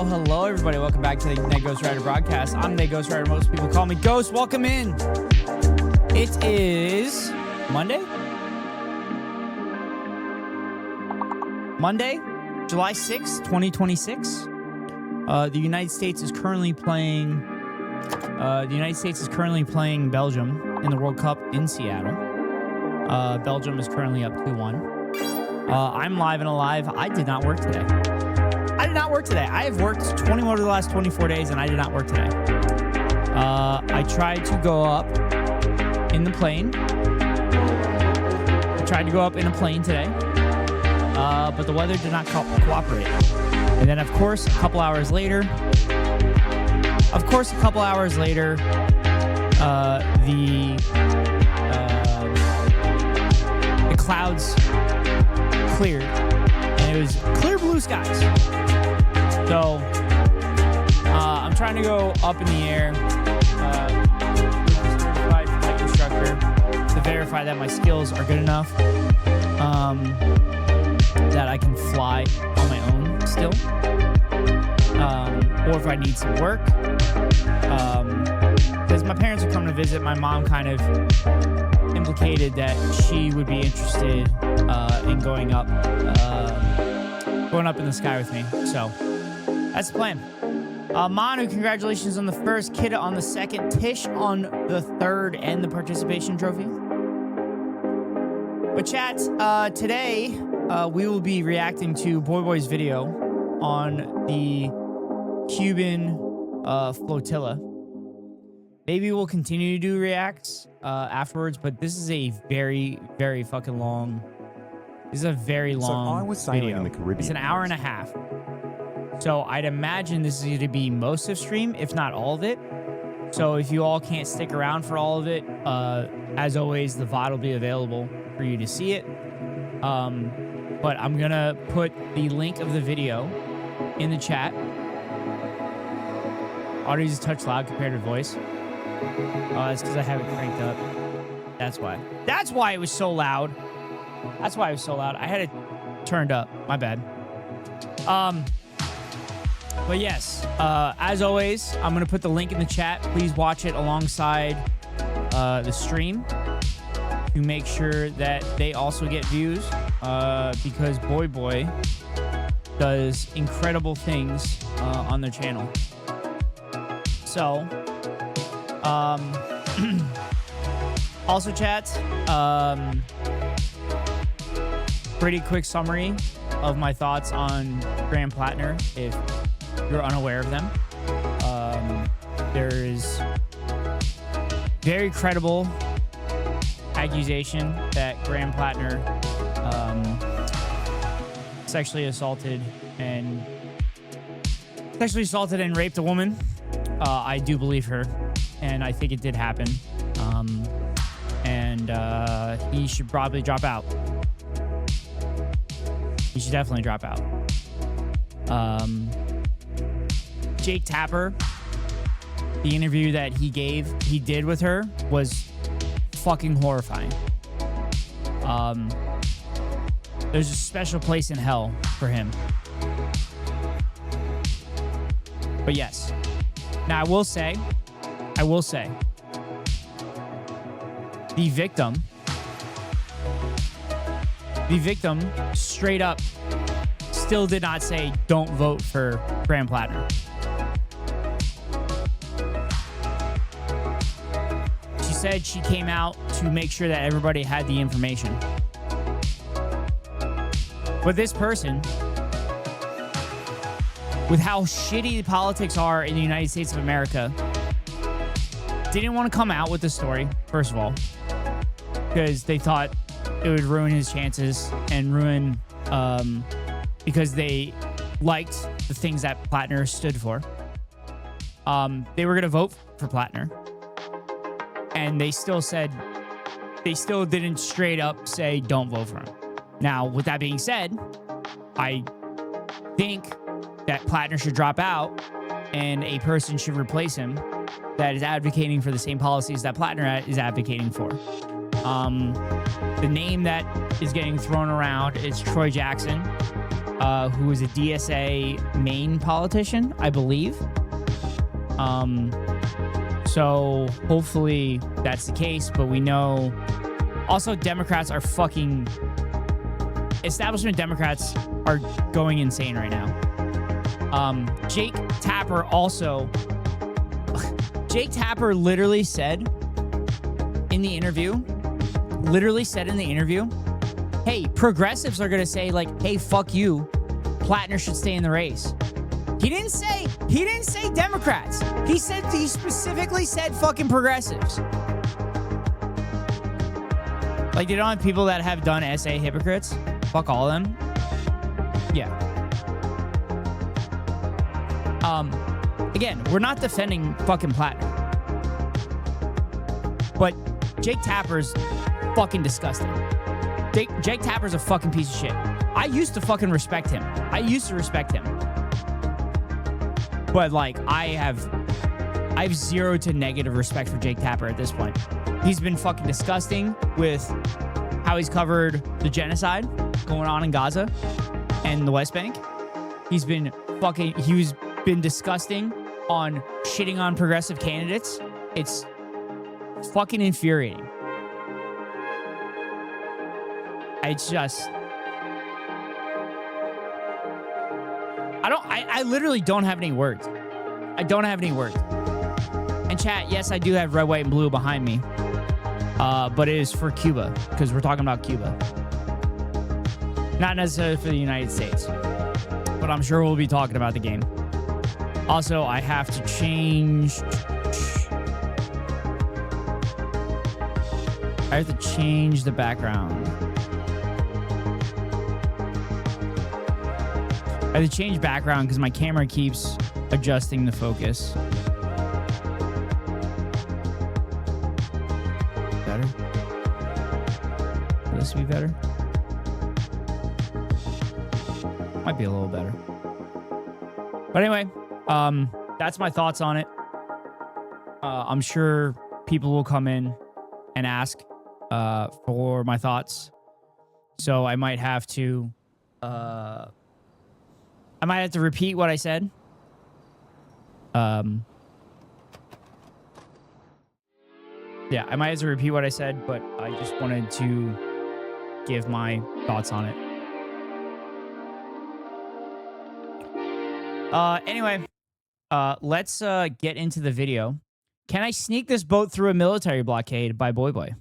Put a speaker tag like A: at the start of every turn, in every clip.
A: Hello, everybody. Welcome back to the Ned Ghost Rider broadcast. I'm Ned Ghost Rider. Most people call me Ghost. Welcome in. It is Monday, July 6th, 2026. The United States is currently playing. Belgium in the World Cup in Seattle. Belgium is currently up 2-1. I'm live and alive. I did not work today. I have worked 21 of the last 24 days, and I did not work today. I tried to go up in the plane. Today, but the weather did not cooperate. And then, of course, a couple hours later, the clouds cleared, and it was clear blue skies. So, I'm trying to go up in the air with a certified flight instructor to verify that my skills are good enough that I can fly on my own still. Or if I need some work. Because my parents are coming to visit. My mom kind of implicated that she would be interested in going up in the sky with me. So, that's the plan. Manu, congratulations on the first, Kidda on the second, Tish on the third, and the participation trophy. But chat, today we will be reacting to Boy's video on the Cuban flotilla. Maybe we'll continue to do reacts afterwards, but this is a very, very fucking long. This is a very long
B: So I was sailing
A: video.
B: in the Caribbean.
A: It's an hour and a half. So I'd imagine this is going to be most of stream, if not all of it. So if you all can't stick around for all of it, as always, the VOD will be available for you to see it. But I'm going to put the link of the video in the chat. Audio is a touch loud compared to voice. Oh, that's because I have it cranked up. That's why. That's why it was so loud. That's why it was so loud. I had it turned up. My bad. But yes, as always, I'm going to put the link in the chat. Please watch it alongside the stream to make sure that they also get views because Boy does incredible things on their channel. So, also chat, pretty quick summary of my thoughts on Graham Plattner if you're unaware of them. There is very credible accusation that Graham Plattner sexually assaulted and raped a woman. I do believe her, and I think it did happen. And he should probably drop out. He should definitely drop out. Jake Tapper, the interview that he did with her was fucking horrifying. There's a special place in hell for him. But yes. Now, I will say, the victim straight up still did not say, don't vote for Graham Plattner. She said she came out to make sure that everybody had the information. But this person, with how shitty the politics are in the United States of America, didn't want to come out with the story, first of all, because they thought it would ruin his chances and ruin, because they liked the things that Plattner stood for. They were going to vote for Plattner. And they still didn't straight up say, don't vote for him. Now, with that being said, I think that Plattner should drop out and a person should replace him that is advocating for the same policies that Plattner is advocating for. The name that is getting thrown around is Troy Jackson, who is a DSA Maine politician, I believe. So hopefully that's the case, but we know also Democrats are fucking... Establishment Democrats are going insane right now. Jake Tapper also... Jake Tapper literally said in the interview, hey, progressives are going to say, like, hey, fuck you. Plattner should stay in the race. He didn't say Democrats. He specifically said fucking progressives. Like, they don't have people that have done SA hypocrites. Fuck all of them. Yeah. Again, we're not defending fucking Plattner. But Jake Tapper's fucking disgusting. Jake Tapper's a fucking piece of shit. I used to fucking respect him. But, like, I have zero to negative respect for Jake Tapper at this point. He's been fucking disgusting with how he's covered the genocide going on in Gaza and the West Bank. He's been disgusting on shitting on progressive candidates. It's fucking infuriating. It's just... I literally don't have any words. And chat, yes, I do have red, white, and blue behind me. But it is for Cuba, because we're talking about Cuba. Not necessarily for the United States. But I'm sure we'll be talking about the game. Also, I have to change I have to change the background. I have to change background because my camera keeps adjusting the focus. Better? Will this be better? Might be a little better. But anyway, that's my thoughts on it. I'm sure people will come in and ask for my thoughts. So I might have to repeat what I said. Yeah, I might have to repeat what I said, but I just wanted to give my thoughts on it. Anyway, let's get into the video. Can I sneak this boat through a military blockade by Boy Boy?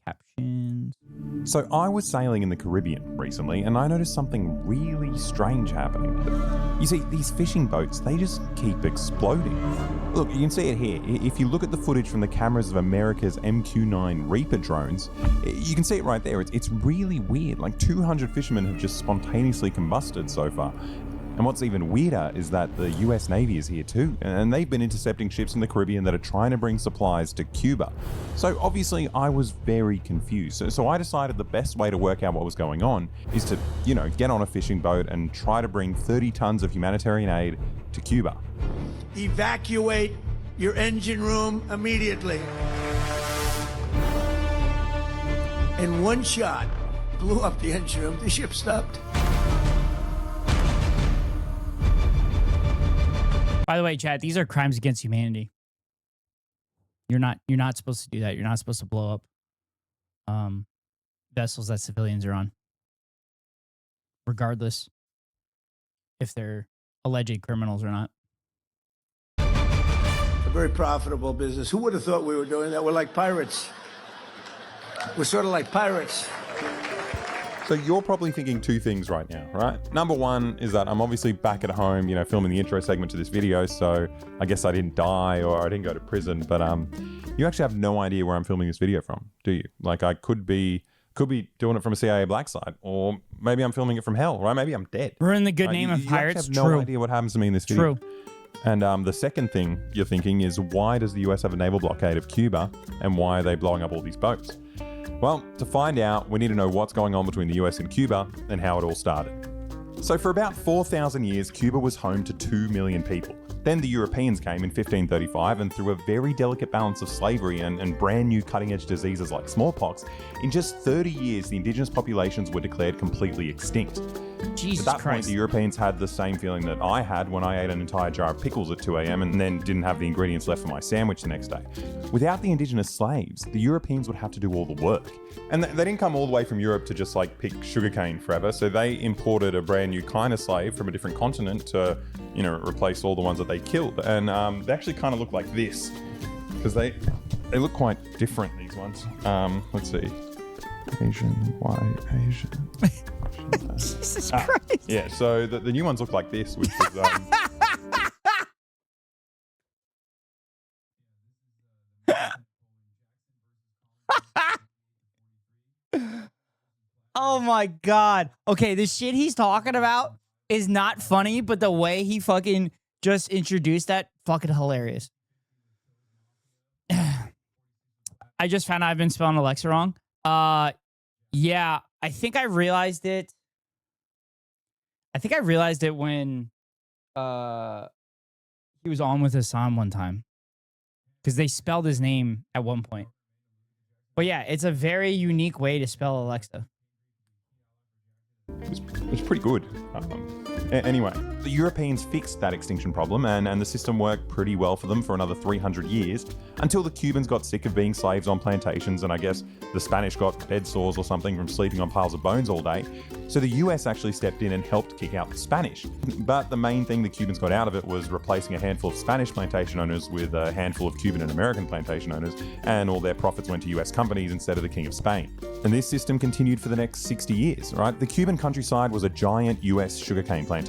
A: Captions.
B: So I was sailing in the Caribbean recently and I noticed something really strange happening. You see, these fishing boats, they just keep exploding. Look, you can see it here. If you look at the footage from the cameras of America's MQ-9 Reaper drones, you can see it right there. It's really weird. Like 200 fishermen have just spontaneously combusted so far. And what's even weirder is that the US Navy is here too, and they've been intercepting ships in the Caribbean that are trying to bring supplies to Cuba. So obviously I was very confused. So I decided the best way to work out what was going on is to, get on a fishing boat and try to bring 30 tons of humanitarian aid to Cuba.
C: Evacuate your engine room immediately. In one shot, blew up the engine room, the ship stopped.
A: By the way, chat, these are crimes against humanity. You're not supposed to do that. You're not supposed to blow up vessels that civilians are on, regardless if they're alleged criminals or not.
C: A very profitable business. Who would have thought we were doing that? We're like pirates. We're sort of like pirates.
B: So you're probably thinking two things right now, right? Number one is that I'm obviously back at home, filming the intro segment to this video, so I guess I didn't die or I didn't go to prison, but you actually have no idea where I'm filming this video from, do you? Like I could be doing it from a CIA black site, or maybe I'm filming it from hell, right? Maybe I'm dead.
A: We're in the good name of pirates.
B: You have no idea what happens to me in this video.
A: True.
B: And the second thing you're thinking is, why does the US have a naval blockade of Cuba, and why are they blowing up all these boats? Well, to find out, we need to know what's going on between the US and Cuba and how it all started. So for about 4,000 years, Cuba was home to 2 million people. Then the Europeans came in 1535, and through a very delicate balance of slavery and brand new cutting-edge diseases like smallpox, in just 30 years, the indigenous populations were declared completely extinct.
A: Jesus
B: At that
A: Christ.
B: point, the Europeans had the same feeling that I had when I ate an entire jar of pickles at 2 a.m. and then didn't have the ingredients left for my sandwich the next day. Without the indigenous slaves, the Europeans would have to do all the work. And they didn't come all the way from Europe to just pick sugarcane forever, so they imported a brand new kind of slave from a different continent to, replace all the ones that they killed. And they actually kind of look like this, because they look quite different, these ones. Let's see. Asian, white, Asian.
A: Jesus Christ.
B: Yeah, so the new ones look like this, which is...
A: Oh my God. Okay, the shit he's talking about is not funny, but the way he fucking just introduced that, fucking hilarious. I just found out I've been spelling Alexa wrong. Yeah, I think I realized it. I think I realized it when he was on with Hassan one time, because they spelled his name at one point. But yeah, it's a very unique way to spell Alexa.
B: It's pretty good. Anyway, the Europeans fixed that extinction problem, and the system worked pretty well for them for another 300 years, until the Cubans got sick of being slaves on plantations, and I guess the Spanish got bed sores or something from sleeping on piles of bones all day. So the US actually stepped in and helped kick out the Spanish. But the main thing the Cubans got out of it was replacing a handful of Spanish plantation owners with a handful of Cuban and American plantation owners, and all their profits went to US companies instead of the King of Spain. And this system continued for the next 60 years, right? The Cuban countryside was a giant US sugarcane plantation.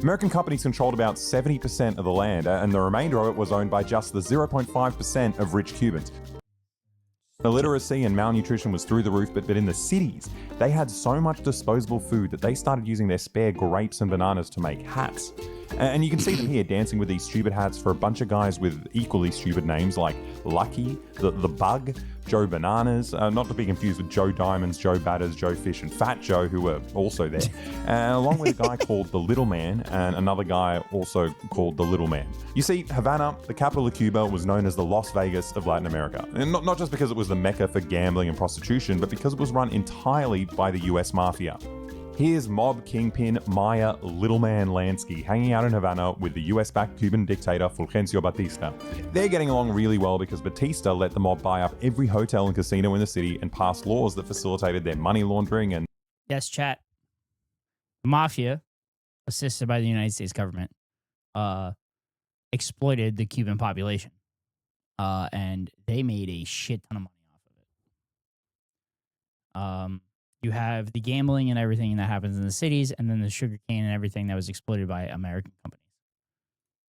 B: American American companies controlled about 70% of the land, and the remainder of it was owned by just the 0.5% of rich Cubans. Illiteracy and malnutrition was through the roof, but in the cities, they had so much disposable food that they started using their spare grapes and bananas to make hats. And you can see them here dancing with these stupid hats for a bunch of guys with equally stupid names like Lucky, the Bug, Joe Bananas, not to be confused with Joe Diamonds, Joe Batters, Joe Fish, and Fat Joe, who were also there, along with a guy called the Little Man and another guy also called the Little Man. You see, Havana, the capital of Cuba, was known as the Las Vegas of Latin America. And not just because it was the mecca for gambling and prostitution, but because it was run entirely by the US Mafia. Here's mob kingpin Maya Little Man Lansky hanging out in Havana with the US-backed Cuban dictator Fulgencio Batista. They're getting along really well because Batista let the mob buy up every hotel and casino in the city and pass laws that facilitated their money laundering and...
A: Yes, chat. The mafia, assisted by the United States government, exploited the Cuban population. And they made a shit ton of money off of it. You have the gambling and everything that happens in the cities, and then the sugarcane and everything that was exploited by American companies.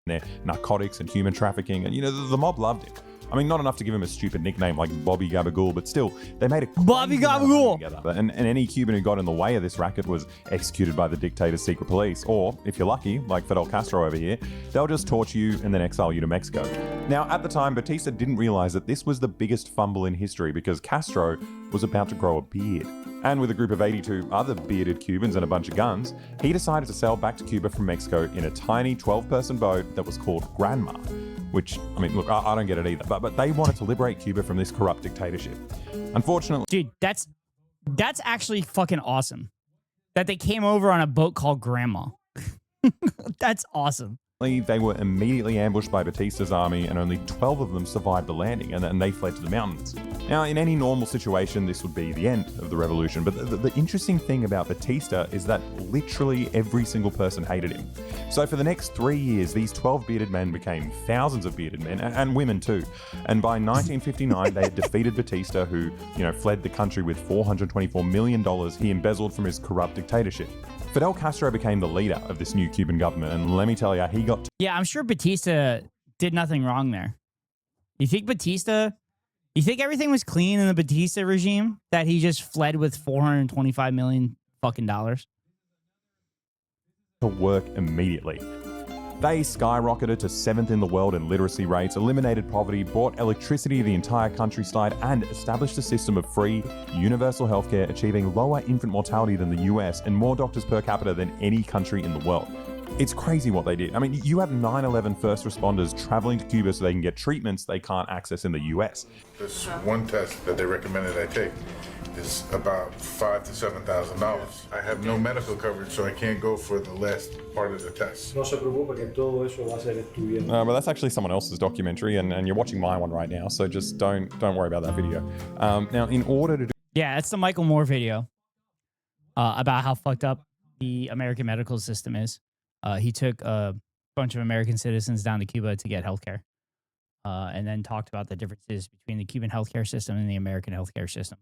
B: Their narcotics and human trafficking, and the mob loved it. I mean, not enough to give him a stupid nickname like Bobby Gabagool, but still, they made a
A: Bobby Gabagool
B: together. And any Cuban who got in the way of this racket was executed by the dictator's secret police, or if you're lucky, like Fidel Castro over here, they'll just torture you and then exile you to Mexico. Now, at the time, Batista didn't realize that this was the biggest fumble in history because Castro was about to grow a beard. And with a group of 82 other bearded Cubans and a bunch of guns, he decided to sail back to Cuba from Mexico in a tiny 12-person boat that was called Granma. Which, I mean, look, I don't get it either, but they wanted to liberate Cuba from this corrupt dictatorship. Unfortunately...
A: Dude, that's actually fucking awesome. That they came over on a boat called Grandma. That's awesome.
B: They were immediately ambushed by Batista's army, and only 12 of them survived the landing, and they fled to the mountains. Now, in any normal situation, this would be the end of the revolution, but the interesting thing about Batista is that literally every single person hated him. So for the next 3 years, these 12 bearded men became thousands of bearded men, and women too. And by 1959, they had defeated Batista, who, fled the country with $424 million he embezzled from his corrupt dictatorship. Fidel Castro became the leader of this new Cuban government, and let me tell you, he got...
A: Yeah, I'm sure Batista did nothing wrong there. You think everything was clean in the Batista regime? That he just fled with $425 million fucking dollars?
B: To work immediately. They skyrocketed to 7th in the world in literacy rates, eliminated poverty, brought electricity to the entire countryside, and established a system of free, universal healthcare, achieving lower infant mortality than the US and more doctors per capita than any country in the world. It's crazy what they did. I mean, you have 9/11 first responders traveling to Cuba so they can get treatments they can't access in the US.
D: This one test that they recommended I take is about $5,000 to $7,000. I have no medical coverage, so I can't go for the last part of the test.
E: No se preocupe que todo eso va a ser estudiado.
B: But that's actually someone else's documentary, and you're watching my one right now, so just don't worry about that video. Now, in order to do...
A: Yeah, it's the Michael Moore video about how fucked up the American medical system is. He took a bunch of American citizens down to Cuba to get healthcare, and then talked about the differences between the Cuban healthcare system and the American healthcare system.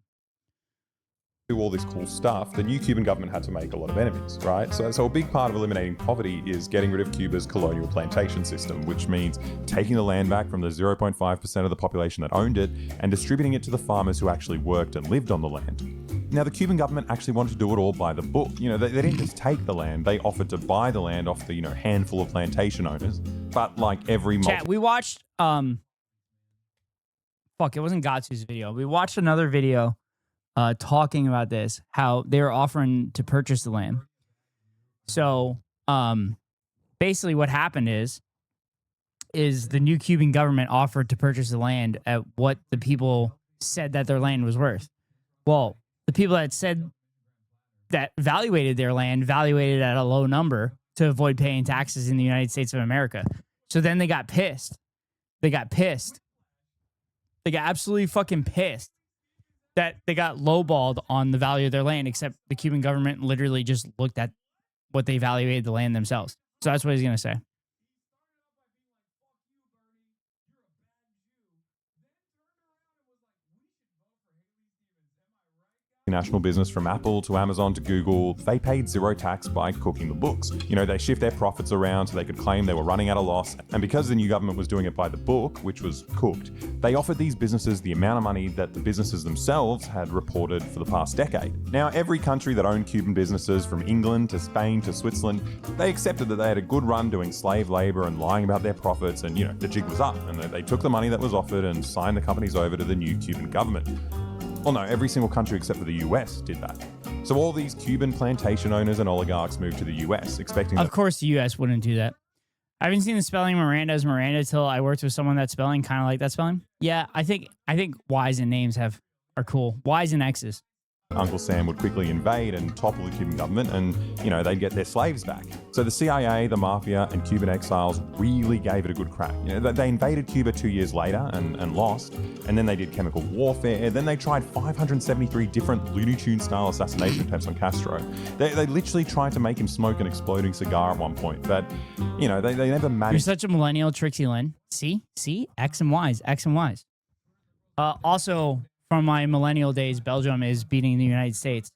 B: Do all this cool stuff, the new Cuban government had to make a lot of enemies, right? So a big part of eliminating poverty is getting rid of Cuba's colonial plantation system, which means taking the land back from the 0.5% of the population that owned it and distributing it to the farmers who actually worked and lived on the land. Now, the Cuban government actually wanted to do it all by the book. They didn't just take the land, they offered to buy the land off the, handful of plantation owners. But like every...
A: Chat, we watched, it wasn't Gatsu's video. We watched another video talking about this, how they were offering to purchase the land. So basically what happened is the new Cuban government offered to purchase the land at what the people said that their land was worth. Well, the people that said that valuated their land valuated at a low number to avoid paying taxes in the United States of America. So then they got pissed. They got absolutely fucking pissed that they got lowballed on the value of their land, except the Cuban government literally just looked at what they valuated the land themselves. So that's what he's going to say.
B: National business from Apple to Amazon to Google, they paid zero tax by cooking the books. You know, they shift their profits around so they could claim they were running at a loss. And because the new government was doing it by the book, which was cooked, they offered these businesses the amount of money that the businesses themselves had reported for the past decade. Now, every country that owned Cuban businesses, from England to Spain to Switzerland, they accepted that they had a good run doing slave labor and lying about their profits, and, you know, the jig was up. And they took the money that was offered and signed the companies over to the new Cuban government. Well, no, every single country except for the US did that. So all these Cuban plantation owners and oligarchs moved to the US, expecting
A: Of course, the U.S. wouldn't do that. I haven't seen the spelling Miranda as Miranda till I worked with someone that's spelling kind of like that spelling. Yeah, I think Y's and names are cool. Y's and X's.
B: Uncle Sam would quickly invade and topple the Cuban government, and, you know, they'd get their slaves back. So the CIA, the mafia, and Cuban exiles really gave it a good crack. You know, they invaded Cuba 2 years later and lost, and then they did chemical warfare. Then they tried 573 different Looney Tunes-style assassination attempts on Castro. They literally tried to make him smoke an exploding cigar at one point, but, you know, they never managed.
A: You're such a millennial, Trixie Lynn. See? X and Y's. Also, from my millennial days, Belgium is beating the United States,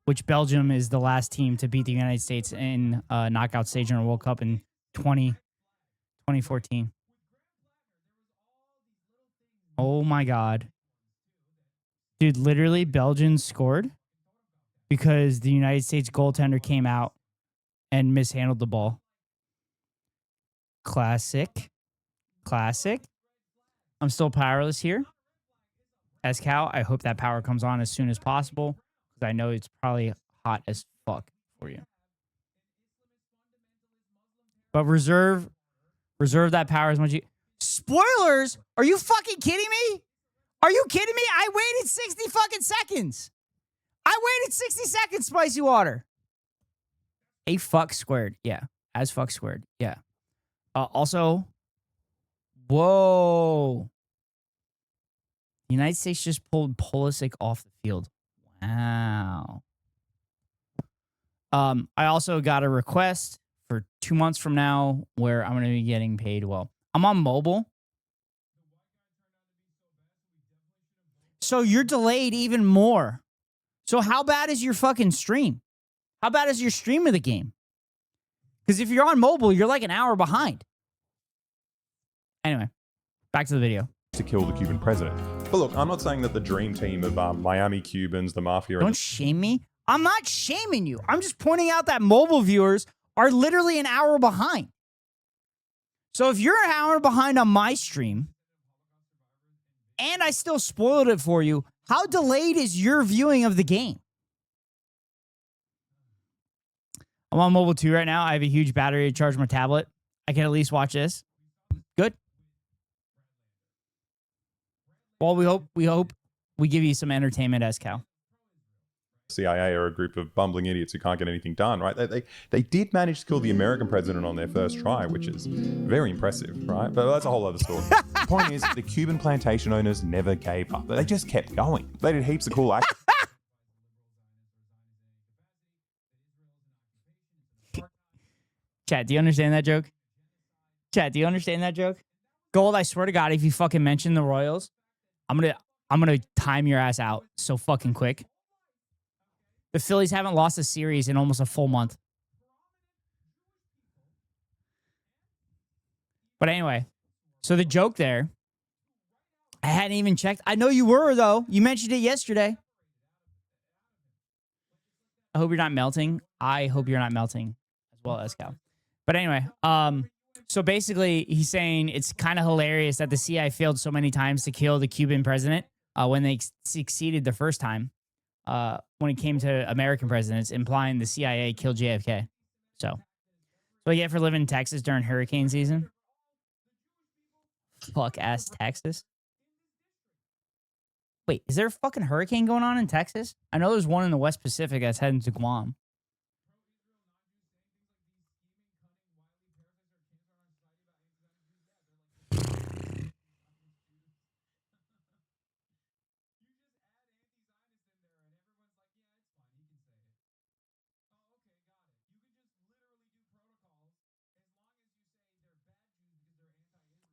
A: which Belgium is the last team to beat the United States in knockout stage in a World Cup in 2014. Oh my God. Dude, literally, Belgium scored because the United States goaltender came out and mishandled the ball. Classic. I'm still powerless here. As Cal, I hope that power comes on as soon as possible because I know it's probably hot as fuck for you. But reserve that power as much as you... Spoilers? Are you fucking kidding me? Are you kidding me? I waited 60 fucking seconds. I waited 60 seconds, Spicy Water. A fuck squared. Yeah. As fuck squared. Yeah. Also, whoa. The United States just pulled Pulisic off the field. Wow. I also got a request for 2 months from now where I'm going to be getting paid well. I'm on mobile. So you're delayed even more. So how bad is your fucking stream? How bad is your stream of the game? Because if you're on mobile, you're like an hour behind. Anyway, back to the video.
B: To kill the Cuban president. But look, I'm not saying that the dream team of Miami Cubans, the mafia...
A: Don't shame me. I'm not shaming you. I'm just pointing out that mobile viewers are literally an hour behind. So if you're an hour behind on my stream, and I still spoiled it for you, how delayed is your viewing of the game? I'm on mobile 2 right now. I have a huge battery to charge my tablet. I can at least watch this. Good. Well, we hope we give you some entertainment, SCal.
B: CIA are a group of bumbling idiots who can't get anything done, right? They did manage to kill the American president on their first try, which is very impressive, right? But that's a whole other story. The point is, the Cuban plantation owners never gave up. They just kept going. They did heaps of cool actions.
A: Chat, do you understand that joke? Chat, do you understand that joke? Gold, I swear to God, if you fucking mention the Royals, I'm gonna time your ass out so fucking quick. The Phillies haven't lost a series in almost a full month. But anyway, so the joke there, I hadn't even checked. I know you were, though. You mentioned it yesterday. I hope you're not melting. I hope you're not melting as well, Escal. But anyway, so basically he's saying it's kind of hilarious that the CIA failed so many times to kill the Cuban president when they succeeded the first time. When it came to American presidents, implying the CIA killed JFK. So, what you get for living in Texas during hurricane season? Fuck ass Texas. Wait, is there a fucking hurricane going on in Texas? I know there's one in the West Pacific that's heading to Guam.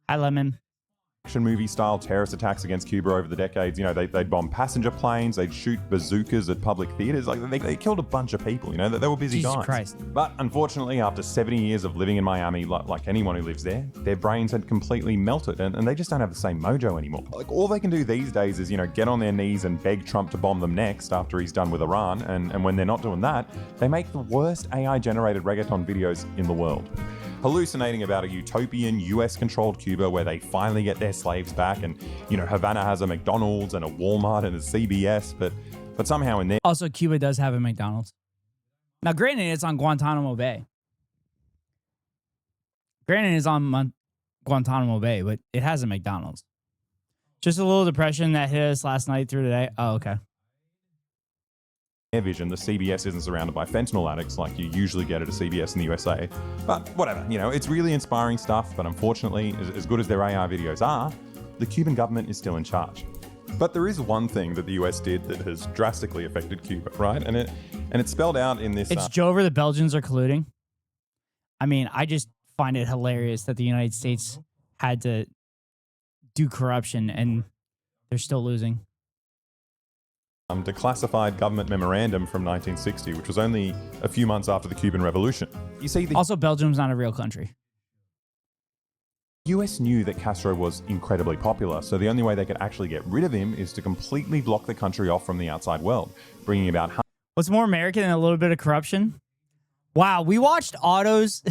A: Hi, Lemon.
B: action movie style terrorist attacks against Cuba over the decades. You know, they'd bomb passenger planes, they'd shoot bazookas at public theaters. Like, they killed a bunch of people, you know, they were busy
A: Jesus
B: guys.
A: Christ.
B: But unfortunately, after 70 years of living in Miami, like anyone who lives there, their brains had completely melted and they just don't have the same mojo anymore. Like, all they can do these days is, you know, get on their knees and beg Trump to bomb them next after he's done with Iran. And when they're not doing that, they make the worst AI-generated reggaeton videos in the world, hallucinating about a utopian US-controlled Cuba where they finally get their slaves back, and you know, Havana has a McDonald's and a Walmart and a CBS, but somehow in there.
A: Also, Cuba does have a McDonald's. Now, granted, it's on Guantanamo Bay. Granted, it's on Guantanamo Bay, but it has a McDonald's. Just a little depression that hit us last night through today. Oh, okay.
B: Vision, the CBS isn't surrounded by fentanyl addicts like you usually get at a CBS in the USA. But whatever, you know, it's really inspiring stuff, but unfortunately, as good as their AI videos are, the Cuban government is still in charge. But there is one thing that the US did that has drastically affected Cuba, right? And it's spelled out in this...
A: It's Jover, the Belgians are colluding. I mean, I just find it hilarious that the United States had to do corruption and they're still losing.
B: Declassified government memorandum from 1960, which was only a few months after the Cuban Revolution. You see,
A: Also, Belgium's not a real country.
B: The US knew that Castro was incredibly popular, so the only way they could actually get rid of him is to completely block the country off from the outside world, bringing about...
A: What's more American than a little bit of corruption? Wow, we watched Otto's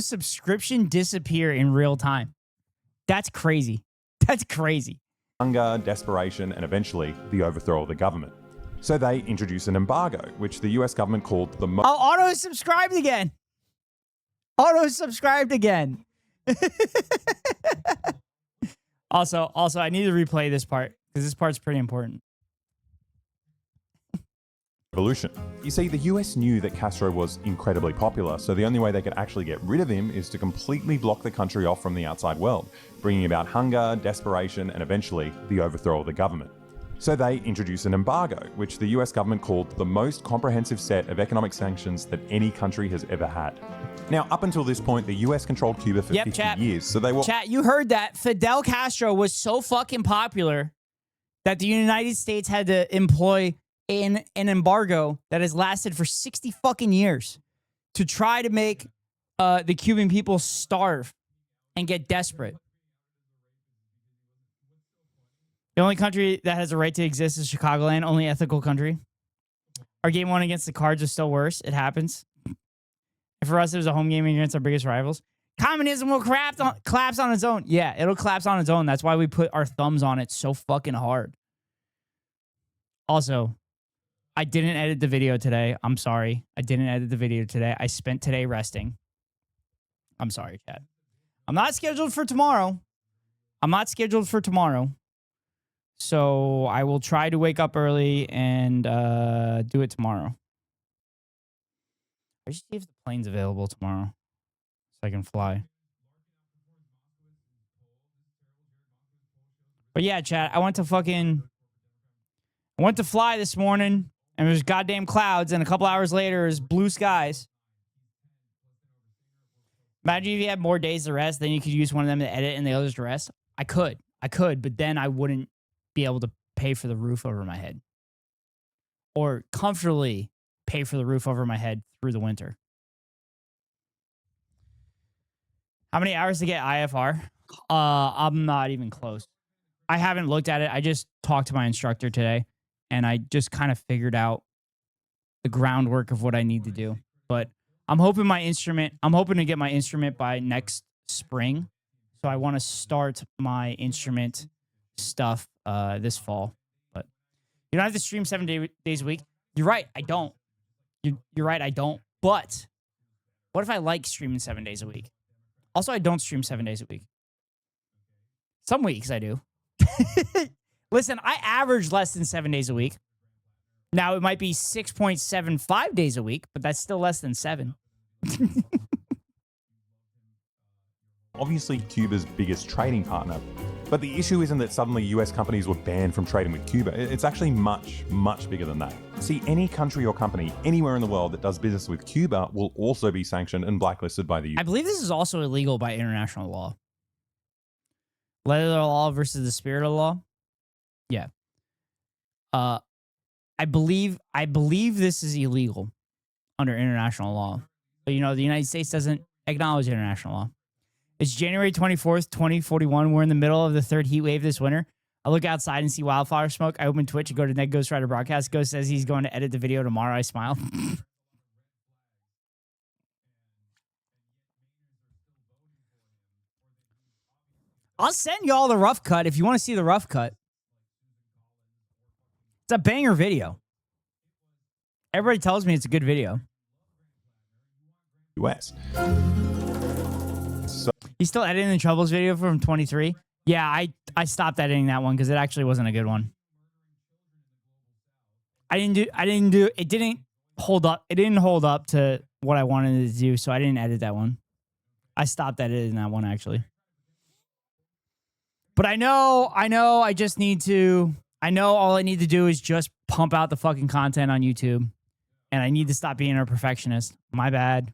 A: subscription disappear in real time. That's crazy. That's crazy.
B: Hunger, desperation, and eventually the overthrow of the government. So they introduced an embargo, which the US government called the...
A: Oh, Otto is subscribed again. Otto is subscribed again. Also, I need to replay this part because this part's pretty important.
B: Revolution. You see, the US knew that Castro was incredibly popular, so the only way they could actually get rid of him is to completely block the country off from the outside world, bringing about hunger, desperation, and eventually the overthrow of the government. So they introduced an embargo, which the US government called the most comprehensive set of economic sanctions that any country has ever had. Now, up until this point, the US controlled Cuba for 50 years, so they were...
A: Chat, you heard that. Fidel Castro was so fucking popular that the United States had to employ an embargo that has lasted for 60 fucking years to try to make the Cuban people starve and get desperate. The only country that has a right to exist is Chicagoland, only ethical country. Our game one against the Cards was still worse. It happens. And for us, it was a home game against our biggest rivals. Communism will collapse on its own. Yeah, it'll collapse on its own. That's why we put our thumbs on it so fucking hard. Also, I didn't edit the video today. I'm sorry. I didn't edit the video today. I spent today resting. I'm sorry, Chad. I'm not scheduled for tomorrow. So I will try to wake up early and do it tomorrow. I should see if the plane's available tomorrow so I can fly. But yeah, Chad, I went to fly this morning and there's goddamn clouds, and a couple hours later is blue skies. Imagine if you had more days to rest, then you could use one of them to edit and the others to rest. I could, but then I wouldn't be able to pay for the roof over my head. Or comfortably pay for the roof over my head through the winter. How many hours to get IFR? I'm not even close. I haven't looked at it. I just talked to my instructor today, and I just kind of figured out the groundwork of what I need to do. But I'm hoping to get my instrument by next spring. So I want to start my instrument stuff this fall. But you don't have to stream 7 days a week. You're right, I don't. You're right, I don't. But what if I like streaming 7 days a week? Also, I don't stream 7 days a week. Some weeks I do. Listen, I average less than 7 days a week. Now, it might be 6.75 days a week, but that's still less than 7.
B: Obviously Cuba's biggest trading partner. But the issue isn't that suddenly US companies were banned from trading with Cuba. It's actually much, much bigger than that. See, any country or company anywhere in the world that does business with Cuba will also be sanctioned and blacklisted by the US.
A: I believe this is also illegal by international law. Letter of the law versus the spirit of the law. Yeah. I believe this is illegal under international law. But, the United States doesn't acknowledge international law. It's January 24th, 2041. We're in the middle of the third heat wave this winter. I look outside and see wildfire smoke. I open Twitch and go to Ned Ghost Rider Broadcast. Ghost says he's going to edit the video tomorrow. I smile. I'll send y'all the rough cut if you want to see the rough cut. It's a banger video. Everybody tells me it's a good video.
B: US. So
A: He's still editing the Troubles video from 23. Yeah, I stopped editing that one because it actually wasn't a good one. It didn't hold up. It didn't hold up to what I wanted it to do, so I didn't edit that one. I stopped editing that one actually. But I know all I need to do is just pump out the fucking content on YouTube. And I need to stop being a perfectionist. My bad.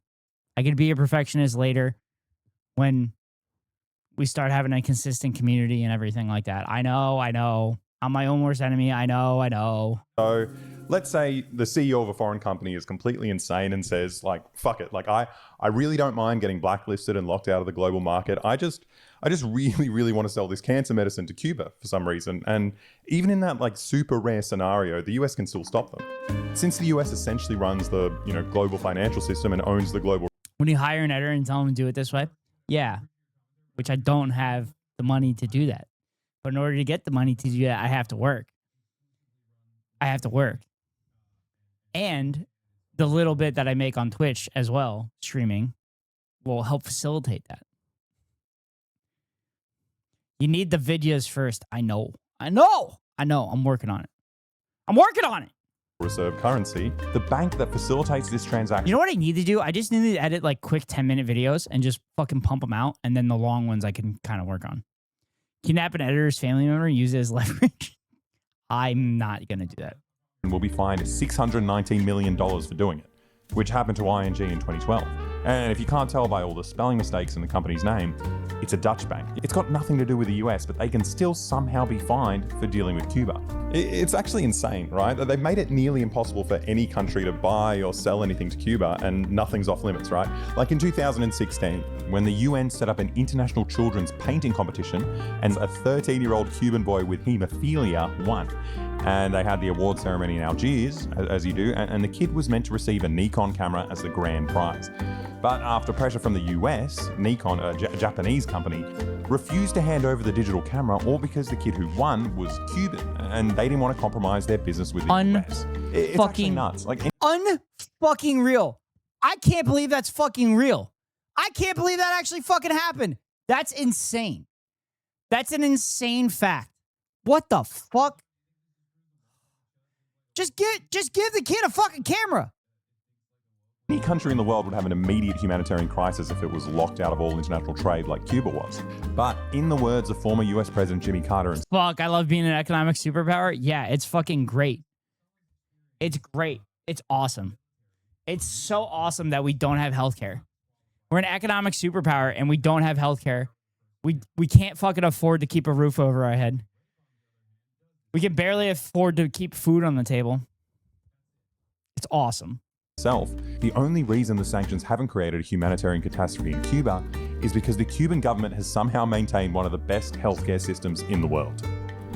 A: I can be a perfectionist later when we start having a consistent community and everything like that. I know. I'm my own worst enemy. I know.
B: So let's say the CEO of a foreign company is completely insane and says, like, fuck it. Like, I really don't mind getting blacklisted and locked out of the global market. I just really, really want to sell this cancer medicine to Cuba for some reason. And even in that like super rare scenario, the US can still stop them. Since the US essentially runs the, global financial system and owns the global.
A: When you hire an editor and tell them to do it this way, yeah, which I don't have the money to do that. But in order to get the money to do that, I have to work. And the little bit that I make on Twitch as well, streaming, will help facilitate that. You need the videos first. I know. I'm working on it.
B: Reserve currency, the bank that facilitates this transaction.
A: You know what I need to do? I just need to edit like quick 10-minute videos and just fucking pump them out. And then the long ones I can kind of work on. Kidnap an editor's family member and use it as leverage. I'm not going to do that.
B: And will be fined $619 million for doing it, which happened to ING in 2012. And if you can't tell by all the spelling mistakes in the company's name, it's a Dutch bank. It's got nothing to do with the US, but they can still somehow be fined for dealing with Cuba. It's actually insane, right? They've made it nearly impossible for any country to buy or sell anything to Cuba, and nothing's off limits, right? Like in 2016, when the UN set up an international children's painting competition, and a 13-year-old Cuban boy with hemophilia won. And they had the award ceremony in Algiers, as you do, and the kid was meant to receive a Nikon camera as the grand prize. But after pressure from the US, Nikon, a Japanese company, refused to hand over the digital camera, all because the kid who won was Cuban, and they didn't want to compromise their business with the US. It's actually nuts.
A: Unfucking real. I can't believe that's fucking real. I can't believe that actually fucking happened. That's insane. That's an insane fact. What the fuck? Just give the kid a fucking camera.
B: Any country in the world would have an immediate humanitarian crisis if it was locked out of all international trade like Cuba was. But in the words of former US President Jimmy Carter...
A: Fuck, I love being an economic superpower. Yeah, it's fucking great. It's great. It's awesome. It's so awesome that we don't have healthcare. We're an economic superpower and we don't have healthcare. We can't fucking afford to keep a roof over our head. We can barely afford to keep food on the table. It's awesome.
B: The only reason the sanctions haven't created a humanitarian catastrophe in Cuba is because the Cuban government has somehow maintained one of the best healthcare systems in the world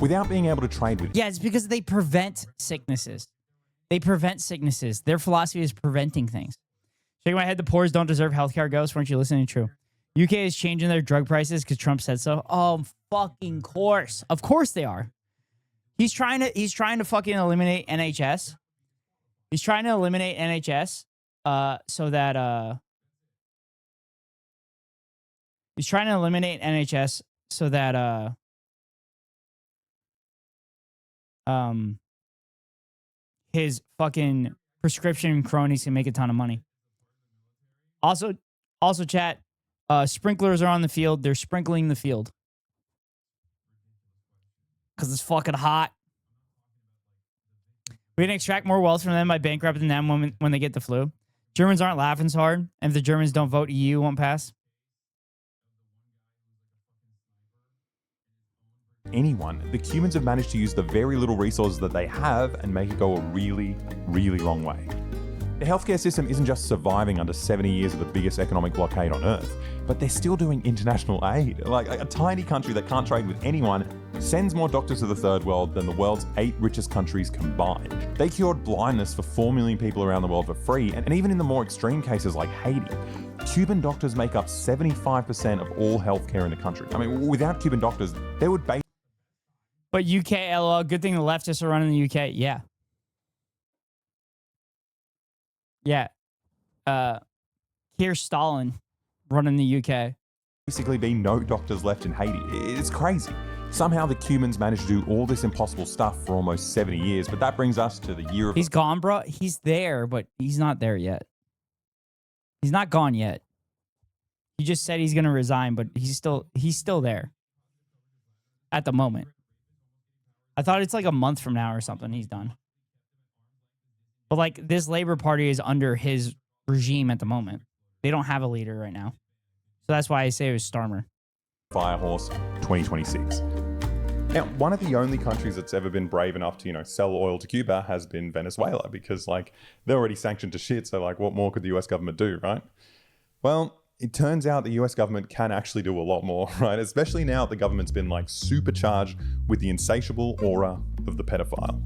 B: without being able to trade with it.
A: Yeah, it's because they prevent sicknesses. Their philosophy is preventing things. Shaking my head, the poors don't deserve healthcare. Ghosts, weren't you listening? True. UK is changing their drug prices because Trump said so. Oh, fucking course. Of course they are. He's trying to fucking eliminate NHS. He's trying to eliminate NHS so that his fucking prescription cronies can make a ton of money. Also chat, sprinklers are on the field. They're sprinkling the field. Because it's fucking hot. We can extract more wealth from them by bankrupting them when they get the flu. Germans aren't laughing so hard. And if the Germans don't vote, EU won't pass.
B: anyone, the Cubans have managed to use the very little resources that they have and make it go a really, really long way. The healthcare system isn't just surviving under 70 years of the biggest economic blockade on Earth, but they're still doing international aid. Like a tiny country that can't trade with anyone sends more doctors to the third world than the world's 8 richest countries combined. They cured blindness for 4 million people around the world for free, and even in the more extreme cases like Haiti, Cuban doctors make up 75% of all healthcare in the country. I mean, without Cuban doctors, they would basically...
A: But UK, LOL, good thing the leftists are running the UK. Yeah. Yeah. Here's Stalin running the UK.
B: basically be no doctors left in Haiti. It's crazy. Somehow the Cubans managed to do all this impossible stuff for almost 70 years, but that brings us to the year of...
A: He's gone, bro. He's there, but he's not there yet. He's not gone yet. He just said he's going to resign, but he's still there at the moment. I thought it's like a month from now or something he's done. But like this Labor Party is under his regime at the moment. They don't have a leader right now. So that's why I say it was Starmer.
B: Firehorse 2026. Now, one of the only countries that's ever been brave enough to, sell oil to Cuba has been Venezuela, because they're already sanctioned to shit. So what more could the US government do, right? Well, it turns out the US government can actually do a lot more, right? Especially now that the government's been supercharged with the insatiable aura of the pedophile.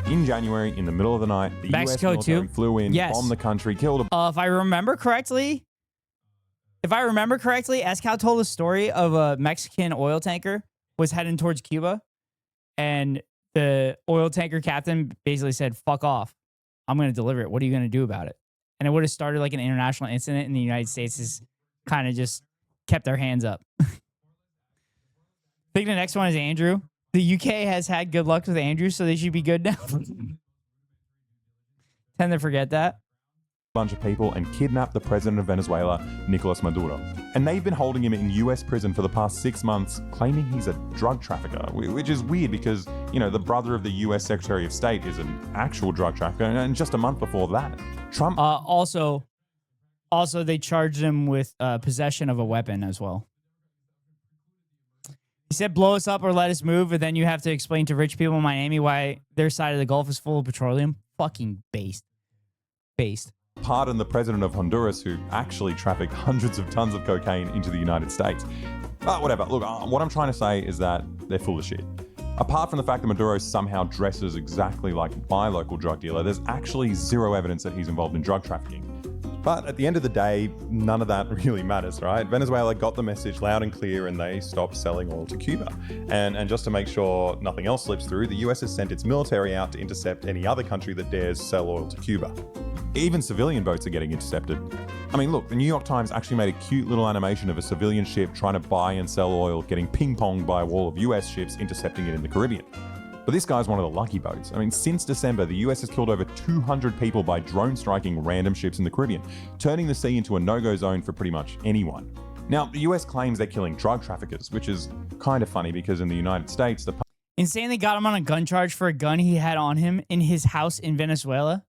B: In January, in the middle of the night, the
A: Mexico
B: US military flew in,
A: yes.
B: bombed the country, killed a...
A: If I remember correctly, Escal told a story of a Mexican oil tanker was heading towards Cuba, and the oil tanker captain basically said, "Fuck off. I'm going to deliver it. What are you going to do about it?" And it would have started like an international incident, and the United States has kind of just kept their hands up. I think the next one is Andrew. The UK has had good luck with Andrew, so they should be good now. Tend to forget that.
B: Bunch of people and kidnapped the president of Venezuela, Nicolas Maduro. And they've been holding him in US prison for the past 6 months, claiming he's a drug trafficker, which is weird because, the brother of the US Secretary of State is an actual drug trafficker. And just a month before that, Trump...
A: Also, they charged him with possession of a weapon as well. He said, blow us up or let us move, and then you have to explain to rich people in Miami why their side of the Gulf is full of petroleum. Fucking based.
B: Pardon the president of Honduras, who actually trafficked hundreds of tons of cocaine into the United States. But whatever. Look, what I'm trying to say is that they're full of shit. Apart from the fact that Maduro somehow dresses exactly like my local drug dealer, there's actually zero evidence that he's involved in drug trafficking. But at the end of the day, none of that really matters, right? Venezuela got the message loud and clear and they stopped selling oil to Cuba. And just to make sure nothing else slips through, the US has sent its military out to intercept any other country that dares sell oil to Cuba. Even civilian boats are getting intercepted. I mean, look, the New York Times actually made a cute little animation of a civilian ship trying to buy and sell oil, getting ping-ponged by a wall of US ships intercepting it in the Caribbean. But this guy's one of the lucky boats. I mean, since December, the US has killed over 200 people by drone striking random ships in the Caribbean, turning the sea into a no-go zone for pretty much anyone. Now, the US claims they're killing drug traffickers, which is kind of funny because in the United States, the...
A: Insane they got him on a gun charge for a gun he had on him in his house in Venezuela.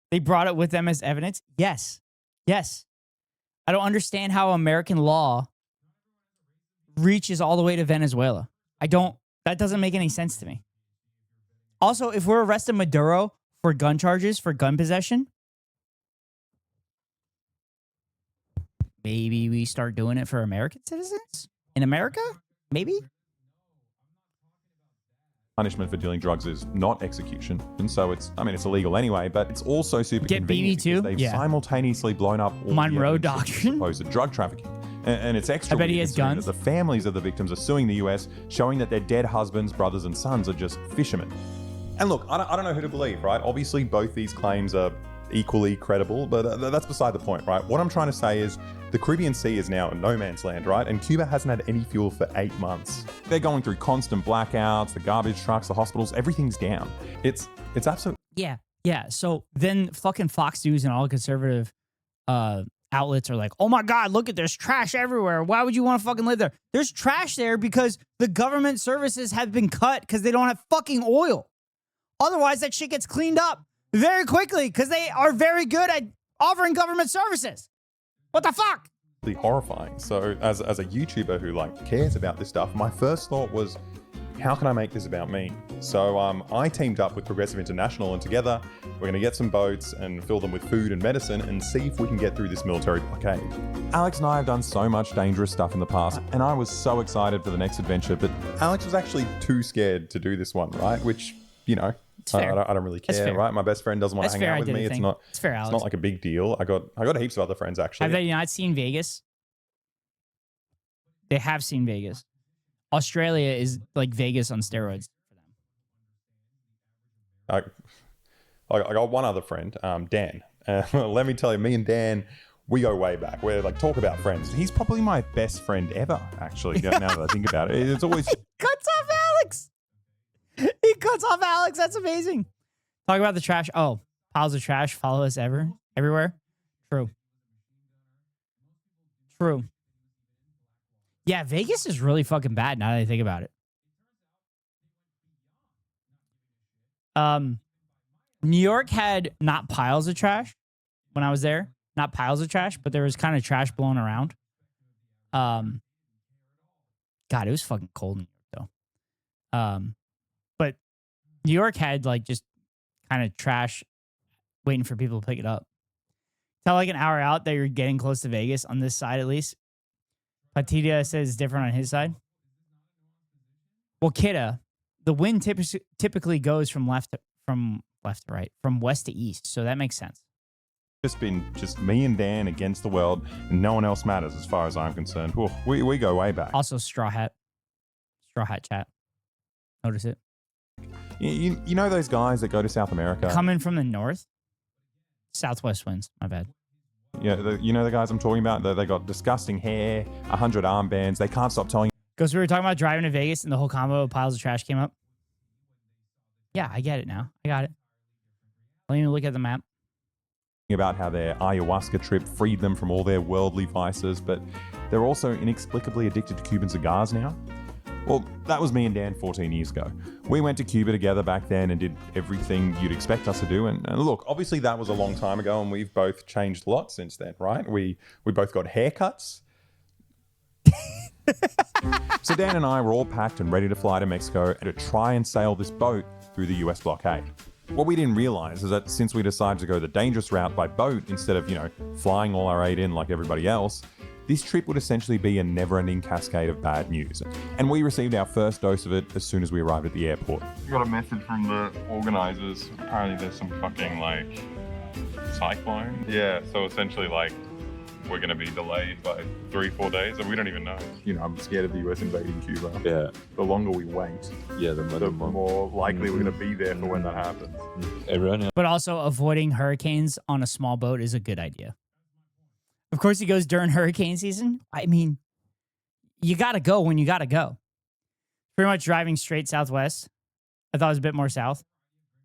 A: They brought it with them as evidence. Yes. I don't understand how American law reaches all the way to Venezuela. That doesn't make any sense to me. Also, if we're arresting Maduro for gun charges, for gun possession, maybe we start doing it for American citizens in America? Maybe?
B: Punishment for dealing drugs is not execution, and so it's illegal anyway, but it's also super convenient because they've simultaneously blown up all
A: Monroe
B: the
A: Doctrine,
B: supposed drug trafficking. And it's extra.
A: I bet he has guns.
B: That the families of the victims are suing the US, showing that their dead husbands, brothers, and sons are just fishermen. And look, I don't know who to believe, right? Obviously, both these claims are equally credible, but that's beside the point, right? What I'm trying to say is the Caribbean Sea is now no man's land, right? And Cuba hasn't had any fuel for 8 months. They're going through constant blackouts, the garbage trucks, the hospitals, everything's down. It's absolutely...
A: Yeah. So then fucking Fox News and all the conservative outlets are like, oh my God, look at there's trash everywhere. Why would you want to fucking live there? There's trash there because the government services have been cut because they don't have fucking oil. Otherwise, that shit gets cleaned up very quickly because they are very good at offering government services. What the fuck?
B: horrifying. So as a YouTuber who like cares about this stuff, my first thought was, how can I make this about me? So I teamed up with Progressive International, and together we're going to get some boats and fill them with food and medicine and see if we can get through this military blockade. Alex and I have done so much dangerous stuff in the past, and I was so excited for the next adventure, but Alex was actually too scared to do this one, right? Which, you know, I don't really care, right? My best friend doesn't want to hang out with me. It's not like a big deal. I got heaps of other friends actually.
A: Have they not seen Vegas? They have seen Vegas. Australia is like Vegas on steroids for them.
B: I got one other friend, Dan. Let me tell you, me and Dan, we go way back. We're like, talk about friends. He's probably my best friend ever, actually, now that I think about it. It's always...
A: Cuts off Alex. He cuts off Alex. That's amazing. Talk about the trash. Oh, piles of trash follow us everywhere. True. Yeah, Vegas is really fucking bad now that I think about it. New York had not piles of trash when I was there. Not piles of trash, but there was kind of trash blowing around. God, it was fucking cold in New York, though. But New York had like just kind of trash waiting for people to pick it up. Tell like an hour out that you're getting close to Vegas on this side at least. Patita says it's different on his side. Well, Kidda, the wind typically goes from left to right, from west to east, so that makes sense.
B: Just been me and Dan against the world, and no one else matters as far as I'm concerned. Well, we go way back.
A: Also, straw hat chat. Notice it.
B: You know those guys that go to South America?
A: Coming from the north? Southwest winds, my bad.
B: Yeah, you know the guys I'm talking about? They got disgusting hair, 100 armbands. They can't stop telling
A: Because we were talking about driving to Vegas and the whole combo of piles of trash came up. Yeah, I get it now. I got it. Let me look at the map.
B: About how their ayahuasca trip freed them from all their worldly vices, but they're also inexplicably addicted to Cuban cigars now. Well, that was me and Dan 14 years ago. We went to Cuba together back then and did everything you'd expect us to do. And look, obviously that was a long time ago, and we've both changed a lot since then, right? We both got haircuts. So Dan and I were all packed and ready to fly to Mexico to try and sail this boat through the US blockade. What we didn't realize is that since we decided to go the dangerous route by boat instead of, flying all our aid in like everybody else, this trip would essentially be a never-ending cascade of bad news. And we received our first dose of it as soon as we arrived at the airport. We got a message from the organizers. Apparently there's some fucking, cyclone. Yeah, so essentially, we're going to be delayed by 3-4 days, and we don't even know. I'm scared of the US invading Cuba. Yeah. The longer we wait, the more likely we're going to be there for when that happens.
A: But also, avoiding hurricanes on a small boat is a good idea. Of course, he goes during hurricane season. I mean, you got to go when you got to go. Pretty much driving straight southwest. I thought it was a bit more south.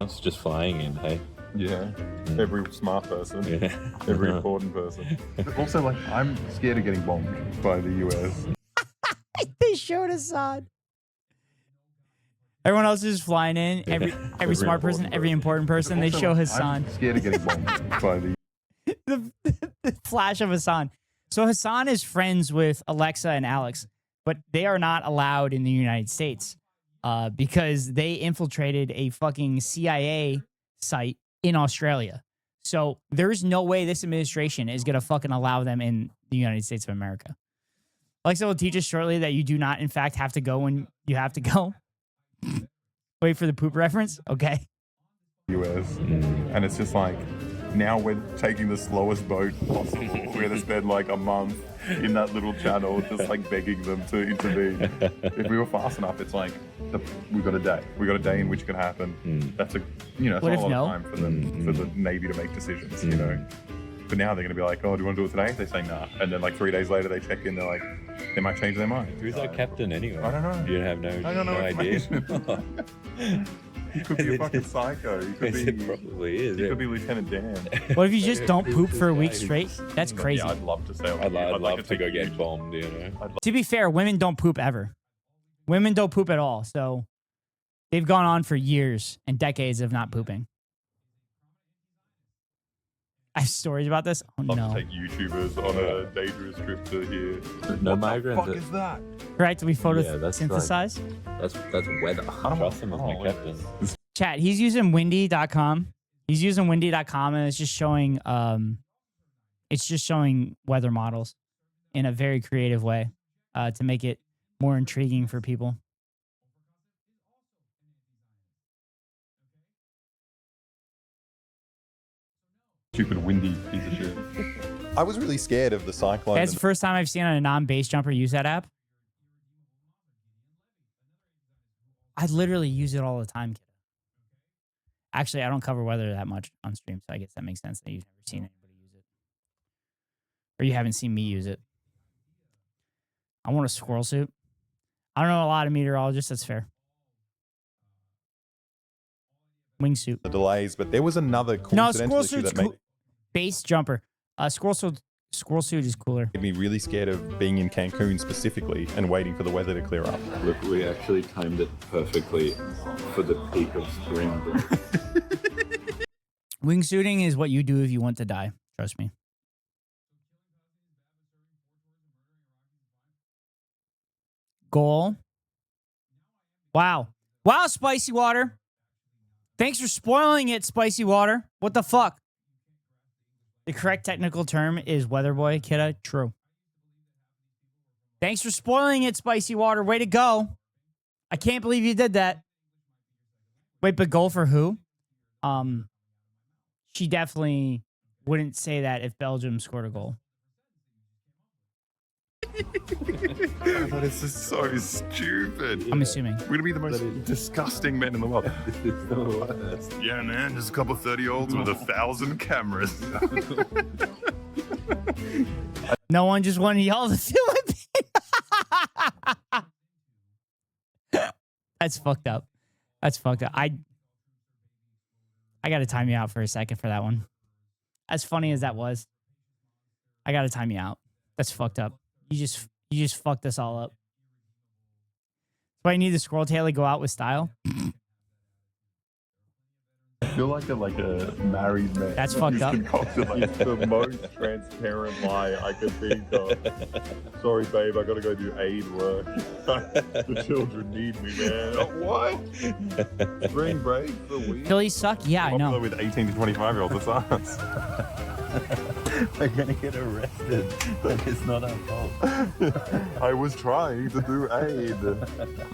F: It's just flying in, hey?
B: Yeah. Every smart person. Yeah. Every important person. Also, I'm scared of getting bombed by the US.
A: They showed Assad. Everyone else is flying in. Every smart person, every important person, they show Hassan.
B: I'm scared of getting bombed by the
A: the flash of Hassan. So Hassan is friends with Alexa and Alex, but they are not allowed in the United States because they infiltrated a fucking CIA site in Australia. So there's no way this administration is going to fucking allow them in the United States of America. Alexa will teach us shortly that you do not, in fact, have to go when you have to go. Wait for the poop reference? Okay.
B: US. And it's just now we're taking the slowest boat possible. We're going to spend a month in that little channel just begging them to intervene. If we were fast enough, it's we've got a day. We've got a day in which it can happen. That's it's not a lot of time for them, for the Navy to make decisions, But now they're going to be oh, do you want to do it today? They say nah. And then 3 days later they check in, they're they might change their mind.
F: Who's our captain anyway?
B: I don't know.
F: You have no idea.
B: He could be a fucking psycho. He could be,
F: it probably is.
B: He could be Lieutenant Dan.
A: What if you just don't poop for a week straight? That's crazy.
B: Yeah, I'd love to say.
F: I'd love to go get bombed,
A: To be fair, women don't poop ever. Women don't poop at all. So they've gone on for years and decades of not pooping. I have stories about this. Oh
F: Love
A: no.
F: to take YouTubers on a dangerous trip to here.
G: No migrant.
B: Fuck is that?
A: Correct? We
G: Yeah, that's
A: photosynthesize.
G: That's weather.
F: Trust him as my captain.
A: Chat. He's using windy.com. He's using windy.com, and it's just showing weather models in a very creative way to make it more intriguing for people.
F: Stupid windy piece of shit.
B: I was really scared of the cyclone.
A: That's the first time I've seen a non-base jumper use that app. I literally use it all the time. Actually, I don't cover weather that much on stream, so I guess that makes sense that you've never seen anybody use it. Or you haven't seen me use it. I want a squirrel suit. I don't know a lot of meteorologists, that's fair. Wingsuit.
B: the delays, but there was another
A: No,
B: coincidental
A: squirrel
B: issue
A: suit's
B: that made
A: cool. Base jumper. Squirrel suit is cooler.
B: me really scared of being in Cancun specifically and waiting for the weather to clear up.
G: Look, we actually timed it perfectly for the peak of spring.
A: Wingsuiting is what you do if you want to die. Trust me. Goal. Wow. Wow, Spicy Water. Thanks for spoiling it, Spicy Water. What the fuck? The correct technical term is weather boy, kidda. True. Thanks for spoiling it, Spicy Water. Way to go. I can't believe you did that. Wait, but goal for who? She definitely wouldn't say that if Belgium scored a goal.
B: That is just so stupid.
A: I'm assuming.
B: We're gonna be the most disgusting men in the world.
G: This is the worst.
B: Yeah, man, just a couple 30-year-olds with 1,000 cameras.
A: No one just wanted y'all to feel it. That's fucked up. That's fucked up. I gotta time you out for a second for that one. As funny as that was, I gotta time you out. That's fucked up. You just fucked us all up. That's why you need the squirrel tail to go out with style.
F: I feel like a married man.
A: That's fucked up.
F: It's the most transparent lie I could think of. Sorry, babe, I gotta go do aid work. The children need me, man. What? Spring break for a week?
A: Phillies suck? Yeah, I
B: Popular
A: know.
B: with 18 to 25-year-olds, that's us.
F: We're gonna get arrested. But it's not our fault.
B: I was trying to do aid.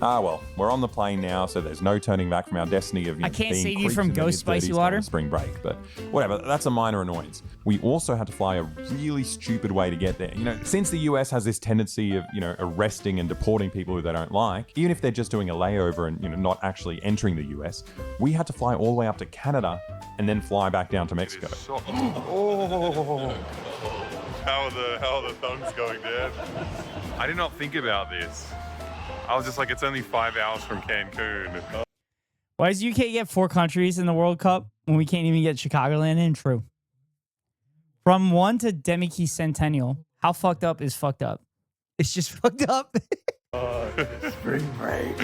B: Well, we're on the plane now, so there's no turning back from our destiny of
A: I can't
B: being
A: save you
B: creeps
A: from
B: in their
A: Ghost Spicy
B: mid-30s
A: Water.
B: going to spring break, but whatever. That's a minor annoyance. We also had to fly a really stupid way to get there. Since the US has this tendency of arresting and deporting people who they don't like, even if they're just doing a layover and not actually entering the US, we had to fly all the way up to Canada and then fly back down to Mexico.
H: How are the thumbs going, Dad? I did not think about this. I was just like, it's only 5 hours from Cancun.
A: Why does UK get 4 countries in the World Cup when we can't even get Chicagoland in? True. From 1 to Demikey Centennial, how fucked up is fucked up? It's just fucked up.
H: Spring break.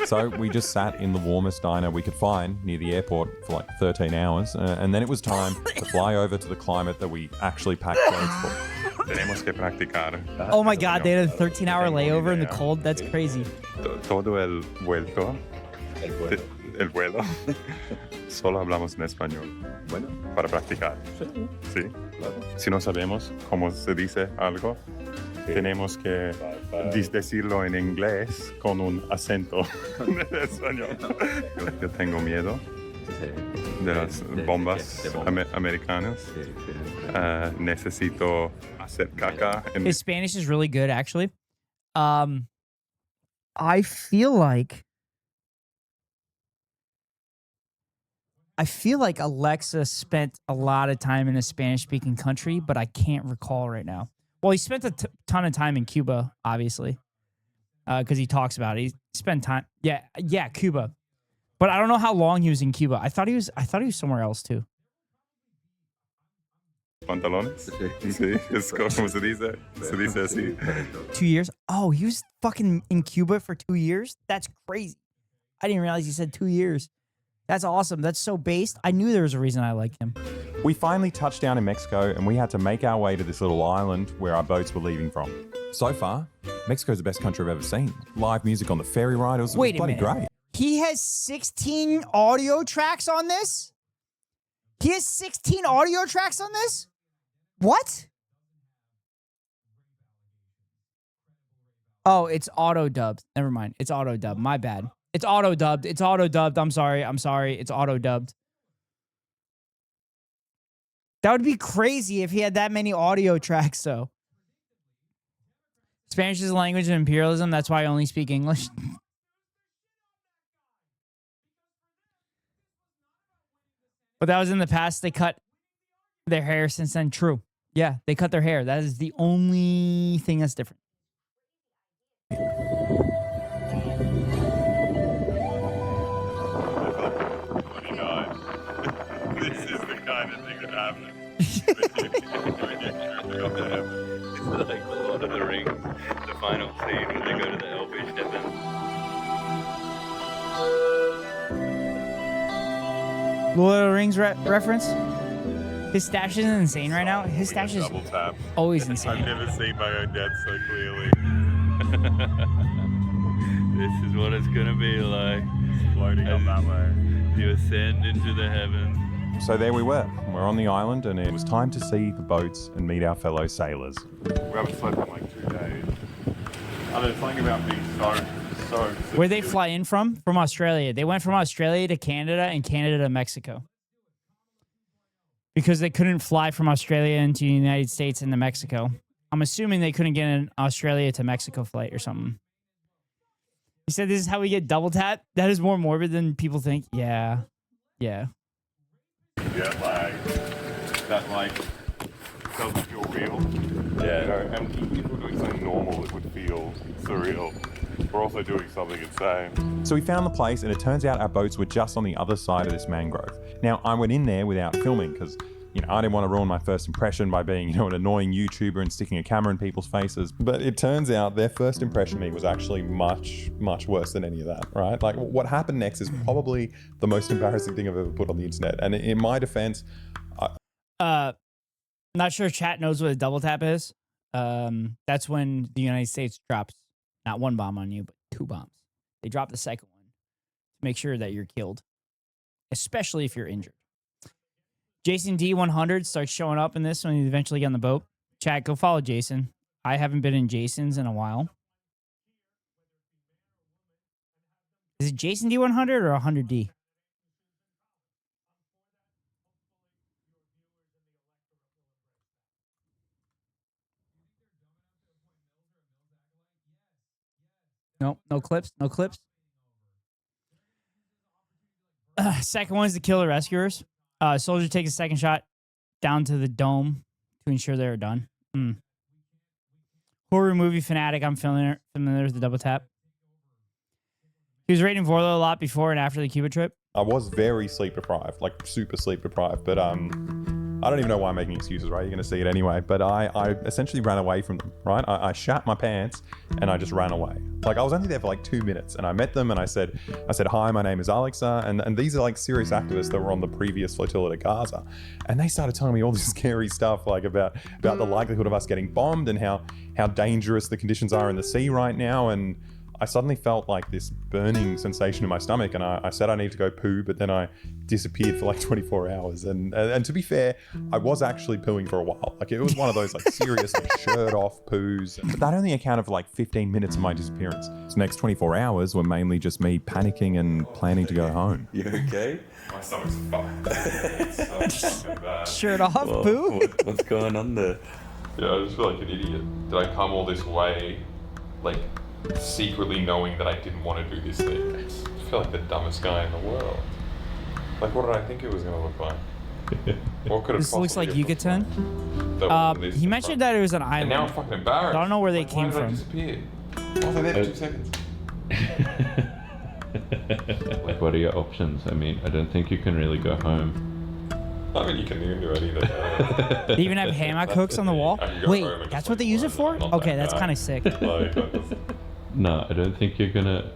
B: So we just sat in the warmest diner we could find near the airport for like 13 hours. And then it was time to fly over to the climate that we actually packed clothes for.
H: Tenemos que practicar.
A: Oh my God, they had a 13-hour layover in the cold. That's crazy.
H: Todo el vuelto. El vuelo. Solo hablamos en español.
G: Bueno,
H: Para practicar. Sí.
G: claro.
H: Si no sabemos cómo se dice algo, tenemos que decirlo en inglés con un acento en español. Yo tengo miedo
G: Sí.
H: de las bombas
G: de bombas.
H: americanas.
G: Sí, sí.
H: Necesito hacer caca en
A: His Spanish is really good, actually. I feel like Alexa spent a lot of time in a Spanish-speaking country, but I can't recall right now. Well, he spent a ton of time in Cuba, obviously, because he talks about it. He spent time, yeah, Cuba, but I don't know how long he was in Cuba. I thought he was somewhere else too.
H: pantalones.
G: Sí.
H: Sí, es como se dice. Se dice así.
A: 2 years? Oh, he was fucking in Cuba for 2 years? That's crazy. I didn't realize he said 2 years. That's awesome. That's so based. I knew there was a reason I liked him.
B: We finally touched down in Mexico and we had to make our way to this little island where our boats were leaving from. So far, Mexico's the best country I've ever seen. Live music on the ferry ride, it was
A: Wait a
B: bloody
A: minute.
B: great.
A: He has 16 audio tracks on this? He has 16 audio tracks on this? What? Oh, it's auto-dubbed. Never mind. It's auto-dubbed. My bad. It's auto-dubbed. It's auto-dubbed. I'm sorry. It's auto-dubbed. That would be crazy if he had that many audio tracks, though. Spanish is a language of imperialism. That's why I only speak English. But that was in the past. They cut their hair since then. True. Yeah, they cut their hair. That is the only thing that's different.
H: This is the kind of thing that happens.
G: It's like the Lord of the Rings, the final scene when they go to the elvish heaven.
A: Lord of the Rings reference? His stash is insane right now. His stash is
H: Double tap.
A: always
H: I've
A: insane.
H: never seen my own dad so clearly.
G: This is what it's gonna be like.
H: Floating up that way.
G: You ascend into the heavens.
B: So there we were. We're on the island and it was time to see the boats and meet our fellow sailors.
H: We haven't slept in like 2 days. And there's something about being so
A: Where'd they fly in from? From Australia. They went from Australia to Canada and Canada to Mexico. Because they couldn't fly from Australia into the United States into Mexico. I'm assuming they couldn't get an Australia to Mexico flight or something. He said this is how we get double tap. That is more morbid than people think. Yeah. Yeah.
H: jet lag that like doesn't feel real.
G: Yeah.
H: You know, and even if we're doing something normal, it would feel surreal. We're also doing something insane.
B: So we found the place and it turns out our boats were just on the other side of this mangrove. Now I went in there without filming because I didn't want to ruin my first impression by being, an annoying YouTuber and sticking a camera in people's faces. But it turns out their first impression of me was actually much, much worse than any of that, right? Like what happened next is probably the most embarrassing thing I've ever put on the internet. And in my defense,
A: not sure chat knows what a double tap is. That's when the United States drops not one bomb on you, but 2 bombs. They drop the second one to make sure that you're killed, especially if you're injured. Jason D100 starts showing up in this when you eventually get on the boat. Chat, go follow Jason. I haven't been in Jason's in a while. Is it Jason D100 or 100D? No, no clips, no clips. Second one is to kill the rescuers. Soldier takes a second shot down to the dome to ensure they're done. Horror movie fanatic. I'm familiar with the double tap. He was raiding Vorlo a lot before and after the Cuba trip.
B: I was very sleep deprived, like super sleep deprived, but I don't even know why I'm making excuses, right? You're going to see it anyway. But I essentially ran away from them, right? I shat my pants and I just ran away. Like I was only there for like 2 minutes and I met them and I said, hi, my name is Alexa. And these are like serious activists that were on the previous flotilla to Gaza. And they started telling me all this scary stuff, like about the likelihood of us getting bombed and how dangerous the conditions are in the sea right now. And I suddenly felt like this burning sensation in my stomach and I said I need to go poo, but then I disappeared for like 24 hours. And to be fair, I was actually pooing for a while. Like it was one of those like serious like shirt off poos. But that only accounted for like 15 minutes of my disappearance. So the next 24 hours were mainly just me panicking and planning to go home.
G: You okay?
H: My stomach's fucked. It's so fucking bad.
A: Shirt off, poo?
G: What's going on there?
H: Yeah, I just feel like an idiot. Did I come all this way, like, secretly knowing that I didn't want to do this thing? I just feel like the dumbest guy in the world. Like, what did I think it was going to look like? What could it
A: This looks like
H: possibly have
A: Yucatan.
H: looked like? This
A: He mentioned that it was an
H: And now I'm
A: island.
H: fucking embarrassed.
A: I don't know where they
H: Like,
A: came
H: why did I
A: from.
H: disappear? Why was I there for 2 seconds?
G: Like, what are your options? I mean, I don't think you can really go home.
H: I mean, you can do it either.
A: They even have hammock hooks on the wall.
H: I can go
A: Wait,
H: home and just,
A: that's
H: like,
A: what they use it for?
H: run. I'm not
A: Okay,
H: that
A: that's
H: guy.
A: kind of sick.
H: Like,
G: No, I don't think you're gonna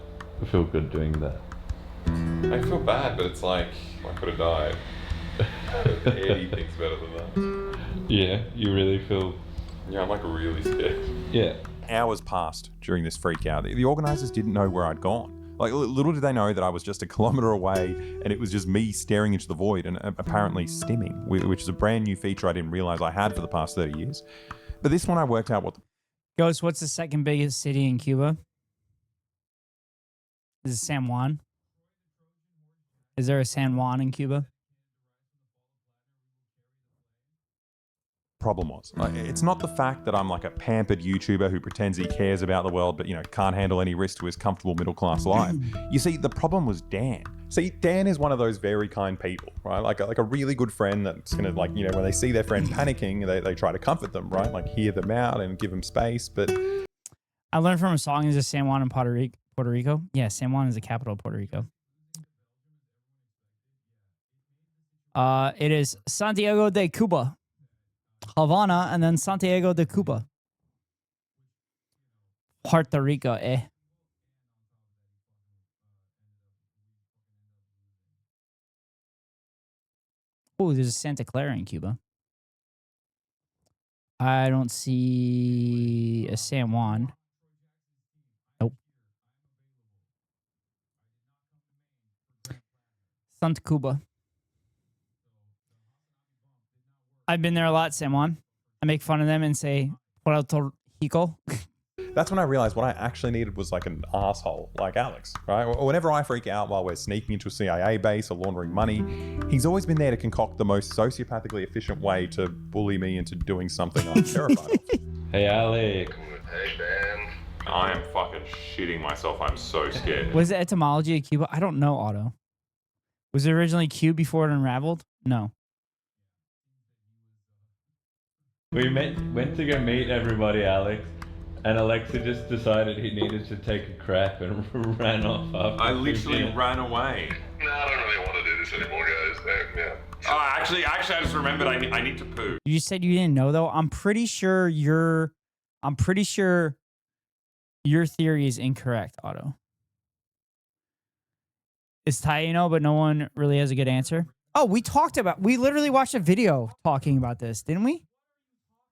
G: feel good doing that.
H: I feel bad, but it's like I could have died. Anything's better than that.
G: Yeah, you really feel.
H: Yeah, I'm like really scared.
G: Yeah.
B: Hours passed during this freak out. The organisers didn't know where I'd gone. Like, little did they know that I was just a kilometre away and it was just me staring into the void and apparently stimming, which is a brand new feature I didn't realise I had for the past 30 years. But this one I worked out what the...
A: Ghost, what's the second biggest city in Cuba? Is it San Juan? Is there a San Juan in Cuba?
B: problem was. Like, it's not the fact that I'm like a pampered YouTuber who pretends he cares about the world, but, you know, can't handle any risk to his comfortable middle-class life. You see, the problem was Dan. See, Dan is one of those very kind people, right? Like a really good friend that's gonna, like, you know, when they see their friend panicking, they try to comfort them, right? Like, hear them out and give them space, but...
A: I learned from a song, is it San Juan in Puerto Rico? Yeah, San Juan is the capital of Puerto Rico. It is Santiago de Cuba. Havana, and then Santiago de Cuba. Puerto Rico, eh? Oh, there's a Santa Clara in Cuba. I don't see a San Juan. Nope. Santa Cuba. I've been there a lot, San Juan. I make fun of them and say, Puerto Rico.
B: That's when I realized what I actually needed was like an asshole like Alex, right? Whenever I freak out while we're sneaking into a CIA base or laundering money, he's always been there to concoct the most sociopathically efficient way to bully me into doing something I'm terrified of.
G: Hey, Alex.
D: Hey, Ben.
H: I am fucking shitting myself. I'm so scared.
A: Was the etymology of Cuba? I don't know, Otto. Was it originally Q before it unraveled? No.
G: We went to go meet everybody, Alex, and Alexa just decided he needed to take a crap and ran off after.
H: I literally ran away.
D: No, I don't really want to do this anymore, guys. Yeah.
H: Oh, actually, I just remembered I need to poo.
A: You said you didn't know, though. I'm pretty sure your theory is incorrect, Otto. It's Taino, but no one really has a good answer. Oh, we literally watched a video talking about this, didn't we?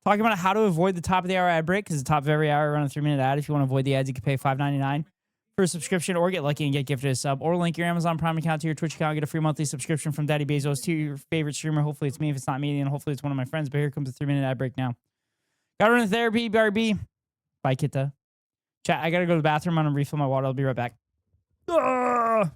A: Talking about how to avoid the top of the hour ad break, because the top of every hour, run a 3-minute ad. If you want to avoid the ads, you can pay $5.99 for a subscription, or get lucky and get gifted a sub, or link your Amazon Prime account to your Twitch account, get a free monthly subscription from Daddy Bezos to your favorite streamer. Hopefully it's me. If it's not me, then hopefully it's one of my friends. But here comes the 3-minute ad break now. Gotta run to therapy, BRB. Bye, Kita. Chat, I gotta go to the bathroom. I'm gonna refill my water. I'll be right back. Ugh!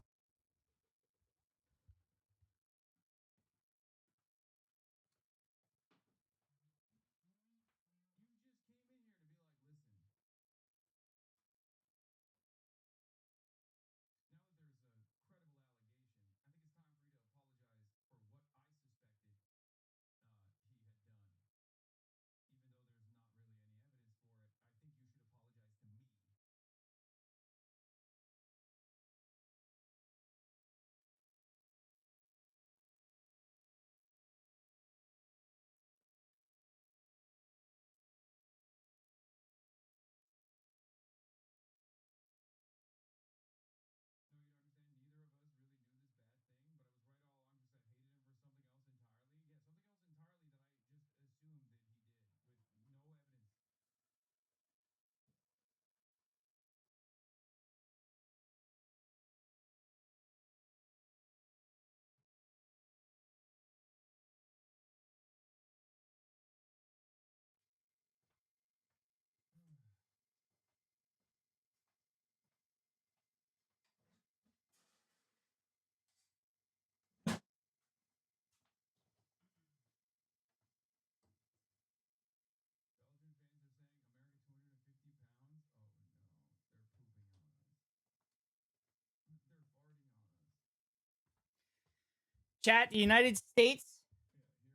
A: Chat, the United States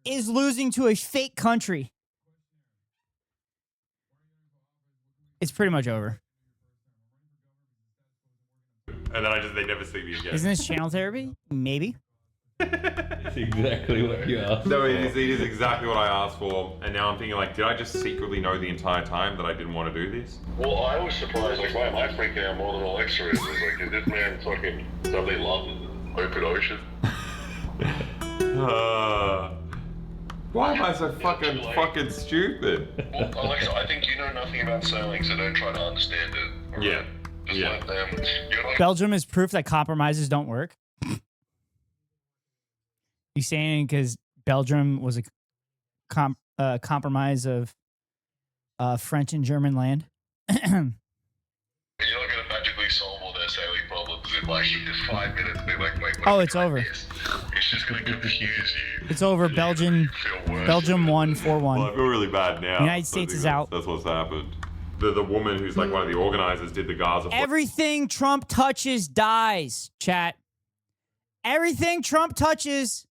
A: is losing to a fake country. It's pretty much over.
H: And then they never see me again.
A: Isn't this channel therapy? Maybe.
G: It's exactly what you asked.
H: No, it is exactly what I asked for. And now I'm thinking, like, did I just secretly know the entire time that I didn't want to do this?
D: Well, I was surprised. Like, why am I freaking out more than Alexa is? Like, is this man fucking somebody loves
H: open ocean. Why am I so fucking stupid?
I: Well, Alexa, I think you know nothing about sailing, so don't try to understand it. All
H: Yeah.
I: right? Just
H: Yeah.
I: let them. You're not
A: Belgium is proof that compromises don't work. You saying because Belgium was a compromise of French and German land?
I: You're not going to magically solve all their sailing problems in like 5 minutes. Be like, wait,
A: Oh, it's over.
I: this? It's just going to confuse you.
A: It's over. Belgium won 4-1.
H: Well, I feel really bad now.
A: United States is out.
H: That's what's happened. The woman who's like one of the organizers did the Gaza.
A: Everything Trump touches dies, chat. Everything Trump touches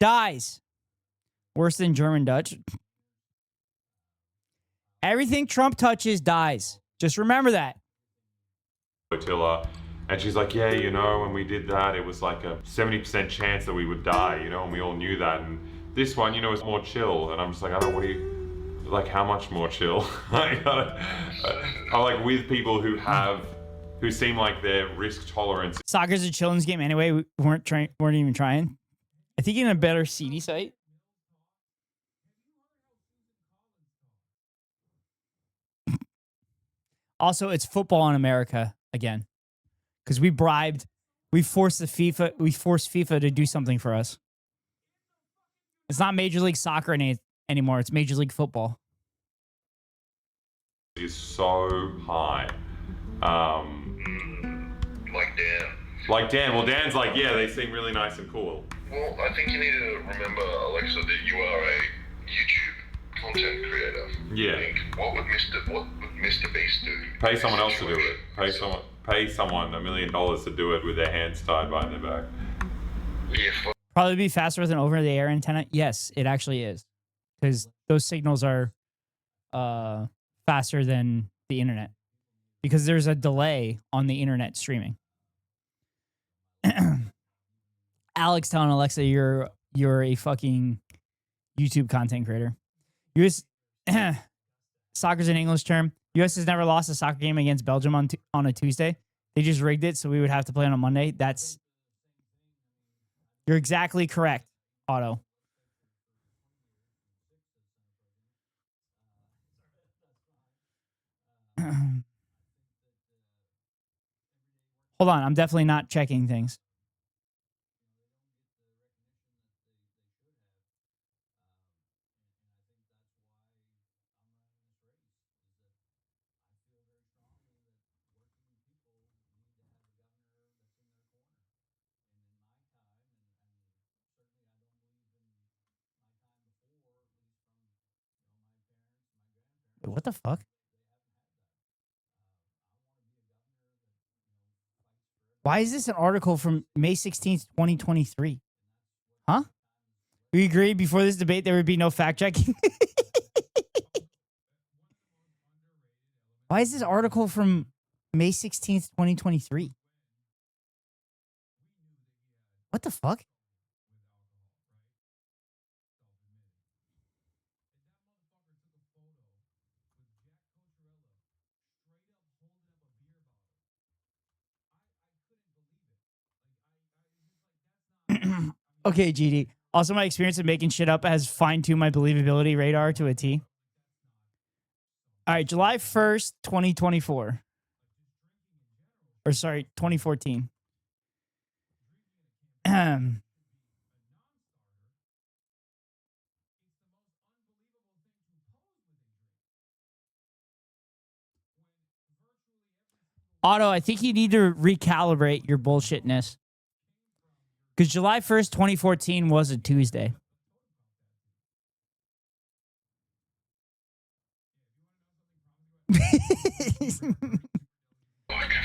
A: dies. Worse than German Dutch. Everything Trump touches dies. Just remember that.
H: Flotilla. And she's like, yeah, you know, when we did that, it was like a 70% chance that we would die, you know, and we all knew that. And this one, you know, is more chill. And I'm just like, I don't know, what do you, like, how much more chill? I'm like with people who seem like their risk tolerance.
A: Soccer's a children's game anyway. We weren't even trying. I think in a better CD site. Also, it's football in America again. Because we forced FIFA to do something for us. It's not Major League Soccer anymore. It's Major League Football.
H: Is so high.
I: Like Dan.
H: Like Dan. Well, Dan's like, yeah, they seem really nice and cool.
I: Well, I think you need to remember, Alexa, that you are a YouTube content creator.
H: Yeah.
I: I think, what would Mr. Beast do?
H: Pay someone else to do it. Pay someone $1 million to do it with their hands tied behind their back.
I: Yeah,
A: Probably be faster with an over-the-air antenna. Yes, it actually is. Because those signals are faster than the internet. Because there's a delay on the internet streaming. Alex telling Alexa you're a fucking YouTube content creator. US soccer's an English term. US has never lost a soccer game against Belgium on a Tuesday. They just rigged it so we would have to play on a Monday. You're exactly correct, Otto. Hold on, I'm definitely not checking things. Wait, what the fuck? Why is this an article from May 16th, 2023? Huh? We agreed before this debate there would be no fact checking. Why is this article from May 16th, 2023? What the fuck? Okay, GD. Also, my experience of making shit up has fine-tuned my believability radar to a T. All right, July 1st, 2024. Or sorry, 2014. Otto, I think you need to recalibrate your bullshitness. Because July 1st, 2014 was a Tuesday.
I: Oh, I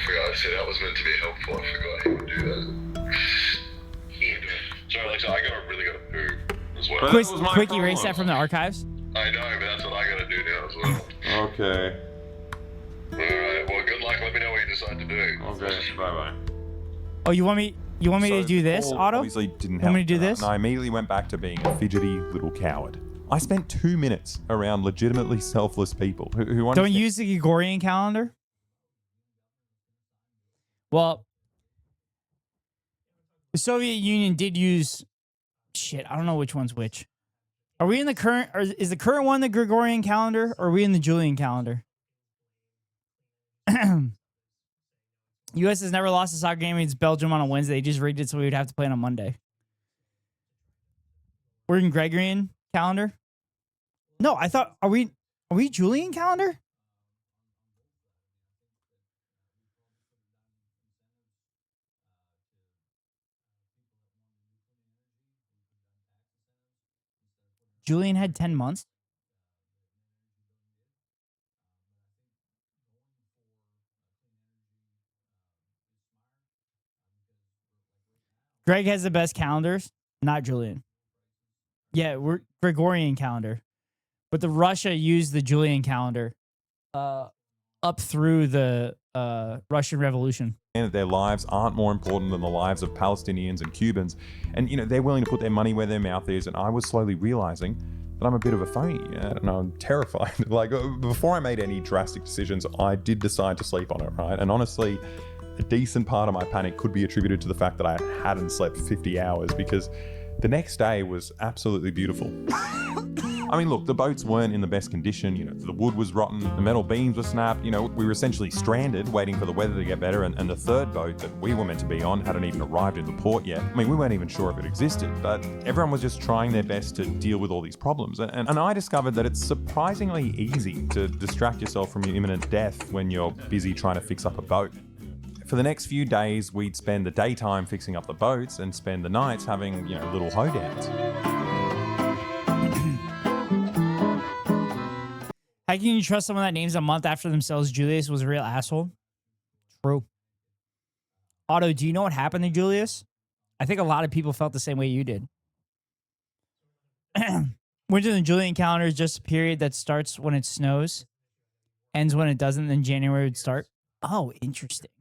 I: forgot. I said that was meant to be helpful. I forgot he would do that. He would do it. Sorry, Alexa, I really gotta poop as well.
A: Quick erase that from the archives.
I: I know, but that's what I gotta do now as well.
H: Okay.
I: Alright, well, good luck. Let me know what you decide to do.
H: Okay, bye-bye.
A: Oh, you want me to do this,
B: Paul
A: Otto?
B: Obviously didn't
A: Want me to
B: help
A: do
B: with that,
A: this?
B: And I immediately went back to being a fidgety little coward. I spent 2 minutes around legitimately selfless people who
A: Don't
B: understand.
A: use the Gregorian calendar? Well, The Soviet Union did use shit. I don't know which one's which. Are we in the current, or is the current one the Gregorian calendar, or are we in the Julian calendar? U.S. has never lost a soccer game against Belgium on a Wednesday. They just rigged it so we would have to play on a Monday. We're in Gregorian calendar? No, I thought, are we Julian calendar? Julian had 10 months? Greg has the best calendars, not Julian. Yeah, we're Gregorian calendar. But the Russia used the Julian calendar up through the Russian Revolution.
B: And that their lives aren't more important than the lives of Palestinians and Cubans. And, you know, they're willing to put their money where their mouth is. And I was slowly realizing that I'm a bit of a phony and I'm terrified. Like, before I made any drastic decisions, I did decide to sleep on it, right? And honestly, a decent part of my panic could be attributed to the fact that I hadn't slept 50 hours, because the next day was absolutely beautiful. I mean, look, the boats weren't in the best condition. You know, the wood was rotten, the metal beams were snapped. You know, we were essentially stranded, waiting for the weather to get better. And the third boat that we were meant to be on hadn't even arrived in the port yet. I mean, we weren't even sure if it existed, but everyone was just trying their best to deal with all these problems. And I discovered that it's surprisingly easy to distract yourself from your imminent death when you're busy trying to fix up a boat. For the next few days, we'd spend the daytime fixing up the boats and spend the nights having, you know, little hoedowns.
A: How can you trust someone that names a month after themselves Julius was a real asshole? True. Otto, do you know what happened to Julius? I think a lot of people felt the same way you did. Winter in the Julian calendar is just a period that starts when it snows, ends when it doesn't, then January would start. Oh, interesting.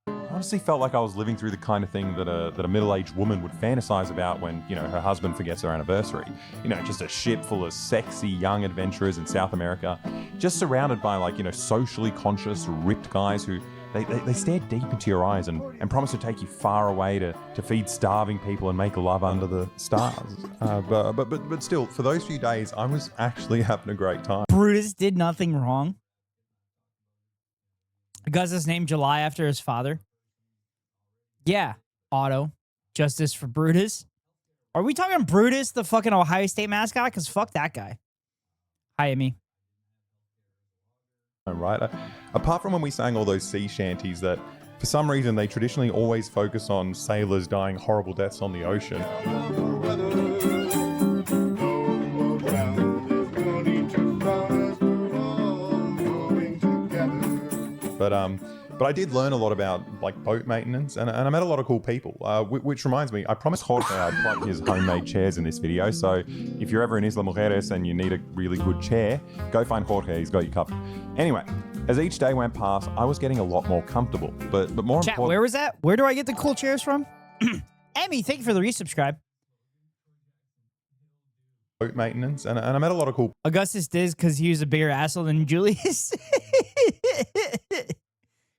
B: I honestly felt like I was living through the kind of thing that a middle-aged woman would fantasize about when, you know, her husband forgets her anniversary. You know, just a ship full of sexy young adventurers in South America, just surrounded by, like, you know, socially conscious, ripped guys who they stare deep into your eyes and promise to take you far away to feed starving people and make love under the stars. But still, for those few days, I was actually having a great time.
A: Brutus did nothing wrong. Augustus named July after his father. Yeah, Otto. Justice for Brutus. Are we talking Brutus, the fucking Ohio State mascot? Because fuck that guy. Hi, Amy.
B: Right? Apart from when we sang all those sea shanties that, for some reason, they traditionally always focus on sailors dying horrible deaths on the ocean. But I did learn a lot about, like, boat maintenance, and I met a lot of cool people, which reminds me, I promised Jorge I'd plug his homemade chairs in this video, so if you're ever in Isla Mujeres and you need a really good chair, go find Jorge, he's got you covered. Anyway, as each day went past, I was getting a lot more comfortable, but more
A: Chat,
B: important...
A: where was that? Where do I get the cool chairs from? Emmy, thank you for the resubscribe.
B: Boat maintenance, and I met a lot of cool...
A: Augustus did because he was a bigger asshole than Julius.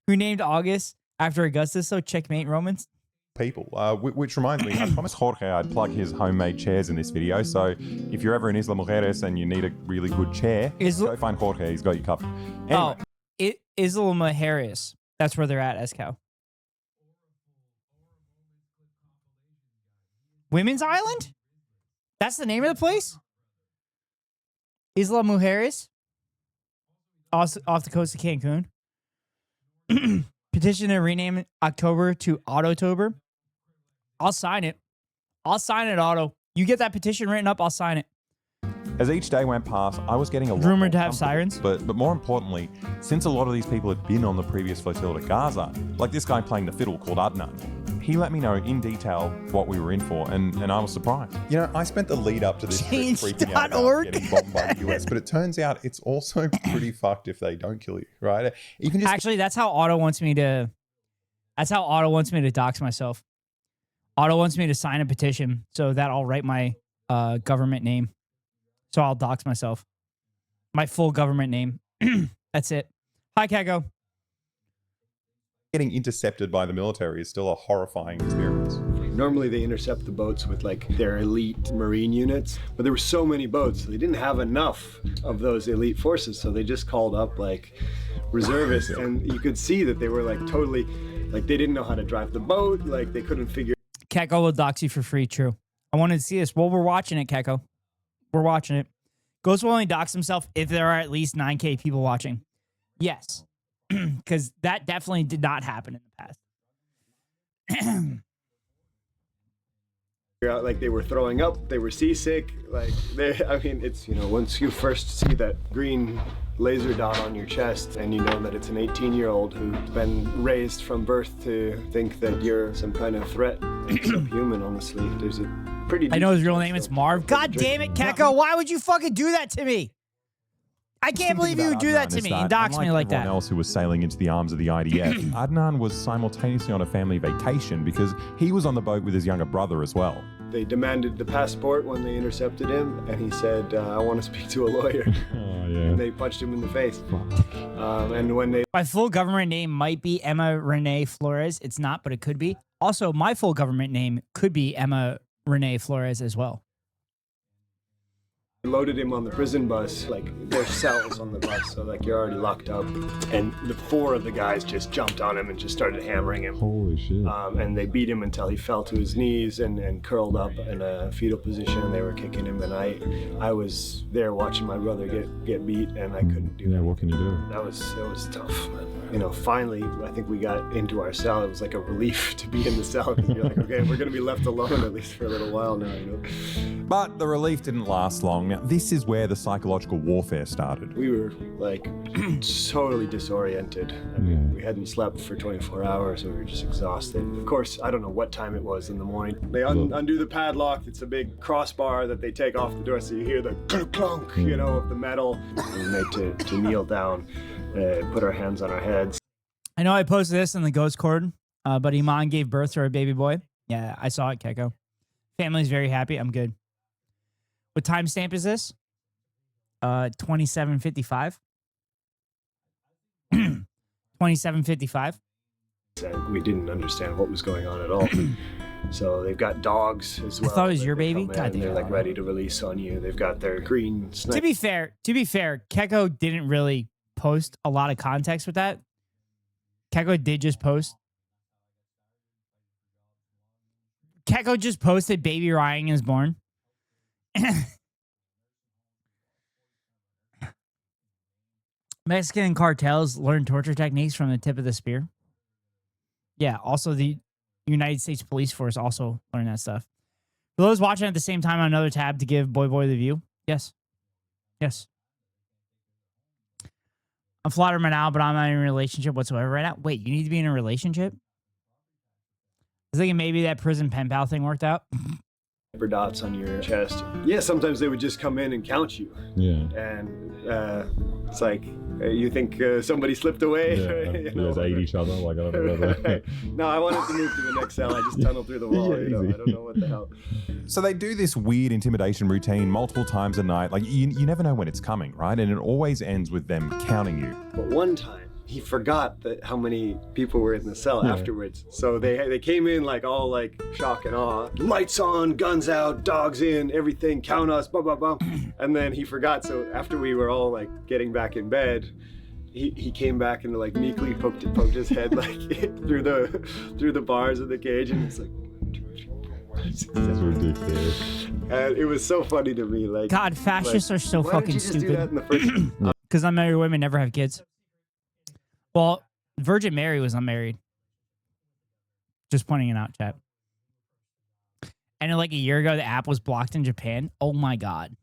A: Who named August after Augustus, so checkmate Romans.
B: People, which reminds me, I promised Jorge I'd plug his homemade chairs in this video, so if you're ever in Isla Mujeres and you need a really good chair, go find Jorge, he's got you covered. Anyway.
A: Oh, Isla Mujeres. That's where they're at, Escow. Women's Island? That's the name of the place? Isla Mujeres? Off the coast of Cancun. Petition to rename October to Autotober. I'll sign it. I'll sign it, Otto. You get that petition written up, I'll sign it.
B: As each day went past, I was getting a lot
A: rumored to have sirens.
B: But more importantly, since a lot of these people had been on the previous flotilla to Gaza, like this guy playing the fiddle called Adnan, he let me know in detail what we were in for, and I was surprised. You know, I spent the lead up to this trip freaking out about getting bombed by the US, but it turns out it's also pretty fucked if they don't kill you, right? Even just
A: actually, that's how Otto wants me to. That's how Otto wants me to dox myself. Otto wants me to sign a petition so that I'll write my government name. So I'll dox myself. My full government name. That's it. Hi, Kago.
B: Getting intercepted by the military is still a horrifying experience.
J: Normally they intercept the boats with like their elite marine units, but there were so many boats, so they didn't have enough of those elite forces, so they just called up like reservists, and you could see that they were like totally, like they didn't know how to drive the boat, like they couldn't figure.
A: Keko will dox you for free, true. I wanted to see this. Well, we're watching it, Keko. We're watching it. Ghost will only dox himself if there are at least 9K people watching. Yes. Because that definitely did not happen in the past.
J: Like they were throwing up, they were seasick, like I mean, it's, you know, once you first see that green laser dot on your chest and you know that it's an 18-year-old who's been raised from birth to think that you're some kind of threat, it's subhuman, honestly. There's a pretty...
A: I know his real name, it's Marv. God damn it, Keko, why would you fucking do that to me? I can't believe you would do that to me and dox me like that.
B: Everyone else who was sailing into the arms of the IDF, Adnan was simultaneously on a family vacation because he was on the boat with his younger brother as well.
J: They demanded the passport when they intercepted him, and he said, I want to speak to a lawyer.
F: Oh, yeah.
J: And they punched him in the face. And when they...
A: My full government name might be Emma Renee Flores. It's not, but it could be. Also, my full government name could be Emma Renee Flores as well.
J: loaded him on the prison bus, like there's cells on the bus, so like you're already locked up. And the four of the guys just jumped on him and just started hammering him.
F: Holy shit.
J: And they beat him until he fell to his knees and curled up in a fetal position, and they were kicking him. And I was there watching my brother get beat, and I couldn't do that.
F: Yeah, what can you do?
J: It was tough, man. You know, finally, I think we got into our cell. It was like a relief to be in the cell. You're like, okay, we're gonna be left alone at least for a little while now, you know.
B: But the relief didn't last long. Now, this is where the psychological warfare started.
J: We were like totally disoriented. I mean, we hadn't slept for 24 hours. We were just exhausted. Of course, I don't know what time it was in the morning. They undo the padlock. It's a big crossbar that they take off the door, so you hear the clunk, you know, of the metal. We were made to kneel down, put our hands on our heads.
A: I know I posted this in the Ghost Cord, but Iman gave birth to our baby boy. Yeah, I saw it, Keko. Family's very happy. I'm good. What timestamp is this? 27:55. 27:55.
J: And we didn't understand what was going on at all. So they've got dogs as well.
A: I thought it was your baby. God damn.
J: They're like ready to release on you. They've got their green sniper.
A: To be fair, Keko didn't really post a lot of context with that. Keko did just post. Keko just posted baby Ryan is born. Mexican cartels learn torture techniques from the tip of the spear. Yeah, also the United States Police Force also learned that stuff. For those watching at the same time on another tab to give Boy the view. Yes. Yes. I'm flattered right now, but I'm not in a relationship whatsoever right now. Wait, you need to be in a relationship? I was thinking maybe that prison pen pal thing worked out.
J: Dots on your chest. Yeah, sometimes they would just come in and count you.
F: Yeah.
J: And it's like, you think somebody slipped away?
F: Yeah,
J: you
F: you
J: know?
F: guys ate each other. Like, I don't know whether.
J: No, I wanted to move to the next cell. I just tunneled through the wall.
F: Yeah,
J: you know,
F: easy.
J: I don't know what the hell.
B: So they do this weird intimidation routine multiple times a night. Like, you never know when it's coming, right? And it always ends with them counting you.
J: But one time, he forgot that how many people were in the cell afterwards. So they came in like all like shock and awe. Lights on, guns out, dogs in, everything, count us, blah, blah, blah. And then he forgot. So after we were all like getting back in bed, he came back and like meekly poked his head like through the bars of the cage, and it's like,
F: That's ridiculous.
J: and it was so funny to me. Like,
A: God, fascists are so
J: why
A: fucking
J: did you just
A: stupid.
J: do that in the first?
A: Because unmarried women never have kids. Well, Virgin Mary was unmarried. Just pointing it out, chat. And like a year ago, the app was blocked in Japan. Oh my God.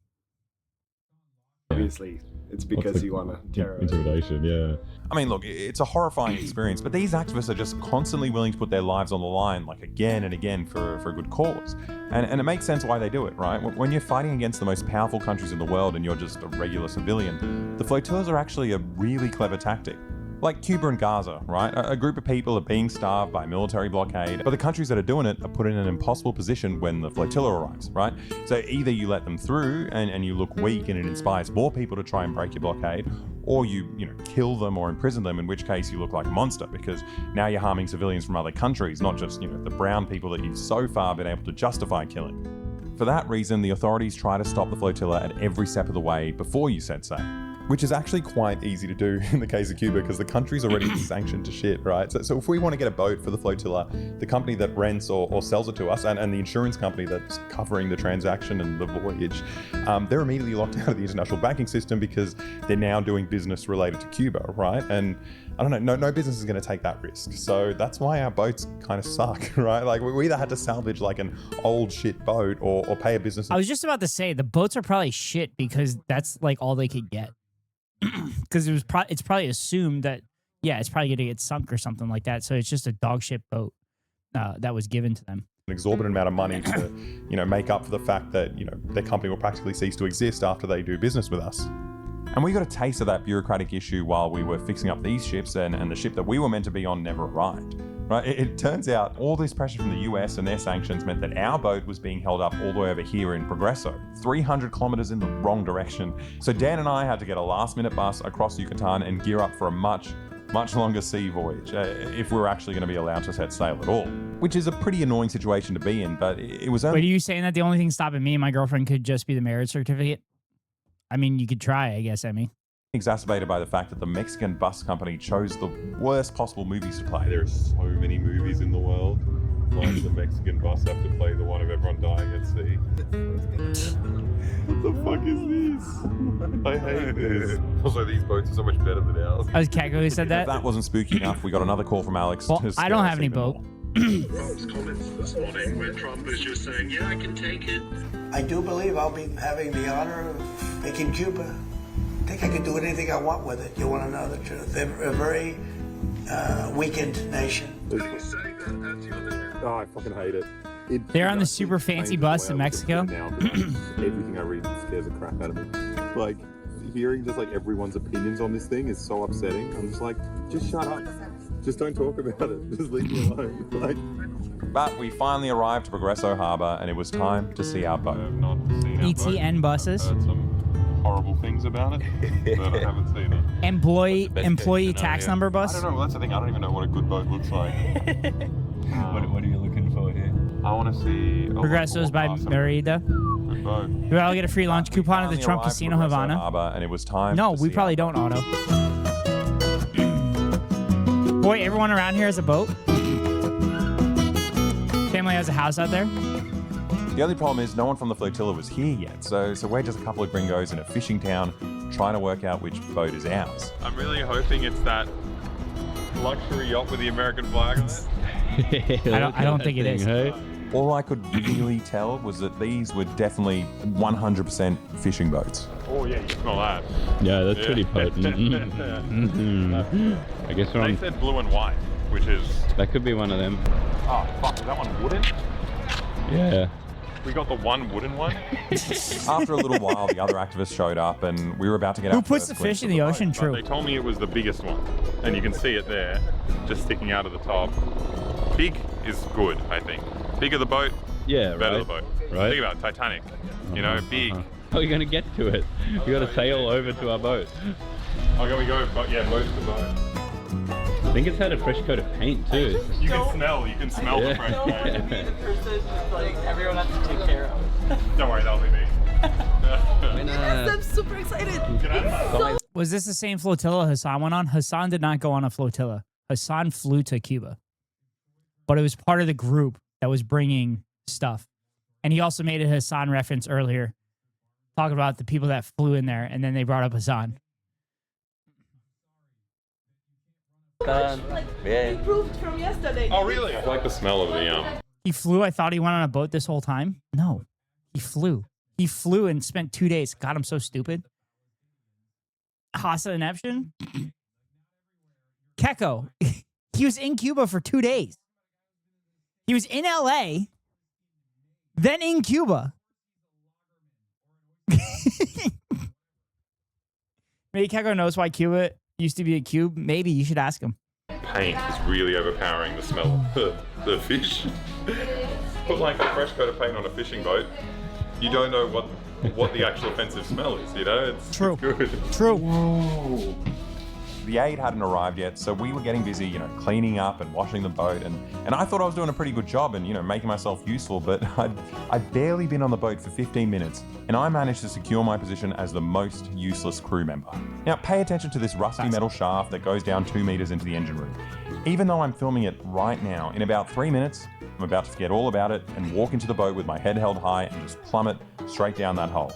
J: Obviously, it's because you want to terrorize.
F: Intimidation, yeah.
B: I mean, look, it's a horrifying experience, but these activists are just constantly willing to put their lives on the line, like again and again for a good cause. And it makes sense why they do it, right? When you're fighting against the most powerful countries in the world and you're just a regular civilian, the flotillas are actually a really clever tactic. Like Cuba and Gaza, right? A group of people are being starved by military blockade, but the countries that are doing it are put in an impossible position when the flotilla arrives, right? So either you let them through and you look weak and it inspires more people to try and break your blockade, or you kill them or imprison them, in which case you look like a monster because now you're harming civilians from other countries, not just, the brown people that you've so far been able to justify killing. For that reason, the authorities try to stop the flotilla at every step of the way before you set sail. Which is actually quite easy to do in the case of Cuba because the country's already sanctioned to shit, right? So if we want to get a boat for the flotilla, the company that rents or sells it to us and the insurance company that's covering the transaction and the voyage, they're immediately locked out of the international banking system because they're now doing business related to Cuba, right? And I don't know, no business is going to take that risk. So that's why our boats kind of suck, right? Like we either had to salvage like an old shit boat or pay a business.
A: I was just about to say the boats are probably shit because that's like all they could get. Because it's probably assumed that it's probably going to get sunk or something like that. So it's just a dog shit boat that was given to them.
B: An exorbitant amount of money to make up for the fact that their company will practically cease to exist after they do business with us. And we got a taste of that bureaucratic issue while we were fixing up these ships, and the ship that we were meant to be on never arrived. Right? It turns out all this pressure from the US and their sanctions meant that our boat was being held up all the way over here in Progreso, 300 kilometers in the wrong direction. So Dan and I had to get a last-minute bus across Yucatan and gear up for a much longer sea voyage if we were actually going to be allowed to set sail at all. Which is a pretty annoying situation to be in, but it was only...
A: Wait, are you saying that the only thing stopping me and my girlfriend could just be the marriage certificate? I mean, you could try, I guess, Emmy.
B: Exacerbated by the fact that the Mexican bus company chose the worst possible movies to play. There are so many movies in the world. Why does the Mexican bus have to play the one of everyone dying at sea? What the fuck is this? I hate this.
H: Also, these boats are so much better than ours.
A: I was Keko who said that.
B: If that wasn't spooky enough, we got another call from Alex.
A: Well, I don't have any boat.
I: Trump's comments this morning where Trump was just saying, yeah, I can take it.
C: I do believe I'll be having the honor of making Cuba. I think I can do anything I want with it. You want to know the truth. They're a very weakened nation.
F: Oh, I fucking hate it.
A: They're on the super fancy bus in Mexico.
F: Now, everything I read scares the crap out of me. Like, hearing just like everyone's opinions on this thing is so upsetting. I'm just like, just shut up. Just don't talk about it. Just leave me alone. Like.
B: But we finally arrived to Progreso Harbour and it was time to see our boat.
H: I have not seen our
A: ETN
H: boat.
A: buses.
H: I've heard some horrible things about it, but I haven't seen it.
A: Employee tax number bus.
H: I don't know. That's the thing. I don't even know what a good boat looks like.
G: What are you looking for here?
H: I want to see
A: Progresso's by Merida.
H: Good boat.
A: Do I'll get a free lunch coupon at the
B: Finally
A: Trump
B: arrived
A: Casino
B: to Progreso
A: Havana?
B: Harbour and it was time
A: No,
B: to
A: we
B: see
A: probably
B: our
A: don't, Otto. Boy, everyone around here has a boat. Family has a house out there.
B: The only problem is no one from the flotilla was here yet, so we're just a couple of gringos in a fishing town trying to work out which boat is ours.
H: I'm really hoping it's that luxury yacht with the American flag on it.
A: I don't think it is.
G: Hey?
B: All I could really tell was that these were definitely 100% fishing boats.
H: Oh yeah, you smell that.
G: Yeah, that's pretty potent. I guess we're
H: They
G: on.
H: said blue and white, which is...
G: That could be one of them.
H: Oh fuck, is that one wooden?
G: Yeah.
H: We got the one wooden one.
B: After a little while, the other activists showed up and we were about to get
A: Who
B: our
A: puts
B: first
A: the fish
B: glimpse
A: in
B: of
A: the
B: boat.
A: ocean? True.
H: They told me it was the biggest one, and you can see it there, just sticking out of the top. Big is good, I think. Bigger the boat,
G: Yeah,
H: better
G: right.
H: the boat.
G: Right.
H: Think about it, Titanic. You know, big.
G: How are you going to get to it? We got to sail over to our boat.
H: Oh, we go, but yeah, boat to boat.
G: I think it's had a fresh coat of paint too.
H: You can smell the fresh paint.
K: The person like everyone has to take care of.
H: Don't worry, that'll be me.
K: Yes, I'm super excited.
A: Was this the same flotilla Hassan went on? Hassan did not go on a flotilla. Hassan flew to Cuba. But it was part of the group that was bringing stuff. And he also made a Hassan reference earlier, talking about the people that flew in there, and then they brought up Hassan.
K: Improved from yesterday.
H: Oh, really? I like the smell of the
A: He flew. I thought he went on a boat this whole time. No, he flew. He flew and spent 2 days. God, I'm so stupid. Hasa and Eption. Keko. He was in Cuba for 2 days. He was in LA, then in Cuba. Maybe Keko knows why Cuba used to be a cube? Maybe you should ask him.
H: Paint is really overpowering the smell of the fish. Put like a fresh coat of paint on a fishing boat, you don't know what the actual offensive smell is, you know? It's
A: True.
H: good.
A: True.
B: Whoa. The aid hadn't arrived yet, so we were getting busy, you know, cleaning up and washing the boat, and I thought I was doing a pretty good job and, you know, making myself useful, but I'd barely been on the boat for 15 minutes, and I managed to secure my position as the most useless crew member. Now, pay attention to this rusty metal shaft that goes down 2 meters into the engine room. Even though I'm filming it right now, in about 3 minutes, I'm about to forget all about it and walk into the boat with my head held high and just plummet straight down that hole.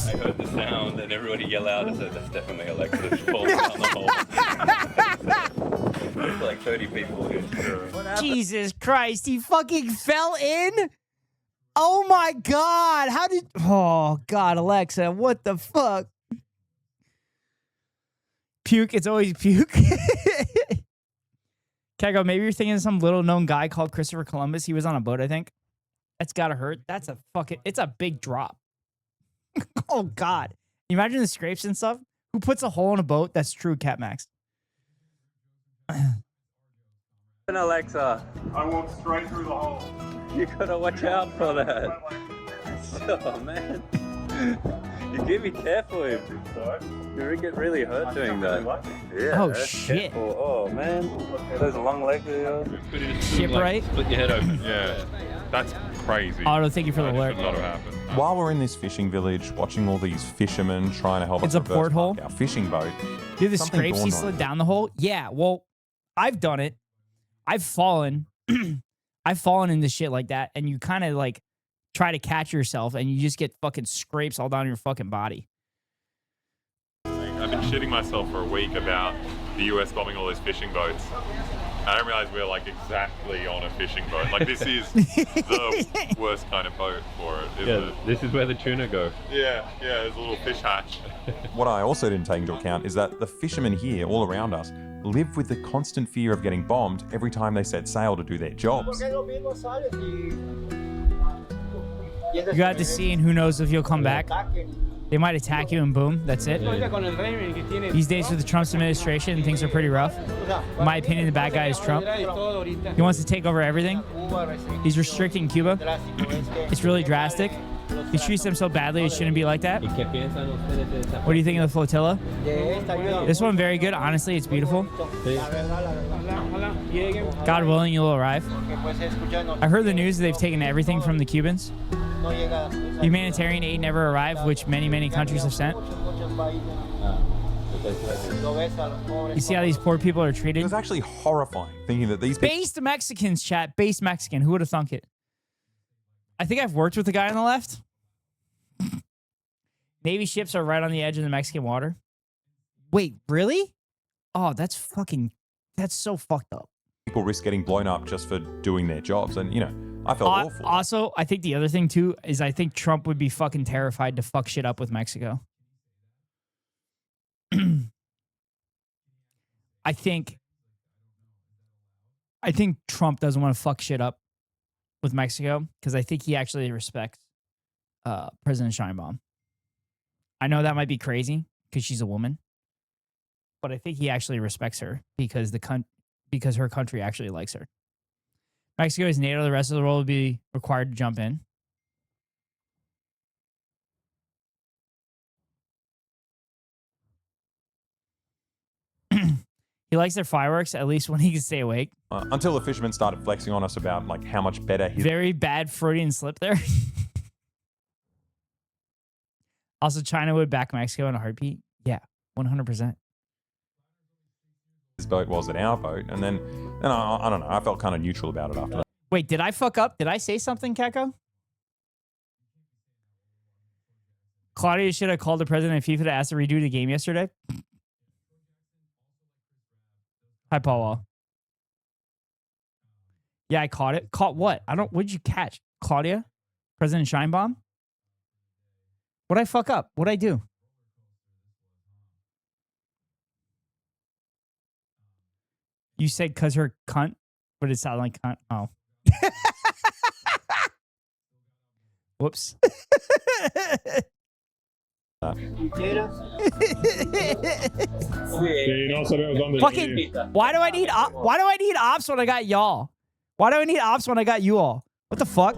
G: I heard the sound and everybody yell out and said, that's definitely Alexis falling down the hole. There's like 30 people here.
A: Jesus Christ, he fucking fell in? Oh my God. How did... Oh God, Alexa, what the fuck? Puke, it's always puke. Kego, maybe you're thinking of some little known guy called Christopher Columbus. He was on a boat, I think. That's gotta hurt. That's a fucking... It's a big drop. Oh God. You imagine the scrapes and stuff? Who puts a hole in a boat? That's true, Cat Max.
G: Alexa,
F: I walked straight through the hole.
G: you gotta watch out for that. Oh man. You gotta be careful. You get really hurt doing that. Yeah.
A: Oh shit.
G: Careful. Oh man. Those long legs of yours.
A: Shipwright?
G: Split your head open.
H: Yeah, that's crazy.
A: Otto, thank you for the
H: That
A: alert.
H: should not have happened.
B: While we're in this fishing village, watching all these fishermen trying to help
A: It's
B: us
A: a
B: reverse
A: porthole?
B: park our fishing boat,
A: Dude, the
B: something
A: scrapes he
B: dawned on
A: slid
B: me.
A: down the hole? Yeah, well, I've done it. I've fallen. I've fallen into shit like that, and you kind of like try to catch yourself, and you just get fucking scrapes all down your fucking body.
H: I've been shitting myself for a week about the US bombing all those fishing boats. I didn't realize we were like exactly on a fishing boat. Like this is the worst kind of boat for it. Isn't it?
G: This is where the tuna go.
H: Yeah, there's a little fish hatch.
B: What I also didn't take into account is that the fishermen here, all around us, live with the constant fear of getting bombed every time they set sail to do their jobs.
A: You got to see, and who knows if you'll come back. They might attack you, and boom, that's it. These days with the Trump administration, things are pretty rough. In my opinion, the bad guy is Trump. He wants to take over everything. He's restricting Cuba. It's really drastic. He treats them so badly, it shouldn't be like that. What do you think of the flotilla? This one, very good. Honestly, it's beautiful. God willing, you'll arrive. I heard the news that they've taken everything from the Cubans. Humanitarian aid never arrived, which many, many countries have sent. You see how these poor people are
B: It
A: treated?
B: was actually horrifying thinking that these people...
A: Based Mexicans, chat. Based Mexican. Who would have thunk it? I think I've worked with the guy on the left. Navy ships are right on the edge of the Mexican water. Wait, really? Oh, that's so fucked up.
B: People risk getting blown up just for doing their jobs, and, you know, I felt awful.
A: Also, I think the other thing, too, is I think Trump would be fucking terrified to fuck shit up with Mexico. I think Trump doesn't want to fuck shit up with Mexico because I think he actually respects President Sheinbaum. I know that might be crazy because she's a woman, but I think he actually respects her because because her country actually likes her. Mexico is NATO. The rest of the world will be required to jump in. He likes their fireworks, at least when he can stay awake.
B: Until the fishermen started flexing on us about like how much better his
A: Very bad Freudian slip there. Also, China would back Mexico in a heartbeat. Yeah, 100%.
B: boat was than our boat, and then I don't know. I felt kind of neutral about it after that.
A: Wait, did I fuck up? Did I say something, Keko? Claudia should have called the president of FIFA to ask to redo the game yesterday. Hi, Paul Wall. Yeah, I caught it. Caught what? What did you catch? Claudia? President Scheinbaum? What'd I fuck up? What'd I do? You said cause her cunt, but it sounded like cunt. Oh. Whoops. Fucking, why do I need ops when I got y'all? Why do I need ops when I got you all? What the fuck?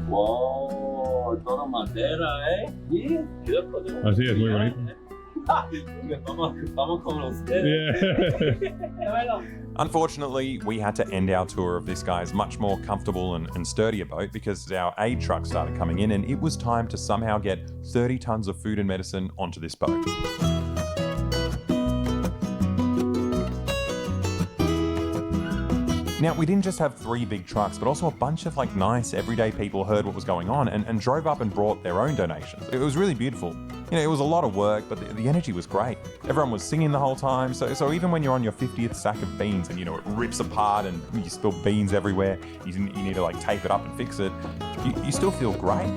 G: Wow, toda madera, ¿eh? Sí,
F: Así es, muy bonito.
G: Vamos con ustedes.
B: Unfortunately, we had to end our tour of this guy's much more comfortable and sturdier boat because our aid truck started coming in and it was time to somehow get 30 tons of food and medicine onto this boat. Now, we didn't just have 3 big trucks, but also a bunch of like nice everyday people heard what was going on and drove up and brought their own donations. It was really beautiful. You know, it was a lot of work, but the energy was great. Everyone was singing the whole time. So even when you're on your 50th sack of beans and, you know, it rips apart and you spill beans everywhere, you need to like tape it up and fix it, you still feel great.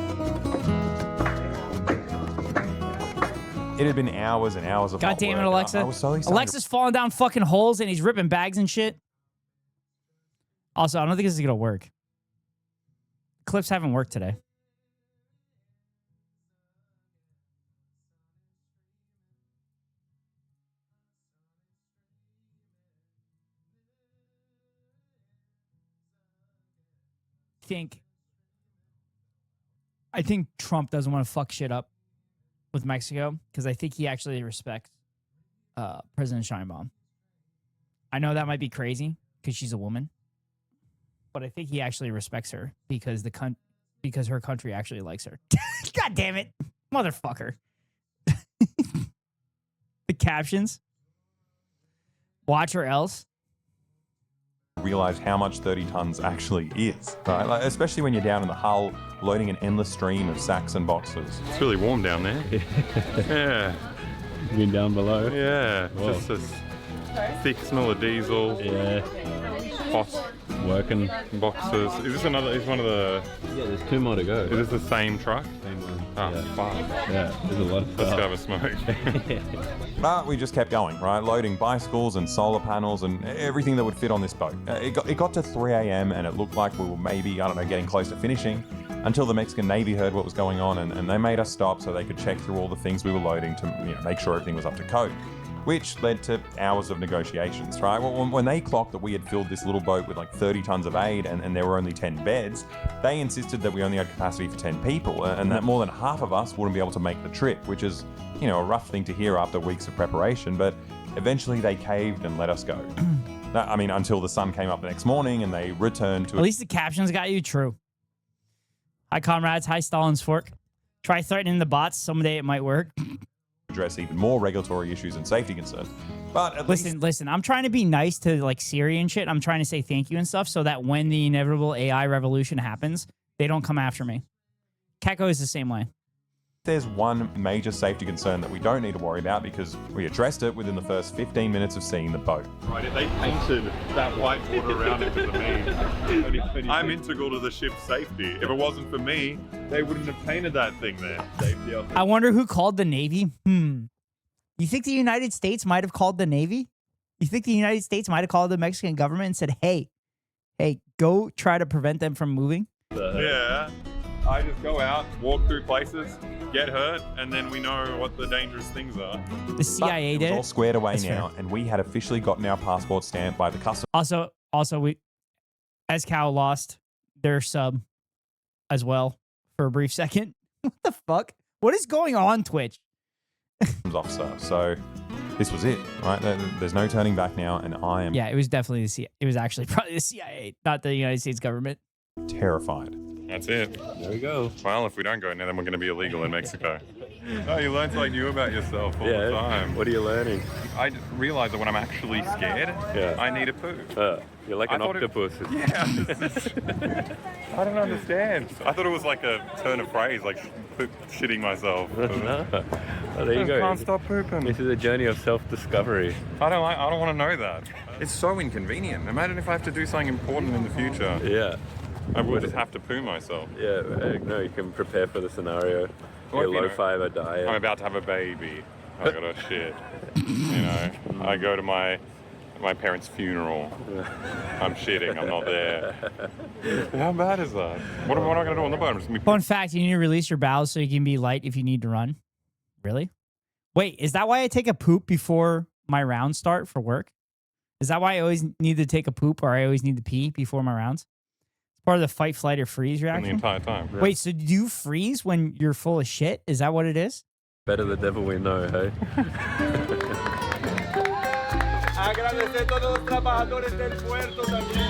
B: It had been hours and hours of
A: God damn it,
B: work.
A: Alexa.
B: I was so excited.
A: Alexa's falling down fucking holes and he's ripping bags and shit. Also, I don't think this is going to work. Clips haven't worked today. I think Trump doesn't want to fuck shit up with Mexico because I think he actually respects President Sheinbaum. I know that might be crazy because she's a woman. But I think he actually respects her because because her country actually likes her. God damn it, motherfucker! The captions. Watch or else.
B: Realize how much 30 tons actually is, right? Like, especially when you're down in the hull, loading an endless stream of sacks and boxes.
H: It's really warm down there. Yeah.
F: Been down below.
H: Yeah.
F: Whoa.
H: Just this thick smell of diesel.
F: Yeah.
H: Hot.
F: Working.
H: Boxes. Is this another? Is one of the?
F: Yeah, there's 2 more to go.
H: Is this the same truck?
F: Same one.
H: Oh,
F: yeah.
H: fuck.
F: Yeah, there's a lot of
H: Let's
F: stuff.
H: go have a smoke.
B: But we just kept going, right? Loading bicycles and solar panels and everything that would fit on this boat. It got to 3 a.m. and it looked like we were maybe, I don't know, getting close to finishing until the Mexican Navy heard what was going on and they made us stop so they could check through all the things we were loading to make sure everything was up to code, which led to hours of negotiations, right? When they clocked that we had filled this little boat with like 30 tons of aid and there were only 10 beds, they insisted that we only had capacity for 10 people and that more than half of us wouldn't be able to make the trip, which is, you know, a rough thing to hear after weeks of preparation, but eventually they caved and let us go. I mean, until the sun came up the next morning and they returned to...
A: At least the captions got you true. Hi, comrades. Hi, Stalin's fork. Try threatening the bots. Someday it might work.
B: Address even more regulatory issues and safety concerns. But at
A: listen, I'm trying to be nice to like Siri and shit. I'm trying to say thank you and stuff so that when the inevitable AI revolution happens, they don't come after me. Keko is the same way.
B: There's one major safety concern that we don't need to worry about because we addressed it within the first 15 minutes of seeing the boat.
H: Right, if they painted that white border around it because of me, I'm integral to the ship's safety. If it wasn't for me, they wouldn't have painted that thing there. Safety of
A: I wonder who called the Navy. You think the United States might have called the Navy? You think the United States might have called the Mexican government and said, hey, go try to prevent them from moving?
H: Yeah. I just go out, walk through places, get hurt, and then we know what the dangerous things are.
A: The CIA
B: It
A: did
B: was all
A: it.
B: squared away
A: That's
B: now,
A: fair.
B: and we had officially gotten our passport stamped by the customs.
A: Also, we, as Cal lost their sub as well for a brief second. What the fuck? What is going on, Twitch?
B: officer. So this was it, right? There's no turning back now, and I am
A: Yeah, it was definitely the CIA. It was actually probably the CIA, not the United States government.
B: terrified.
H: That's it.
F: There we go.
H: Well, if we don't go now, then we're going to be illegal in Mexico. No, you learn something new about yourself all the time.
F: What are you learning?
H: I realize that when I'm actually scared, I need a poo.
F: You're like an octopus.
H: I don't understand. I thought it was like a turn of phrase, like shitting myself.
F: No. Oh, there you go.
H: Can't stop pooping.
F: This is a journey of self-discovery.
H: I don't want to know that. It's so inconvenient. Imagine if I have to do something important in the future.
F: Yeah.
H: I would just have to poo myself.
F: Yeah, no, you can prepare for the scenario.
H: Or
F: Your
H: if, you
F: low
H: know,
F: fiber diet.
H: I'm about to have a baby. I gotta shit. You know, I go to my my parents' funeral. I'm shitting. I'm not there. How bad is that? What am I going to do on the boat? I'm just gonna be
A: Fun fact, you need to release your bowels so you can be light if you need to run. Really? Wait, is that why I take a poop before my rounds start for work? Is that why I always need to take a poop or I always need to pee before my rounds? It's part of the fight, flight, or freeze reaction?
H: the entire time.
A: Wait, so do you freeze when you're full of shit? Is that what it is?
G: Better the devil we know, hey?
F: Agradecer a todos los trabajadores del puerto también.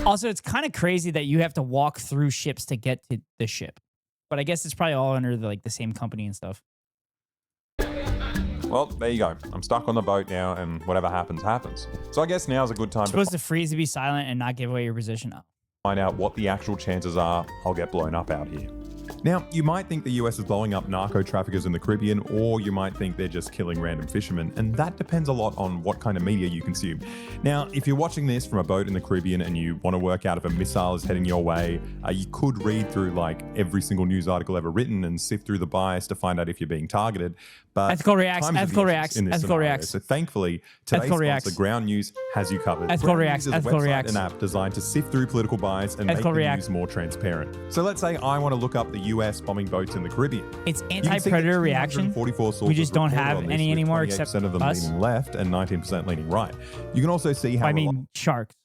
A: Also, it's kind of crazy that you have to walk through ships to get to the ship. But I guess it's probably all under the same company and stuff.
B: Well, there you go. I'm stuck on the boat now, and whatever happens, happens. So I guess now's a good time
A: You're supposed to freeze to be silent and not give away your position. Oh.
B: find out what the actual chances are I'll get blown up out here. Now, you might think the US is blowing up narco traffickers in the Caribbean, or you might think they're just killing random fishermen, and that depends a lot on what kind of media you consume. Now, if you're watching this from a boat in the Caribbean and you want to work out if a missile is heading your way, you could read through like every single news article ever written and sift through the bias to find out if you're being targeted. But
A: Ethical reacts. Ethical reacts. Ethical reacts.
B: So thankfully, today's sponsor, Ground News, has you covered.
A: Ethical
B: Ground
A: reacts.
B: News is a
A: Ethical
B: website
A: reacts.
B: and app designed to sift through political bias and make the news more transparent. So let's say I want to look up the US bombing boats in the Caribbean.
A: It's anti-predator reaction. We just don't have any anymore except
B: of them
A: us.
B: leaning left and 19% leaning right. You can also see how
A: I mean, sharks.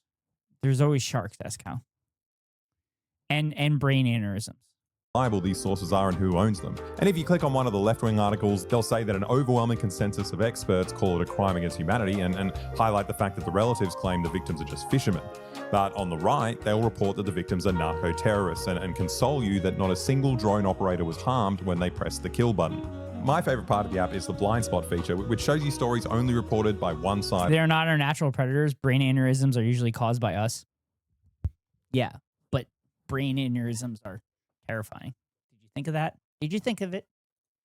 A: There's always sharks, that's count. And brain aneurysms.
B: reliable these sources are and who owns them. And if you click on one of the left-wing articles, they'll say that an overwhelming consensus of experts call it a crime against humanity and highlight the fact that the relatives claim the victims are just fishermen. But on the right, they'll report that the victims are narco-terrorists and console you that not a single drone operator was harmed when they pressed the kill button. My favorite part of the app is the blind spot feature, which shows you stories only reported by one side.
A: They're not our natural predators. Brain aneurysms are usually caused by us. Yeah, but brain aneurysms are terrifying. Did you think of that? Did you think of it?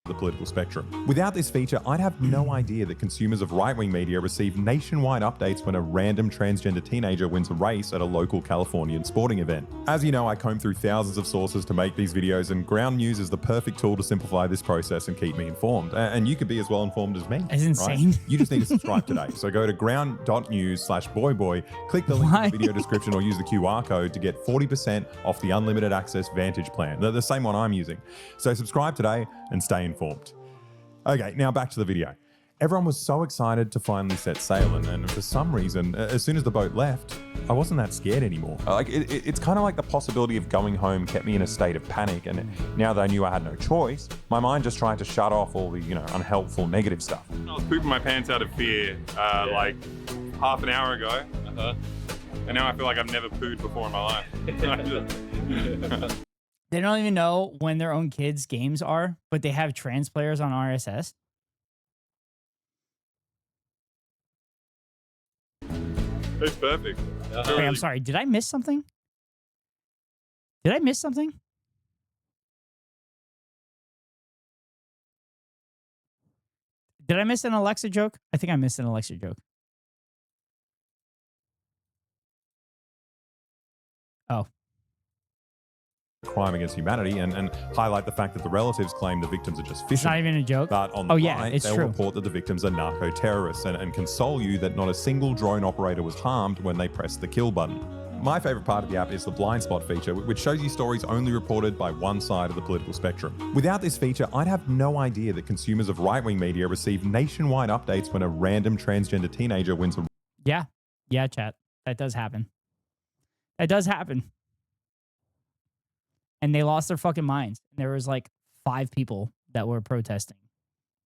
B: The political spectrum. Without this feature, I'd have no idea that consumers of right-wing media receive nationwide updates when a random transgender teenager wins a race at a local Californian sporting event. As you know, I comb through thousands of sources to make these videos, and Ground News is the perfect tool to simplify this process and keep me informed. And you could be as well informed as me.
A: That's insane.
B: Right? You just need to subscribe today. So go to ground.news/boyboy, click the link in the video description or use the QR code to get 40% off the unlimited access Vantage plan, the same one I'm using. So subscribe today and stay informed. Okay, now back to the video. Everyone was so excited to finally set sail, and for some reason, as soon as the boat left, I wasn't that scared anymore. It's kind of like the possibility of going home kept me in a state of panic, and now that I knew I had no choice, my mind just tried to shut off all the, unhelpful negative stuff.
H: I was pooping my pants out of fear like half an hour ago, and now I feel like I've never pooed before in my life.
A: They don't even know when their own kids' games are, but they have trans players on RSS.
H: It's perfect.
A: Wait, I'm sorry. Did I miss something? Did I miss something? Did I miss an Alexa joke? I think I missed an Alexa joke. Oh.
B: Crime against humanity and highlight the fact that the relatives claim the victims are just fishermen.
A: It's not even a joke.
B: But on the right,
A: it's
B: they'll
A: true.
B: report that the victims are narco-terrorists and console you that not a single drone operator was harmed when they pressed the kill button. My favorite part of the app is the blind spot feature, which shows you stories only reported by one side of the political spectrum. Without this feature, I'd have no idea that consumers of right-wing media receive nationwide updates when a random transgender teenager wins a...
A: Yeah, chat. That does happen. That does happen. And they lost their fucking minds. There was like 5 people that were protesting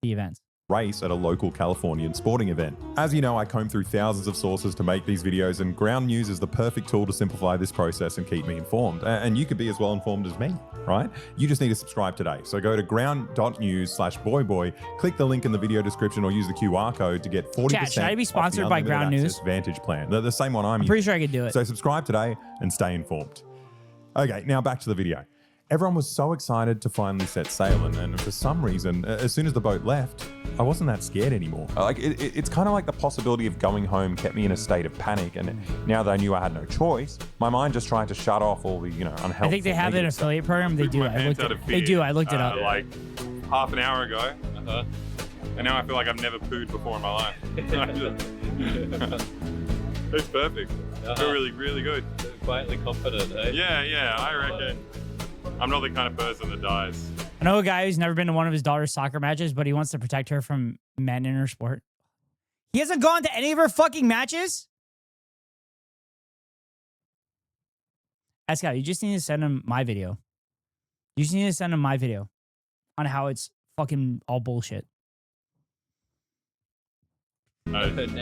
A: the events.
B: Race at a local Californian sporting event. As you know, I comb through thousands of sources to make these videos, and Ground News is the perfect tool to simplify this process and keep me informed. And you could be as well informed as me, right? You just need to subscribe today. So go to ground.news/boyboy, click the link in the video description or use the QR code to get 40%
A: Chat, should I be sponsored
B: off the
A: by Ground
B: unlimited
A: News?
B: access Vantage plan, the same one I'm using.
A: pretty sure I could do it.
B: So subscribe today and stay informed. Okay, now back to the video. Everyone was so excited to finally set sail, and for some reason, as soon as the boat left, I wasn't that scared anymore. Like it's kind of like the possibility of going home kept me in a state of panic, and now that I knew I had no choice, my mind just tried to shut off all the unhelpful.
A: I think they have an affiliate program. They do. They do. I looked it up.
F: Like half an hour ago, and now I feel like I've never pooed before in my life. It's perfect. I feel really, really good.
G: Quietly confident, eh?
F: Yeah, I reckon. I'm not the kind of person that dies.
A: I know a guy who's never been to one of his daughter's soccer matches, but he wants to protect her from men in her sport. He hasn't gone to any of her fucking matches? Escal, you just need to send him my video. You just need to send him my video on how it's fucking all bullshit.
F: Never. Hasn't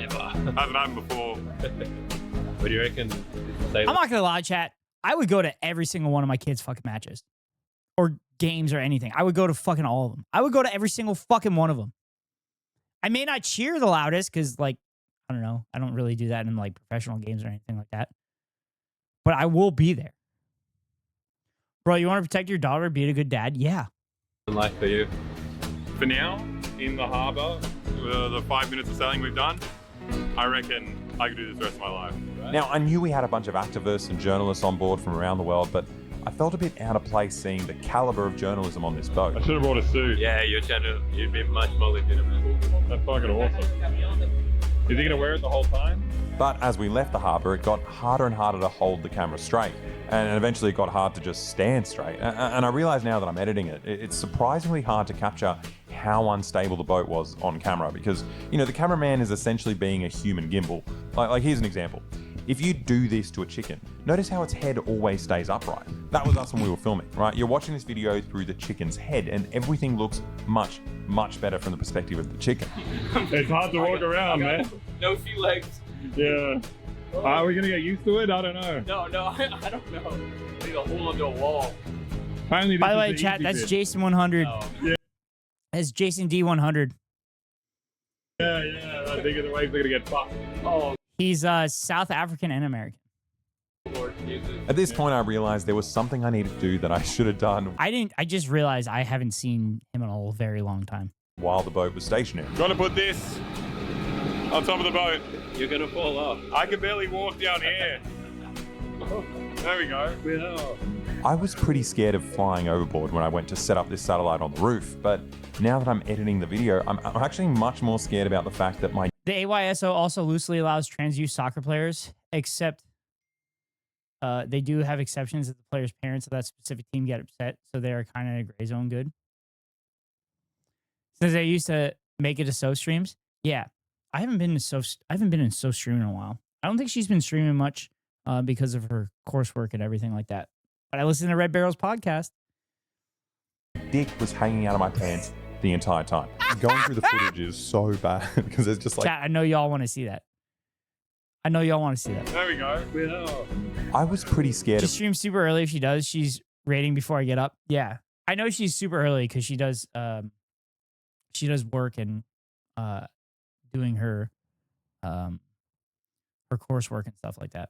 F: happened before.
G: What do you reckon?
A: I'm not gonna lie, chat. I would go to every single one of my kids' fucking matches. Or games or anything. I would go to fucking all of them. I would go to every single fucking one of them. I may not cheer the loudest because, like, I don't know. I don't really do that in, like, professional games or anything like that. But I will be there. Bro, you want to protect your daughter, be a good dad? Yeah.
G: Life for you.
F: For now, in the harbour, the 5 minutes of sailing we've done, I reckon I could do this the rest of my life.
B: Now, I knew we had a bunch of activists and journalists on board from around the world, but I felt a bit out of place seeing the caliber of journalism on this boat.
F: I should have brought a suit.
G: Yeah, your channel, you'd be much more legitimate.
F: That's fucking awesome. Is he going to wear it the whole time?
B: But as we left the harbour, it got harder and harder to hold the camera straight. And eventually it got hard to just stand straight. And I realise now that I'm editing it, it's surprisingly hard to capture how unstable the boat was on camera because, the cameraman is essentially being a human gimbal. Like here's an example. If you do this to a chicken, notice how its head always stays upright. That was us when we were filming, right? You're watching this video through the chicken's head and everything looks much, much better from the perspective of the chicken.
F: It's hard to walk around, man.
G: No few legs.
F: Yeah. Are we going to get used to it? I don't know.
G: No, I don't know. I need to hold onto a wall.
A: By the way, chat, that's Jason 100.
F: Oh. Yeah.
A: That's Jason D100.
F: Yeah. I think the waves are going to get fucked. Oh.
A: He's South African and American.
G: Lord Jesus.
B: At this point, I realized there was something I needed to do that I should have done.
A: I just realized I haven't seen him in a very long time.
B: While the boat was stationary.
F: Gonna put this on top of the boat.
G: You're gonna fall off.
F: I can barely walk down here. There we go. Yeah.
B: I was pretty scared of flying overboard when I went to set up this satellite on the roof, but now that I'm editing the video, I'm actually much more scared about the fact that my...
A: The AYSO also loosely allows trans-youth soccer players, except they do have exceptions if the players' parents of that specific team get upset, so they're kind of in a gray zone good. Since they used to make it to So streams, yeah, I haven't been in So streaming in a while. I don't think she's been streaming much because of her coursework and everything like that. But I listened to Red Barrel's podcast.
B: Dick was hanging out of my pants the entire time. Going through the footage is so bad because it's just like...
A: Chat, I know y'all want to see that.
F: There we go. Yeah.
B: I was pretty scared.
A: She streams super early if she does. She's rating before I get up. Yeah. I know she's super early because she does work and doing her coursework and stuff like that.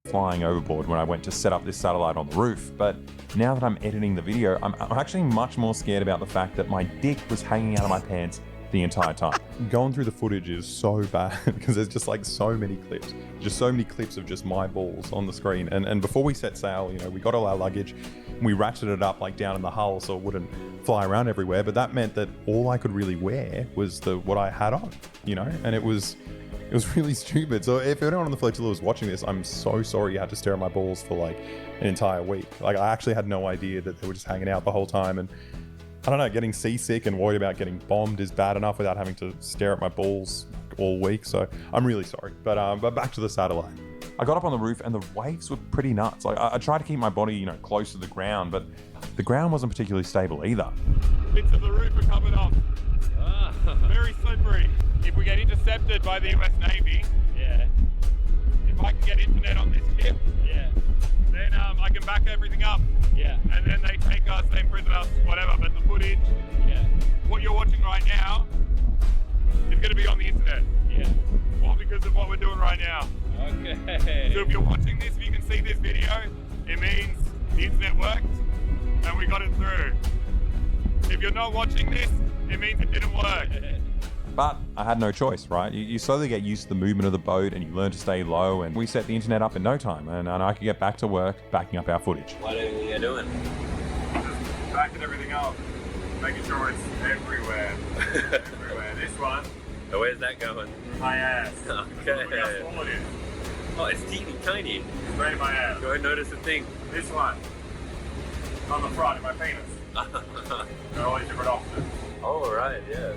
B: Flying overboard when I went to set up this satellite on the roof, but now that I'm editing the video, I'm actually much more scared about the fact that my dick was hanging out of my pants the entire time. Going through the footage is so bad because there's just like so many clips of just my balls on the screen. And before we set sail, we got all our luggage, we ratcheted it up like down in the hull so it wouldn't fly around everywhere. But that meant that all I could really wear was what I had on, and it was really stupid. So if anyone on the flotilla was watching this, I'm so sorry you had to stare at my balls for like an entire week. Like I actually had no idea that they were just hanging out the whole time. And I don't know, getting seasick and worried about getting bombed is bad enough without having to stare at my balls all week. So I'm really sorry. But back to the satellite. I got up on the roof and the waves were pretty nuts. Like I tried to keep my body, close to the ground, but the ground wasn't particularly stable either.
F: Bits of the roof are coming off. Very slippery. If we get intercepted by the US Navy, if I can get internet on this ship, then I can back everything up. And then they take us, they imprison us, whatever. But the footage, what you're watching right now, is going to be on the internet. All because of what we're doing right now.
G: Okay.
F: So if you're watching this, if you can see this video, it means the internet worked. and we got it through. If you're not watching this, it means it didn't work.
B: But I had no choice, right? You slowly get used to the movement of the boat and you learn to stay low, and we set the internet up in no time, and I could get back to work backing up our footage.
G: What are you doing?
F: Just backing everything up, making sure it's everywhere. Everywhere. This one.
G: So where's that going?
F: My ass.
G: Okay.
F: Look how small it is.
G: Oh, it's teeny tiny.
F: Straight in my ass.
G: Go and notice a thing.
F: This one. On the front, in my penis. There are all these different options.
G: Oh, right, yeah.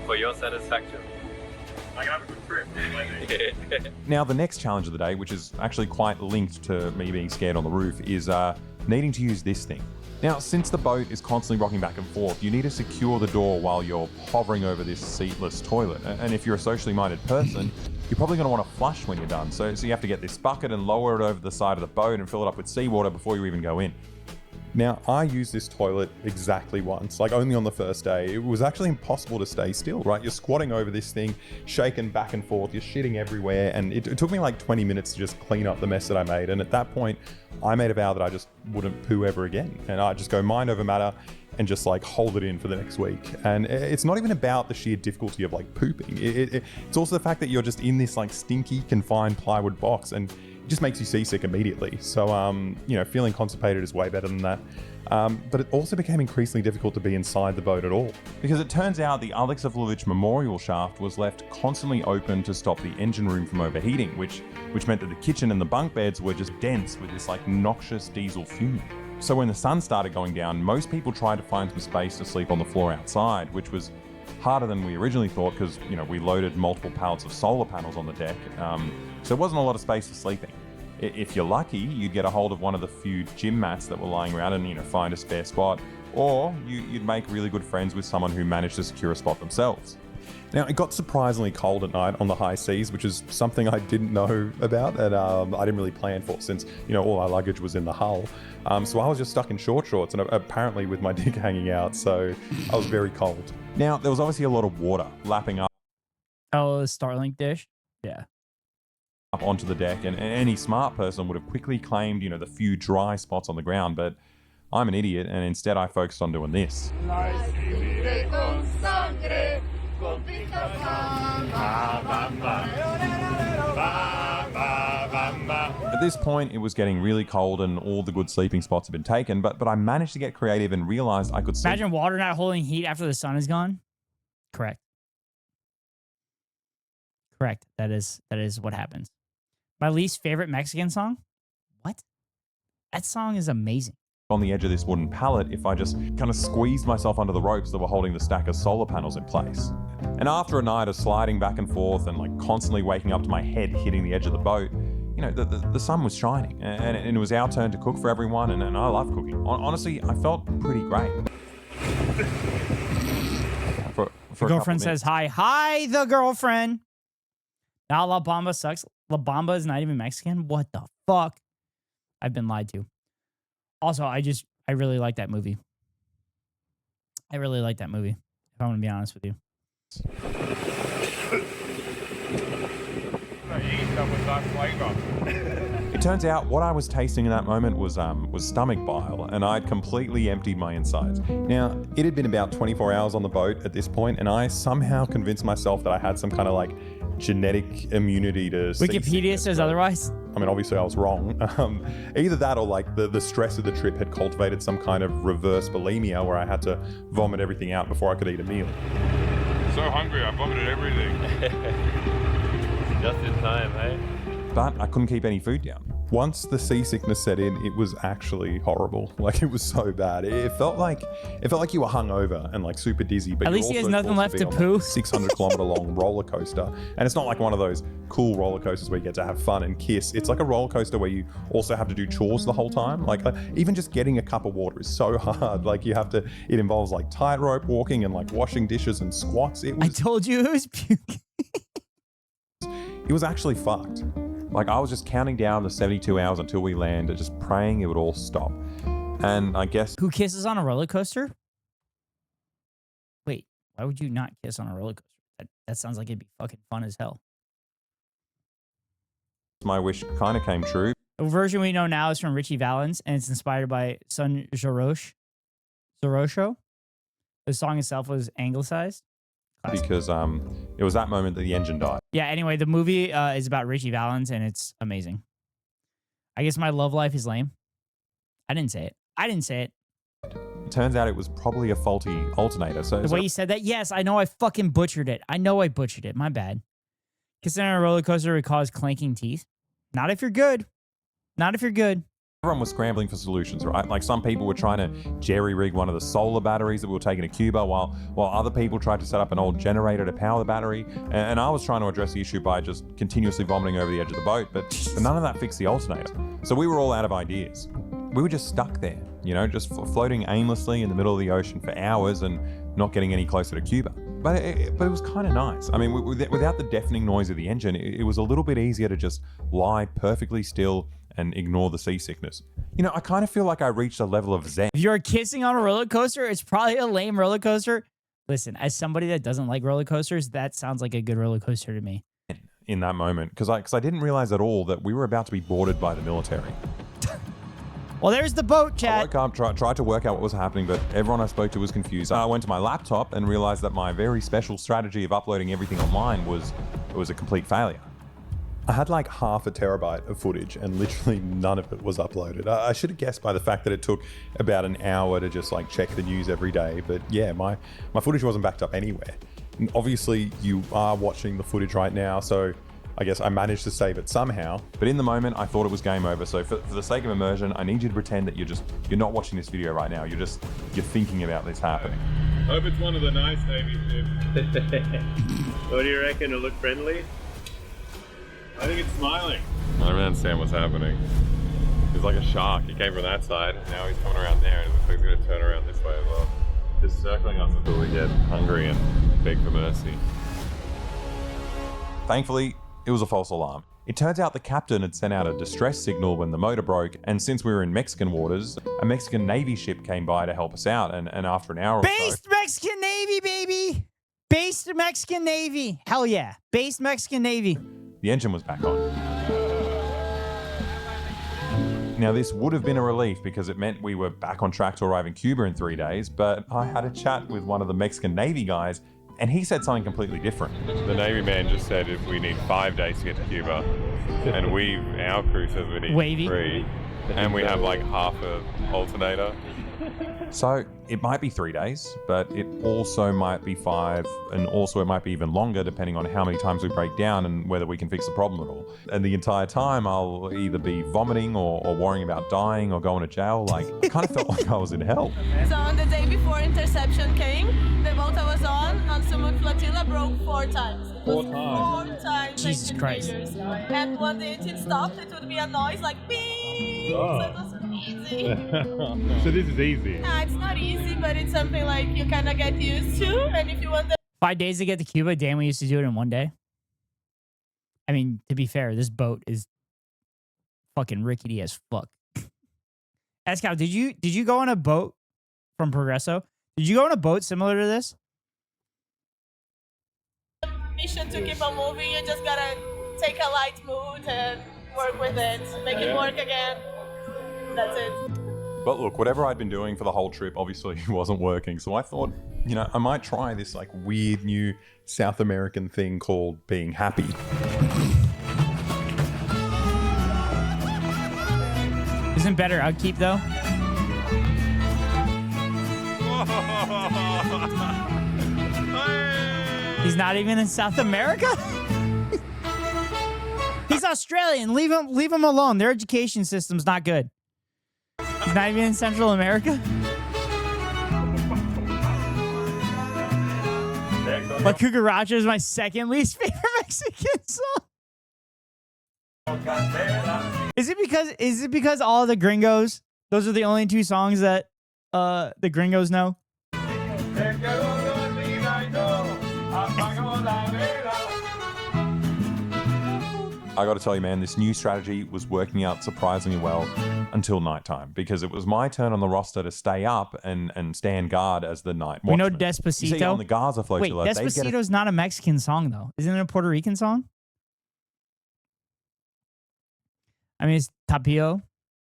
G: For your satisfaction.
F: I can have a good trip.
B: Now, the next challenge of the day, which is actually quite linked to me being scared on the roof, is needing to use this thing. Now, since the boat is constantly rocking back and forth, you need to secure the door while you're hovering over this seatless toilet. And if you're a socially minded person, you're probably going to want to flush when you're done. So you have to get this bucket and lower it over the side of the boat and fill it up with seawater before you even go in. Now, I used this toilet exactly once, like only on the first day. It was actually impossible to stay still, right? You're squatting over this thing, shaking back and forth, you're shitting everywhere, and it took me like 20 minutes to just clean up the mess that I made. And at that point, I made a vow that I just wouldn't poo ever again. And I'd just go mind over matter and just like hold it in for the next week. And it's not even about the sheer difficulty of like pooping. It's also the fact that you're just in this like stinky, confined plywood box, and just makes you seasick immediately. So, you know, feeling constipated is way better than that. But it also became increasingly difficult to be inside the boat at all. Because it turns out the Aleksandrovich Memorial shaft was left constantly open to stop the engine room from overheating, which meant that the kitchen and the bunk beds were just dense with this like noxious diesel fume. So when the sun started going down, most people tried to find some space to sleep on the floor outside, which was harder than we originally thought because, you know, we loaded multiple pallets of solar panels on the deck. So there wasn't a lot of space for sleeping. If you're lucky, you'd get a hold of one of the few gym mats that were lying around and, you know, find a spare spot, or you'd make really good friends with someone who managed to secure a spot themselves. Now, it got surprisingly cold at night on the high seas, which is something I didn't know about and I didn't really plan for since, you know, all our luggage was in the hull. So I was just stuck in short shorts and apparently with my dick hanging out, so I was very cold. Now, there was obviously a lot of water lapping up.
A: Oh, the Starlink dish? Yeah.
B: Up onto the deck, and any smart person would have quickly claimed, you know, the few dry spots on the ground, but I'm an idiot, and instead I focused on doing this. At this point, it was getting really cold and all the good sleeping spots had been taken, but I managed to get creative and realized I could sleep.
A: Imagine water not holding heat after the sun is gone. Correct. Correct. That is what happens. My least favorite Mexican song? What? That song is amazing.
B: On the edge of this wooden pallet if I just kind of squeezed myself under the ropes that were holding the stack of solar panels in place. And after a night of sliding back and forth and like constantly waking up to my head hitting the edge of the boat, you know, the sun was shining and it was our turn to cook for everyone, and I love cooking. Honestly, I felt pretty great.
A: The girlfriend says hi. Hi, the girlfriend. Now La Bamba sucks. La Bamba is not even Mexican? What the fuck? I've been lied to. Also, I really like that movie. I really like that movie, if I'm going to be honest with you.
B: It turns out what I was tasting in that moment was stomach bile, and I'd completely emptied my insides. Now, it had been about 24 hours on the boat at this point, and I somehow convinced myself that I had some kind of like genetic immunity to
A: Wikipedia says otherwise.
B: I mean, obviously I was wrong. Either that or like the stress of the trip had cultivated some kind of reverse bulimia where I had to vomit everything out before I could eat a meal.
F: So hungry, I vomited everything.
G: Just in time, hey?
B: But I couldn't keep any food down. Once the seasickness set in, it was actually horrible. Like, it was so bad. It felt like you were hungover and like super dizzy. But
A: at least he has nothing left to poo.
B: 600-kilometer long roller coaster, and it's not like one of those cool roller coasters where you get to have fun and kiss. It's like a roller coaster where you also have to do chores the whole time. Like even just getting a cup of water is so hard. Like you have to. It involves like tightrope walking and like washing dishes and squats.
A: I told you it was puking.
B: It was actually fucked. Like I was just counting down the 72 hours until we landed, just praying it would all stop. And I guess...
A: Who kisses on a roller coaster? Wait, why would you not kiss on a roller coaster? That sounds like it'd be fucking fun as hell.
B: My wish kind of came true.
A: The version we know now is from Richie Valens, and it's inspired by Sun Zorosho. The song itself was anglicized. Classic.
B: Because it was that moment that the engine died.
A: Yeah, anyway, the movie is about Richie Valens, and it's amazing. I guess my love life is lame. I didn't say it.
B: It turns out it was probably a faulty alternator. So
A: The way you said that, yes, I know I fucking butchered it. My bad. Considering a roller coaster would cause clanking teeth. Not if you're good.
B: everyone was scrambling for solutions, right? Like some people were trying to jerry-rig one of the solar batteries that we were taking to Cuba, while other people tried to set up an old generator to power the battery. And I was trying to address the issue by just continuously vomiting over the edge of the boat, but none of that fixed the alternator. So we were all out of ideas. We were just stuck there, you know, just floating aimlessly in the middle of the ocean for hours and not getting any closer to Cuba. But it was kind of nice. I mean, without the deafening noise of the engine, it was a little bit easier to just lie perfectly still and ignore the seasickness. You know, I kind of feel like I reached a level of zen.
A: If you're kissing on a roller coaster, it's probably a lame roller coaster. Listen, as somebody that doesn't like roller coasters, that sounds like a good roller coaster to me.
B: In that moment, because I didn't realize at all that we were about to be boarded by the military.
A: Well, there's the boat, Chad.
B: I woke up, tried to work out what was happening, but everyone I spoke to was confused. I went to my laptop and realized that my very special strategy of uploading everything online was a complete failure.
L: I had like half a terabyte of footage and literally none of it was uploaded. I should have guessed by the fact that it took about an hour to just like check the news every day. But yeah, my footage wasn't backed up anywhere. And obviously you are watching the footage right now, so I guess I managed to save it somehow.
B: But in the moment, I thought it was game over. So for the sake of immersion, I need you to pretend that you're not watching this video right now. You're thinking about this happening.
F: Hope it's one of the nice Navy ships.
J: What do you reckon? It'll look friendly?
F: I think it's smiling. I don't understand what's happening. He's like a shark. He came from that side, and now he's coming around there, and it looks like he's going to turn around this way as well. Just circling us until we get hungry and beg for mercy.
B: Thankfully, it was a false alarm. It turns out the captain had sent out a distress signal when the motor broke, and since we were in Mexican waters, a Mexican Navy ship came by to help us out, and after an hour or so...
A: Based Mexican Navy, baby! Based Mexican Navy! Hell yeah. Based Mexican Navy.
B: The engine was back on. Now, this would have been a relief because it meant we were back on track to arrive in Cuba in 3 days, but I had a chat with one of the Mexican Navy guys, and he said something completely different.
F: The Navy man just said if we need 5 days to get to Cuba, and our crew says we need 3, and we have like half a alternator.
B: So it might be 3 days, but it also might be 5, and also it might be even longer depending on how many times we break down and whether we can fix the problem at all. And the entire time I'll either be vomiting or worrying about dying or going to jail. Like, I kind of felt like I was in hell.
K: So on the day before interception came, the boat I was on Sumut Flotilla broke 4 times.
F: Four times?
K: 4 times.
A: Jesus Christ.
K: And when the engine stopped, it would be a noise like beep. So it was easy.
F: So this is easy.
K: It's not easy, but it's something like you kind of get used to. And if you want
A: 5 days to get to Cuba, damn, we used to do it in 1 day. I mean, to be fair, this boat is fucking rickety as fuck. Escal, did you go on a boat from Progresso? Did you go on a boat similar to this?
K: mission to keep on moving, you just gotta take a light mood and work with it, make it work again. That's it.
B: But look, whatever I'd been doing for the whole trip obviously wasn't working. So I thought, you know, I might try this like weird new South American thing called being happy.
A: Isn't better upkeep though? He's not even in South America? He's Australian. Leave him alone. Their education system's not good. He's not even in Central America? La Cucaracha is my second least favorite Mexican song. Is it because all the gringos, those are the only two songs that the gringos know?
B: I got to tell you, man, this new strategy was working out surprisingly well until nighttime, because it was my turn on the roster to stay up and stand guard as the night watchman.
A: We know Despacito.
B: You see, on the Gaza flotilla,
A: wait, Despacito's not a Mexican song, though. Isn't it a Puerto Rican song? I mean, it's Tapio,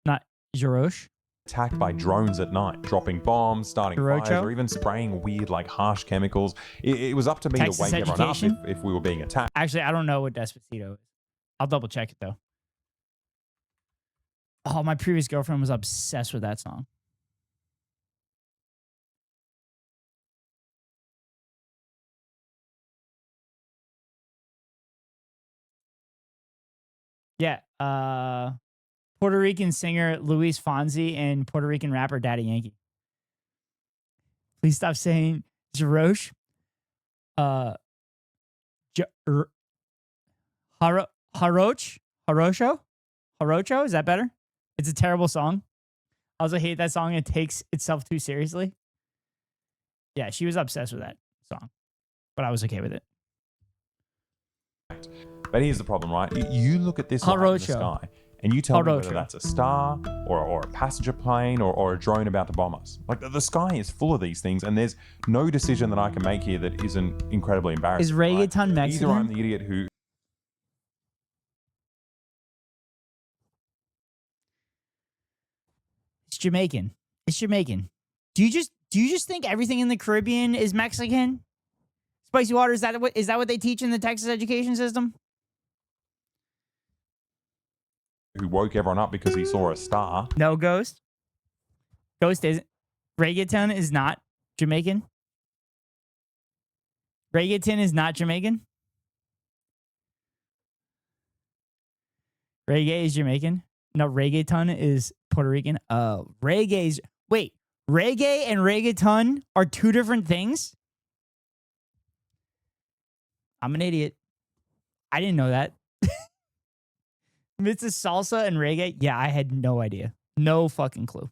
A: not Jarosh.
B: Attacked by drones at night, dropping bombs, starting fires,
A: Hirocho?
B: or even spraying weird, like, harsh chemicals. It was up to me
A: Texas
B: to wake everyone
A: Education?
B: up if we were being attacked.
A: Actually, I don't know what Despacito is. I'll double check it though. Oh, my previous girlfriend was obsessed with that song. Yeah, Puerto Rican singer Luis Fonsi and Puerto Rican rapper Daddy Yankee. Please stop saying Jarosh. Harosho? Is that better? It's a terrible song. I also hate that song. It takes itself too seriously. Yeah, she was obsessed with that song, but I was okay with it.
B: But here's the problem, right? You look at this light in the
A: Harocho.
B: sky, and you tell me whether
A: Harocho.
B: that's a star or a passenger plane or a drone about to bomb us. Like, the sky is full of these things, and there's no decision that I can make here that isn't incredibly embarrassing.
A: Is reggaeton
B: right?
A: Mexican?
B: Either I'm the idiot who...
A: It's Jamaican. It's Jamaican. Do you just think everything in the Caribbean is Mexican? Spicy water, is that what they teach in the Texas education system?
B: who woke everyone up because he saw a star.
A: No, Ghost. Ghost isn't. Reggaeton is not Jamaican. Reggaeton is not Jamaican. Reggae is Jamaican. No, reggaeton is Puerto Rican. Reggae's... Wait, reggae and reggaeton are two different things? I'm an idiot. I didn't know that. It's a salsa and reggae? Yeah, I had no idea. No fucking clue.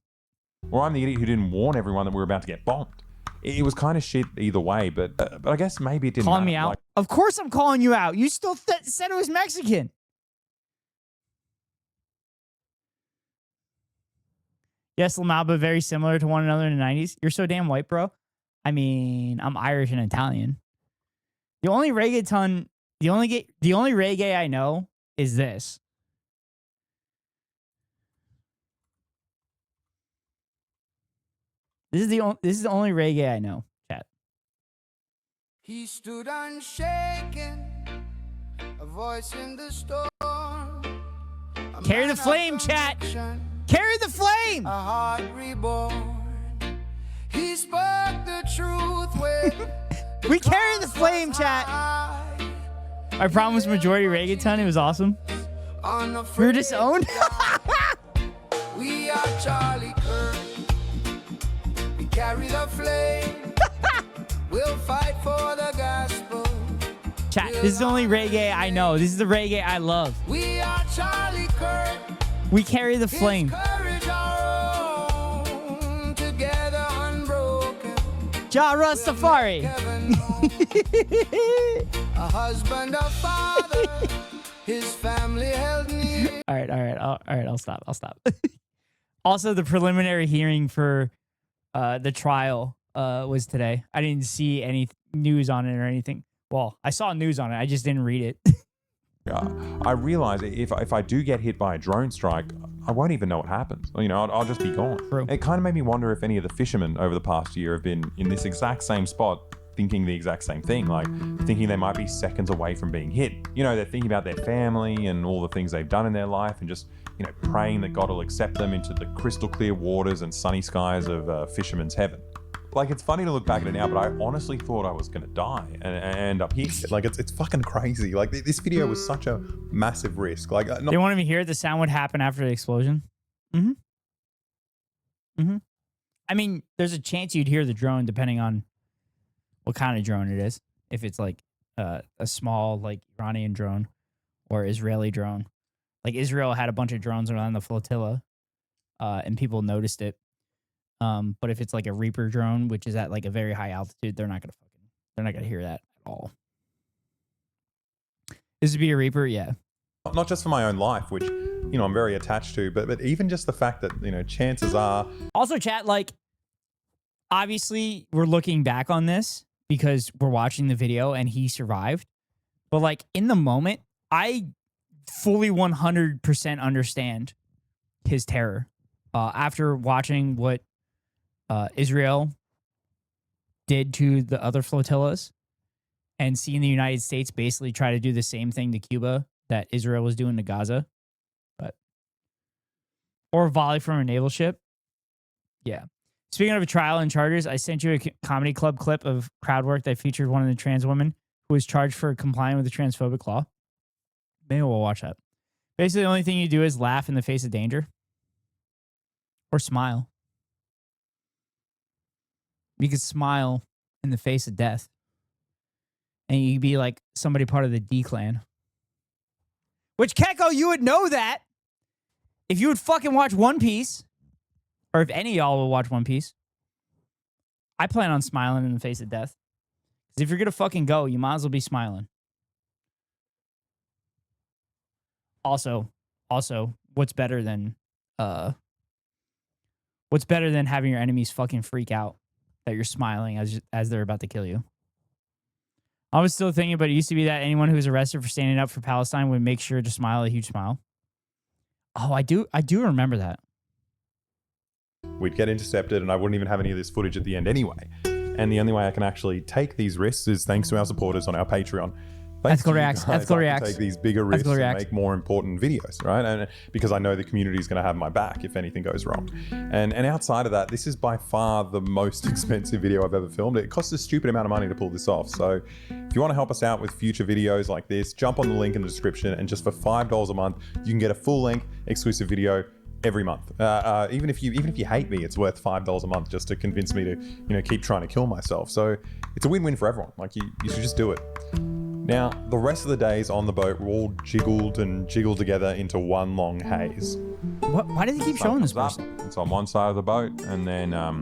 B: Or I'm the idiot who didn't warn everyone that we were about to get bombed. It was kind of shit either way, but I guess maybe it didn't
A: Calling
B: matter.
A: me out?
B: Like,
A: Of course I'm calling you out. You still said it was Mexican. Yes, Lamaba, very similar to one another in the 90s. You're so damn white, bro. I mean, I'm Irish and Italian. The only reggaeton, the only reggae I know is this. This is the only reggae I know, chat.
M: He stood unshaken, a voice in the storm.
A: Carry the flame, chat. Carry the flame.
M: A heart reborn. He spoke the truth when
A: we carry the flame, chat. I promised majority reggaeton. It was awesome. We're disowned.
M: We are Charlie Kirk. We carry the flame. We'll fight for the gospel.
A: Chat, this is the only reggae I know. This is the reggae I love.
M: We are Charlie Kirk.
A: We carry the flame.
M: Courage our own, together unbroken.
A: Ja Rastafari.
M: A husband, a father, his family held near.
A: All right, I'll stop. Also, the preliminary hearing for the trial was today. I didn't see any news on it or anything. Well, I saw news on it. I just didn't read it.
B: I realize if I do get hit by a drone strike, I won't even know what happens. You know, I'll just be gone.
A: True.
B: It kind of made me wonder if any of the fishermen over the past year have been in this exact same spot thinking the exact same thing, like thinking they might be seconds away from being hit. You know, they're thinking about their family and all the things they've done in their life and just, you know, praying that God will accept them into the crystal clear waters and sunny skies of fisherman's heaven. Like, it's funny to look back at it now, but I honestly thought I was going to die and end up here.
L: Like, it's fucking crazy. Like, this video was such a massive risk. Like,
A: They want me to hear the sound would happen after the explosion. I mean, there's a chance you'd hear the drone depending on what kind of drone it is. If it's like a small, like Iranian drone or Israeli drone. Like, Israel had a bunch of drones around the flotilla, and people noticed it. But if it's like a Reaper drone, which is at like a very high altitude, they're not gonna hear that at all. This would be a Reaper, yeah.
L: Not just for my own life, which, you know, I'm very attached to, but even just the fact that, you know, chances are...
A: Also, chat, like, obviously we're looking back on this because we're watching the video and he survived. But like in the moment, I fully 100% understand his terror. After watching what Israel did to the other flotillas and seeing the United States basically try to do the same thing to Cuba that Israel was doing to Gaza, or a volley from a naval ship. Yeah. Speaking of a trial and charges, I sent you a comedy club clip of crowd work that featured one of the trans women who was charged for complying with the transphobic law. Maybe we'll watch that. Basically, the only thing you do is laugh in the face of danger. Or smile. You could smile in the face of death. And you could be like somebody part of the D clan. Which, Keko, you would know that if you would fucking watch One Piece. Or if any of y'all will watch One Piece. I plan on smiling in the face of death. Because if you're going to fucking go, you might as well be smiling. Also, what's better than having your enemies fucking freak out that you're smiling as they're about to kill you? I was still thinking, but it used to be that anyone who was arrested for standing up for Palestine would make sure to smile a huge smile. Oh, I do remember that.
L: We'd get intercepted and I wouldn't even have any of this footage at the end anyway. And the only way I can actually take these risks is thanks to our supporters on our Patreon.
A: Ethical Reacts.
L: Take these bigger risks and make more important videos, right? And because I know the community is going to have my back if anything goes wrong. And outside of that, this is by far the most expensive video I've ever filmed. It costs a stupid amount of money to pull this off. So if you want to help us out with future videos like this, jump on the link in the description, and just for $5 a month, you can get a full-length exclusive video every month. Even if you hate me, it's worth $5 a month just to convince me to keep trying to kill myself. So it's a win-win for everyone. Like you should just do it. Now, the rest of the days on the boat were all jiggled together into one long haze.
A: Why do they keep showing this person?
B: It's on one side of the boat, and then a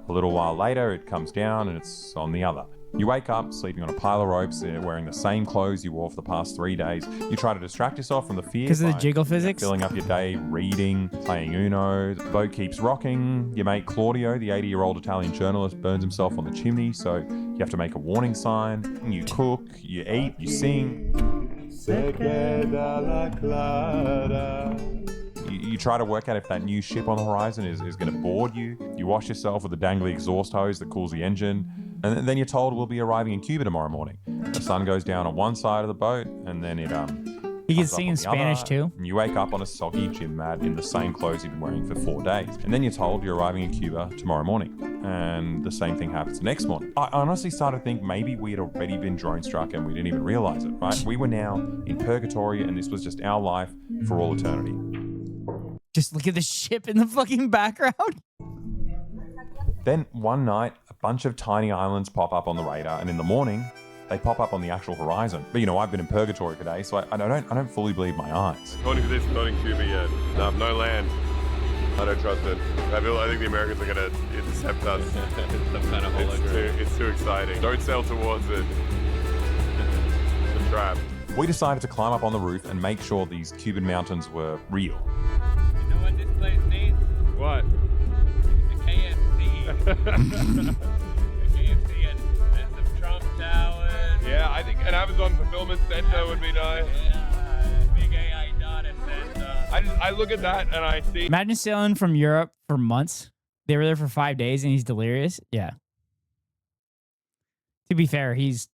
B: little while later it comes down and it's on the other. You wake up sleeping on a pile of ropes, wearing the same clothes you wore for the past 3 days. You try to distract yourself from the fear.
A: Because of the jiggle physics?
B: Filling up your day reading, playing Uno. The boat keeps rocking. Your mate Claudio, the 80-year-old Italian journalist, burns himself on the chimney, so you have to make a warning sign. You cook, you eat, you sing. You try to work out if that new ship on the horizon is going to board you. You wash yourself with a dangly exhaust hose that cools the engine. And then you're told we'll be arriving in Cuba tomorrow morning. The sun goes down on one side of the boat, and then it
A: You can sing in Spanish too.
B: And you wake up on a soggy gym mat in the same clothes you've been wearing for 4 days. And then you're told you're arriving in Cuba tomorrow morning. And the same thing happens the next morning. I honestly started to think maybe we had already been drone struck and we didn't even realize it, right? We were now in purgatory and this was just our life for all eternity.
A: Just look at the ship in the fucking background.
B: Then one night, a bunch of tiny islands pop up on the radar, and in the morning, they pop up on the actual horizon. But I've been in purgatory today, so I don't fully believe my eyes.
F: According to this, not in Cuba yet. No land. I don't trust it. I think the Americans are going to intercept us.
G: Some kind of hologram.
F: It's too exciting. Don't sail towards it. It's a trap.
B: We decided to climb up on the roof and make sure these Cuban mountains were real.
G: You know what this place needs?
F: What?
G: The KFC. The KFC and some Trump towers.
F: Yeah, I think an Amazon fulfillment center would be nice.
G: Yeah, big AI data center.
F: I look at that and I see.
A: Imagine sailing from Europe for months. They were there for 5 days and he's delirious. Yeah. To be fair, he's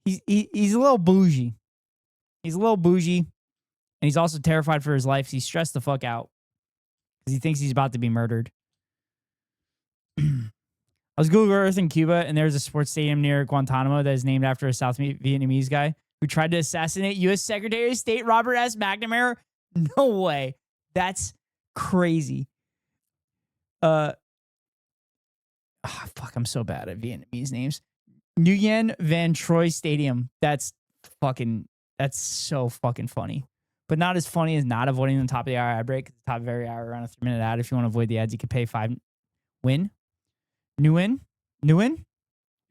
A: a little bougie. He's a little bougie. And he's also terrified for his life. He's stressed the fuck out. Because he thinks he's about to be murdered. I was Google Earth in Cuba, and there's a sports stadium near Guantanamo that is named after a South Vietnamese guy who tried to assassinate U.S. Secretary of State Robert S. McNamara. No way. That's crazy. Fuck, I'm so bad at Vietnamese names. Nguyen Van Troy Stadium. That's so fucking funny. But not as funny as not avoiding the top of the hour ad break. The top of every hour around a 3-minute ad. If you want to avoid the ads, you can pay $5. Win. Nguyen. Nguyen.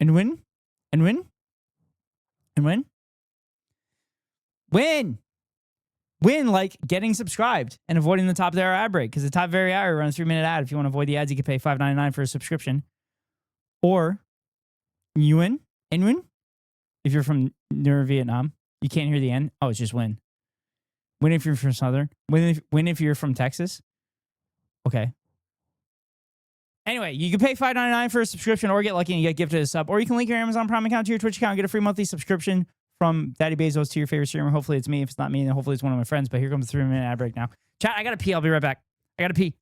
A: And win. And win. And win. Win. Win like getting subscribed and avoiding the top of the hour ad break. Because the top of every hour around a 3-minute ad. If you want to avoid the ads, you can pay $5.99 for a subscription. Or Nguyen. And win. If you're from near Vietnam. You can't hear the end? Oh, it's just win. Win if you're from Southern. Win if you're from Texas. Okay. Anyway, you can pay $5.99 for a subscription or get lucky and you get gifted a sub. Or you can link your Amazon Prime account to your Twitch account and get a free monthly subscription from Daddy Bezos to your favorite streamer. Hopefully it's me. If it's not me, then hopefully it's one of my friends. But here comes the 3-minute ad break now. Chat, I gotta pee. I'll be right back. I gotta pee.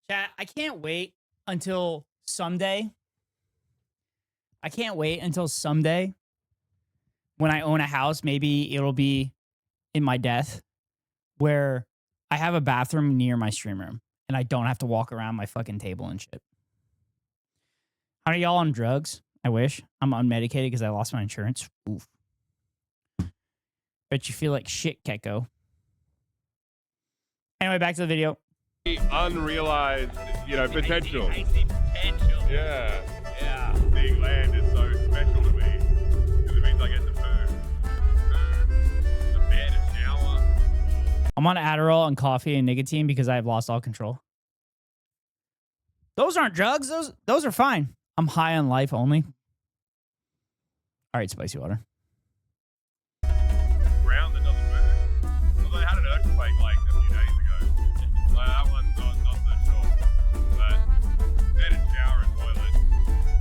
A: Chat, I can't wait until someday. When I own a house, maybe it'll be in my death, where I have a bathroom near my stream room and I don't have to walk around my fucking table and shit. How are y'all on drugs? I wish. I'm unmedicated because I lost my insurance. Oof. Bet you feel like shit, Keko. Anyway, back to the video.
F: Unrealized, potential.
A: I see potential.
F: Yeah. Seeing land is so special to me because it means I get to poo, a bed, a shower.
A: I'm on Adderall and coffee and nicotine because I have lost all control. Those aren't drugs. Those are fine. I'm high on life only. All right, spicy water.
F: Ground that doesn't move. Although I had an earthquake like a few days ago. Like that one's not so sure. But bed and shower and toilet,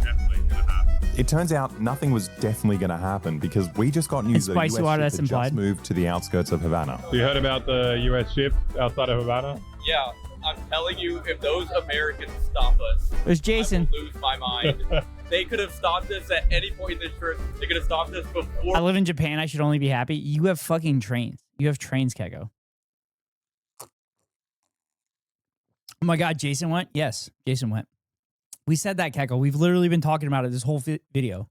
F: definitely gonna happen.
B: It turns out nothing was definitely going to happen because we just got news that
A: spicy
B: US
A: water,
B: ship
A: that's
B: had
A: implied.
B: just moved to the outskirts of Havana.
F: You heard about the US ship outside of Havana?
N: Yeah, I'm telling you, if those Americans stop us,
A: There's Jason.
N: I will lose my mind. They could have stopped us at any point in this trip. They could have stopped us before.
A: I live in Japan. I should only be happy. You have fucking trains. You have trains, Kego. Oh my God, Jason went? Yes, Jason went. We said that, Keko. We've literally been talking about it this whole video.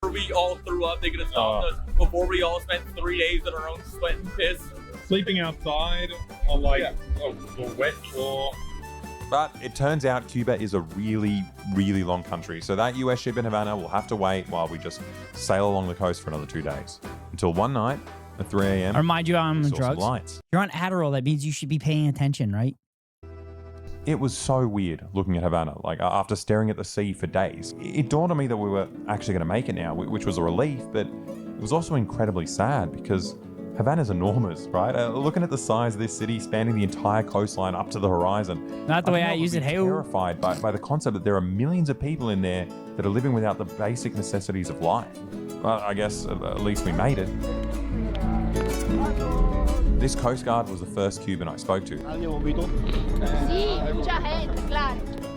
N: We all threw up. They could have stopped us before we all spent 3 days in our own sweat and piss.
F: Sleeping outside on a wet floor.
B: But it turns out Cuba is a really, really long country. So that US ship in Havana will have to wait while we just sail along the coast for another 2 days. Until one night at 3 a.m.
A: I remind you I'm on
B: we saw some
A: drugs.
B: lights.
A: You're on Adderall. That means you should be paying attention, right?
B: It was so weird looking at Havana, like after staring at the sea for days. It dawned on me that we were actually going to make it now, which was a relief, but it was also incredibly sad because Havana's enormous, right? Looking at the size of this city spanning the entire coastline up to the horizon.
A: Not the way I use it, hey.
B: Terrified by the concept that there are millions of people in there that are living without the basic necessities of life. Well, I guess at least we made it. This Coast Guard was the first Cuban I spoke to.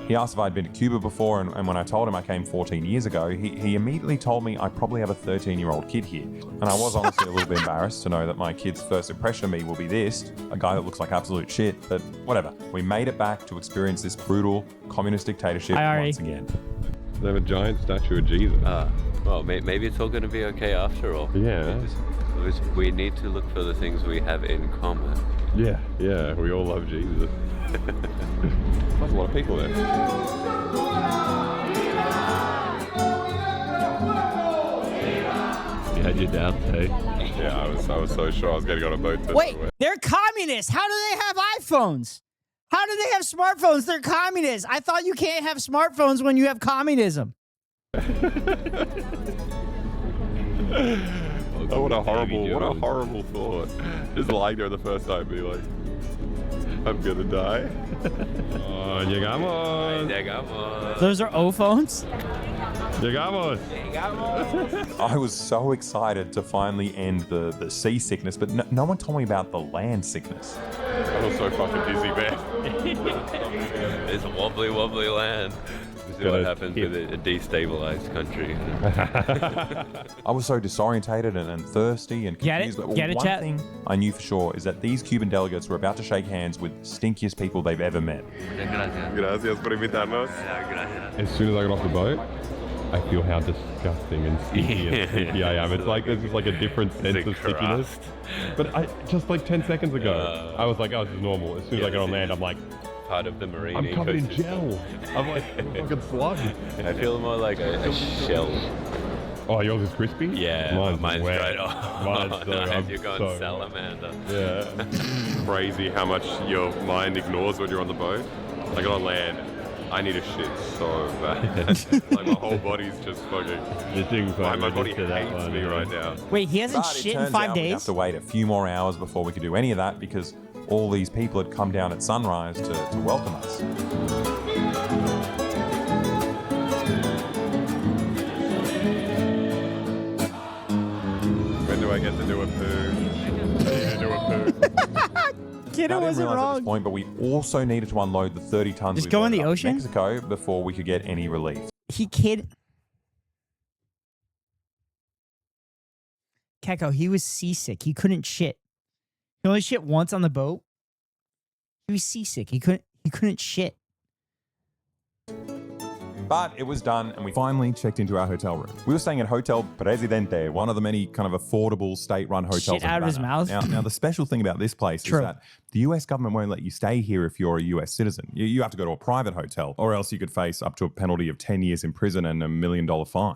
B: He asked if I'd been to Cuba before, and when I told him I came 14 years ago, he immediately told me I probably have a 13-year-old kid here. And I was honestly a little bit embarrassed to know that my kid's first impression of me will be this, a guy that looks like absolute shit, but whatever. We made it back to experience this brutal communist dictatorship once again.
F: They have a giant statue of Jesus.
G: Well, maybe it's all going to be okay after all.
F: Yeah.
G: We need to look for the things we have in common.
F: Yeah, we all love Jesus. There's a lot of people there.
O: had your doubts, hey?
H: Yeah, I was so sure I was getting on a boat.
A: Wait, they're communists. How do they have iPhones? How do they have smartphones? They're communists. I thought you can't have smartphones when you have communism.
H: Oh, what a horrible thought. Just lying there the first time, be like, I'm gonna die.
O: Oh, llegamos.
A: Those are O phones?
O: Llegamos.
B: I was so excited to finally end the seasickness, but no one told me about the land sickness.
H: I was so fucking dizzy, man.
O: It's a wobbly land. This is what happens with a destabilized country.
B: I was so disorientated and thirsty and confused.
A: Get it,
B: one
A: chat?
B: thing I knew for sure is that these Cuban delegates were about to shake hands with the stinkiest people they've ever met.
H: Gracias por invitarnos.
O: As soon as I got off the boat, I feel how disgusting and sticky I am. It's like there's just like a different sense of stickiness. But just like 10 seconds ago, I was like, oh, this is normal. As soon as I get on land, I'm like,
G: part of the marine
O: I'm covered in
G: ecosystem.
O: gel. I'm like a fucking slug.
G: I feel more like a shell.
O: Oh, yours is crispy?
G: Yeah, mine's
O: wet.
G: straight off.
O: Mine's
G: Nice, you're going salamander.
O: Yeah.
H: Crazy how much your mind ignores when you're on the boat. Like on land, I need a shit so bad. Like my whole body's just fucking. My body hates me right now.
A: Wait, he hasn't
B: But it
A: shit in
B: turns
A: 5
B: out we
A: days?
B: have to wait a few more hours before we could do any of that because all these people had come down at sunrise to welcome us.
H: When do I get to do a poo? I need to do a poo.
A: Kiddo
B: I didn't
A: wasn't
B: realize at
A: wrong.
B: this point, but we also needed to unload the 30 tons.
A: Just
B: we
A: go in
B: loaded
A: the
B: up
A: ocean?
B: Mexico before we could get any relief.
A: He kid. Keko, he was seasick. He couldn't shit. He only shit once on the boat. He was seasick. He couldn't shit.
B: But it was done, and we finally checked into our hotel room. We were staying at Hotel Presidente, one of the many kind of affordable state-run hotels.
A: Shit
B: in
A: out of his
B: Havana.
A: mouth?
B: Now, the special thing about this place
A: True.
B: is that the US government won't let you stay here if you're a US citizen. You have to go to a private hotel, or else you could face up to a penalty of 10 years in prison and $1 million fine.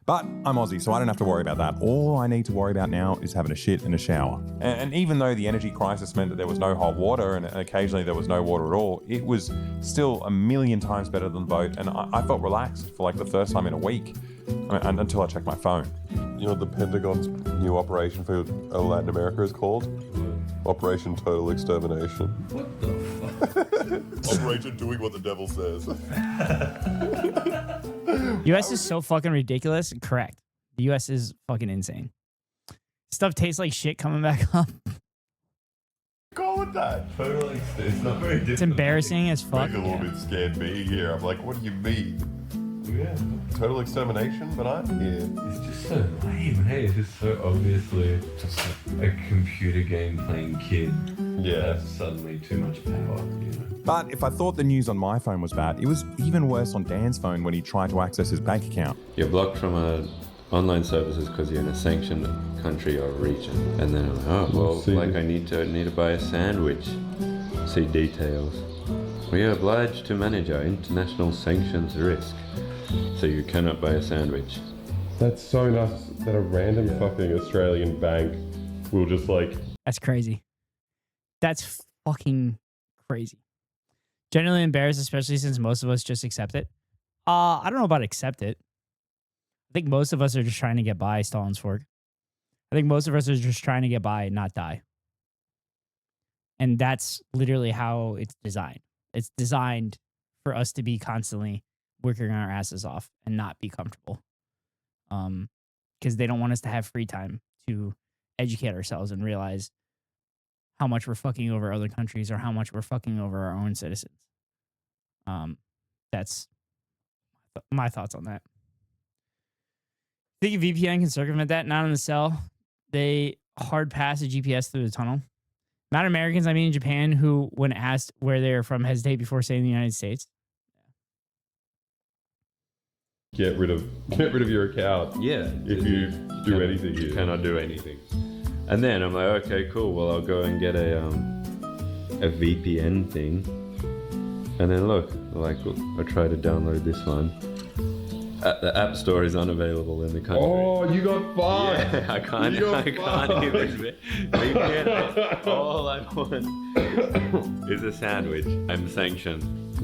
B: But I'm Aussie, so I don't have to worry about that. All I need to worry about now is having a shit in a shower. And even though the energy crisis meant that there was no hot water and occasionally there was no water at all, it was still 1,000,000 times better than the boat. And I felt relaxed for like the first time in a week, until I checked my phone.
F: You know what the Pentagon's new operation for Latin America is called? Operation Total Extermination.
O: What the fuck?
F: Operation Doing What the Devil Says.
A: US is so fucking ridiculous. Correct. The US is fucking insane. Stuff tastes like shit coming back up.
F: Call it that. Totally. It's not very different.
A: It's embarrassing as fuck.
F: Make a little bit scared me here. I'm like, what do you mean? Yeah. Total extermination, but I'm here.
O: It's just so lame, hey? It's just so obviously just a computer game playing kid.
F: Yeah.
O: That's suddenly too much power, you know?
B: But if I thought the news on my phone was bad, it was even worse on Dan's phone when he tried to access his bank account.
O: You're blocked from online services because you're in a sanctioned country or region. And then I'm like, oh, well, like I need to buy a sandwich. See details. We are obliged to manage our international sanctions risk, so you cannot buy a sandwich.
F: That's so nuts that a random fucking Australian bank will just like...
A: That's crazy. That's fucking crazy. Generally embarrassed, especially since most of us just accept it. I don't know about accept it. I think most of us are just trying to get by, Stalin's Fork. I think most of us are just trying to get by and not die. And that's literally how it's designed. It's designed for us to be constantly working our asses off and not be comfortable. Because they don't want us to have free time to educate ourselves and realize how much we're fucking over other countries or how much we're fucking over our own citizens. That's my thoughts on that. Think a VPN can circumvent that? Not on the cell. They hard pass a GPS through the tunnel. Not Americans, I mean in Japan, who, when asked where they're from, hesitate before saying the United States.
F: Get rid of your account.
O: Yeah.
F: If you do anything here.
O: You cannot do anything. And then I'm like, okay, cool. Well, I'll go and get a VPN thing. And then look, I try to download this one. The App Store is unavailable in the country.
F: Oh, you got fucked.
O: Yeah, I can't even. All I want is a sandwich. I'm sanctioned.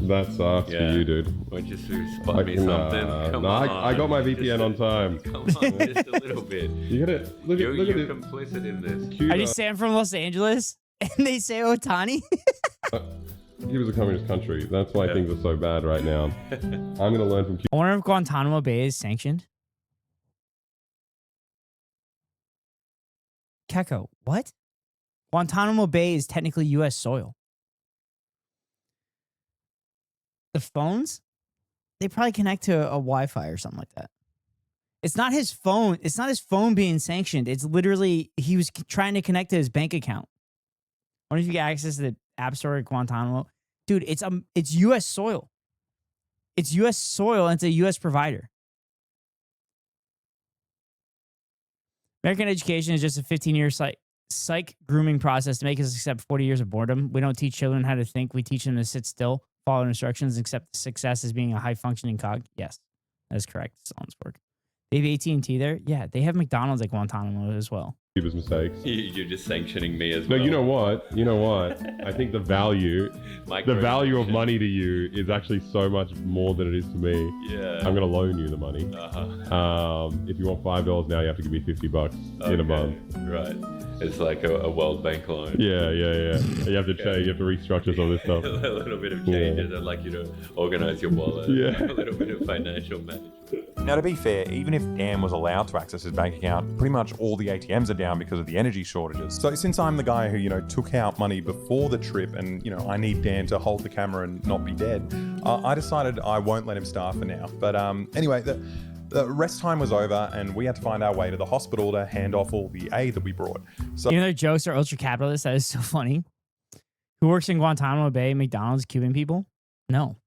F: That sucks for you, dude.
O: Why don't you spot me something? Come on.
F: I got my VPN on time.
O: Come on, just a little bit.
F: You get it. Look
O: You're
F: at it.
O: complicit in this.
A: I just say I'm from Los Angeles, and they say Otani.
F: Cuba's a communist country. That's why things are so bad right now. I'm gonna learn from Cuba.
A: I wonder if Guantanamo Bay is sanctioned. Keko, what? Guantanamo Bay is technically U.S. soil. The phones, they probably connect to a Wi-Fi or something like that. It's not his phone. It's not his phone being sanctioned. It's literally he was trying to connect to his bank account. I wonder if you get access to the App Store at Guantanamo. Dude, it's U.S. soil. It's U.S. soil and it's a U.S. provider. American education is just a 15-year psych grooming process to make us accept 40 years of boredom. We don't teach children how to think. We teach them to sit still, follow instructions, accept success as being a high-functioning cog. Yes, that is correct. Sounds work. They have AT&T there? Yeah, they have McDonald's at Guantanamo as well.
F: Cuba's mistakes.
O: You're just sanctioning me as
F: No,
O: well.
F: you know what? I think the value of money to you is actually so much more than it is to me.
O: Yeah.
F: I'm gonna loan you the money. If you want $5 now, you have to give me $50 in a month.
O: Right. It's like a World Bank loan.
F: Yeah. You have to change. You have to restructure some of this stuff.
O: A little bit of changes. I'd like you to organize your wallet.
F: Yeah.
O: A little bit of financial management.
B: Now, to be fair, even if Dan was allowed to access his bank account, pretty much all the ATMs are down because of the energy shortages. So since I'm the guy who, took out money before the trip and, I need Dan to hold the camera and not be dead, I decided I won't let him starve for now. But anyway, the rest time was over and we had to find our way to the hospital to hand off all the aid that we brought. So
A: Their jokes are ultra-capitalist. That is so funny. Who works in Guantanamo Bay, McDonald's, Cuban people? No.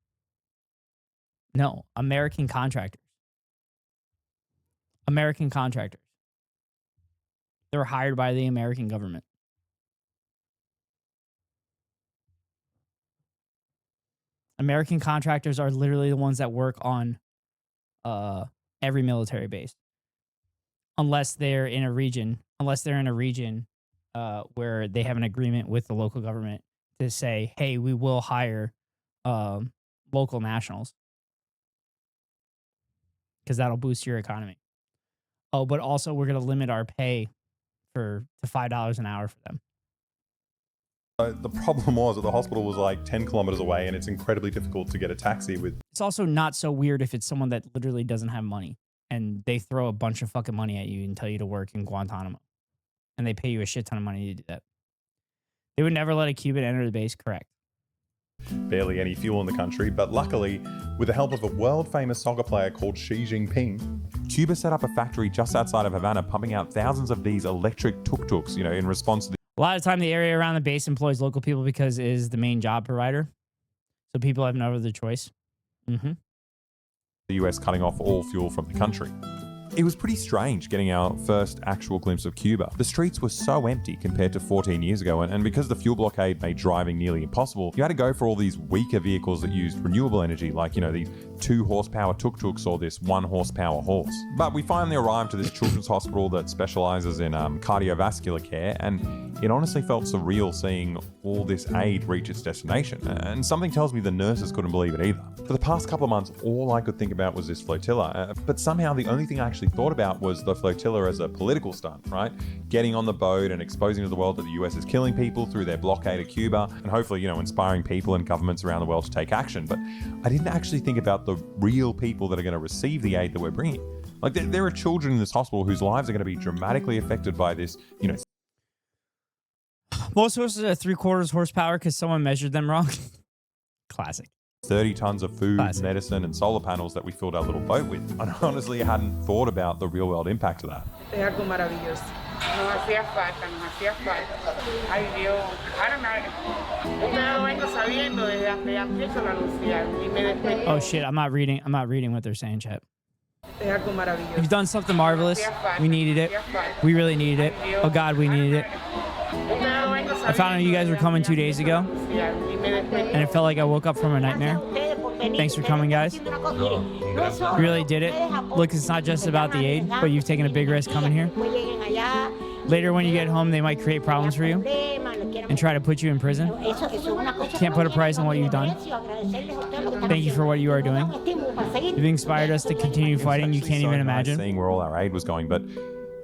A: American contractors. American contractors. They're hired by the American government. American contractors are literally the ones that work on every military base. Unless they're in a region where they have an agreement with the local government to say, hey, we will hire local nationals. Because that'll boost your economy. Oh, but also we're going to limit our pay to $5 an hour for them.
B: The problem was that the hospital was like 10 kilometers away and it's incredibly difficult to get a taxi with.
A: It's also not so weird if it's someone that literally doesn't have money and they throw a bunch of fucking money at you and tell you to work in Guantanamo. And they pay you a shit ton of money to do that. They would never let a Cuban enter the base, correct?
B: Barely any fuel in the country, but luckily, with the help of a world-famous soccer player called Xi Jinping, Cuba set up a factory just outside of Havana, pumping out thousands of these electric tuk-tuks, in response to
A: A lot of the time, the area around the base employs local people because it is the main job provider. So people have no other choice.
B: the US cutting off all fuel from the country. It was pretty strange getting our first actual glimpse of Cuba. The streets were so empty compared to 14 years ago, and because the fuel blockade made driving nearly impossible, you had to go for all these weaker vehicles that used renewable energy, like, these 2 horsepower tuk-tuks or this 1 horsepower horse. But we finally arrived to this children's hospital that specializes in cardiovascular care, and it honestly felt surreal seeing all this aid reach its destination. And something tells me the nurses couldn't believe it either. For the past couple of months, all I could think about was this flotilla, but somehow the only thing I actually thought about was the flotilla as a political stunt, right? Getting on the boat and exposing to the world that the US is killing people through their blockade of Cuba, and hopefully, inspiring people and governments around the world to take action. But I didn't actually think about the real people that are going to receive the aid that we're bringing. Like, there are children in this hospital whose lives are going to be dramatically affected by this,
A: Most horses are 3/4 horsepower because someone measured them wrong. Classic.
B: 30 tons of food, medicine, and solar panels that we filled our little boat with. And honestly, I hadn't thought about the real world impact of that.
P: Es algo maravilloso. Nos hacía falta. Ay Dios, ahora yo lo vengo sabiendo desde antes de la anunciar y me despedí.
A: Oh shit, I'm not reading what they're saying, chat.
P: Es algo maravilloso.
A: You've done something marvelous. We needed it. We really needed it. Oh God, we needed it. I found out you guys were coming 2 days ago, and it felt like I woke up from a nightmare. Thanks for coming, guys. You really did it. Look, it's not just about the aid, but you've taken a big risk coming here. Later, when you get home, they might create problems for you and try to put you in prison. Can't put a price on what you've done. Thank you for what you are doing. You've inspired us to continue fighting. You can't even imagine.
B: Seeing where all our aid was going, but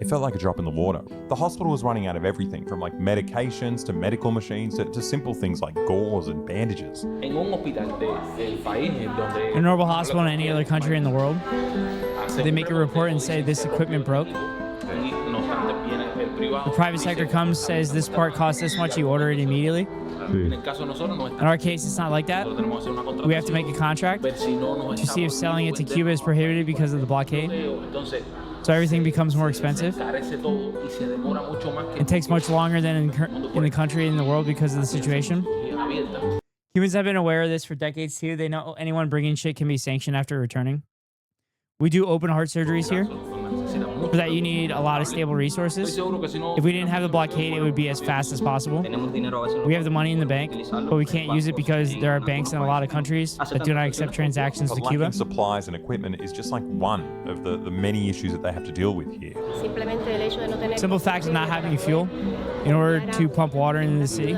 B: it felt like a drop in the water. The hospital was running out of everything, from like medications to medical machines to simple things like gauze and bandages.
A: In a normal hospital in any other country in the world, they make a report and say this equipment broke. The private sector comes, says this part costs this much, you order it immediately. In our case, it's not like that. We have to make a contract to see if selling it to Cuba is prohibited because of the blockade. So everything becomes more expensive. It takes much longer than in the country and the world because of the situation. Cubans have been aware of this for decades too. They know anyone bringing shit can be sanctioned after returning. We do open heart surgeries here. For that, you need a lot of stable resources. If we didn't have the blockade, it would be as fast as possible. We have the money in the bank, but we can't use it because there are banks in a lot of countries that do not accept transactions to Cuba.
B: Supplies and equipment is just like one of the many issues that they have to deal with here.
A: Simple fact of not having fuel in order to pump water into the city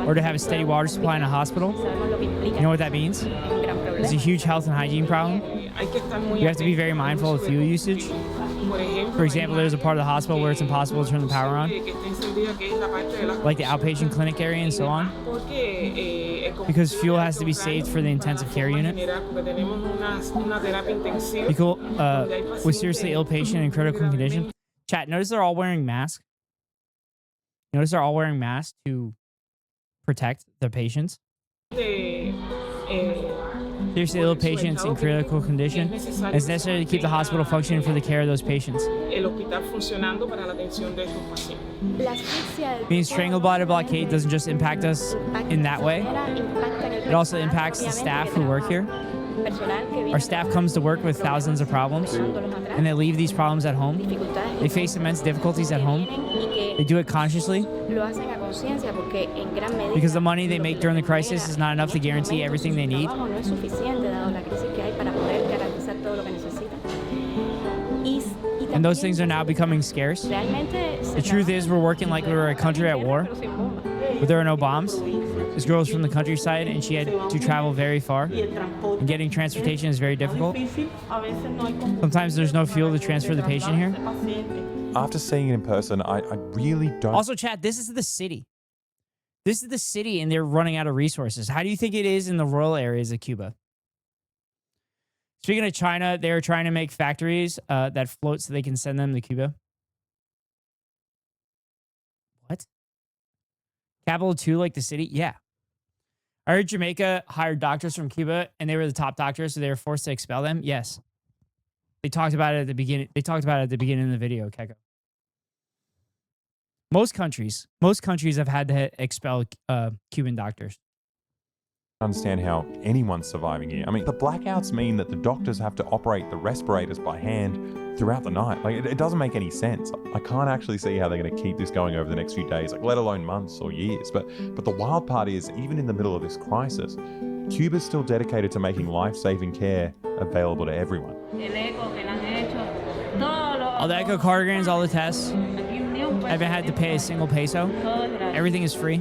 A: or to have a steady water supply in a hospital. You know what that means? It's a huge health and hygiene problem. You have to be very mindful of fuel usage. For example, there's a part of the hospital where it's impossible to turn the power on, like the outpatient clinic area and so on, because fuel has to be saved for the intensive care unit. People with seriously ill patient in critical condition. Chat, notice they're all wearing masks. Notice they're all wearing masks to protect the patients. Seriously ill patients in critical condition. It's necessary to keep the hospital functioning for the care of those patients. Being strangled by the blockade doesn't just impact us in that way. It also impacts the staff who work here. Our staff comes to work with thousands of problems, and they leave these problems at home. They face immense difficulties at home. They do it consciously because the money they make during the crisis is not enough to guarantee everything they need. And those things are now becoming scarce. The truth is, we're working like we were a country at war, but there are no bombs. This girl is from the countryside, and she had to travel very far. And getting transportation is very difficult. Sometimes there's no fuel to transfer the patient here.
B: After seeing it in person, I really don't...
A: Also, chat, this is the city. This is the city, and they're running out of resources. How do you think it is in the rural areas of Cuba? Speaking of China, they're trying to make factories that float so they can send them to Cuba. What? Capital 2, like the city? Yeah. I heard Jamaica hired doctors from Cuba, and they were the top doctors, so they were forced to expel them. Yes. They talked about it at the beginning. They talked about it at the beginning of the video, Keko. Most countries have had to expel Cuban doctors.
B: I understand how anyone's surviving here. I mean, the blackouts mean that the doctors have to operate the respirators by hand throughout the night. Like, it doesn't make any sense. I can't actually see how they're going to keep this going over the next few days, like, let alone months or years. But the wild part is, even in the middle of this crisis, Cuba's still dedicated to making life-saving care available to everyone.
A: All the echocardiograms, all the tests. I haven't had to pay a single peso. Everything is free.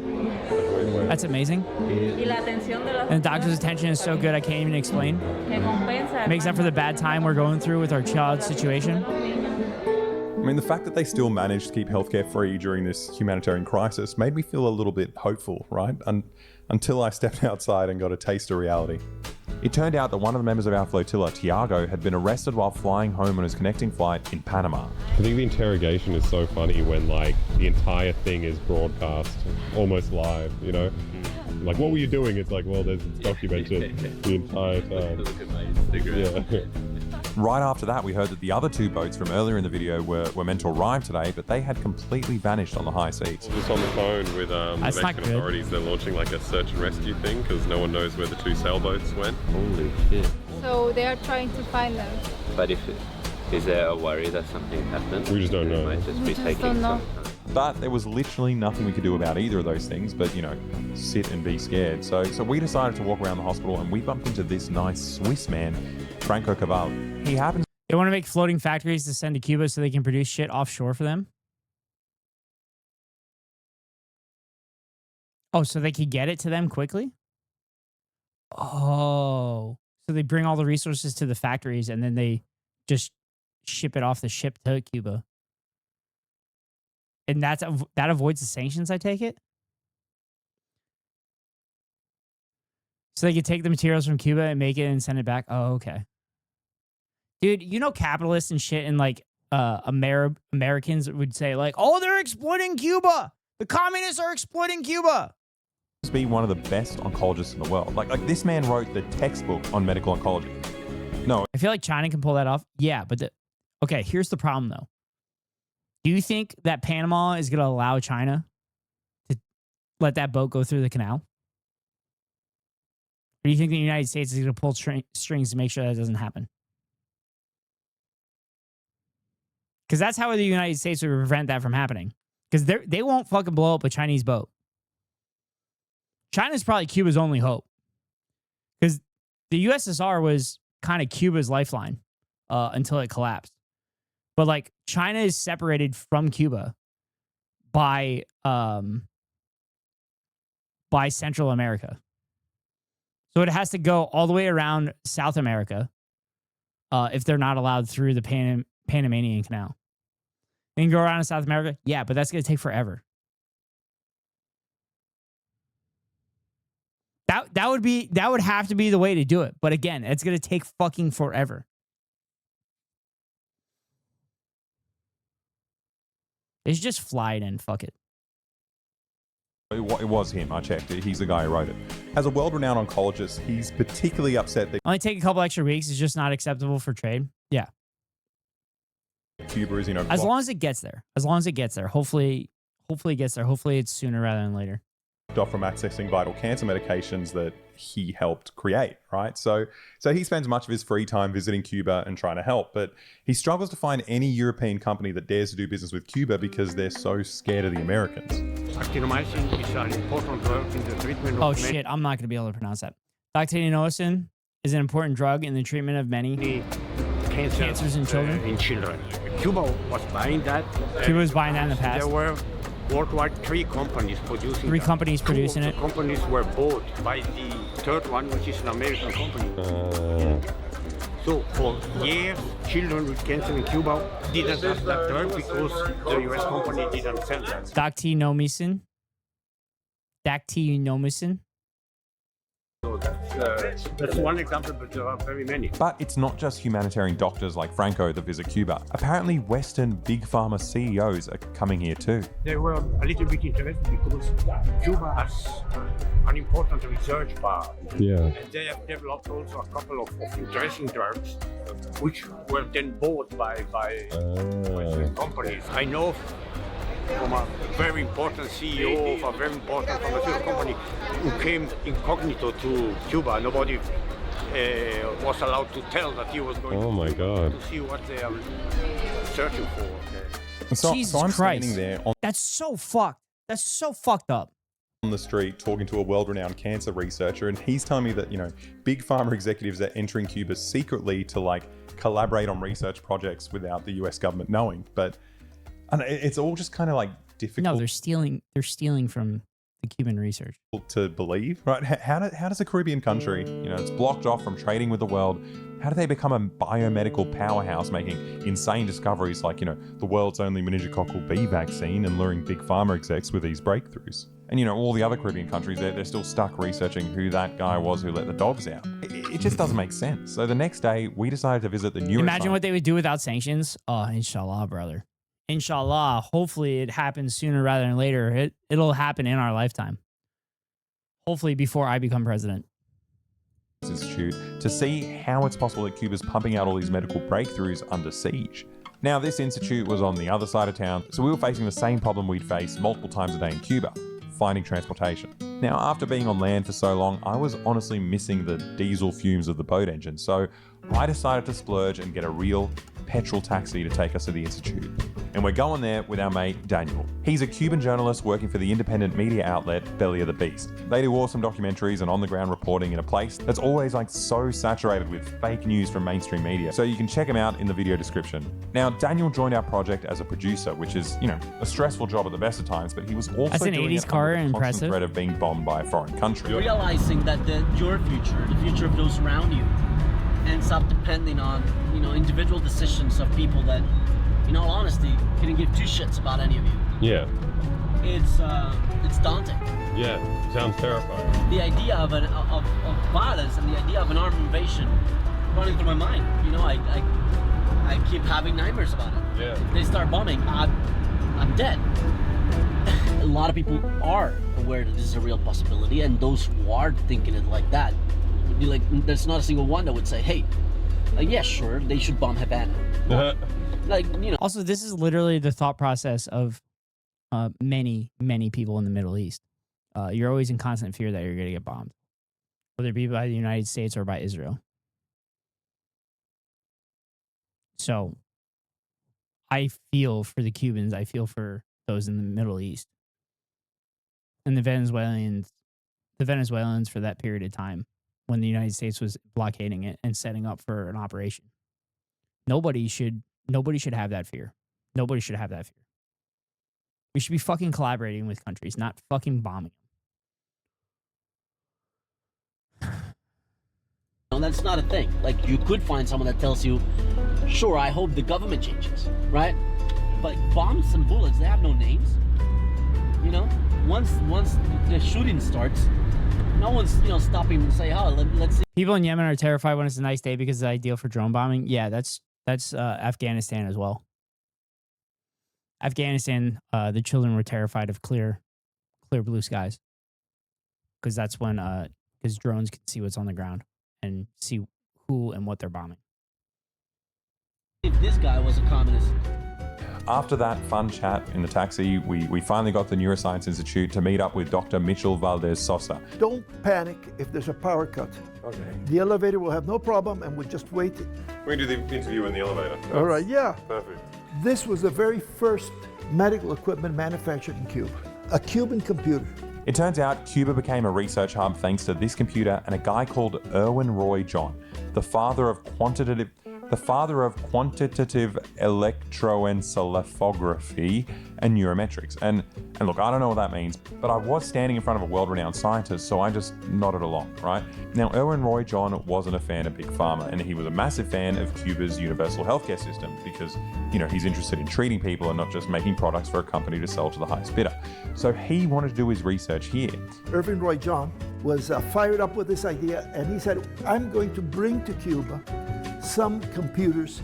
A: That's amazing. And the doctor's attention is so good I can't even explain. It makes up for the bad time we're going through with our child's situation.
L: I mean, the fact that they still managed to keep healthcare free during this humanitarian crisis made me feel a little bit hopeful, right? Until I stepped outside and got a taste of reality.
B: It turned out that one of the members of our flotilla, Tiago, had been arrested while flying home on his connecting flight in Panama.
F: I think the interrogation is so funny when, like, the entire thing is broadcast almost live, you know? Like, what were you doing? It's like, well, it's documented the entire time. Yeah.
B: Right after that, we heard that the other two boats from earlier in the video were meant to arrive today, but they had completely vanished on the high seas.
F: Just on the phone with the Mexican authorities, they're launching like a search and rescue thing because no one knows where the two sailboats went.
O: Holy shit.
Q: So they are trying to find them.
O: But is there a worry that something happened?
F: We just don't know.
O: It might just be taking some time.
B: But there was literally nothing we could do about either of those things but, sit and be scared. So we decided to walk around the hospital, and we bumped into this nice Swiss man, Franco Caval. He happens...
A: They want to make floating factories to send to Cuba so they can produce shit offshore for them? Oh, so they could get it to them quickly? Oh. So they bring all the resources to the factories and then they just ship it off the ship to Cuba. And that avoids the sanctions, I take it? So they could take the materials from Cuba and make it and send it back? Oh, okay. Dude, capitalists and shit and like Americans would say like, oh, they're exploiting Cuba. The communists are exploiting Cuba.
B: Be one of the best oncologists in the world. Like this man wrote the textbook on medical oncology. No.
A: I feel like China can pull that off. Yeah, but okay, here's the problem though. Do you think that Panama is going to allow China to let that boat go through the canal? Or do you think the United States is going to pull strings to make sure that doesn't happen? Because that's how the United States would prevent that from happening. Because they won't fucking blow up a Chinese boat. China's probably Cuba's only hope. Because the USSR was kind of Cuba's lifeline until it collapsed. But like China is separated from Cuba by Central America. So it has to go all the way around South America if they're not allowed through the Panamanian Canal. They can go around in South America? Yeah, but that's going to take forever. That would have to be the way to do it. But again, it's going to take fucking forever. They should just fly it in. Fuck it.
B: It was him. I checked it. He's the guy who wrote it. As a world-renowned oncologist, he's particularly upset that
A: only take a couple extra weeks is just not acceptable for trade. Yeah.
B: Cuba is,
A: as long as it gets there. As long as it gets there. Hopefully it gets there. Hopefully it's sooner rather than later.
B: Off from accessing vital cancer medications that he helped create, right? So he spends much of his free time visiting Cuba and trying to help, but he struggles to find any European company that dares to do business with Cuba because they're so scared of the Americans.
E: Actinomycin is an important drug in the treatment of...
A: Oh shit, I'm not going to be able to pronounce that. Actinomycin is an important drug in the treatment of many cancers in children.
E: In children. Cuba was buying that.
A: Cuba was buying that in the past.
E: There were worldwide 3 companies producing
A: it. 2 of the
E: companies were bought by the third one, which is an American company. So for years, children with cancer in Cuba didn't have that drug because the US company didn't sell that.
A: Dactinomycin.
E: So that's one example, but there are very many.
B: But it's not just humanitarian doctors like Franco that visit Cuba. Apparently, Western big pharma CEOs are coming here too.
E: They were a little bit interested because Cuba has an important research part.
F: Yeah.
E: And they have developed also a couple of interesting drugs, which were then bought by Western companies. I know from a very important CEO of a very important pharmaceutical company who came incognito to Cuba. Nobody was allowed to tell that he was going to see what they are searching for.
A: Jesus
B: I'm
A: Christ.
B: standing there
A: That's so fucked. That's so fucked up.
B: On the street talking to a world-renowned cancer researcher, and he's telling me that, big pharma executives are entering Cuba secretly to collaborate on research projects without the US government knowing. But it's all just kind of difficult.
A: No, they're stealing from the Cuban research.
B: To believe, right? How does a Caribbean country, it's blocked off from trading with the world, how do they become a biomedical powerhouse making insane discoveries like, the world's only meningococcal B vaccine and luring big pharma execs with these breakthroughs? And, all the other Caribbean countries, they're still stuck researching who that guy was who let the dogs out. It just doesn't make sense. So the next day, we decided to visit the neuroscience.
A: Imagine what they would do without sanctions. Oh, inshallah, brother. Inshallah, hopefully it happens sooner rather than later. It'll happen in our lifetime. Hopefully before I become president.
B: Institute to see how it's possible that Cuba's pumping out all these medical breakthroughs under siege. Now, this institute was on the other side of town, so we were facing the same problem we'd face multiple times a day in Cuba, finding transportation. Now, after being on land for so long, I was honestly missing the diesel fumes of the boat engine, so I decided to splurge and get a real petrol taxi to take us to the Institute. And we're going there with our mate Daniel. He's a Cuban journalist working for the independent media outlet Belly of the Beast. They do awesome documentaries and on-the-ground reporting in a place that's always like so saturated with fake news from mainstream media, so you can check him out in the video description. Now, Daniel joined our project as a producer, which is, you know, a stressful job at the best of times, but he was also
A: That's an
B: doing
A: 80s
B: it
A: car,
B: under the constant
A: impressive.
B: threat of being bombed by a foreign country.
R: Realizing that your future, the future of those around you, ends up depending on, you know, individual decisions of people that, in all honesty, couldn't give two shits about any of you.
O: Yeah.
R: It's daunting.
O: Yeah. Sounds terrifying.
R: The idea of violence and the idea of an armed invasion running through my mind. You know, I keep having nightmares about it.
O: Yeah.
R: If they start bombing, I'm dead. A lot of people are aware that this is a real possibility, and those who are thinking it like that would be like, there's not a single one that would say, hey, yeah, sure, they should bomb Havana. Like, you know.
A: Also, this is literally the thought process of many people in the Middle East. You're always in constant fear that you're going to get bombed, whether it be by the United States or by Israel. So I feel for the Cubans. I feel for those in the Middle East. And the Venezuelans for that period of time when the United States was blockading it and setting up for an operation. Nobody should have that fear. Nobody should have that fear. We should be fucking collaborating with countries, not fucking bombing them.
R: No, that's not a thing. Like, you could find someone that tells you, sure, I hope the government changes, right? But bombs and bullets, they have no names. You know, once the shooting starts, no one's, you know, stopping to say, oh, let's see.
A: People in Yemen are terrified when it's a nice day because it's ideal for drone bombing. Yeah, that's Afghanistan as well. Afghanistan, the children were terrified of clear blue skies because that's when because drones can see what's on the ground and see who and what they're bombing.
R: If this guy was a communist.
B: After that fun chat in the taxi, we finally got the Neuroscience Institute to meet up with Dr. Mitchell Valdez Sosa.
S: Don't panic if there's a power cut.
L: Okay.
S: The elevator will have no problem and we'll just wait.
L: We can do the interview in the elevator.
S: All right, yeah.
L: Perfect.
S: This was the very first medical equipment manufactured in Cuba. A Cuban computer.
B: It turns out Cuba became a research hub thanks to this computer and a guy called Erwin Roy John, the father of quantitative electroencephalography and neurometrics. And look, I don't know what that means, but I was standing in front of a world-renowned scientist, so I just nodded along, right? Now, Erwin Roy John wasn't a fan of Big Pharma, and he was a massive fan of Cuba's universal healthcare system because, you know, he's interested in treating people and not just making products for a company to sell to the highest bidder. So he wanted to do his research here.
S: Erwin Roy John was fired up with this idea, and he said, I'm going to bring to Cuba some computers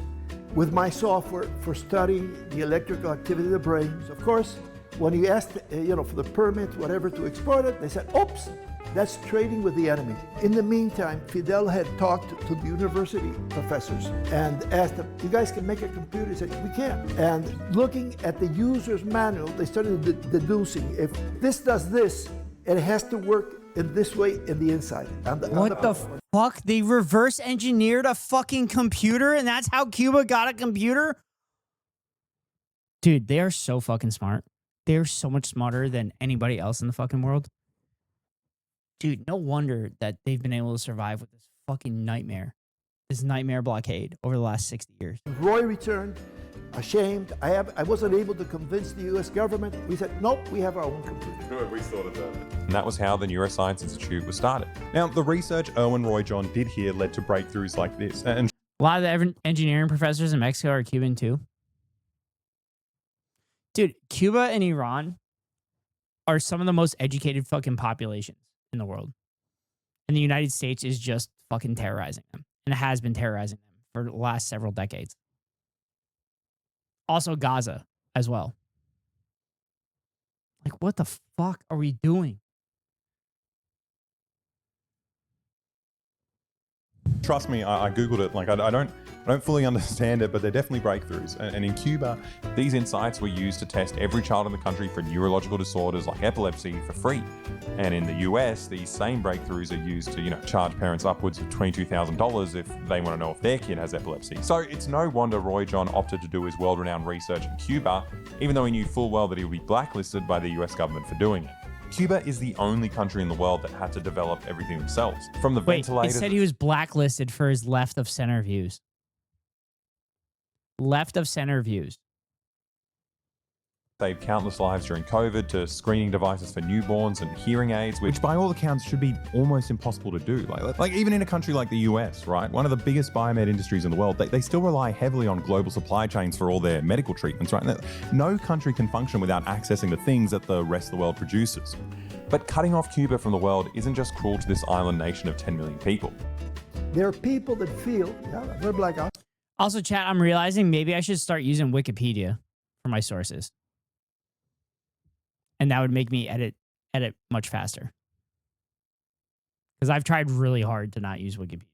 S: with my software for studying the electrical activity of the brains. Of course, when he asked, for the permit, whatever, to export it, they said, oops, that's trading with the enemy. In the meantime, Fidel had talked to the university professors and asked them, you guys can make a computer? He said, we can. And looking at the user's manual, they started deducing, if this does this, it has to work in this way in the inside.
A: What the fuck? They reverse engineered a fucking computer and that's how Cuba got a computer? Dude, they are so fucking smart. They're so much smarter than anybody else in the fucking world. Dude, no wonder that they've been able to survive with this fucking nightmare. This nightmare blockade over the last 60 years.
S: Roy returned, ashamed. I wasn't able to convince the US government. We said, nope, we have our own computer.
L: Good, we sorted that.
B: And that was how the Neuroscience Institute was started. Now, the research Erwin Roy John did here led to breakthroughs like this. And
A: a lot of the engineering professors in Mexico are Cuban too. Dude, Cuba and Iran are some of the most educated fucking populations in the world. And the United States is just fucking terrorizing them. And it has been terrorizing them for the last several decades. Also Gaza as well. Like, what the fuck are we doing?
L: Trust me, I Googled it. Like, I don't I don't fully understand it, but they're definitely breakthroughs. And in Cuba, these insights were used to test every child in the country for neurological disorders like epilepsy for free. And in the US, these same breakthroughs are used to, charge parents upwards of $22,000 if they want to know if their kid has epilepsy. So it's no wonder Roy John opted to do his world-renowned research in Cuba, even though he knew full well that he would be blacklisted by the US government for doing it. Cuba is the only country in the world that had to develop everything themselves. From the ventilators...
A: It said he was blacklisted for his left of center views. Left of center views.
L: Saved countless lives during COVID, to screening devices for newborns and hearing aids, which by all accounts should be almost impossible to do. Like even in a country like the US, right? One of the biggest biomed industries in the world, they still rely heavily on global supply chains for all their medical treatments, right? No country can function without accessing the things that the rest of the world produces. But cutting off Cuba from the world isn't just cruel to this island nation of 10 million people.
S: There are people that feel, we're black out.
A: Also, chat, I'm realizing maybe I should start using Wikipedia for my sources. And that would make me edit much faster. Because I've tried really hard to not use Wikipedia.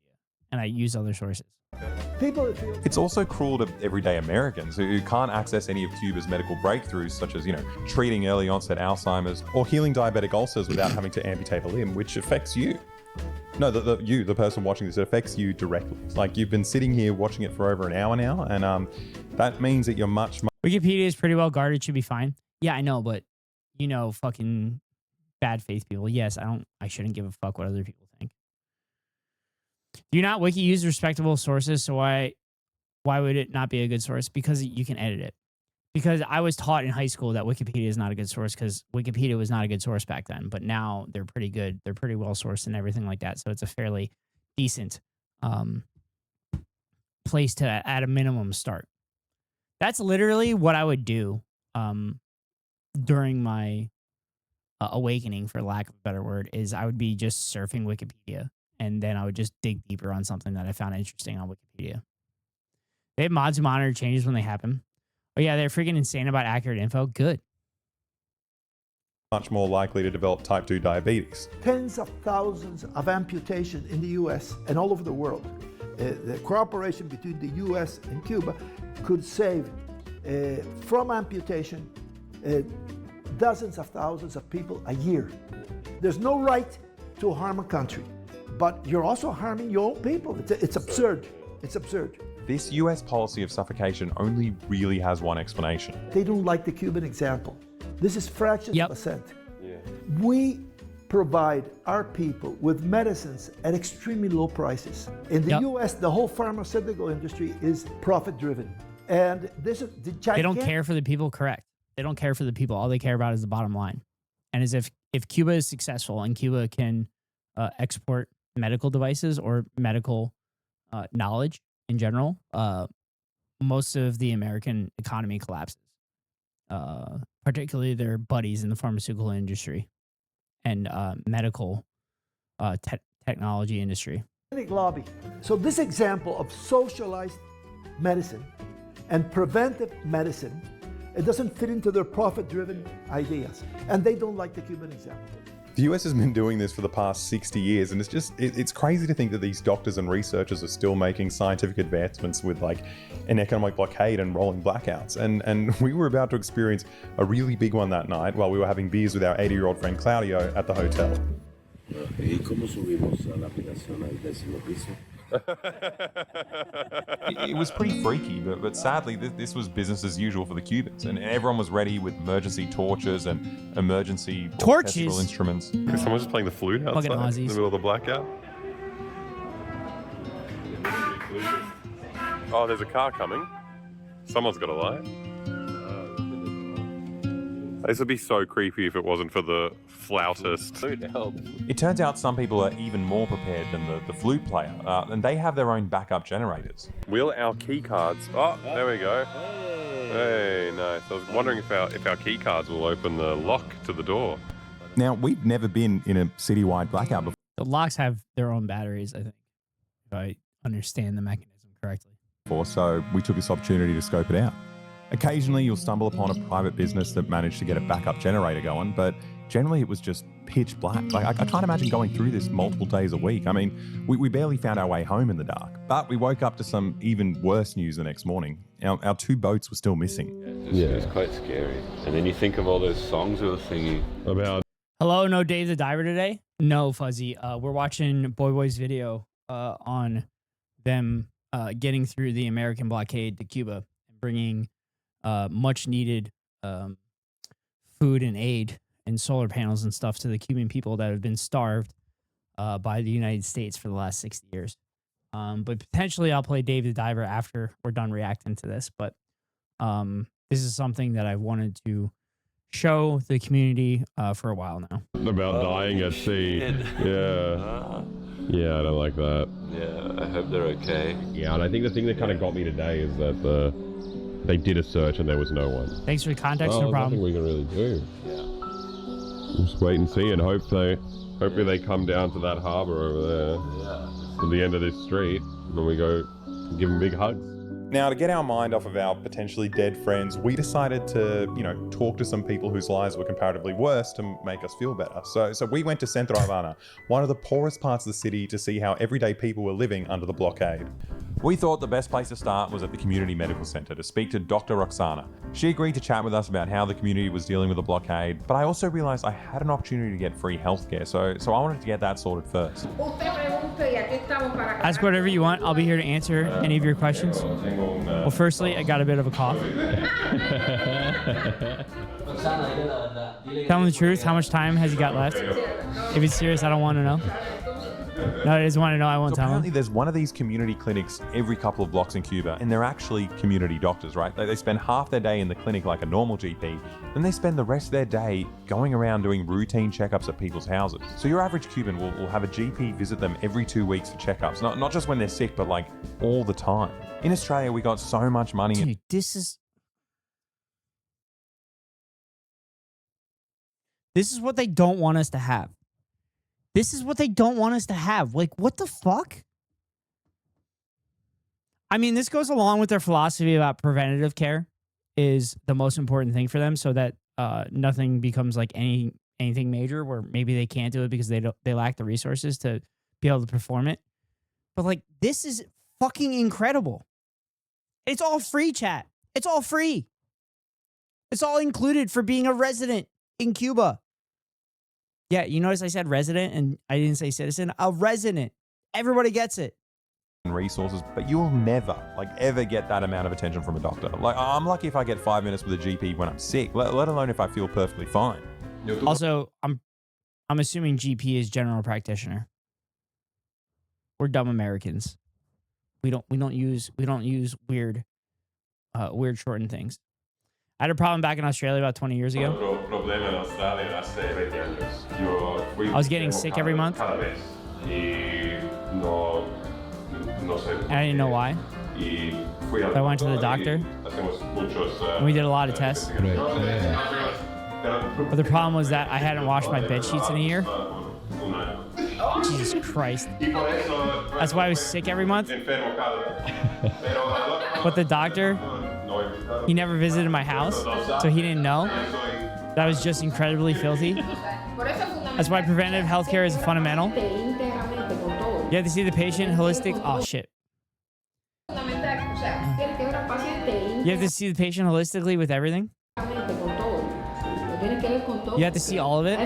A: And I use other sources.
L: It's also cruel to everyday Americans who can't access any of Cuba's medical breakthroughs, such as, treating early onset Alzheimer's or healing diabetic ulcers without having to amputate a limb, which affects you. No, the person watching this, it affects you directly. Like, you've been sitting here watching it for over an hour now, and that means that you're much...
A: Wikipedia is pretty well guarded, should be fine. Yeah, I know, but, fucking bad faith people. Yes, I shouldn't give a fuck what other people think. Do you not wiki use respectable sources? So why would it not be a good source? Because you can edit it. Because I was taught in high school that Wikipedia is not a good source because Wikipedia was not a good source back then. But now they're pretty good. They're pretty well sourced and everything like that. So it's a fairly decent place to, at a minimum, start. That's literally what I would do during my awakening, for lack of a better word, is I would be just surfing Wikipedia. And then I would just dig deeper on something that I found interesting on Wikipedia. They have mods who monitor changes when they happen. Oh, yeah, they're freaking insane about accurate info. Good.
L: Much more likely to develop type 2 diabetes.
S: Tens of thousands of amputations in the US and all over the world. The cooperation between the US and Cuba could save, from amputation, dozens of thousands of people a year. There's no right to harm a country, but you're also harming your own people. It's absurd. It's absurd.
L: This US policy of suffocation only really has one explanation.
S: They don't like the Cuban example. This is fractions of a cent. Yeah. We provide our people with medicines at extremely low prices. In the US, the whole pharmaceutical industry is profit-driven. And this is the gigantic...
A: They don't care for the people, correct. They don't care for the people. All they care about is the bottom line. And as if Cuba is successful and Cuba can export medical devices or medical knowledge in general, most of the American economy collapses, particularly their buddies in the pharmaceutical industry and medical technology industry.
S: Lobby. So this example of socialized medicine and preventive medicine, it doesn't fit into their profit-driven ideas. And they don't like the Cuban example.
L: The US has been doing this for the past 60 years, and it's crazy to think that these doctors and researchers are still making scientific advancements with like an economic blockade and rolling blackouts. And we were about to experience a really big one that night while we were having beers with our 80-year-old friend Claudio at the hotel.
T: ¿Y cómo subimos a la aplicación al 10º piso?
L: It was pretty freaky, but sadly this was business as usual for the Cubans, and everyone was ready with emergency torches and emergency orchestral instruments.
H: Someone's just playing the flute outside in the middle of the blackout. Oh, there's a car coming. Someone's got a light. This would be so creepy if it wasn't for the flautist.
L: It turns out some people are even more prepared than the flute player, and they have their own backup generators.
H: Will our key cards... Oh, there we go. Hey, nice. I was wondering if our key cards will open the lock to the door.
L: Now, we've never been in a citywide blackout before.
A: The locks have their own batteries, I think, if I understand the mechanism correctly.
L: So we took this opportunity to scope it out. Occasionally, you'll stumble upon a private business that managed to get a backup generator going, but
B: generally it was just pitch black. Like, I can't imagine going through this multiple days a week. I mean, we barely found our way home in the dark. But we woke up to some even worse news the next morning. Our 2 boats were still missing.
O: It was quite scary. And then you think of all those songs we were singing about.
A: Hello, no Dave the Diver today? No, Fuzzy. We're watching Boy's video on them getting through the American blockade to Cuba and bringing much needed food and aid and solar panels and stuff to the Cuban people that have been starved by the United States for the last 60 years. But potentially I'll play Dave the Diver after we're done reacting to this. But this is something that I've wanted to show the community for a while now.
F: About dying at sea. Yeah. Yeah, I don't like that.
O: Yeah, I hope they're okay.
F: Yeah, and I think the thing that kind of got me today is that they did a search and there was no one.
A: Thanks for the context, no problem.
F: Nothing we can really do.
O: Yeah.
F: Just wait and see and hopefully they come down to that harbour over there. To the end of this street, and then we go give them big hugs.
L: Now, to get our mind off of our potentially dead friends, we decided to, talk to some people whose lives were comparatively worse to make us feel better. So we went to Centro Havana, one of the poorest parts of the city, to see how everyday people were living under the blockade. We thought the best place to start was at the Community Medical Center to speak to Dr. Roxana. She agreed to chat with us about how the community was dealing with the blockade, but I also realized I had an opportunity to get free healthcare, so I wanted to get that sorted first.
A: Ask whatever you want. I'll be here to answer any of your questions. Well, firstly, I got a bit of a cough. Tell me the truth. How much time has he got left? If it's serious, I don't want to know. No, I just want to know. I won't tell him.
B: Apparently there's one of these community clinics every couple of blocks in Cuba, and they're actually community doctors, right? They spend half their day in the clinic like a normal GP, then they spend the rest of their day going around doing routine checkups at people's houses. So your average Cuban will have a GP visit them every 2 weeks for checkups, not just when they're sick, but like all the time. In Australia, we got so much money.
A: Dude, this is what they don't want us to have. This is what they don't want us to have. Like, what the fuck? I mean, this goes along with their philosophy about preventative care is the most important thing for them, so that nothing becomes like anything major where maybe they can't do it because they lack the resources to be able to perform it. But like, this is fucking incredible. It's all free, chat. It's all free. It's all included for being a resident in Cuba. Yeah, you notice I said resident and I didn't say citizen. A resident. Everybody gets it.
B: Resources, but you'll never, ever get that amount of attention from a doctor. Like, I'm lucky if I get 5 minutes with a GP when I'm sick, let alone if I feel perfectly fine.
A: Also, I'm assuming GP is general practitioner. We're dumb Americans. We don't use weird shortened things. I had a problem back in Australia about 20 years ago. I was getting sick every month. And I didn't know why. I went to the doctor. And we did a lot of tests. But the problem was that I hadn't washed my bed sheets in a year. Jesus Christ. That's why I was sick every month. But the doctor, he never visited my house, so he didn't know that I was just incredibly filthy. That's why preventative healthcare is fundamental. You have to see the patient holistic. Oh, shit. You have to see the patient holistically with everything. You have to see all of it.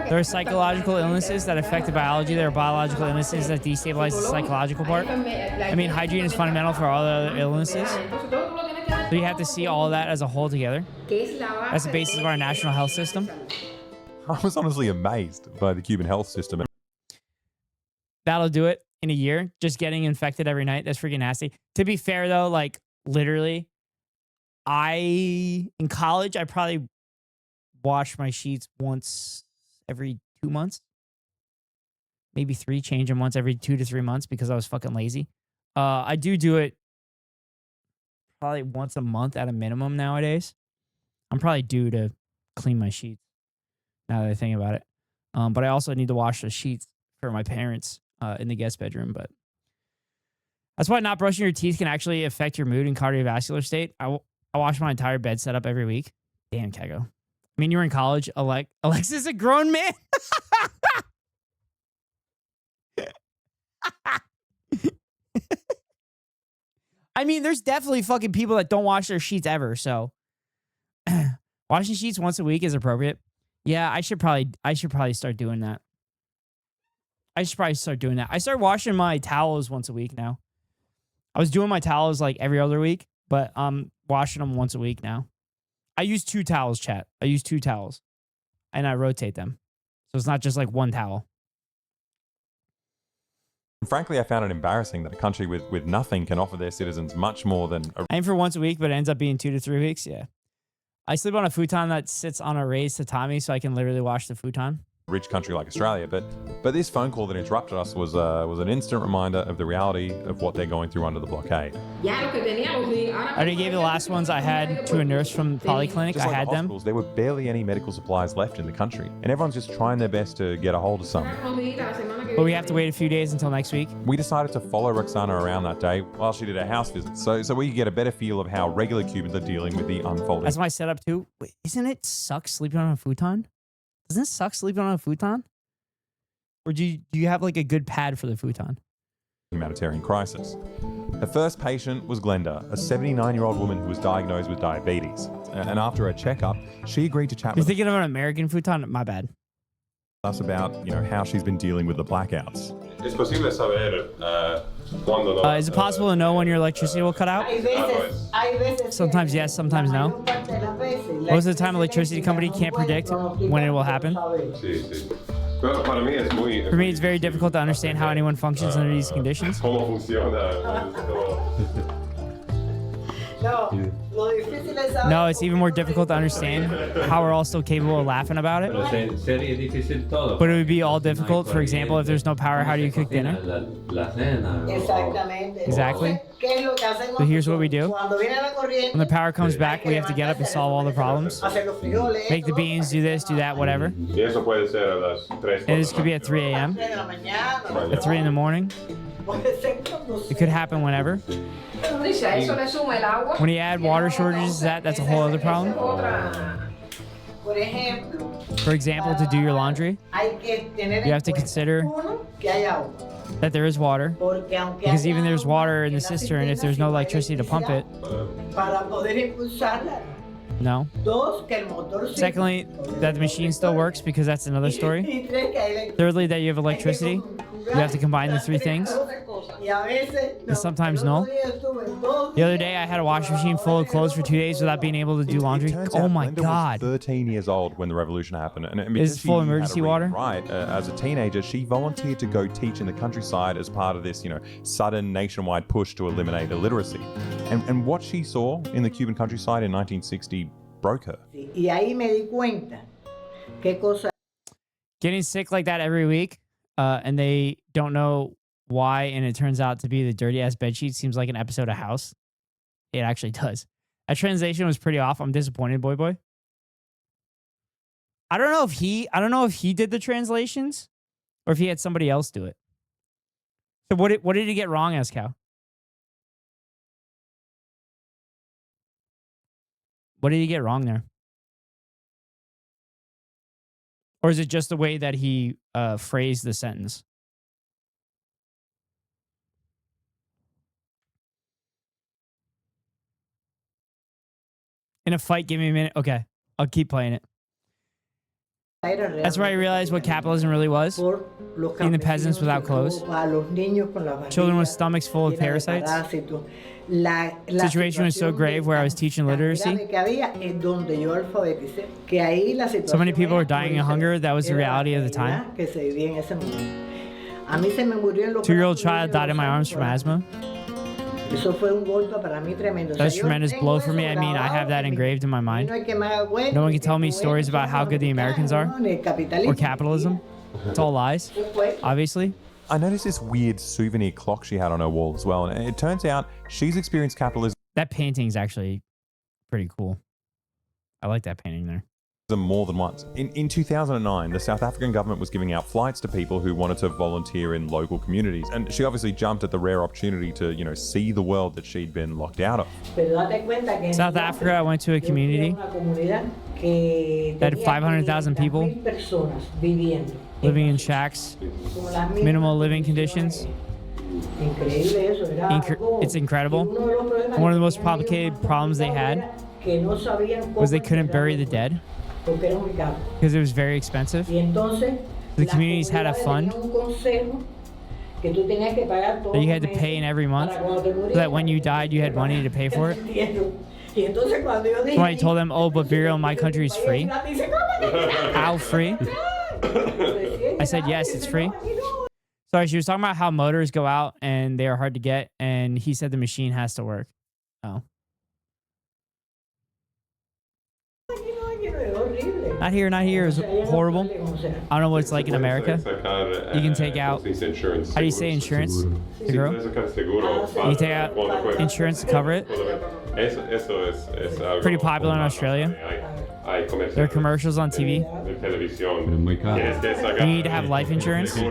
A: There are psychological illnesses that affect the biology. There are biological illnesses that destabilize the psychological part. I mean, hygiene is fundamental for all the other illnesses. So you have to see all of that as a whole together. That's the basis of our national health system.
B: I was honestly amazed by the Cuban health system.
A: That'll do it in a year. Just getting infected every night. That's freaking nasty. To be fair, though, like, literally, in college, I probably wash my sheets once every 2 months. Maybe 3, change them once every 2 to 3 months because I was fucking lazy. I do it probably once a month at a minimum nowadays. I'm probably due to clean my sheets now that I think about it. But I also need to wash the sheets for my parents in the guest bedroom. But that's why not brushing your teeth can actually affect your mood and cardiovascular state. I wash my entire bed setup every week. Damn, Kego. I mean, you were in college. Alexis is a grown man. I mean, there's definitely fucking people that don't wash their sheets ever. So washing sheets once a week is appropriate. Yeah, I should probably start doing that. I start washing my towels once a week now. I was doing my towels like every other week, but I'm washing them once a week now. I use 2 towels, chat. I use 2 towels. And I rotate them. So it's not just like one towel.
L: Frankly, I found it embarrassing that a country with nothing can offer their citizens much more than a
A: I aim for once a week, but it ends up being 2 to 3 weeks. Yeah. I sleep on a futon that sits on a raised tatami, so I can literally wash the futon.
L: rich country like Australia. But this phone call that interrupted us was an instant reminder of the reality of what they're going through under the blockade.
A: I already gave you the last ones I had to a nurse from Polyclinic.
L: Just
A: I
L: like
A: had
L: the
A: them.
L: hospitals, there were barely any medical supplies left in the country, and everyone's just trying their best to get a hold of some.
A: But we have to wait a few days until next week.
L: We decided to follow Roxana around that day while she did a house visit, so we could get a better feel of how regular Cubans are dealing with the unfolding.
A: That's my setup too. Wait, isn't it suck sleeping on a futon? Doesn't it suck sleeping on a futon? Or do you have like a good pad for the futon?
L: Humanitarian crisis. The first patient was Glenda, a 79-year-old woman who was diagnosed with diabetes. And after a checkup, she agreed to chat
A: You're
L: with
A: thinking of an American futon? My bad.
L: us about, how she's been dealing with the blackouts.
H: Es posible saber cuándo no.
A: Is it possible to know when your electricity will cut out? Sometimes yes, sometimes no. Most of the time, electricity company can't predict when it will happen.
H: Sí, sí. Pero para mí es muy.
A: For me, it's very difficult to understand how anyone functions under these conditions.
H: ¿Cómo funciona esto?
A: No, it's even more difficult to understand how we're all still capable of laughing about it. But it would be all difficult. For example, if there's no power, how do you cook dinner? Exactly. So here's what we do. When the power comes back, we have to get up and solve all the problems. Make the beans, do this, do that, whatever.
H: Y eso puede ser a las 3.
A: And this could be at 3 a.m. At 3 in the morning. It could happen whenever. When you add water shortages to that's a whole other problem. For example, to do your laundry, you have to consider that there is water. Because even there's water in the cistern, if there's no electricity to pump it, no. Secondly, that the machine still works, because that's another story. Thirdly, that you have electricity. You have to combine the 3 things. And sometimes no. The other day, I had a washing machine full of clothes for 2 days without being able to do laundry. Oh my
L: Glenda
A: God.
L: was 13 years old when the revolution happened. And
A: Is
L: because
A: it full
L: she had
A: emergency
L: to read
A: water?
L: and write, as a teenager, she volunteered to go teach in the countryside as part of this, sudden nationwide push to eliminate illiteracy. And what she saw in the Cuban countryside in 1960 broke her.
A: Getting sick like that every week, and they don't know why, and it turns out to be the dirty ass bedsheet, seems like an episode of House. It actually does. That translation was pretty off. I'm disappointed, boy. I don't know if he did the translations or if he had somebody else do it. So what did he get wrong, Escal? What did he get wrong there? Or is it just the way that he phrased the sentence? In a fight, give me a minute. Okay, I'll keep playing it. That's where I realized what capitalism really was. Being the peasants without clothes. Children with stomachs full of parasites. Situation was so grave where I was teaching literacy. So many people were dying of hunger. That was the reality of the time. 2-year-old child died in my arms from asthma. That's a tremendous blow for me. I mean, I have that engraved in my mind. No one can tell me stories about how good the Americans are or capitalism. It's all lies, obviously.
L: I noticed this weird souvenir clock she had on her wall as well, and it turns out she's experienced capitalism.
A: That painting's actually pretty cool. I like that painting there.
B: them more than once. In 2009, the South African government was giving out flights to people who wanted to volunteer in local communities. And she obviously jumped at the rare opportunity to, you know, see the world that she'd been locked out of.
A: South Africa, I went to a community that had 500,000 people living in shacks, minimal living conditions. It's incredible. One of the most complicated problems they had was they couldn't bury the dead because it was very expensive. The communities had a fund that you had to pay in every month so that when you died, you had money to pay for it. When I told them, oh, but burial in my country is free. How free? I said, yes, it's free. Sorry, she was talking about how motors go out and they are hard to get, and he said the machine has to work. Oh. Not here, not here. It's horrible. I don't know what it's like in America. You can take out, how do you say insurance? Seguro? You take out insurance to cover it. Pretty popular in Australia. There are commercials on TV. You need to have life insurance for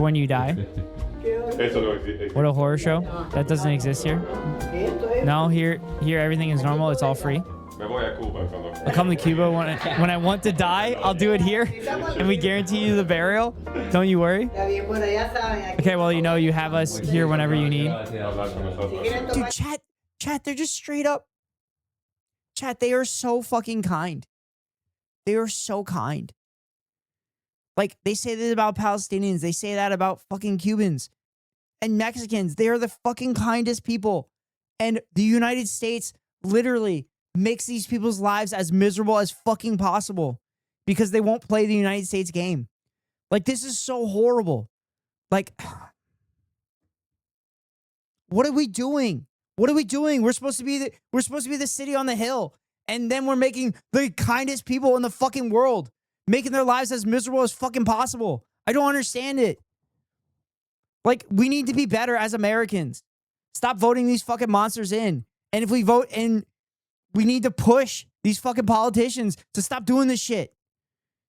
A: when you die. What a horror show. That doesn't exist here. No, here everything is normal. It's all free. I'll come to Cuba when I want to die. I'll do it here, and we guarantee you the burial. Don't you worry. Okay, well, you know, you have us here whenever you need. Dude, chat, they're just straight up. Chat, they are so fucking kind. They are so kind. Like, they say this about Palestinians. They say that about fucking Cubans and Mexicans. They are the fucking kindest people. And the United States literally makes these people's lives as miserable as fucking possible because they won't play the United States game. Like, this is so horrible. Like, what are we doing? What are we doing? We're supposed to be the city on the hill, and then we're making the kindest people in the fucking world, making their lives as miserable as fucking possible. I don't understand it. Like, we need to be better as Americans. Stop voting these fucking monsters in. And if we vote in, we need to push these fucking politicians to stop doing this shit.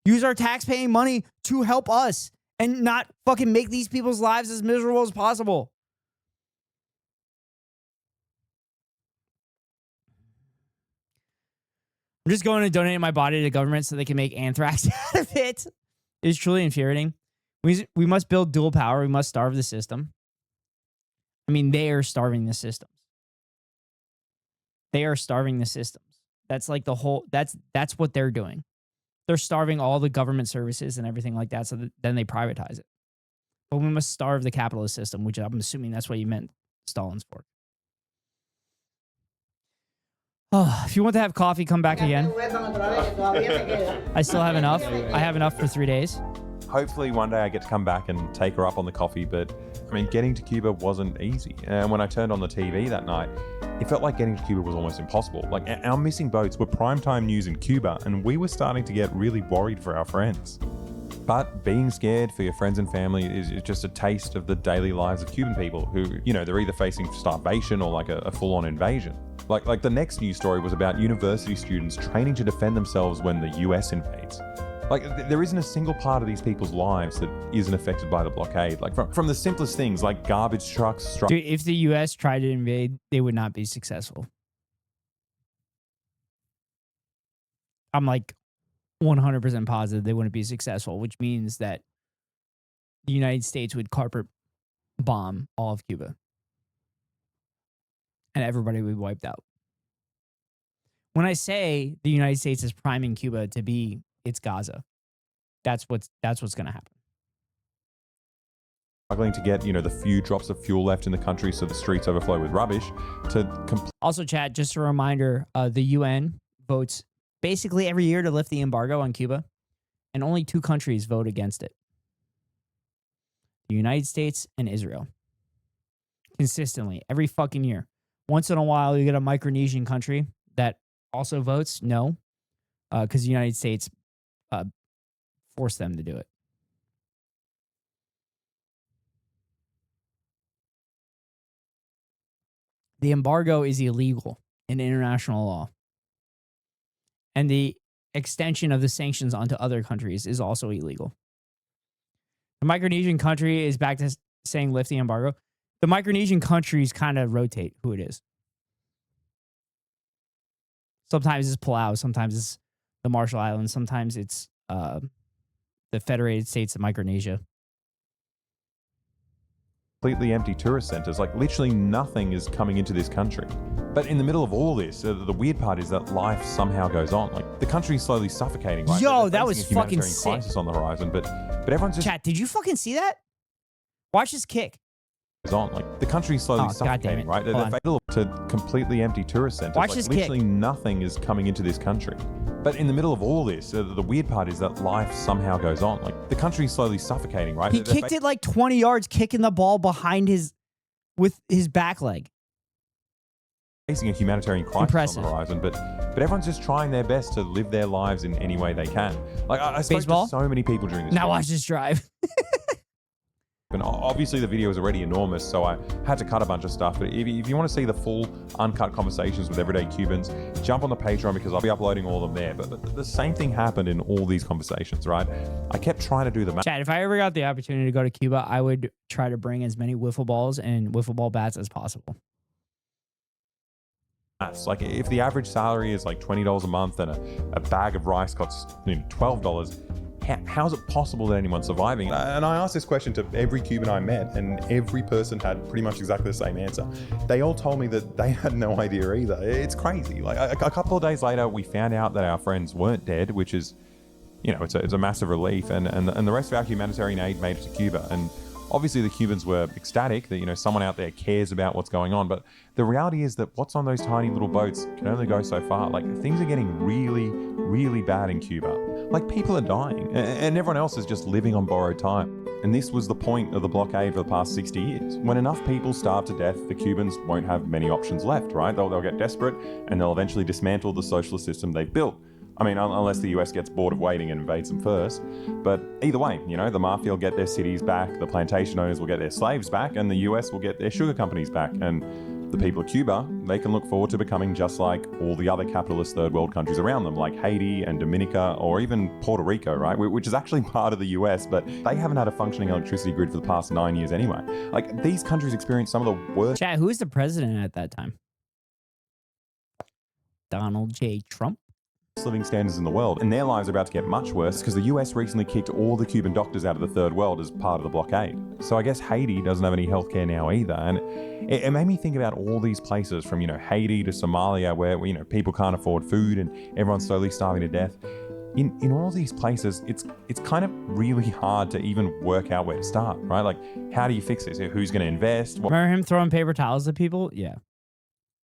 A: Use our tax-paying money to help us and not fucking make these people's lives as miserable as possible. I'm just going to donate my body to the government so they can make anthrax out of it. It's truly infuriating. We must build dual power. We must starve the system. I mean, they are starving the systems. They are starving the systems. That's like the whole, that's what they're doing. They're starving all the government services and everything like that, so that then they privatize it. But we must starve the capitalist system, which I'm assuming that's what you meant Stalin's for. Oh, if you want to have coffee, come back again. I still have enough. I have enough for 3 days.
B: Hopefully one day I get to come back and take her up on the coffee, but I mean, getting to Cuba wasn't easy. And when I turned on the TV that night, it felt like getting to Cuba was almost impossible. Like, our missing boats were primetime news in Cuba, and we were starting to get really worried for our friends. But being scared for your friends and family is just a taste of the daily lives of Cuban people who, you know, they're either facing starvation or like a full-on invasion. Like the next news story was about university students training to defend themselves when the US invades. Like, there isn't a single part of these people's lives that isn't affected by the blockade. Like, from the simplest things like garbage trucks.
A: Dude, if the US tried to invade, they would not be successful. I'm like 100% positive they wouldn't be successful, which means that the United States would carpet bomb all of Cuba. And everybody would be wiped out. When I say the United States is priming Cuba to be its Gaza, that's what's going to happen.
B: Struggling to get, you know, the few drops of fuel left in the country so the streets overflow with rubbish to
A: Also, chat, just a reminder, the UN votes basically every year to lift the embargo on Cuba, and only 2 countries vote against it. The United States and Israel. Consistently, every fucking year. Once in a while, you get a Micronesian country that also votes no, because the United States forced them to do it. The embargo is illegal in international law. And the extension of the sanctions onto other countries is also illegal. The Micronesian country is back to saying lift the embargo. The Micronesian countries kind of rotate who it is. Sometimes it's Palau, sometimes it's the Marshall Islands, sometimes it's the Federated States of Micronesia.
B: Completely empty tourist centers. Like literally nothing is coming into this country. But in the middle of all this, the weird part is that life somehow goes on. Like the country is slowly suffocating. Right?
A: Yo,
B: They're
A: that was
B: facing a
A: fucking
B: humanitarian
A: sick.
B: crisis on the horizon, but everyone's just
A: Chat, did you fucking see that? Watch this kick.
B: goes on. Like the country is slowly
A: Oh, God damn
B: suffocating.
A: it.
B: Right? They're
A: Hold on.
B: fatal to completely empty tourist centers.
A: Watch
B: like,
A: this kick.
B: literally nothing is coming into this country. But in the middle of all this, the weird part is that life somehow goes on. Like the country is slowly suffocating. Right?
A: He kicked it like 20 yards, kicking the ball behind with his back leg.
B: Facing a humanitarian crisis
A: Impressive.
B: on the horizon, but everyone's just trying their best to live their lives in any way they can. Like I spoke
A: Baseball?
B: to so many people during this.
A: Now
B: trip,
A: watch this drive.
B: and obviously the video was already enormous, so I had to cut a bunch of stuff. But if you want to see the full uncut conversations with everyday Cubans, jump on the Patreon because I'll be uploading all of them there. But the same thing happened in all these conversations, right? I kept trying to do the math.
A: Chad, if I ever got the opportunity to go to Cuba, I would try to bring as many wiffle balls and wiffle ball bats as possible.
B: Like if the average salary is like $20 a month and a bag of rice costs $12, how is it possible that anyone's surviving? And I asked this question to every Cuban I met, and every person had pretty much exactly the same answer. They all told me that they had no idea either. It's crazy. Like a couple of days later, we found out that our friends weren't dead, which is, it's a massive relief. And the rest of our humanitarian aid made it to Cuba. And obviously the Cubans were ecstatic that, someone out there cares about what's going on. But the reality is that what's on those tiny little boats can only go so far. Like things are getting really, really bad in Cuba. Like people are dying and everyone else is just living on borrowed time. And this was the point of the blockade for the past 60 years. When enough people starve to death, the Cubans won't have many options left, right? They'll get desperate and they'll eventually dismantle the socialist system they've built. I mean, unless the US gets bored of waiting and invades them first. But either way, the mafia will get their cities back, the plantation owners will get their slaves back, and the US will get their sugar companies back. And the people of Cuba, they can look forward to becoming just like all the other capitalist third world countries around them, like Haiti and Dominica, or even Puerto Rico, right? Which is actually part of the US, but they haven't had a functioning electricity grid for the past 9 years anyway. Like, these countries experience some of the worst...
A: Chat, who was the president at that time? Donald J. Trump?
B: living standards in the world, and their lives are about to get much worse because the US recently kicked all the Cuban doctors out of the third world as part of the blockade. So I guess Haiti doesn't have any healthcare now either, and it made me think about all these places from Haiti to Somalia where people can't afford food and everyone's slowly starving to death. In all these places, it's kind of really hard to even work out where to start, right? Like, how do you fix this? Who's going to invest?
A: Remember him throwing paper towels at people? Yeah.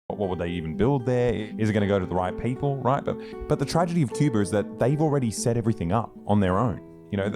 B: What would they even build there? Is it going to go to the right people, right? But the tragedy of Cuba is that they've already set everything up on their own.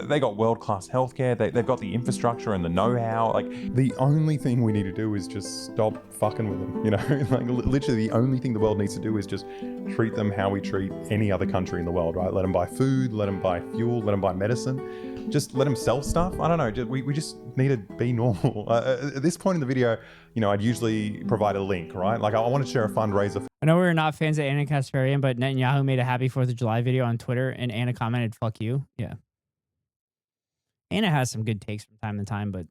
B: They got world-class healthcare. They've got the infrastructure and the know-how. Like, the only thing we need to do is just stop fucking with them, Like, literally the only thing the world needs to do is just treat them how we treat any other country in the world, right? Let them buy food, let them buy fuel, let them buy medicine. Just let them sell stuff. I don't know. We just need to be normal. At this point in the video, I'd usually provide a link, right? Like, I want to share a fundraiser.
A: I know we're not fans of Anna Kasparian, but Netanyahu made a happy 4th of July video on Twitter, and Anna commented, "Fuck you." Yeah. Anna has some good takes from time to time, but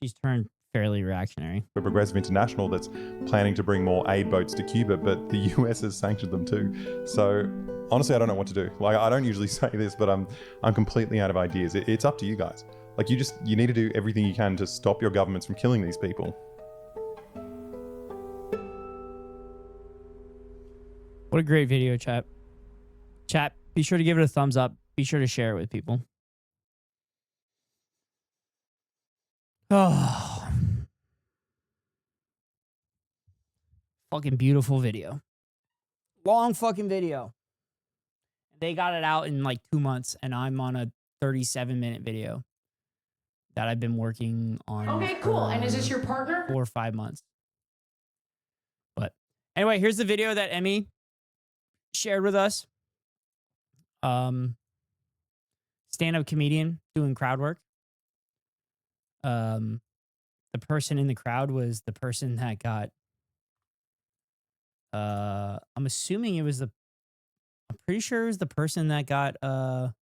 A: she's turned fairly reactionary.
B: A Progressive International that's planning to bring more aid boats to Cuba, but the US has sanctioned them too. So honestly, I don't know what to do. Like, I don't usually say this, but I'm completely out of ideas. It's up to you guys. Like, you need to do everything you can to stop your governments from killing these people.
A: What a great video, chat. Chat, be sure to give it a thumbs up. Be sure to share it with people. Oh. Fucking beautiful video. Long fucking video. They got it out in like 2 months, and I'm on a 37-minute video that I've been working on.
U: Okay, cool. And is this your partner?
A: 4 or 5 months. But anyway, here's the video that Emmy shared with us. Stand-up comedian doing crowd work. The person in the crowd was the person that got I'm assuming it was a pretty sure it was the person that got well,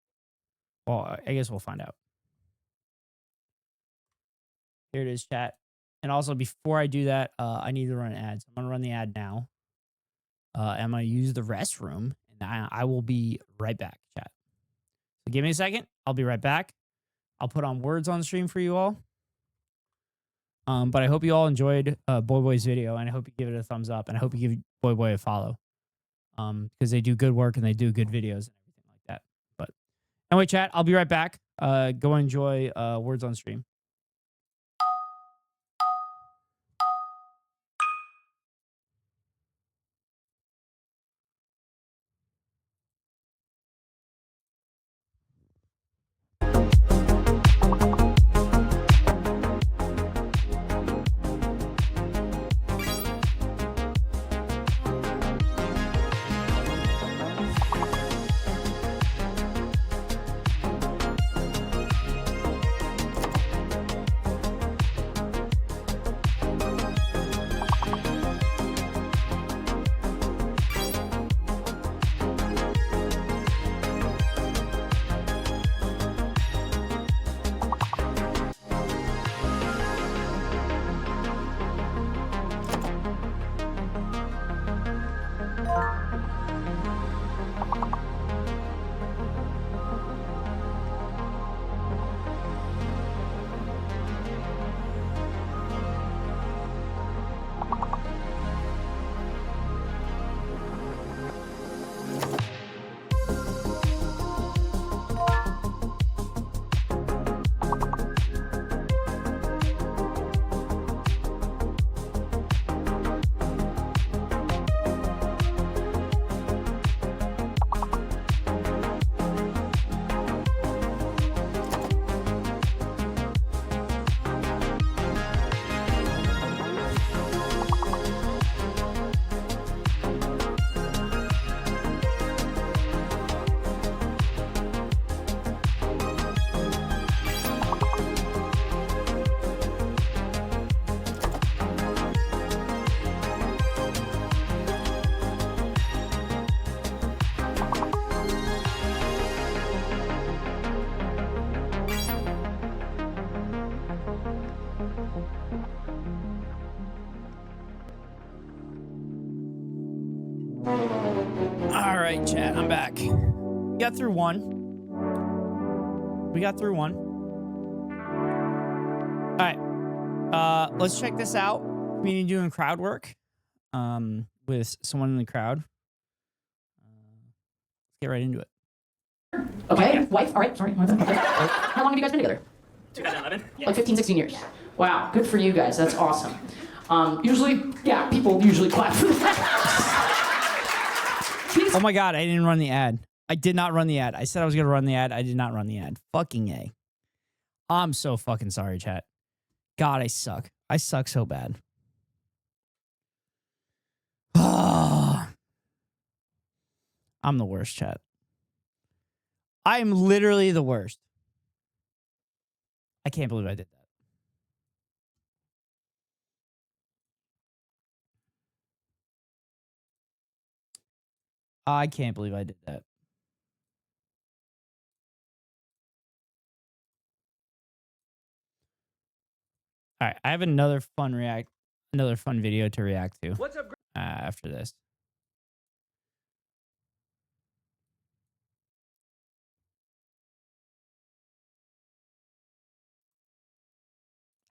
A: I guess we'll find out. Here it is, chat. And also before I do that, I need to run an ad. So I'm gonna run the ad now. I'm gonna use the restroom, and I will be right back, chat. So give me a second. I'll be right back. I'll put on words on stream for you all. But I hope you all enjoyed Boy's video, and I hope you give it a thumbs up, and I hope you give Boy a follow. Because they do good work and they do good videos and everything like that. But anyway, chat, I'll be right back. Go enjoy words on stream. All right, chat, I'm back. We got through one. All right. Let's check this out. Comedian doing crowd work with someone in the crowd. Let's get right into it.
U: Okay, wife. All right, sorry. How long have you guys been together?
N: 2011.
U: Like 15, 16 years. Wow, good for you guys. That's awesome. People usually clap for that.
A: Oh my God, I didn't run the ad. I did not run the ad. I said I was going to run the ad. I did not run the ad. Fucking A. I'm so fucking sorry, chat. God, I suck. I suck so bad. I'm the worst, chat. I am literally the worst. I can't believe I did that. I can't believe I did that. All right, I have another fun video to react to.
N: What's up,
A: after this.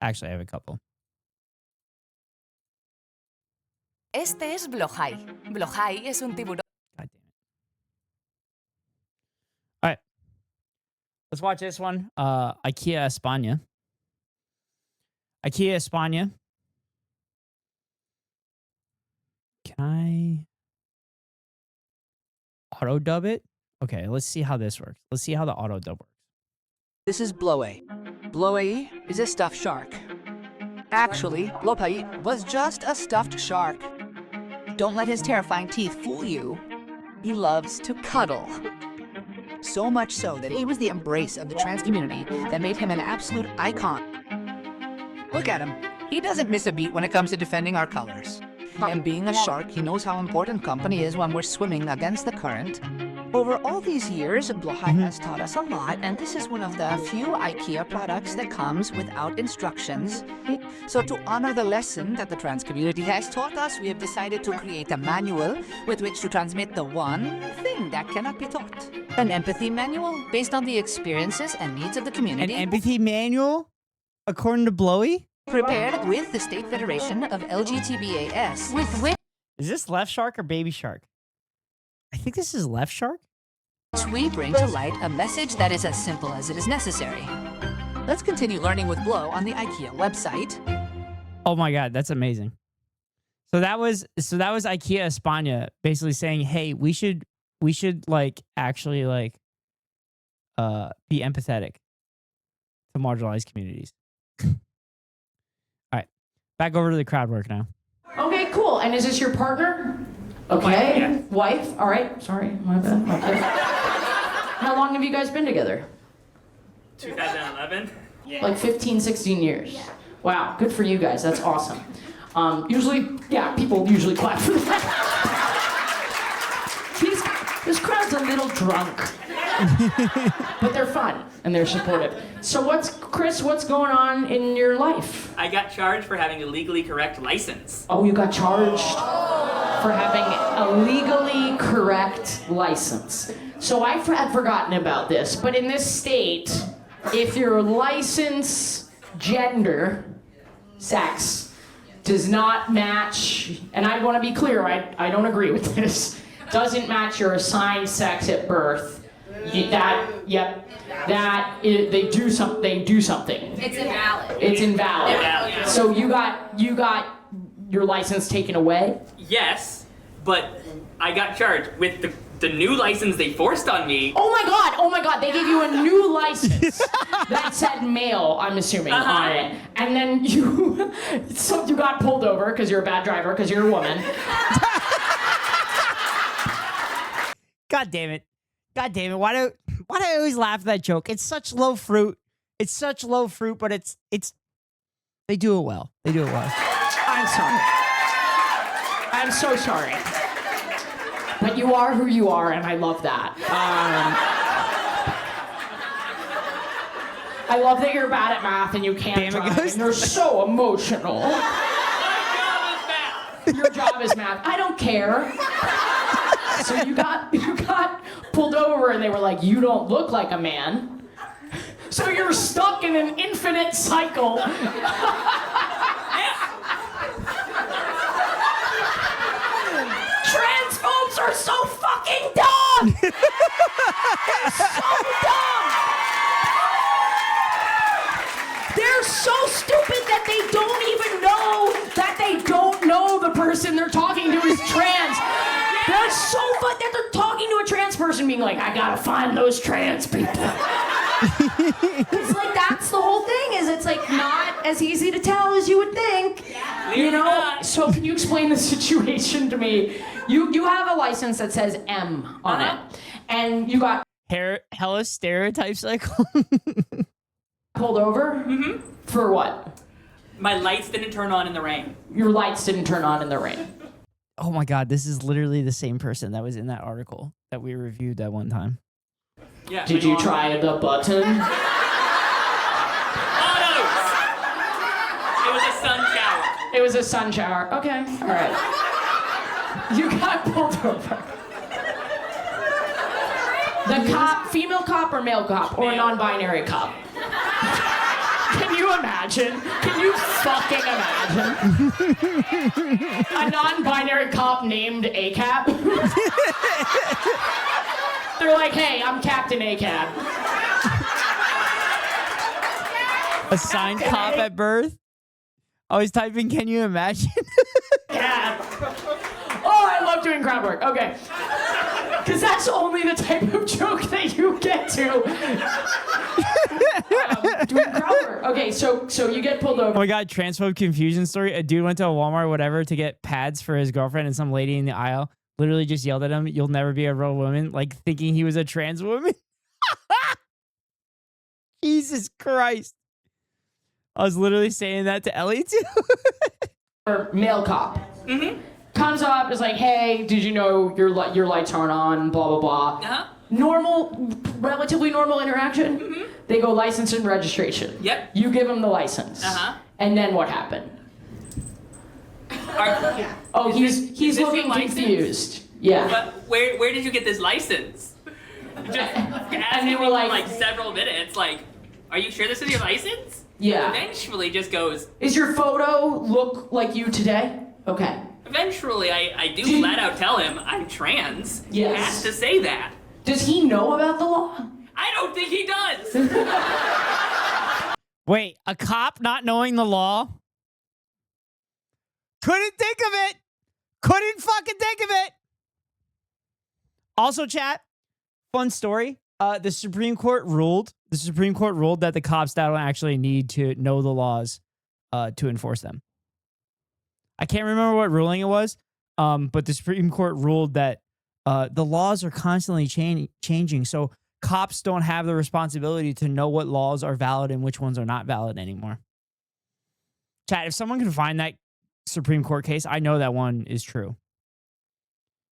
A: Actually, I have a couple.
D: Este es Blowhigh. Blowhigh es un tiburón.
A: All right. Let's watch this one. IKEA España. IKEA España. Can I auto dub it? Okay, let's see how this works. Let's see how the auto dub works.
V: This is Bloe. Bloe is a stuffed shark. Actually, Blope was just a stuffed shark. Don't let his terrifying teeth fool you. He loves to cuddle. So much so that he was the embrace of the trans community that made him an absolute icon. Look at him. He doesn't miss a beat when it comes to defending our colors. And being a shark, he knows how important company is when we're swimming against the current. Over all these years, Blохай has taught us a lot, and this is one of the few IKEA products that comes without instructions. So to honor the lesson that the trans community has taught us, we have decided to create a manual with which to transmit the one thing that cannot be taught. An empathy manual based on the experiences and needs of the community.
A: An empathy manual? According to Blowy?
V: Prepared with the State Federation of LGTBAS. With which
A: Is this Left Shark or Baby Shark? I think this is Left Shark.
V: we bring to light a message that is as simple as it is necessary. Let's continue learning with Blow on the IKEA website.
A: Oh my god, that's amazing. So that was IKEA España basically saying, "Hey, we should like actually like be empathetic to marginalized communities." All right. Back over to the crowd work now.
U: Okay, cool. And is this your partner? Okay. Wife? All right. Sorry, my bad. Okay. How long have you guys been together?
N: 2011.
U: Like 15, 16 years. Wow, good for you guys. That's awesome. People usually clap for that. This crowd's a little drunk. But they're fun and they're supportive. So Chris, what's going on in your life?
N: I got charged for having a legally correct license.
U: Oh, you got charged for having a legally correct license. So I had forgotten about this, but in this state, if your license gender, sex, does not match, and I want to be clear, I don't agree with this, doesn't match your assigned sex at birth, they do something.
C: It's invalid.
U: It's invalid.
N: Yeah.
U: So you got your license taken away?
N: Yes, but I got charged with the new license they forced on me.
U: Oh my god, they gave you a new license that said male, I'm assuming, on it. And then you got pulled over because you're a bad driver, because you're a woman.
A: God damn it. Why do I always laugh at that joke? It's such low fruit. But it's they do it well.
U: I'm sorry. I'm so sorry. But you are who you are, and I love that. I love that you're bad at math and you can't drive, and you're so emotional. Your job is math. I don't care. So you got pulled over, and they were like, "You don't look like a man." So you're stuck in an infinite cycle. Transphobes are so fucking dumb! They're so dumb! They're so stupid that they don't even know that they don't know the person they're talking to is trans. They're so fun that they're talking to a trans person being like, I gotta find those trans people. It's like, that's the whole thing, is it's like not as easy to tell as you would think. You know? So can you explain the situation to me? You have a license that says M on it. And you got
A: hella stereotype cycle.
U: pulled over? Mm-hmm. For what?
N: My lights didn't turn on in the rain.
U: Your lights didn't turn on in the rain.
A: Oh my god, this is literally the same person that was in that article that we reviewed that one time.
N: Yeah.
U: Did you try the button?
N: It was a sun shower.
U: It was a sun shower. Okay, all right. You got pulled over. The cop, female cop or male cop, or non-binary cop? Can you imagine? Can you fucking imagine? A non-binary cop named ACAB? They're like, hey, I'm Captain ACAB.
A: Assigned cop at birth? I was typing, can you imagine?
U: Yeah. Oh, I love doing crowd work. Okay. Because that's only the type of joke that you get to. Doing crowd work. Okay, so you get pulled over.
A: Oh my god, transphobe confusion story. A dude went to a Walmart or whatever to get pads for his girlfriend, and some lady in the aisle literally just yelled at him, "You'll never be a real woman," like thinking he was a trans woman. Jesus Christ. I was literally saying that to Ellie too.
U: Or male cop.
N: Mm-hmm.
U: Comes up, is like, hey, did you know your lights aren't on, blah, blah, blah.
C: Uh-huh.
U: Normal, relatively normal interaction. Mm-hmm. They go license and registration.
C: Yep.
U: You give them the license.
C: Uh-huh.
U: And then what happened? Oh, he's looking confused. Yeah.
C: But where did you get this license? Just asking
U: they were
C: me
U: like-
C: for like several minutes, like, are you sure this is your license?
U: Yeah.
C: Eventually just goes,
U: Is your photo look like you today? Okay.
C: eventually I do flat out tell him I'm trans.
U: Yes.
C: He has to say that.
U: Does he know about the law?
C: I don't think he does.
A: Wait, a cop not knowing the law? Couldn't think of it. Couldn't fucking think of it. Also, chat, fun story. The Supreme Court ruled that the cops don't actually need to know the laws to enforce them. I can't remember what ruling it was, but the Supreme Court ruled that the laws are constantly changing, so cops don't have the responsibility to know what laws are valid and which ones are not valid anymore. Chat, if someone can find that Supreme Court case, I know that one is true.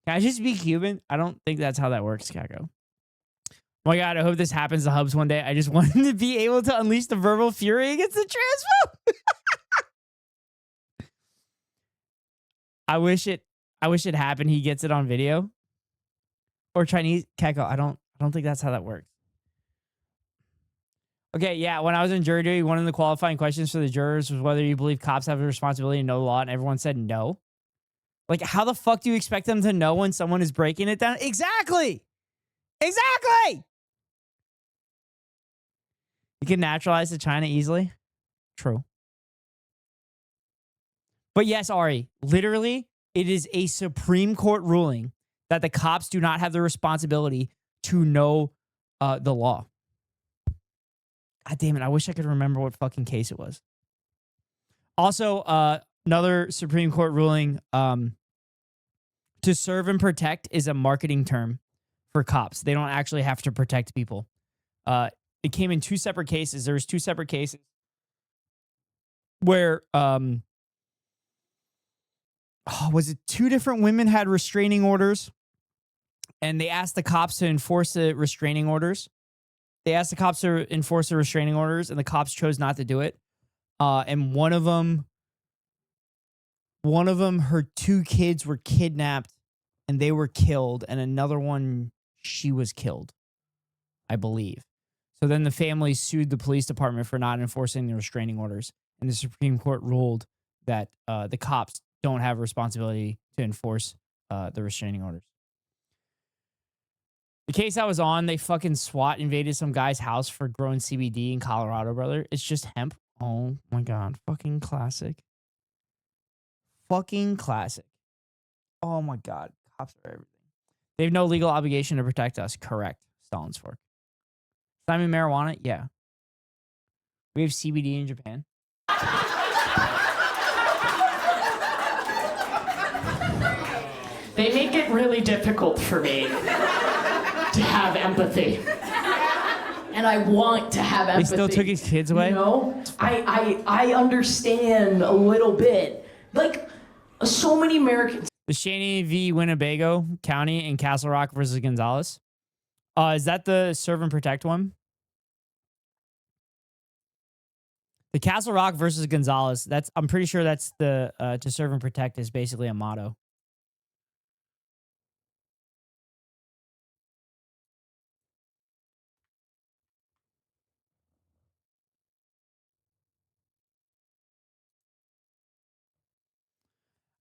A: Can I just be Cuban? I don't think that's how that works, Kako. Oh my God, I hope this happens to Hubs one day. I just want him to be able to unleash the verbal fury against the transphobe. I wish it happened. He gets it on video. Or Chinese Kako. I don't think that's how that works. Okay, yeah. When I was in jury duty, one of the qualifying questions for the jurors was whether you believe cops have a responsibility to know the law, and everyone said no. Like, how the fuck do you expect them to know when someone is breaking it down? Exactly. Exactly. You can naturalize to China easily. True. But yes, Ari, literally, it is a Supreme Court ruling that the cops do not have the responsibility to know the law. God damn it. I wish I could remember what fucking case it was. Also, another Supreme Court ruling, to serve and protect is a marketing term for cops. They don't actually have to protect people. It came in two separate cases. There was two separate cases where, was it two different women had restraining orders, and they asked the cops to enforce the restraining orders. They asked the cops to enforce the restraining orders, and the cops chose not to do it. And one of them, her two kids were kidnapped and they were killed, and another one, she was killed, I believe. So then the family sued the police department for not enforcing the restraining orders, and the Supreme Court ruled that the cops don't have a responsibility to enforce the restraining orders. The case I was on, they fucking SWAT invaded some guy's house for growing CBD in Colorado, brother. It's just hemp. Oh my God. Fucking classic. Fucking classic. Oh my God. Cops are everything. They have no legal obligation to protect us. Correct. Stalin's fork. Simon marijuana? Yeah. We have CBD in Japan.
U: They make it really difficult for me to have empathy. And I want to have empathy.
A: They still took his kids away?
U: You know? I understand a little bit. Like, so many Americans.
A: The Shaney v. Winnebago County in Castle Rock versus Gonzalez. Is that the serve and protect one? The Castle Rock versus Gonzalez. I'm pretty sure that's the to serve and protect is basically a motto.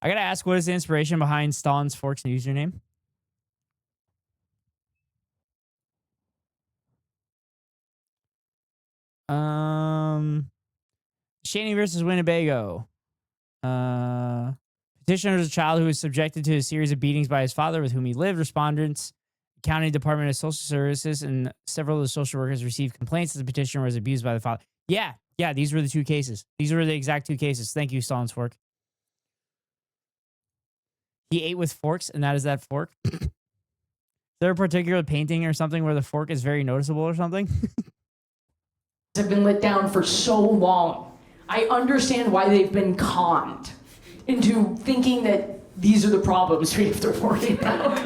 A: I gotta ask, what is the inspiration behind Stalin's Forks username? Shaney versus Winnebago. Petitioner is a child who was subjected to a series of beatings by his father with whom he lived. Respondents, County Department of Social Services, and several of the social workers received complaints that the petitioner was abused by the father. Yeah, these were the two cases. These were the exact two cases. Thank you, Stalin's Fork. He ate with forks, and that is that fork. Is there a particular painting or something where the fork is very noticeable or something?
U: Have been let down for so long. I understand why they've been conned into thinking that these are the problems we have to worry about.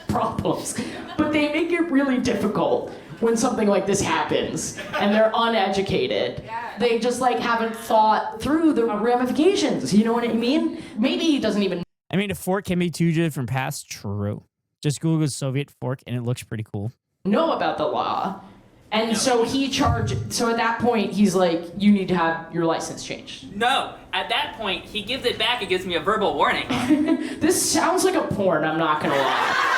U: Problems. But they make it really difficult when something like this happens and they're uneducated. They just like haven't thought through the ramifications. You know what I mean? Maybe he doesn't even
A: I mean, a fork can be two different paths. True. Just Google Soviet fork and it looks pretty cool.
U: know about the law. And so at that point, he's like, you need to have your license changed.
C: No, at that point, he gives it back and gives me a verbal warning.
U: This sounds like a porn, I'm not gonna lie.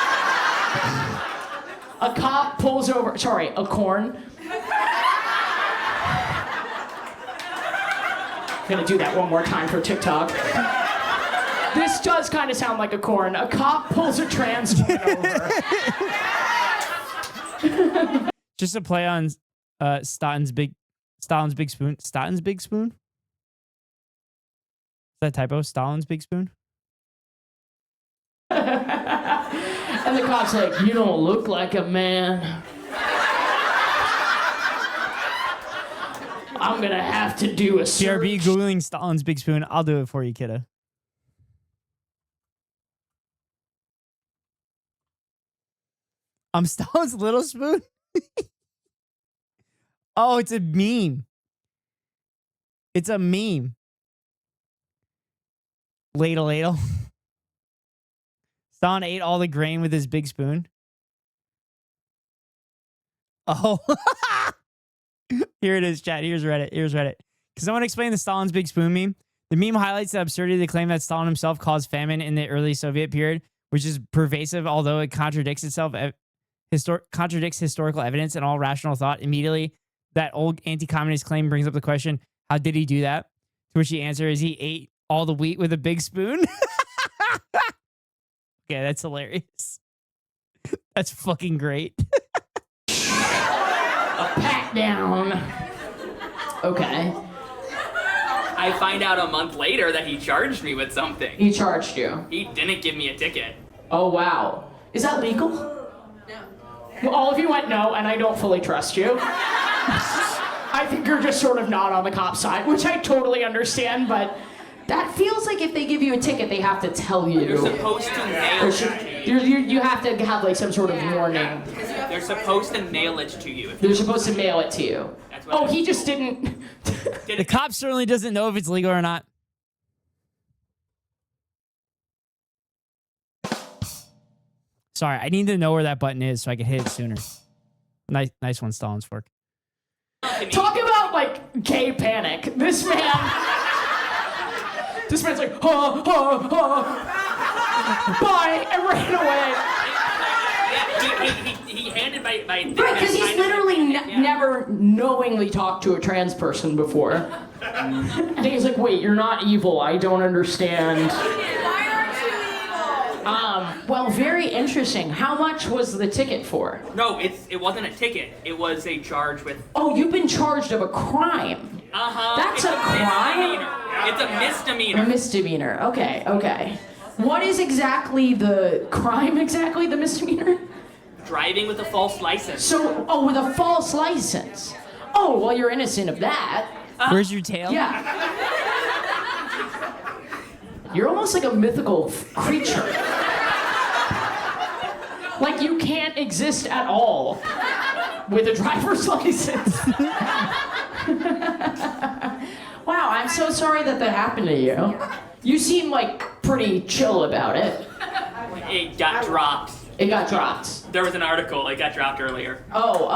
U: A cop pulls over, a corn. I'm gonna do that one more time for TikTok. This does kind of sound like a corn. A cop pulls a trans woman over.
A: Just a play on Stalin's big spoon. Stalin's big spoon? Is that a typo? Stalin's big spoon?
U: And the cop's like, you don't look like a man. I'm gonna have to do a search.
A: BRB Googling Stalin's big spoon. I'll do it for you, kiddo. Stalin's little spoon? Oh, it's a meme. It's a meme. Ladle, ladle. Stalin ate all the grain with his big spoon. Oh. Here it is, chat. Here's Reddit. Can someone explain the Stalin's big spoon meme? The meme highlights the absurdity of the claim that Stalin himself caused famine in the early Soviet period, which is pervasive, although it contradicts historical evidence and all rational thought. Immediately, that old anti-communist claim brings up the question, how did he do that? To which the answer is he ate all the wheat with a big spoon. Okay, that's hilarious. That's fucking great.
U: A pat down. Okay.
C: I find out a month later that he charged me with something.
U: He charged you?
C: He didn't give me a ticket.
U: Oh, wow. Is that legal? No. Well, all of you went no, and I don't fully trust you. I think you're just sort of not on the cop side, which I totally understand, but that feels like if they give you a ticket, they have to tell you.
C: You're supposed to mail it to you.
U: You have to have like some sort of warning.
C: They're supposed to mail it to you.
U: They're supposed to mail it to you. Oh, he just didn't.
A: The cop certainly doesn't know if it's legal or not. Sorry, I need to know where that button is so I can hit it sooner. Nice one, Stalin's fork.
U: Talk about like gay panic. This man's like, bye, and ran away.
C: He handed my
U: Right, because he's literally never knowingly talked to a trans person before. And he's like, wait, you're not evil. I don't understand. Well, very interesting. How much was the ticket for?
C: No, it wasn't a ticket. It was a charge with...
U: Oh, you've been charged of a crime.
C: Uh-huh.
U: That's a crime?
C: It's a misdemeanor.
U: A misdemeanor. Okay. What is exactly the crime, the misdemeanor?
C: Driving with a false license.
U: With a false license. Oh, well, you're innocent of that.
A: Where's your tail?
U: Yeah. You're almost like a mythical creature. Like you can't exist at all with a driver's license. Wow, I'm so sorry that happened to you. You seem like pretty chill about it.
C: It got dropped.
U: It got dropped.
C: There was an article. It got dropped earlier.
U: Oh.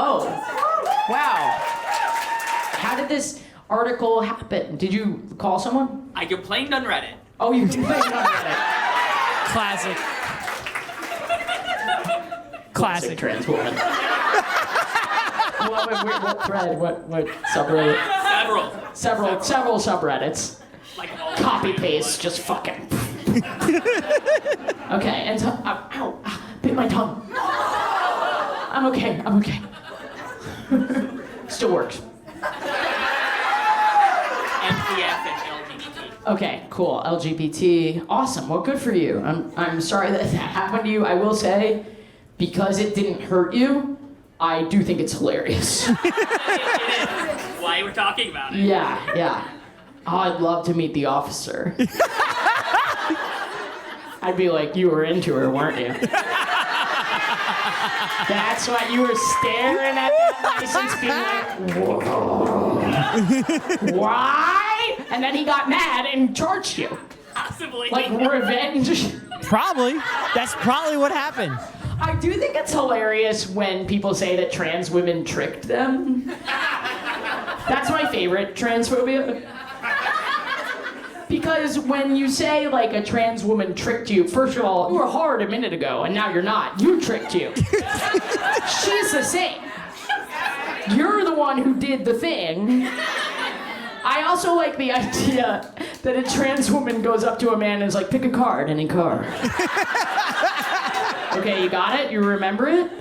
U: Wow. How did this article happen? Did you call someone?
C: I complained on Reddit.
U: Oh, you complained on Reddit.
A: Classic.
U: Classic trans woman. What thread? What subreddit? Several subreddits.
C: Like
U: copy paste, just fucking. Okay, and ow, bit my tongue. I'm okay. Still works.
C: MPF and LGBT.
U: Okay, cool. LGBT, awesome. Well, good for you. I'm sorry that happened to you. I will say, because it didn't hurt you, I do think it's hilarious.
C: It is. Why we're talking about it.
U: Yeah. Oh, I'd love to meet the officer. I'd be like, you were into her, weren't you? That's what you were staring at that license being like, whoa. Why? And then he got mad and charged you.
C: Possibly.
U: Like revenge.
A: Probably. That's probably what happened.
U: I do think it's hilarious when people say that trans women tricked them. That's my favorite, transphobia. Because when you say like a trans woman tricked you, first of all, you were hard a minute ago and now you're not. You tricked you. She's the same. You're the one who did the thing. I also like the idea that a trans woman goes up to a man and is like, pick a card, any card. Okay, you got it? You remember it?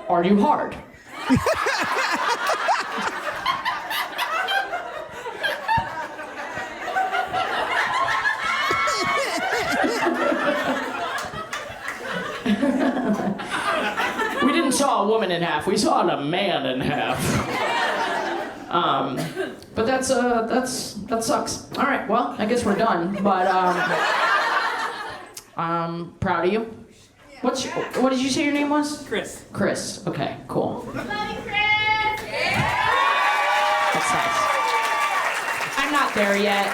U: Are you hard? We didn't saw a woman in half. We saw a man in half. But that sucks. All right, well, I guess we're done. But I'm proud of you. What did you say your name was?
C: Chris.
U: Chris. Okay, cool. That's nice. I'm not there yet.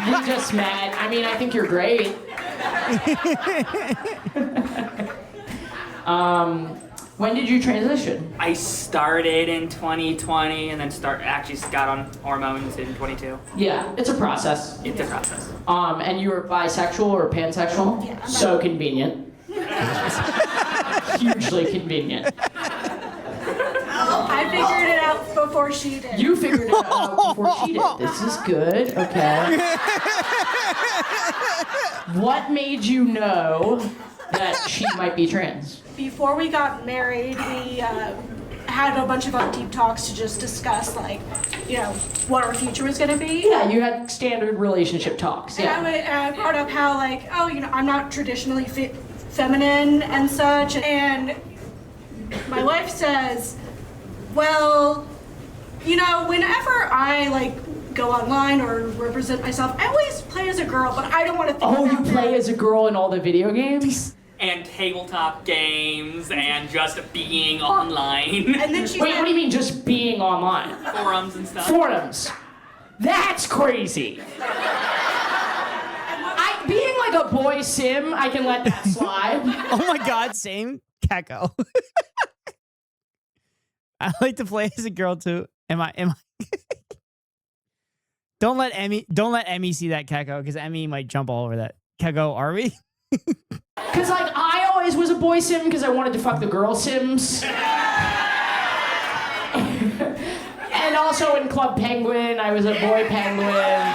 U: We just met. I mean, I think you're great. When did you transition?
C: I started in 2020 and then actually got on hormones in 22.
U: Yeah, it's a process.
C: It's a process.
U: And you were bisexual or pansexual?
K: Yeah.
U: So convenient. Hugely convenient.
K: I figured it out before she did.
U: You figured it out before she did. This is good. Okay. What made you know that she might be trans?
K: Before we got married, we had a bunch of deep talks to just discuss, like, you know, what our future was going to be.
U: Yeah, you had standard relationship talks. Yeah.
K: And I brought up how, like, oh, you know, I'm not traditionally feminine and such. And my wife says, well, you know, whenever I, like, go online or represent myself, I always play as a girl, but I don't want to think
U: Oh, you
K: about
U: play
K: it.
U: as a girl in all the video games?
C: And tabletop games and just being online.
K: And then she
U: Wait, what do you mean just being online?
C: Forums and stuff.
U: Forums. That's crazy. Being like a boy sim, I can let that slide.
A: Oh my god, same Keko. I like to play as a girl too. Am I Don't let Emmy see that Keko, because Emmy might jump all over that. Keko, are we?
U: Because, like, I always was a boy sim because I wanted to fuck the girl sims. And also in Club Penguin, I was a boy penguin.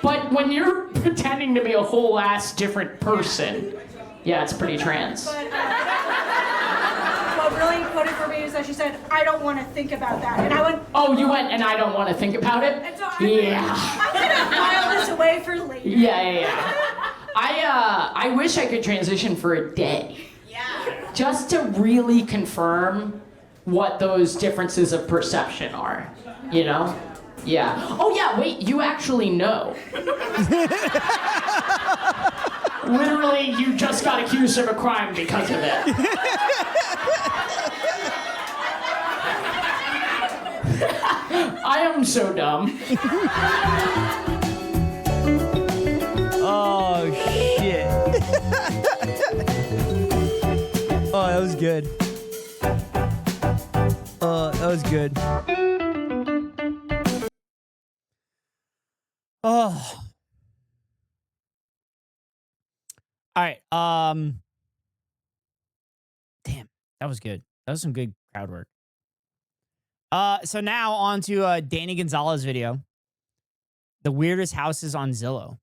U: But when you're pretending to be a whole ass different person, yeah, it's pretty trans.
K: But what really put it for me is that she said, I don't want to think about that. And I went,
U: oh, you went, and I don't want to think about it?
K: and so I'm
U: Yeah.
K: going to file this away for later.
U: Yeah. I wish I could transition for a day.
K: Yeah.
U: Just to really confirm what those differences of perception are, you know? Yeah. Oh yeah, wait, you actually know. Literally, you just got accused of a crime because of it. I am so dumb.
A: Oh shit. Oh, that was good. That was good. Oh. All right. Damn, that was good. That was some good crowd work. So now on to Danny Gonzalez video. The weirdest houses on Zillow.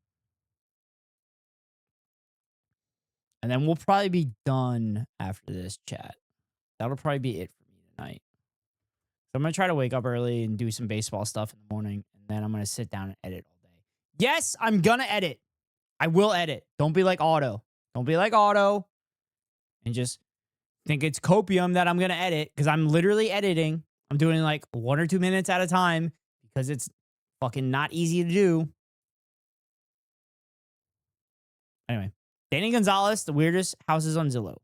A: And then we'll probably be done after this chat. That'll probably be it for me tonight. So I'm going to try to wake up early and do some baseball stuff in the morning. And then I'm going to sit down and edit all day. Yes, I'm going to edit. I will edit. Don't be like Otto. Don't be like Otto. And just think it's copium that I'm going to edit. Because I'm literally editing. I'm doing like 1 or 2 minutes at a time. Because it's fucking not easy to do. Anyway, Danny Gonzalez, the weirdest houses on Zillow.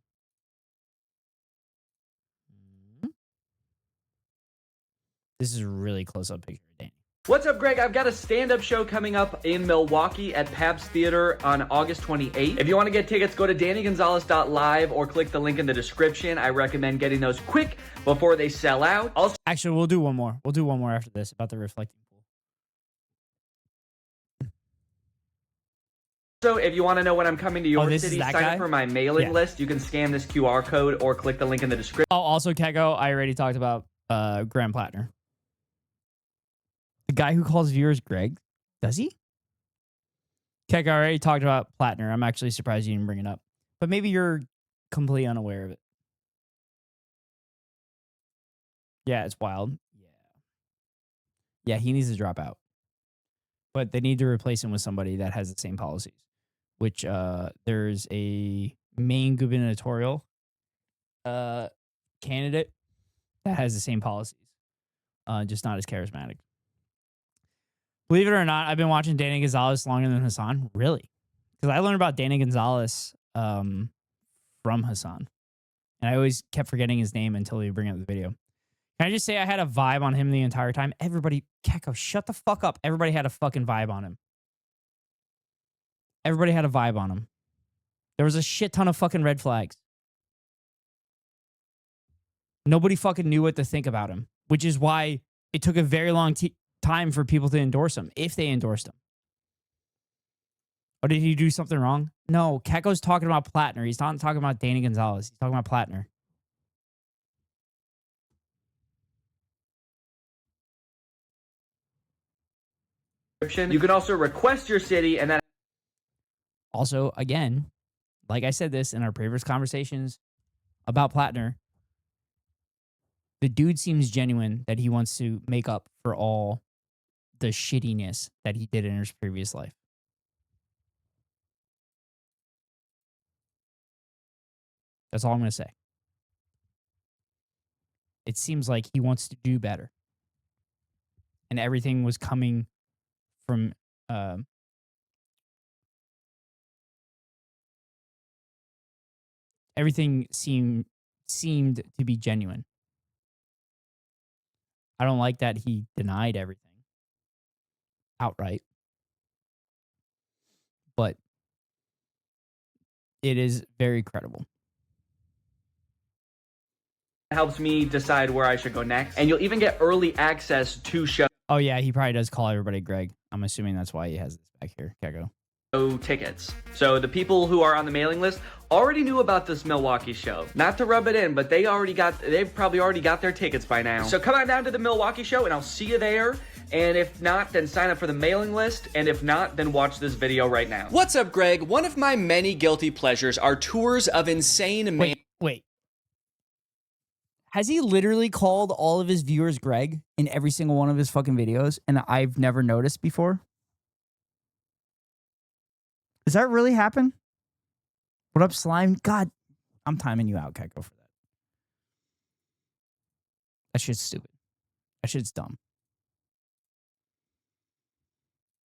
A: This is a really close-up picture of Danny.
I: What's up, Greg? I've got a stand-up show coming up in Milwaukee at Pabst Theater on August 28th. If you want to get tickets, go to DannyGonzalez.live or click the link in the description. I recommend getting those quick before they sell out. Also,
A: actually, we'll do one more. We'll do one more after this about the reflecting pool.
I: So if you want to know when I'm coming to your city, sign
A: guy?
I: up for my mailing list. You can scan this QR code or click the link in the description.
A: Oh, also, Kego, I already talked about Graham Plattner. The guy who calls viewers Greg. Does he? Kego, I already talked about Plattner. I'm actually surprised you didn't bring it up. But maybe you're completely unaware of it. Yeah, it's wild. Yeah, he needs to drop out. But they need to replace him with somebody that has the same policies. Which there's a Maine gubernatorial candidate that has the same policies. Just not as charismatic. Believe it or not, I've been watching Danny Gonzalez longer than Hassan. Really? Because I learned about Danny Gonzalez from Hassan. And I always kept forgetting his name until he bring up the video. Can I just say I had a vibe on him the entire time? Everybody, Keko, shut the fuck up. Everybody had a fucking vibe on him. Everybody had a vibe on him. There was a shit ton of fucking red flags. Nobody fucking knew what to think about him, which is why it took a very long time for people to endorse him, if they endorsed him. Or did he do something wrong? No, Keko's talking about Plattner. He's not talking about Danny Gonzalez. He's talking about Plattner.
I: You can also request your city and then...
A: Also, again, like I said this in our previous conversations about Plattner, the dude seems genuine that he wants to make up for all the shittiness that he did in his previous life. That's all I'm going to say. It seems like he wants to do better. And everything was coming from everything seemed to be genuine. I don't like that he denied everything outright. But it is very credible.
I: helps me decide where I should go next. And you'll even get early access to show
A: Oh, yeah, he probably does call everybody Greg. I'm assuming that's why he has this back here. Kego.
I: tickets. So the people who are on the mailing list already knew about this Milwaukee show. Not to rub it in, but they've probably already got their tickets by now. So come on down to the Milwaukee show and I'll see you there. And if not, then sign up for the mailing list. And if not, then watch this video right now. What's up, Greg? One of my many guilty pleasures are tours of insane
A: Wait. Has he literally called all of his viewers Greg in every single one of his fucking videos and I've never noticed before? Does that really happen? What up, Slime? God, I'm timing you out, Keko, for that. That shit's stupid. That shit's dumb.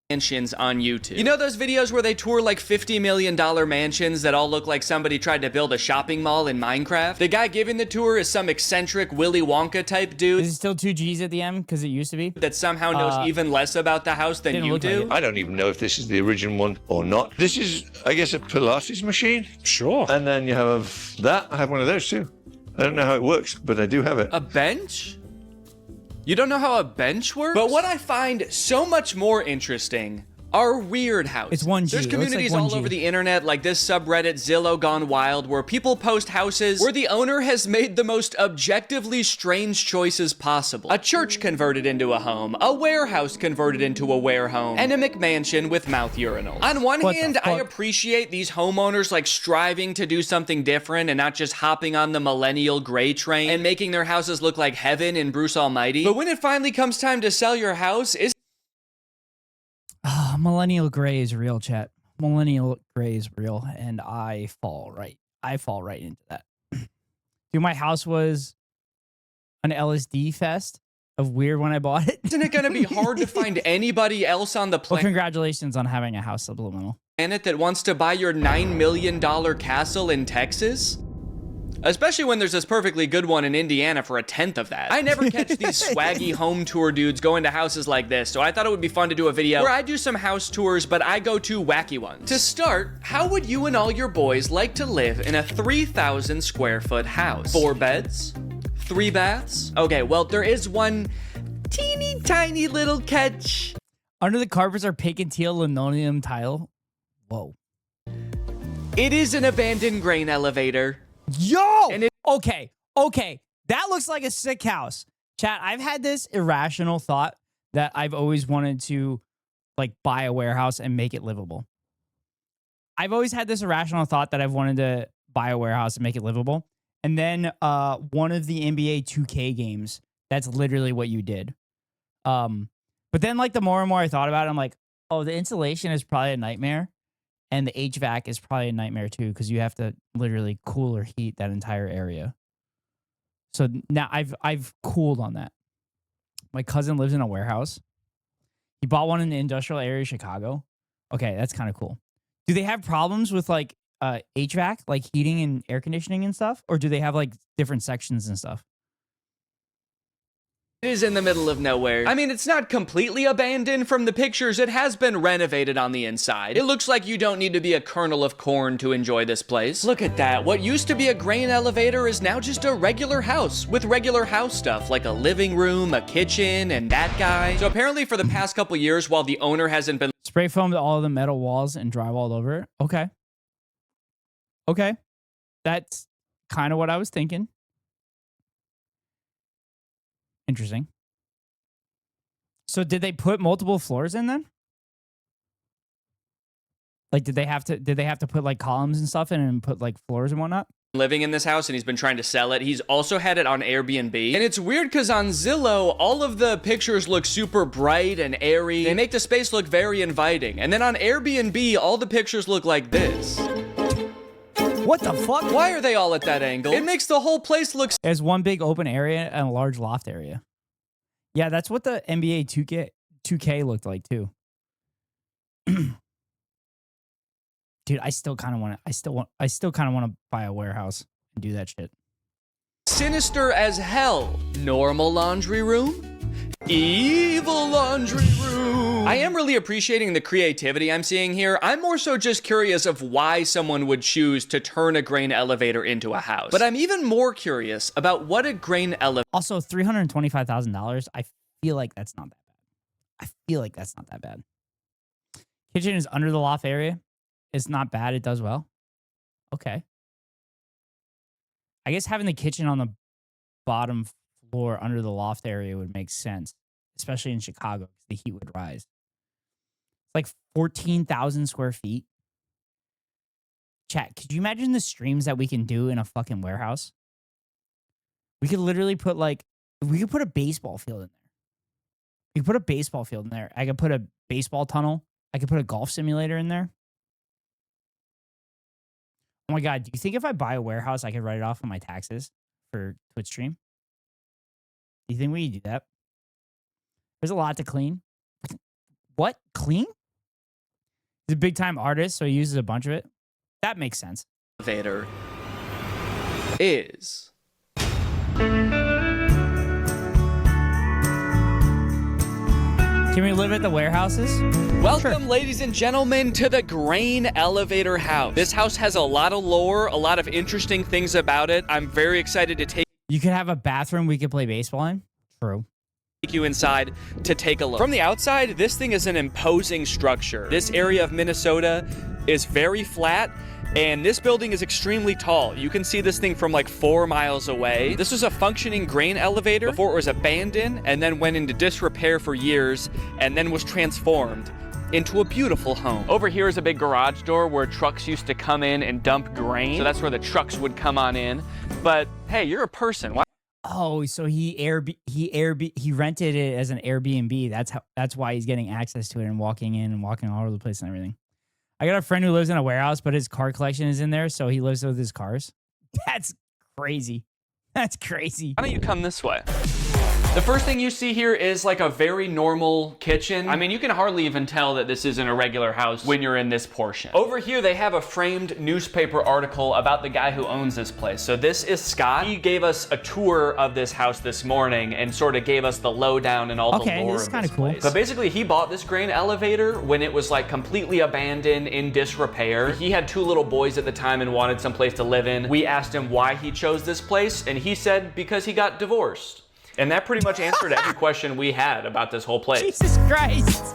I: Mansions on YouTube. You know those videos where they tour like $50 million mansions that all look like somebody tried to build a shopping mall in Minecraft? The guy giving the tour is some eccentric Willy Wonka type dude.
A: Is it still 2 G's at the end? Because it used to be.
I: That somehow knows even less about the house than you do.
J: I don't even know if this is the original one or not. This is, I guess, a Pilates machine. Sure. And then you have that. I have one of those too. I don't know how it works, but I do have it.
I: A bench? You don't know how a bench works? But what I find so much more interesting are weird houses.
A: It's 1G.
I: There's communities all over the internet, like this subreddit Zillow Gone Wild, where people post houses where the owner has made the most objectively strange choices possible. A church converted into a home, a warehouse converted into a warehome, and a McMansion with mouth urinals. On one hand, I appreciate these homeowners like striving to do something different and not just hopping on the millennial gray train and making their houses look like heaven in Bruce Almighty. But when it finally comes time to sell your house,
A: Millennial gray is real, chat. Millennial gray is real, and I fall right into that. Dude, my house was an LSD fest of weird when I bought it.
I: Isn't it going to be hard to find anybody else on the
A: Well,
I: planet?
A: congratulations on having a house subliminal.
I: planet that wants to buy your $9 million castle in Texas? Especially when there's this perfectly good one in Indiana for a tenth of that. I never catch these swaggy home tour dudes going to houses like this, so I thought it would be fun to do a video where I do some house tours, but I go to wacky ones. To start, how would you and all your boys like to live in a 3,000 square foot house? 4 beds? 3 baths? Okay, well, there is one teeny tiny little catch.
A: Under the carpets are pink and teal linoleum tile. Whoa.
I: It is an abandoned grain elevator.
A: Yo! Okay. That looks like a sick house. Chat, I've had this irrational thought that I've always wanted to like buy a warehouse and make it livable. I've always had this irrational thought that I've wanted to buy a warehouse and make it livable. And then one of the NBA 2K games, that's literally what you did. But then like the more and more I thought about it, I'm like, oh, the insulation is probably a nightmare. And the HVAC is probably a nightmare too, because you have to literally cool or heat that entire area. So now I've cooled on that. My cousin lives in a warehouse. He bought one in the industrial area of Chicago. Okay, that's kind of cool. Do they have problems with like HVAC, like heating and air conditioning and stuff? Or do they have like different sections and stuff?
I: It is in the middle of nowhere. I mean, it's not completely abandoned from the pictures. It has been renovated on the inside. It looks like you don't need to be a kernel of corn to enjoy this place. Look at that. What used to be a grain elevator is now just a regular house with regular house stuff like a living room, a kitchen, and that guy. So apparently for the past couple years, while the owner hasn't been
A: spray foamed all of the metal walls and drywalled over it. Okay. That's kind of what I was thinking. Interesting. So did they put multiple floors in then? Like did they have to put like columns and stuff in and put like floors and whatnot?
I: living in this house and he's been trying to sell it. He's also had it on Airbnb. And it's weird because on Zillow, all of the pictures look super bright and airy. They make the space look very inviting. And then on Airbnb, all the pictures look like this.
A: What the fuck?
I: Why are they all at that angle? It makes the whole place look...
A: There's one big open area and a large loft area. Yeah, that's what the NBA 2K looked like too. Dude, I still kind of want to buy a warehouse and do that shit.
I: Sinister as hell. Normal laundry room? Evil laundry room. I am really appreciating the creativity I'm seeing here. I'm more so just curious of why someone would choose to turn a grain elevator into a house. But I'm even more curious about what a grain elevator...
A: Also, $325,000. I feel like that's not that bad. Kitchen is under the loft area. It's not bad. It does well. Okay. I guess having the kitchen on the bottom floor under the loft area would make sense, especially in Chicago because the heat would rise. It's like 14,000 square feet. Chat, could you imagine the streams that we can do in a fucking warehouse? We could literally put we could put a baseball field in there. We could put a baseball field in there. I could put a baseball tunnel. I could put a golf simulator in there. Oh my God, do you think if I buy a warehouse, I could write it off on my taxes for Twitch stream? Do you think we could do that? There's a lot to clean. What? Clean? He's a big time artist, so he uses a bunch of it. That makes sense.
I: Elevator is...
A: Can we live at the warehouses?
I: Welcome, ladies and gentlemen, to the Grain Elevator House. This house has a lot of lore, a lot of interesting things about it. I'm very excited to take...
A: You could have a bathroom we could play baseball in. True.
I: Take you inside to take a look. From the outside, this thing is an imposing structure. This area of Minnesota is very flat, and this building is extremely tall. You can see this thing from like 4 miles away. This was a functioning grain elevator before it was abandoned and then went into disrepair for years and then was transformed into a beautiful home. Over here is a big garage door where trucks used to come in and dump grain. So that's where the trucks would come on in. But hey, you're a person. Why?
A: Oh, so he rented it as an Airbnb. That's why he's getting access to it and walking in and walking all over the place and everything. I got a friend who lives in a warehouse, but his car collection is in there, so he lives with his cars. That's crazy. That's crazy.
I: Why don't you come this way? The first thing you see here is like a very normal kitchen. I mean, you can hardly even tell that this isn't a regular house when you're in this portion. Over here, they have a framed newspaper article about the guy who owns this place. So this is Scott. He gave us a tour of this house this morning and sort of gave us the lowdown and all the lore of this place. So basically, he bought this grain elevator when it was like completely abandoned, in disrepair. He had 2 little boys at the time and wanted some place to live in. We asked him why he chose this place, and he said because he got divorced. And that pretty much answered every question we had about this whole place.
A: Jesus Christ.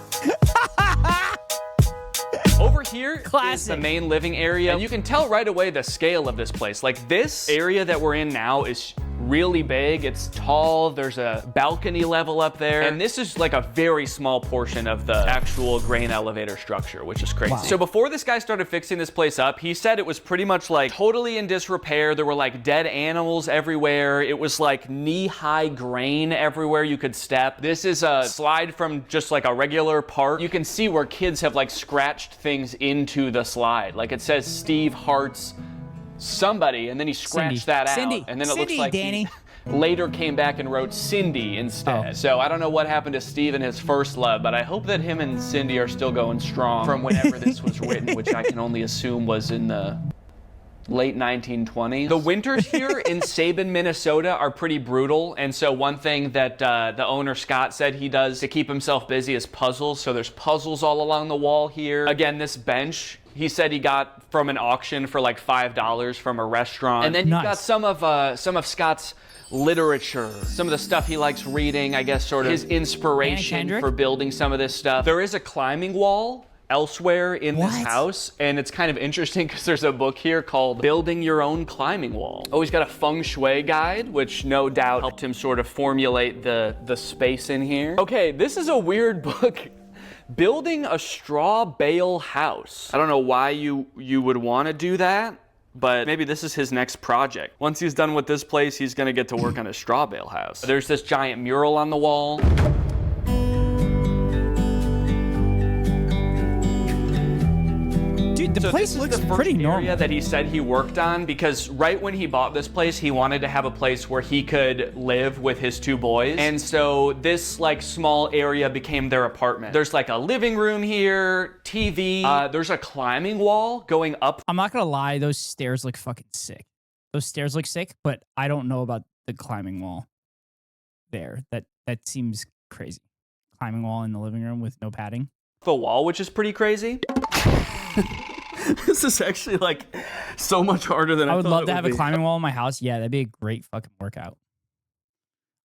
I: Over here is the main living area. And you can tell right away the scale of this place. Like this area that we're in now is really big. It's tall. There's a balcony level up there. And this is like a very small portion of the actual grain elevator structure, which is crazy. Wow. So before this guy started fixing this place up, he said it was pretty much like totally in disrepair. There were like dead animals everywhere. It was like knee-high grain everywhere you could step. This is a slide from just like a regular park. You can see where kids have like scratched things into the slide. Like it says Steve Hart's somebody, and then he scratched that out. And then it looks like Danny later came back and wrote Cindy instead. So I don't know what happened to Steve and his first love, but I hope that him and Cindy are still going strong from whenever this was written, which I can only assume was in the late 1920s. The winters here in Sabin, Minnesota are pretty brutal. And so one thing that the owner, Scott, said he does to keep himself busy is puzzles. So there's puzzles all along the wall here. Again, this bench, he said he got from an auction for like $5 from a restaurant. And then you've got some of Scott's literature, some of the stuff he likes reading, I guess sort of his inspiration for building some of this stuff. There is a climbing wall elsewhere in this house, and it's kind of interesting because there's a book here called Building Your Own Climbing Wall. Oh, he's got a feng shui guide, which no doubt helped him sort of formulate the space in here. Okay, this is a weird book. Building a straw bale house. I don't know why you would want to do that, but maybe this is his next project. Once he's done with this place, he's gonna get to work on a straw bale house. There's this giant mural on the wall.
A: Dude, the place looks pretty normal.
I: Area that he said he worked on, because right when he bought this place, he wanted to have a place where he could live with his 2 boys. And so this like small area became their apartment. There's like a living room here, TV. There's a climbing wall going up.
A: I'm not gonna lie, those stairs look fucking sick. Those stairs look sick, but I don't know about the climbing wall there. That seems crazy. Climbing wall in the living room with no padding.
I: The wall, which is pretty crazy. This is actually like so much harder than I thought.
A: I would love to have a climbing wall in my house. Yeah, that'd be a great fucking workout.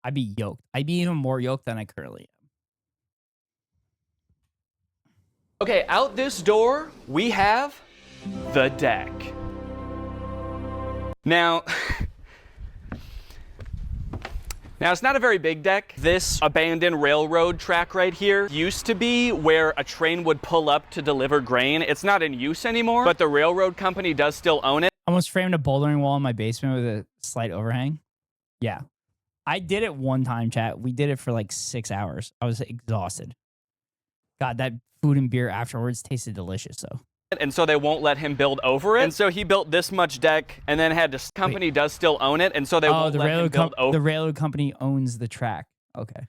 A: I'd be yoked. I'd be even more yoked than I currently am.
I: Okay, out this door, we have the deck. Now, it's not a very big deck. This abandoned railroad track right here used to be where a train would pull up to deliver grain. It's not in use anymore, but the railroad company does still own it.
A: Almost framed a bouldering wall in my basement with a slight overhang. Yeah. I did it one time, chat. We did it for like 6 hours. I was exhausted. God, that food and beer afterwards tasted delicious, though.
I: And so they won't let him build over it. And so he built this much deck and then had to, company does still own it. And so they won't let him build over.
A: The railroad company owns the track. Okay.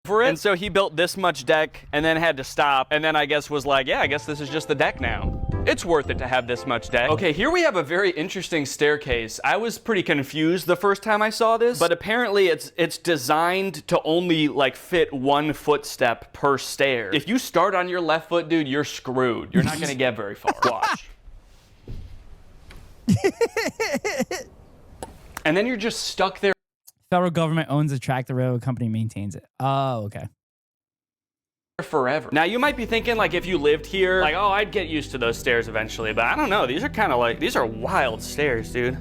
I: For it. And so he built this much deck and then had to stop. And then I guess was like, yeah, I guess this is just the deck now. It's worth it to have this much deck. Okay, here we have a very interesting staircase. I was pretty confused the first time I saw this, but apparently it's designed to only like fit 1 footstep per stair. If you start on your left foot, dude, you're screwed. You're not gonna get very far. Watch. And then you're just stuck there.
A: Federal government owns the track, the railroad company maintains it. Oh, okay.
I: Forever. Now you might be thinking like if you lived here, like, oh, I'd get used to those stairs eventually, but I don't know. These are kind of like, these are wild stairs, dude.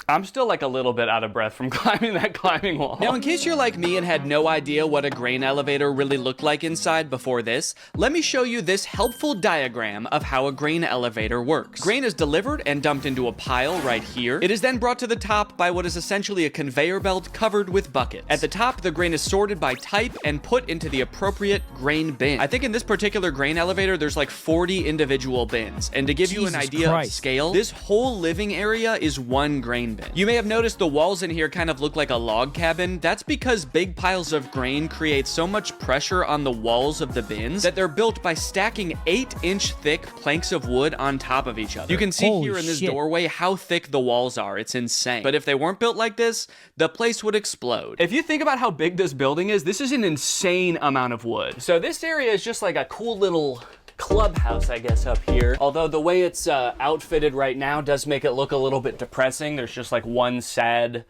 I: I'm still like a little bit out of breath from climbing that climbing wall. Now, in case you're like me and had no idea what a grain elevator really looked like inside before this, let me show you this helpful diagram of how a grain elevator works. Grain is delivered and dumped into a pile right here. It is then brought to the top by what is essentially a conveyor belt covered with buckets. At the top, the grain is sorted by type and put into the appropriate grain bin. I think in this particular grain elevator, there's like 40 individual bins. And to give you an idea of scale, this whole living area is 1 grain bin. bin. You may have noticed the walls in here kind of look like a log cabin. That's because big piles of grain create so much pressure on the walls of the bins that they're built by stacking 8-inch thick planks of wood on top of each other. You can see
A: Holy
I: here in this
A: shit.
I: doorway how thick the walls are. It's insane. But if they weren't built like this, the place would explode. If you think about how big this building is, this is an insane amount of wood. So this area is just like a cool little clubhouse, I guess, up here. Although the way it's outfitted right now does make it look a little bit depressing. There's just like one sad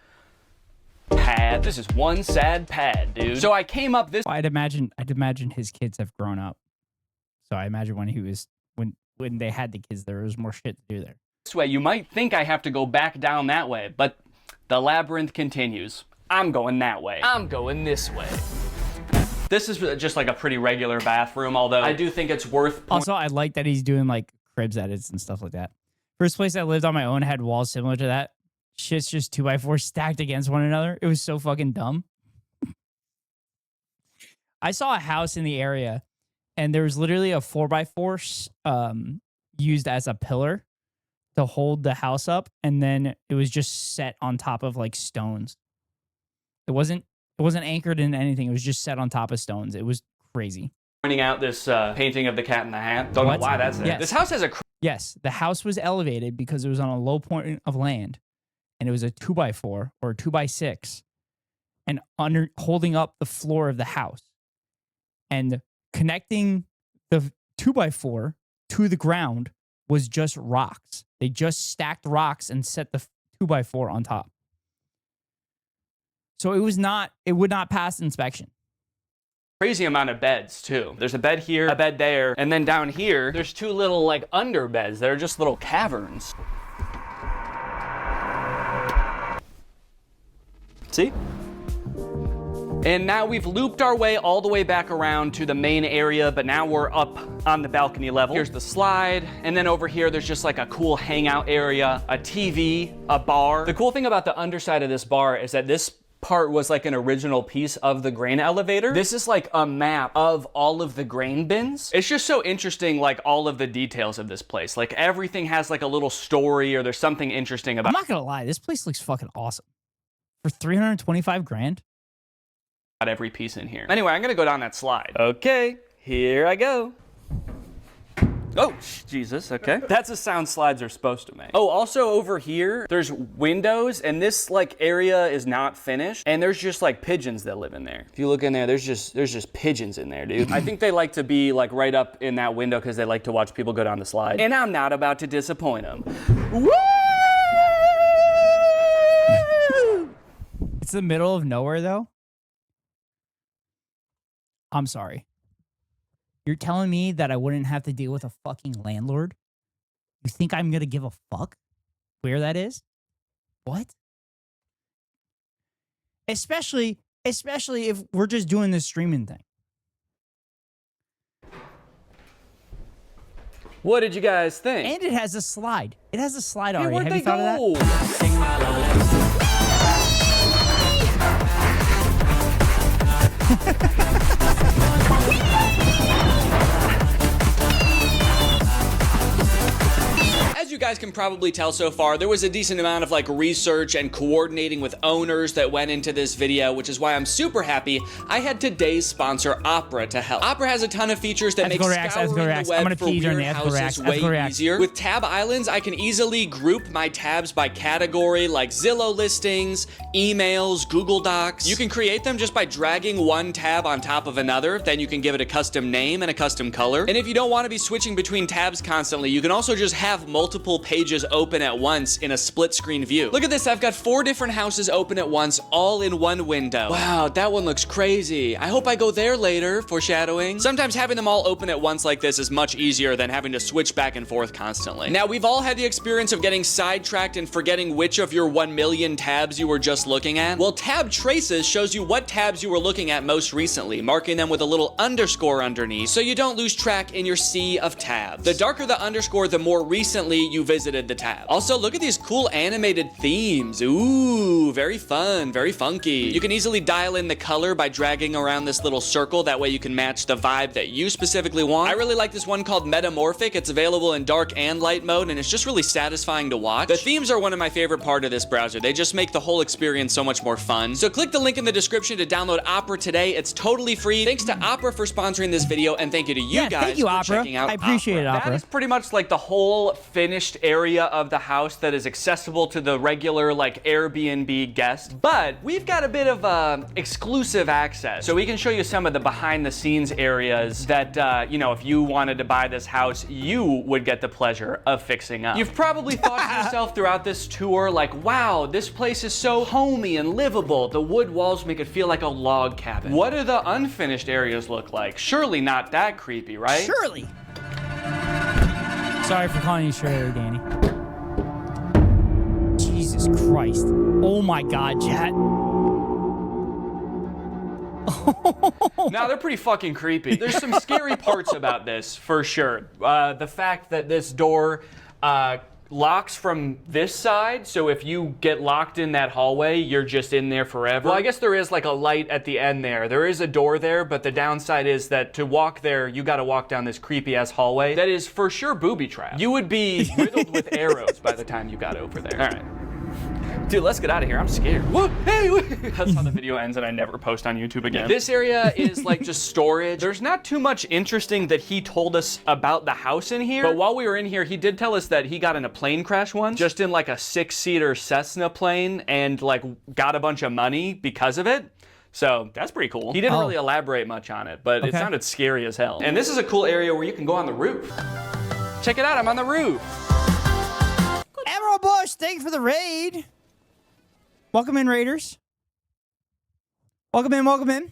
I: pad. This is one sad pad, dude. So I came up this.
A: I'd imagine his kids have grown up. So I imagine when they had the kids, there was more shit to do there.
I: This way, you might think I have to go back down that way, but the labyrinth continues. I'm going that way. I'm going this way. This is just like a pretty regular bathroom, although I do think it's worth.
A: Also, I like that he's doing like cribs edits and stuff like that. First place I lived on my own had walls similar to that. Shit's just 2x4 stacked against one another. It was so fucking dumb. I saw a house in the area, and there was literally a 4x4 used as a pillar to hold the house up, and then it was just set on top of like stones. It wasn't anchored in anything. It was just set on top of stones. It was crazy.
I: Pointing out this painting of the Cat in the Hat. Don't know why that's there.
A: Yes.
I: This house has a.
A: Yes, the house was elevated because it was on a low point of land, and it was a 2x4 or a 2x6, and holding up the floor of the house, and connecting the 2x4 to the ground was just rocks. They just stacked rocks and set the 2x4 on top. So it would not pass inspection.
I: Crazy amount of beds too. There's a bed here, a bed there, and then down here, there's two little like under beds. They're just little caverns. See? And now we've looped our way all the way back around to the main area, but now we're up on the balcony level. Here's the slide, and then over here, there's just like a cool hangout area, a TV, a bar. The cool thing about the underside of this bar is that this part was like an original piece of the grain elevator. This is like a map of all of the grain bins. It's just so interesting, like all of the details of this place. Like everything has like a little story or there's something interesting about.
A: I'm not gonna lie, this place looks fucking awesome. For 325 grand?
I: Every piece in here. Anyway, I'm gonna go down that slide. Okay, here I go. Oh, Jesus, okay. That's the sound slides are supposed to make. Oh, also over here, there's windows, and this like area is not finished, and there's just like pigeons that live in there. If you look in there, there's just pigeons in there, dude. I think they like to be like right up in that window because they like to watch people go down the slide. And I'm not about to disappoint them. Woo!
A: It's the middle of nowhere though. I'm sorry. You're telling me that I wouldn't have to deal with a fucking landlord? You think I'm going to give a fuck where that is? What? Especially if we're just doing this streaming thing.
I: What did you guys think?
A: And it has a slide. It has a slide already.
I: Where'd
A: Have
I: they
A: you thought
I: go?
A: of that?
I: As you guys can probably tell so far, there was a decent amount of like research and coordinating with owners that went into this video, which is why I'm super happy I had today's sponsor, Opera, to help. Opera has a ton of features that make scouring the web for weird houses way easier. With tab islands, I can easily group my tabs by category like Zillow listings, emails, Google Docs. You can create them just by dragging one tab on top of another, then you can give it a custom name and a custom color. And if you don't want to be switching between tabs constantly, you can also just have multiple pages open at once in a split screen view. Look at this, I've got 4 different houses open at once, all in one window. Wow, that one looks crazy. I hope I go there later, foreshadowing. Sometimes having them all open at once like this is much easier than having to switch back and forth constantly. Now, we've all had the experience of getting sidetracked and forgetting which of your 1 million tabs you were just looking at. Well, Tab Traces shows you what tabs you were looking at most recently, marking them with a little underscore underneath so you don't lose track in your sea of tabs. The darker the underscore, the more recently you visited visited the tab. Also, look at these cool animated themes. Ooh, very fun, very funky. You can easily dial in the color by dragging around this little circle. That way you can match the vibe that you specifically want. I really like this one called Metamorphic. It's available in dark and light mode, and it's just really satisfying to watch. The themes are one of my favorite part of this browser. They just make the whole experience so much more fun. So click the link in the description to download Opera today. It's totally free. Thanks to Opera for sponsoring this video, and thank you to you guys
A: thank you,
I: for
A: Opera.
I: checking out
A: I appreciate it, Opera.
I: That is pretty much like the whole finished area of the house that is accessible to the regular like Airbnb guest. But we've got a bit of exclusive access, so we can show you some of the behind the scenes areas that you know, if you wanted to buy this house, you would get the pleasure of fixing up. You've probably thought to yourself throughout this tour, like, wow, this place is so homey and livable. The wood walls make it feel like a log cabin. What do the unfinished areas look like? Surely not that creepy, right?
A: Surely. Sorry for calling you Shirley, Danny. Jesus Christ. Oh my God, chat.
I: Now, they're pretty fucking creepy. There's some scary parts about this, for sure. The fact that this door locks from this side, so if you get locked in that hallway, you're just in there forever. Well, I guess there is like a light at the end there. There is a door there, but the downside is that to walk there, you gotta walk down this creepy-ass hallway that is for sure booby-trapped. You would be riddled with arrows by the time you got over there. All right. Dude, let's get out of here. I'm scared. Whoa, hey, that's how the video ends and I never post on YouTube again. This area is like just storage. There's not too much interesting that he told us about the house in here. But while we were in here, he did tell us that he got in a plane crash once, just in like a 6-seater Cessna plane, and like got a bunch of money because of it. So that's pretty cool. He didn't really elaborate much on it, but it sounded scary as hell. And this is a cool area where you can go on the roof. Check it out, I'm on the roof.
A: Emerald Bush, thank you for the raid. Welcome in, Raiders. Welcome in, welcome in.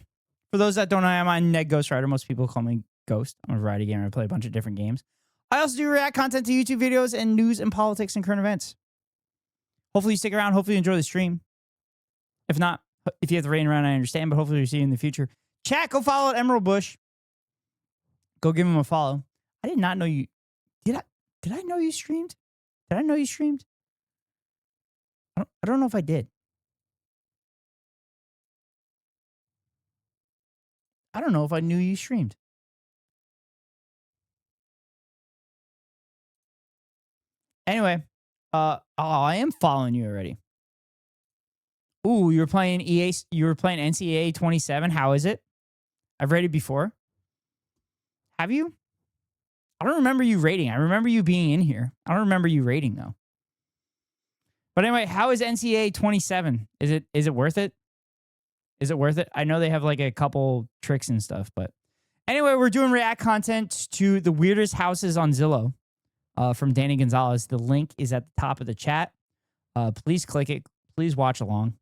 A: For those that don't know, I'm on Ned Ghost Rider. Most people call me Ghost. I'm a variety gamer. I play a bunch of different games. I also do react content to YouTube videos and news and politics and current events. Hopefully you stick around. Hopefully you enjoy the stream. If not, if you have to rain around, I understand, but hopefully we'll see you in the future. Chat, go follow Emerald Bush. Go give him a follow. I did not know you. Did I know you streamed? Did I know you streamed? I don't know if I did. I don't know if I knew you streamed. Anyway, I am following you already. Ooh, you were playing NCAA 27. How is it? I've rated before. Have you? I don't remember you rating. I remember you being in here. I don't remember you rating though. But anyway, how is NCAA 27? Is it worth it? Is it worth it? I know they have like a couple tricks and stuff, but anyway, we're doing react content to the weirdest houses on Zillow from Danny Gonzalez. The link is at the top of the chat. Please click it. Please watch along.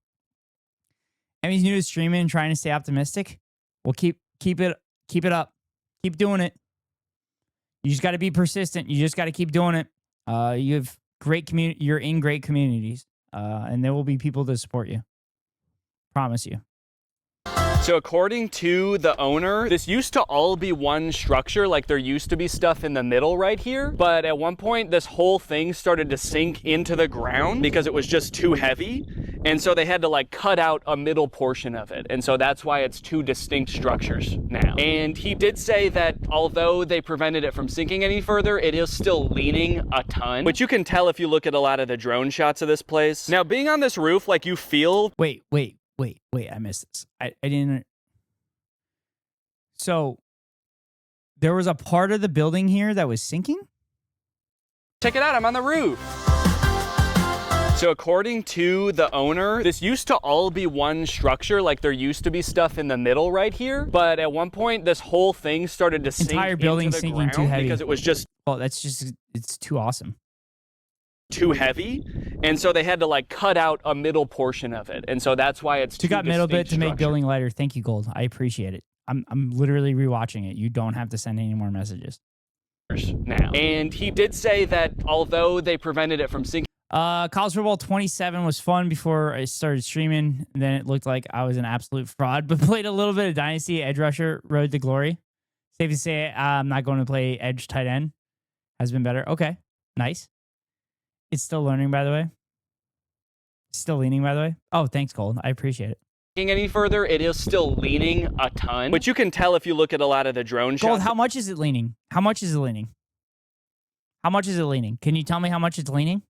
A: Emmy's new to streaming and trying to stay optimistic. Well, keep it up. Keep doing it. You just got to be persistent. You just got to keep doing it. You have great community. You're in great communities, and there will be people to support you. Promise you.
I: So according to the owner, this used to all be one structure, like there used to be stuff in the middle right here. But at one point, this whole thing started to sink into the ground because it was just too heavy. And so they had to like cut out a middle portion of it. And so that's why it's two distinct structures now. And he did say that although they prevented it from sinking any further, it is still leaning a ton, which you can tell if you look at a lot of the drone shots of this place. Now, being on this roof, like you feel...
A: Wait, I missed this. I didn't. So there was a part of the building here that was sinking?
I: Check it out, I'm on the roof. So according to the owner, this used to all be one structure, like there used to be stuff in the middle right here. But at one point, this whole thing started to sink
A: entire building
I: into the
A: sinking
I: ground
A: too heavy
I: because it was just...
A: Well, it's too awesome.
I: Too heavy, and so they had to like cut out a middle portion of it, and so that's why it's
A: You got middle bit to make building lighter. Thank you, Gold. I appreciate it. I'm literally rewatching it. You don't have to send any more messages
I: now. And he did say that although they prevented it from sinking.
A: College Football 27 was fun before I started streaming. Then it looked like I was an absolute fraud, but played a little bit of Dynasty, Edge Rusher, Road to Glory. Safe to say I'm not going to play Edge tight end. Has been better. Okay, nice. It's still learning, by the way. Still leaning, by the way. Oh, thanks, Gold. I appreciate it.
I: Any further, it is still leaning a ton, which you can tell if you look at a lot of the drone
A: Gold,
I: shots.
A: how much is it leaning? How much is it leaning? How much is it leaning? Can you tell me how much it's leaning?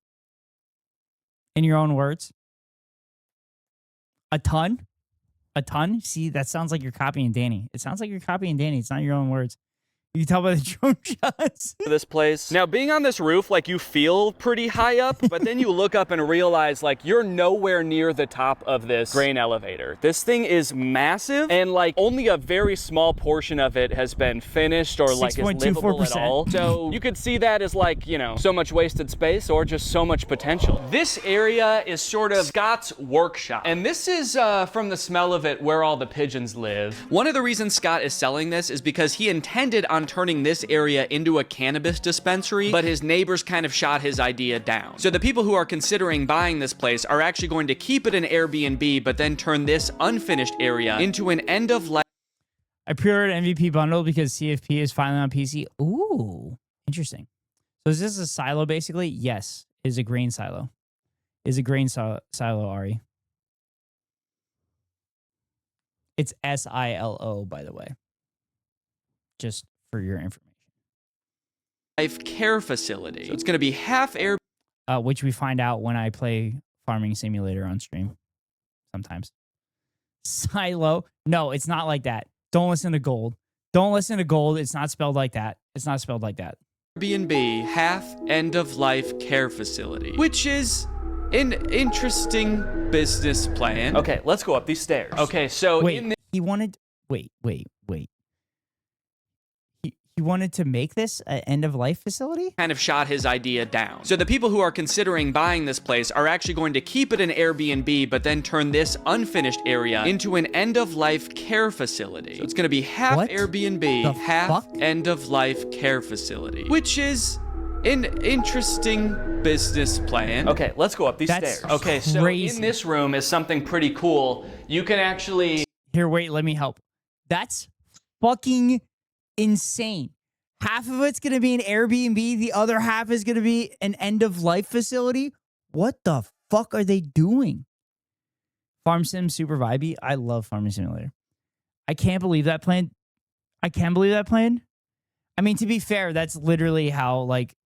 A: In your own words. A ton? A ton? See, that sounds like you're copying Danny. It sounds like you're copying Danny. It's not your own words. You can tell by the drone shots.
I: This place. Now, being on this roof, like, you feel pretty high up, but then you look up and realize, like, you're nowhere near the top of this grain elevator. This thing is massive, and, like, only a very small portion of it has been finished or, like, is livable at all. So you could see that as, like, you know, so much wasted space or just so much potential. This area is sort of Scott's workshop, and this is, from the smell of it, where all the pigeons live. One of the reasons Scott is selling this is because he intended on turning this area into a cannabis dispensary, but his neighbors kind of shot his idea down. So the people who are considering buying this place are actually going to keep it an Airbnb, but then turn this unfinished area into an end-of-life.
A: I pre-ordered MVP bundle because CFP is finally on PC. Ooh, interesting. So is this a silo, basically? Yes, is a grain silo. Is a grain silo, Ari. It's SILO, by the way. Just for your information.
I: Life care facility. So it's going to be half air.
A: Which we find out when I play Farming Simulator on stream. Sometimes. Silo. No, it's not like that. Don't listen to Gold. Don't listen to Gold. It's not spelled like that. It's not spelled like that.
I: Airbnb half end-of-life care facility, which is an interesting business plan. Okay, let's go up these stairs. Okay, so
A: wait, he wanted. Wait. He wanted to make this an end-of-life facility?
I: Kind of shot his idea down. So the people who are considering buying this place are actually going to keep it an Airbnb, but then turn this unfinished area into an end-of-life care facility. So it's going to be half Airbnb, half end-of-life care facility, which is an interesting business plan. Okay, let's go up these stairs. Okay, so in this room is something pretty cool. You can actually...
A: Here, wait, let me help. That's fucking insane. Half of it's going to be an Airbnb. The other half is going to be an end-of-life facility. What the fuck are they doing? Farm Sim super vibey. I love Farming Simulator. I can't believe that plan. I mean, to be fair, that's literally how, like,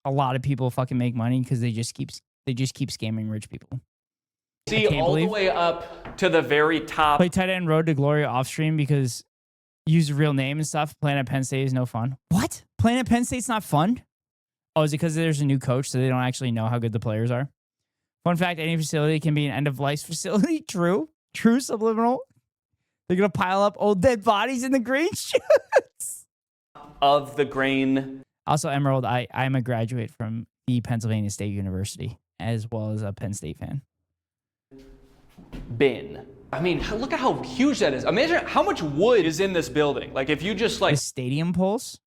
A: a lot of people fucking make money because they just keep scamming rich people.
I: See all the way up to the very top.
A: Play tight end Road to Glory off stream because use a real name and stuff. Playing at Penn State is no fun. What? Playing at Penn State's not fun? Oh, is it because there's a new coach so they don't actually know how good the players are? Fun fact, any facility can be an end-of-life facility. True subliminal. They're going to pile up old dead bodies in the green shoots.
I: Of the grain.
A: Also, Emerald, I'm a graduate from the Pennsylvania State University, as well as a Penn State fan.
I: Bin. I mean, look at how huge that is. Imagine how much wood is in this building. Like, if you just, like...
A: The stadium poles?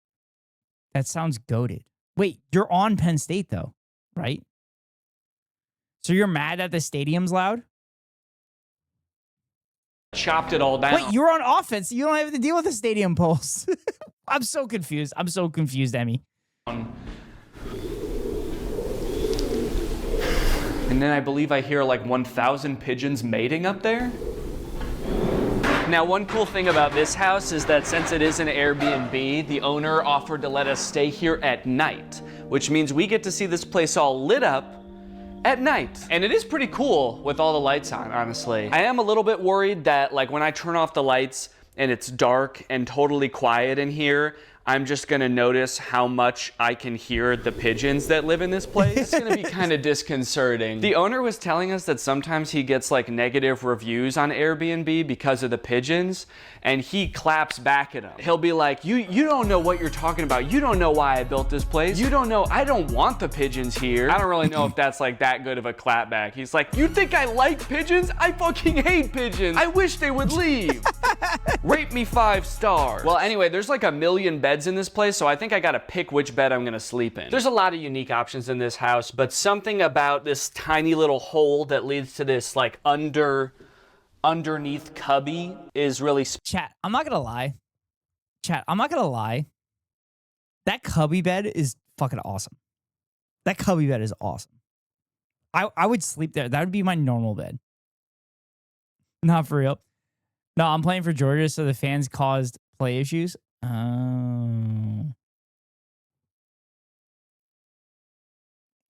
A: That sounds goated. Wait, you're on Penn State, though, right? So you're mad that the stadium's loud?
I: Chopped it all down.
A: Wait, you're on offense. You don't have to deal with the stadium poles. I'm so confused. Emmy.
I: And then I believe I hear like 1,000 pigeons mating up there. Now, one cool thing about this house is that since it is an Airbnb, the owner offered to let us stay here at night, which means we get to see this place all lit up at night. And it is pretty cool with all the lights on, honestly. I am a little bit worried that, like, when I turn off the lights and it's dark and totally quiet in here, I'm just gonna notice how much I can hear the pigeons that live in this place. It's gonna be kind of disconcerting. The owner was telling us that sometimes he gets like negative reviews on Airbnb because of the pigeons, and he claps back at them. He'll be like, you don't know what you're talking about. You don't know why I built this place. You don't know, I don't want the pigeons here. I don't really know if that's like that good of a clap back. He's like, you think I like pigeons? I fucking hate pigeons. I wish they would leave. Rate me 5 stars. Well, anyway, there's like 1 million beds in this place, so I think I gotta pick which bed I'm gonna sleep in. There's a lot of unique options in this house, but something about this tiny little hole that leads to this like underneath cubby is really...
A: Chat, I'm not gonna lie. That cubby bed is fucking awesome. That cubby bed is awesome. I would sleep there. That would be my normal bed. Not for real. No, I'm playing for Georgia, so the fans caused play issues.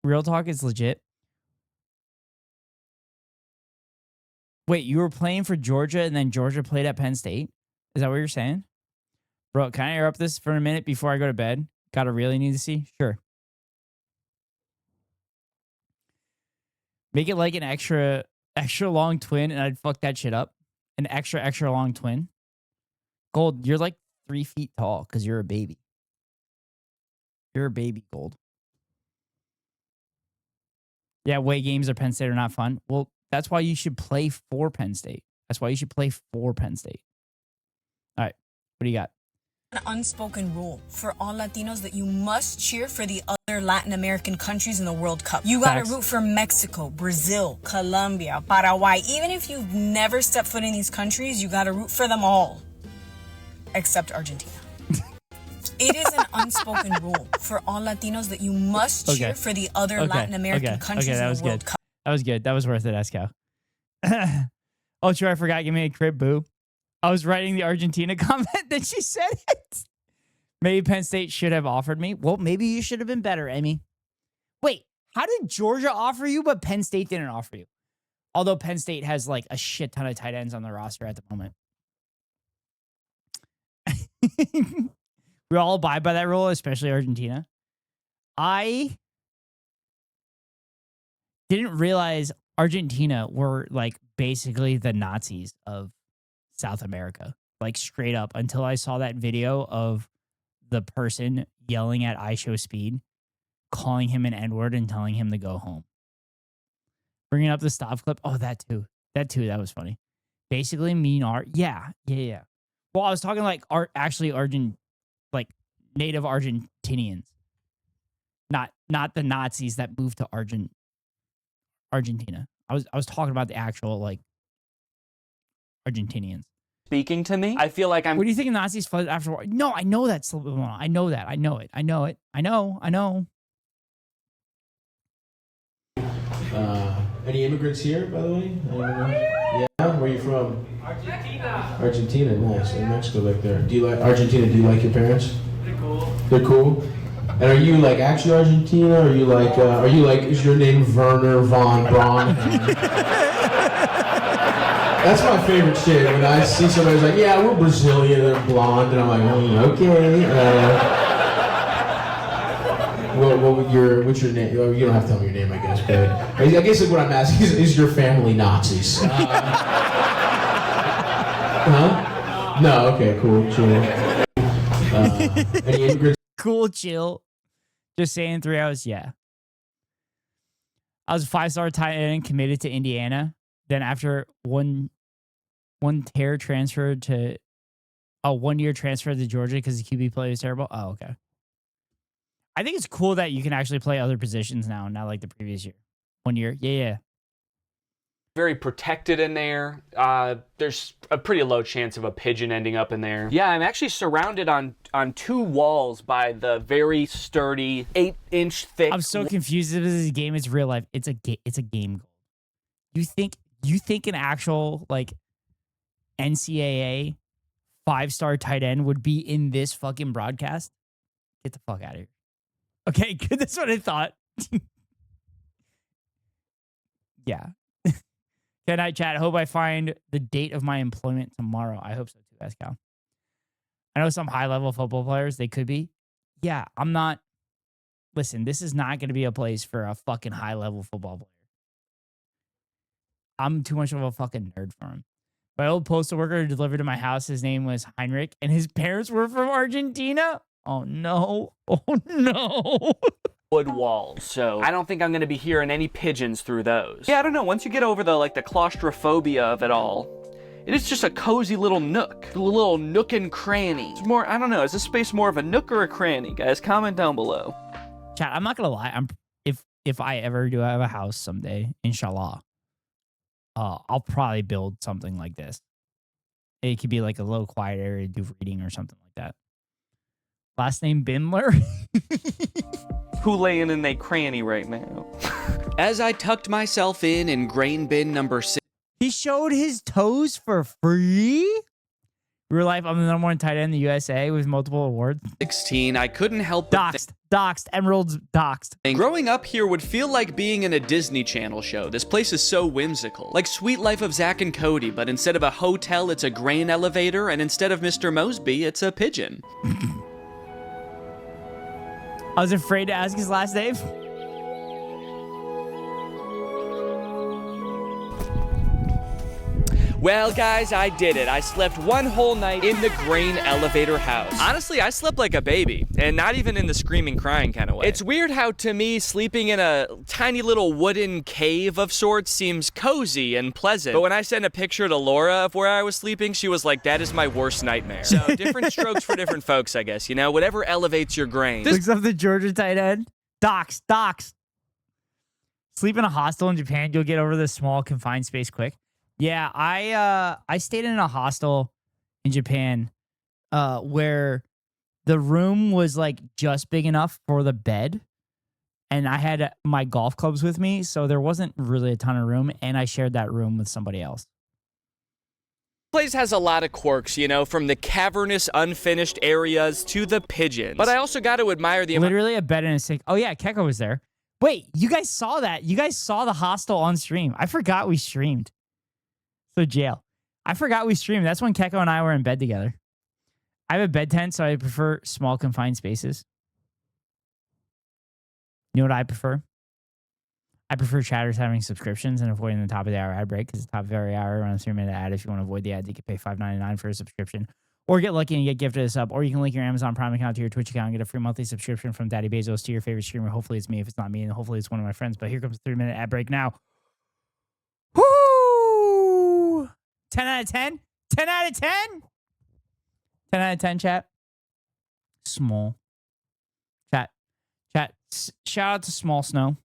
A: Real talk is legit. Wait, you were playing for Georgia and then Georgia played at Penn State? Is that what you're saying? Bro, can I interrupt this for a minute before I go to bed? Gotta really need to see? Sure. Make it like an extra long twin and I'd fuck that shit up. An extra long twin. Gold, you're like 3 feet tall because you're a baby. You're a baby, Gold. Yeah, away games at Penn State are not fun. Well, that's why you should play for Penn State. That's why you should play for Penn State. All right, what do you got?
G: An unspoken rule for all Latinos that you must cheer for the other Latin American countries in the World Cup. You gotta root for Mexico, Brazil, Colombia, Paraguay. Even if you've never stepped foot in these countries, you gotta root for them all. Except Argentina. It is an unspoken rule for all Latinos that you must cheer for the other Latin American countries in the World Cup.
A: That was good. That was worth it, Escow. Oh, sure, I forgot. Give me a crib, boo. I was writing the Argentina comment, then she said it. Maybe Penn State should have offered me. Well, maybe you should have been better, Emmy. Wait, how did Georgia offer you, but Penn State didn't offer you? Although Penn State has like a shit ton of tight ends on the roster at the moment. We all abide by that rule, especially Argentina. I didn't realize Argentina were like basically the Nazis of South America, like straight up, until I saw that video of the person yelling at IShowSpeed, calling him an N-word and telling him to go home. Bringing up the stop clip. Oh, that too. That was funny. Basically mean art. Yeah. Well, I was talking like native Argentinians. Not the Nazis that moved to Argentina. I was talking about the actual like Argentinians.
I: Speaking to me, I feel like I'm.
A: What do you think Nazis fled after war? No, I know that. I know that. I know it. I know.
M: Any immigrants here, by the way? Yeah, where are you from? Argentina, nice. In Mexico, back there. Do you like Argentina? Do you like your parents?
C: They're cool.
M: They're cool. And are you like actually Argentina? Or are you like? Is your name Werner von Braun? That's my favorite shit. When I see somebody who's like, yeah, we're Brazilian, they're blonde, and I'm like, okay. What's your name? You don't have to tell me your name, I guess. But I guess like what I'm asking is your family Nazis? Huh? No. Okay. Cool. Chill. Any immigrants?
A: Cool. Chill. Just saying 3 hours. Yeah. I was a 5-star tight end committed to Indiana. Then after one year transferred to Georgia because the QB play was terrible. Oh, okay. I think it's cool that you can actually play other positions now, not like the previous year. 1 year. Yeah.
I: Very protected in there. There's a pretty low chance of a pigeon ending up in there. Yeah, I'm actually surrounded on 2 walls by the very sturdy 8-inch thick.
A: I'm so confused if this is a game. It's real life. It's a game. You think an actual like NCAA 5-star tight end would be in this fucking broadcast? Get the fuck out of here. Okay, good. That's what I thought. Yeah. Good night, chat. I hope I find the date of my employment tomorrow. I hope so too, Escal. I know some high-level football players, they could be. Yeah, I'm not. Listen, this is not going to be a place for a fucking high-level football player. I'm too much of a fucking nerd for him. My old postal worker who delivered to my house, his name was Heinrich, and his parents were from Argentina. Oh, no.
I: Wood walls, so I don't think I'm going to be hearing any pigeons through those. Yeah, I don't know. Once you get over the claustrophobia of it all, it is just a cozy little nook, a little nook and cranny. It's more, I don't know, is this space more of a nook or a cranny? Guys, comment down below.
A: Chat, I'm not going to lie. If I ever do have a house someday, inshallah, I'll probably build something like this. It could be like a little quiet area to do reading or something like that. Last name Bimler.
N: who laying in a cranny right now.
I: As I tucked myself in grain bin number 6.
A: He showed his toes for free? Real life, I'm the #1 tight end in the USA with multiple awards.
I: 16, I couldn't help but
A: Doxed. Emerald's doxed.
I: Growing up here would feel like being in a Disney Channel show. This place is so whimsical. Like Sweet Life of Zack and Cody, but instead of a hotel, it's a grain elevator, and instead of Mr. Mosby, it's a pigeon.
A: I was afraid to ask his last name.
I: Well, guys, I did it. I slept one whole night in the grain elevator house. Honestly, I slept like a baby, and not even in the screaming, crying kind of way. It's weird how, to me, sleeping in a tiny little wooden cave of sorts seems cozy and pleasant. But when I sent a picture to Laura of where I was sleeping, she was like, that is my worst nightmare. So, different strokes for different folks, I guess. You know, whatever elevates your grain.
A: Looks up the Georgia tight end. Doxed. Sleep in a hostel in Japan, you'll get over the small confined space quick. Yeah, I stayed in a hostel in Japan where the room was like just big enough for the bed, and I had my golf clubs with me, so there wasn't really a ton of room, and I shared that room with somebody else.
I: Place has a lot of quirks, you know, from the cavernous, unfinished areas to the pigeons. But I also got to admire the
A: literally a bed and a sink. Oh yeah, Keko was there. Wait, you guys saw that? You guys saw the hostel on stream? I forgot we streamed. So jail. I forgot we streamed. That's when Keko and I were in bed together. I have a bed tent, so I prefer small confined spaces. You know what I prefer? I prefer chatters having subscriptions and avoiding the top of the hour ad break, because the top of every hour around a 3-minute ad. If you want to avoid the ads, you can pay $5.99 for a subscription. Or get lucky and get gifted a sub. Or you can link your Amazon Prime account to your Twitch account and get a free monthly subscription from Daddy Bezos to your favorite streamer. Hopefully it's me. If it's not me, and hopefully it's one of my friends. But here comes the 3-minute ad break now. Woo! 10 out of 10? 10 out of 10? 10 out of 10, chat. Small. Chat. Shout out to Small Snow.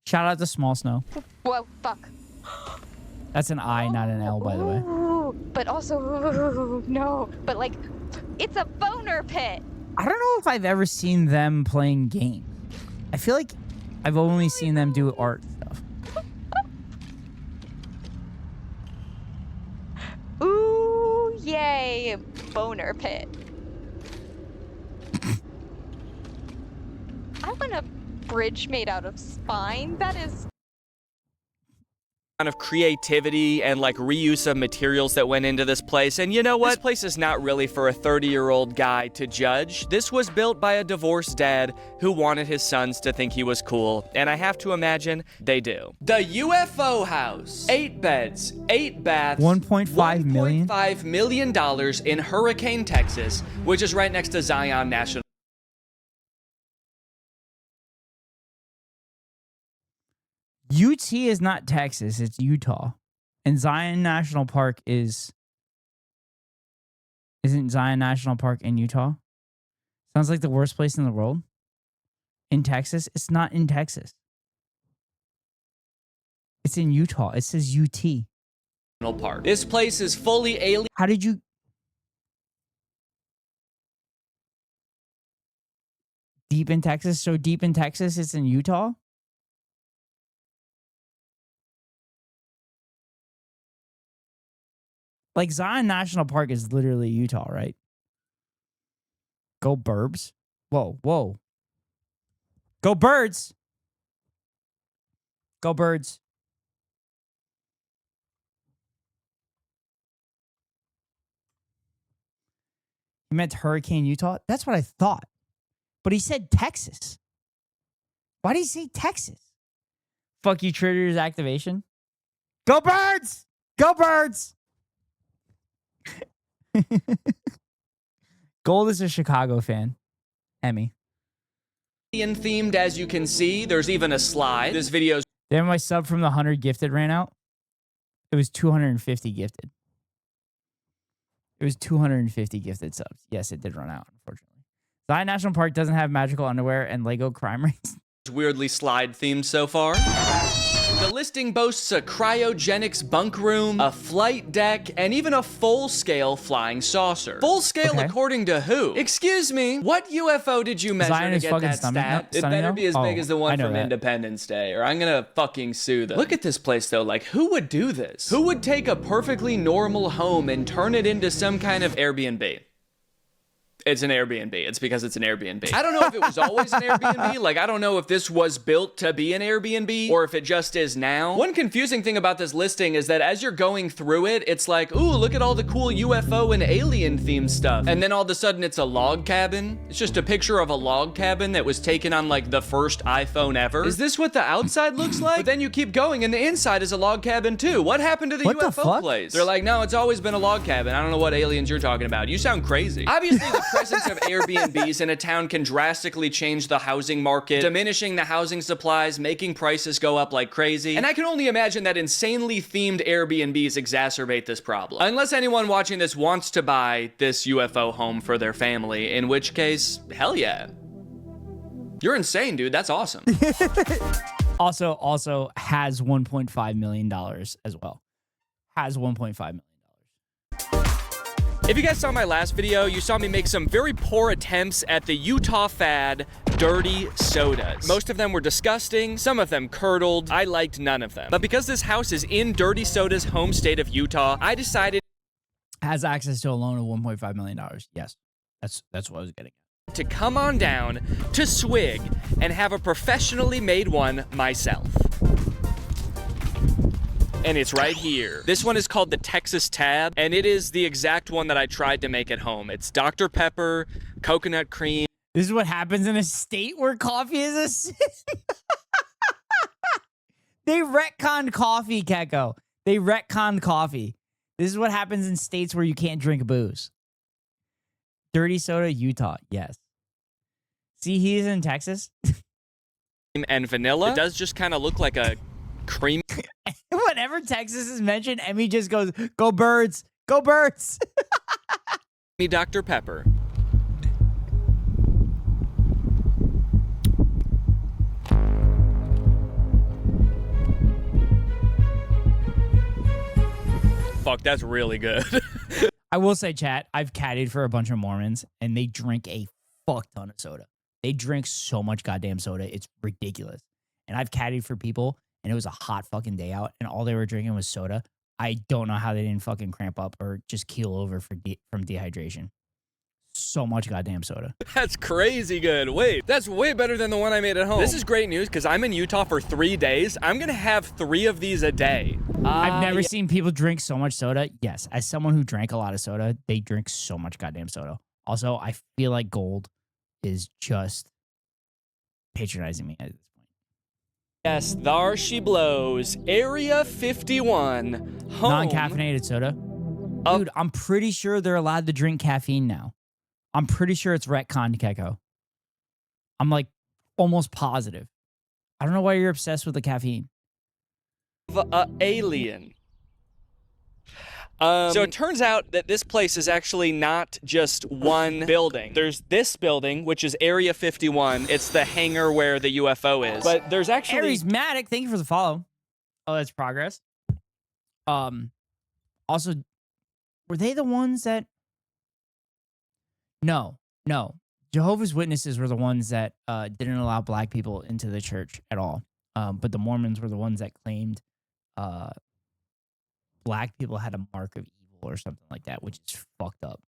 A: Shout out to Small Snow.
P: Whoa, fuck.
A: That's an I, not an L, by the way.
P: Ooh, but also, ooh, no. But like, it's a boner pit.
A: I don't know if I've ever seen them playing games. I feel like I've only seen them do art stuff.
P: Ooh, yay, boner pit. I want a bridge made out of spine. That is
I: of creativity and like reuse of materials that went into this place. And you know what? This place is not really for a 30-year-old guy to judge. This was built by a divorced dad who wanted his sons to think he was cool. And I have to imagine they do. The UFO house. 8 beds, 8 baths.
A: $1.5 million?
I: $1.5 million in Hurricane, Texas, which is right next to Zion National.
A: UT is not Texas, it's Utah. And Zion National Park isn't Zion National Park in Utah? Sounds like the worst place in the world. In Texas? It's not in Texas. It's in Utah. It says UT.
I: Park. This place is fully alien.
A: How did you... Deep in Texas? So deep in Texas, it's in Utah? Like, Zion National Park is literally Utah, right? Go Burbs. Whoa. Go Birds. Go Birds. He meant Hurricane, Utah? That's what I thought. But he said Texas. Why did he say Texas? Fuck you, Traders activation. Go Birds! Go Birds! Gold is a Chicago fan. Emmy.
I: Themed, as you can see. There's even a slide. This video's...
A: Then my sub from the 100 gifted ran out. It was 250 gifted. It was 250 gifted subs. Yes, it did run out, unfortunately. Zion National Park doesn't have magical underwear and Lego crime rings.
I: Weirdly slide themed so far. The listing boasts a cryogenics bunk room, a flight deck, and even a full-scale flying saucer. Full-scale according to who? Excuse me, what UFO did you measure to get that stat? It better be as big as the one from Independence Day, or I'm gonna fucking sue them. Look at this place though, like who would do this? Who would take a perfectly normal home and turn it into some kind of Airbnb? It's an Airbnb. It's because it's an Airbnb. I don't know if it was always an Airbnb. Like, I don't know if this was built to be an Airbnb or if it just is now. One confusing thing about this listing is that as you're going through it, it's like, ooh, look at all the cool UFO and alien themed stuff. And then all of a sudden it's a log cabin. It's just a picture of a log cabin that was taken on like the first iPhone ever. Is this what the outside looks like? But then you keep going and the inside is a log cabin too. What happened to the UFO place? They're like, no, it's always been a log cabin. I don't know what aliens you're talking about. You sound crazy. Obviously, the presence of Airbnbs in a town can drastically change the housing market, diminishing the housing supplies, making prices go up like crazy. And I can only imagine that insanely themed Airbnbs exacerbate this problem. Unless anyone watching this wants to buy this UFO home for their family, in which case, hell yeah. You're insane, dude. That's awesome.
A: Also has $1.5 million as well. Has $1.5 million.
I: If you guys saw my last video, you saw me make some very poor attempts at the Utah fad, dirty sodas. Most of them were disgusting, some of them curdled. I liked none of them. But because this house is in Dirty Soda's home state of Utah, I decided...
A: Has access to a loan of $1.5 million. Yes, that's what I was getting at.
I: To come on down to Swig and have a professionally made one myself. And it's right here. This one is called the Texas Tab, and it is the exact one that I tried to make at home. It's Dr. Pepper, coconut cream.
A: This is what happens in a state where coffee is a sin. They retconned coffee, Keko. They retconned coffee. This is what happens in states where you can't drink booze. Dirty soda, Utah, yes. See, he's in Texas.
I: And vanilla. It does just kind of look like a cream.
A: Whenever Texas is mentioned, Emmy just goes, go birds, go birds.
I: Me Dr. Pepper. Fuck, that's really good.
A: I will say, chat, I've caddied for a bunch of Mormons, and they drink a fuck ton of soda. They drink so much goddamn soda. It's ridiculous. And I've caddied for people, and it was a hot fucking day out, and all they were drinking was soda. I don't know how they didn't fucking cramp up or just keel over from dehydration. So much goddamn soda.
I: That's crazy good. Wait, that's way better than the one I made at home. This is great news because I'm in Utah for 3 days. I'm going to have 3 of these a day.
A: I've never seen people drink so much soda. Yes, as someone who drank a lot of soda, they drink so much goddamn soda. Also, I feel like Gold is just patronizing me at this point.
I: Yes, there she blows. Area 51. Home.
A: Non-caffeinated soda. Dude, I'm pretty sure they're allowed to drink caffeine now. I'm pretty sure it's retconned, Keko. I'm like almost positive. I don't know why you're obsessed with the caffeine.
I: Alien. So it turns out that this place is actually not just one building. There's this building, which is Area 51. It's the hangar where the UFO is. But there's actually...
A: Aries Matic, thank you for the follow. Oh, that's progress. Also, were they the ones that... No. Jehovah's Witnesses were the ones that didn't allow black people into the church at all. But the Mormons were the ones that claimed black people had a mark of evil or something like that, which is fucked up.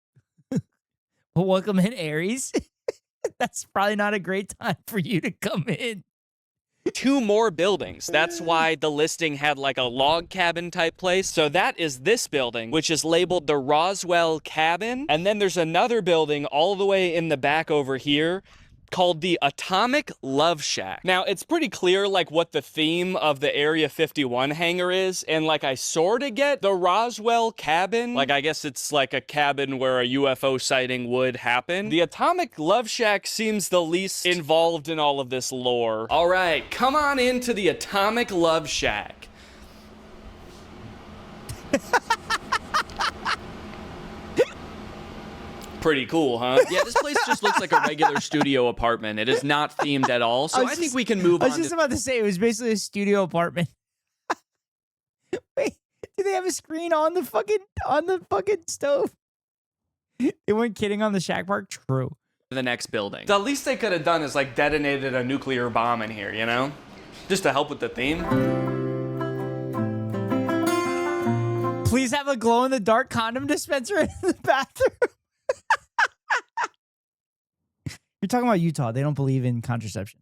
A: But welcome in, Aries. That's probably not a great time for you to come in.
I: 2 more buildings. That's why the listing had like a log cabin type place. So that is this building, which is labeled the Roswell Cabin. And then there's another building all the way in the back over here called the Atomic Love Shack. Now, it's pretty clear like what the theme of the Area 51 hangar is, and like I sort of get the Roswell Cabin. Like I guess it's like a cabin where a UFO sighting would happen. The Atomic Love Shack seems the least involved in all of this lore. All right, come on into the Atomic Love Shack. Pretty cool, huh? Yeah, this place just looks like a regular studio apartment. It is not themed at all, so I think we can move on.
A: I was just about to say, it was basically a studio apartment. Wait, do they have a screen on the fucking stove? They weren't kidding on the Shack Park? True.
I: The next building. The least they could have done is like detonated a nuclear bomb in here, you know? Just to help with the theme.
A: Please have a glow-in-the-dark condom dispenser in the bathroom. You're talking about Utah. They don't believe in contraception.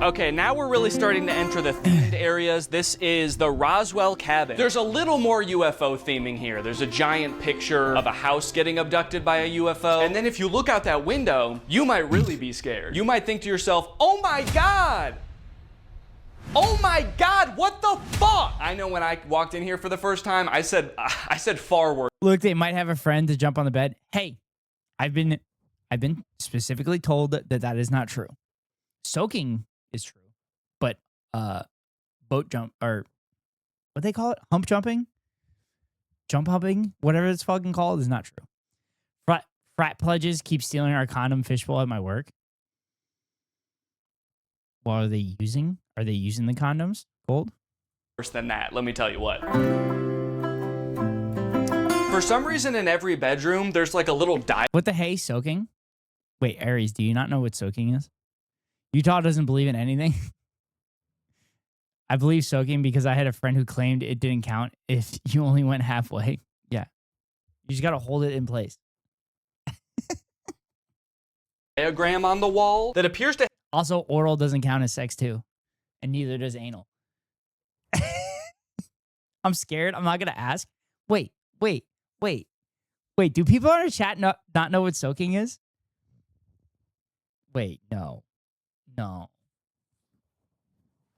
I: Okay, now we're really starting to enter the themed areas. This is the Roswell cabin. There's a little more UFO theming here. There's a giant picture of a house getting abducted by a UFO. And then if you look out that window, you might really be scared. You might think to yourself, oh my God! Oh my God, what the fuck? I know when I walked in here for the first time, I said far worse.
A: Look, they might have a friend to jump on the bed. Hey, I've been specifically told that is not true. Soaking is true, but boat jump, or what they call it, hump jumping, jump humping, whatever it's fucking called, is not true. Frat pledges keep stealing our condom fishbowl at my work. What are they using? Are they using the condoms? Gold?
I: Worse than that, let me tell you what. For some reason in every bedroom, there's like a little
A: What the hey, soaking? Wait, Aries, do you not know what soaking is? Utah doesn't believe in anything. I believe soaking because I had a friend who claimed it didn't count if you only went halfway. Yeah. You just got to hold it in place.
I: diagram on the wall that appears to...
A: Also, oral doesn't count as sex too. And neither does anal. I'm scared. I'm not going to ask. Wait. Do people in our chat not know what soaking is? Wait, no.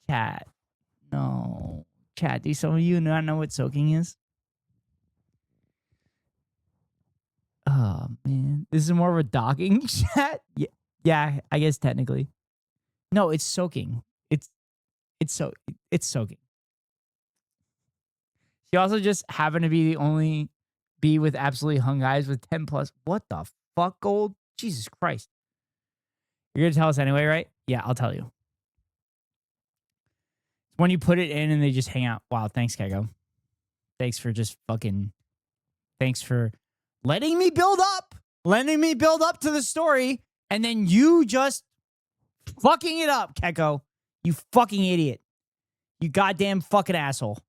A: Chat. No. Chat, do some of you not know what soaking is? Oh, man. This is more of a docking chat? Yeah, I guess technically. No, it's soaking. It's soaking. She also just happened to be the only bee with absolutely hung eyes with 10 plus. What the fuck, Gold? Jesus Christ. You're going to tell us anyway, right? Yeah, I'll tell you. When you put it in and they just hang out. Wow, thanks, Kego. Thanks for just fucking... Thanks for letting me build up to the story, and then you just fucking it up, Keko. You fucking idiot. You goddamn fucking asshole.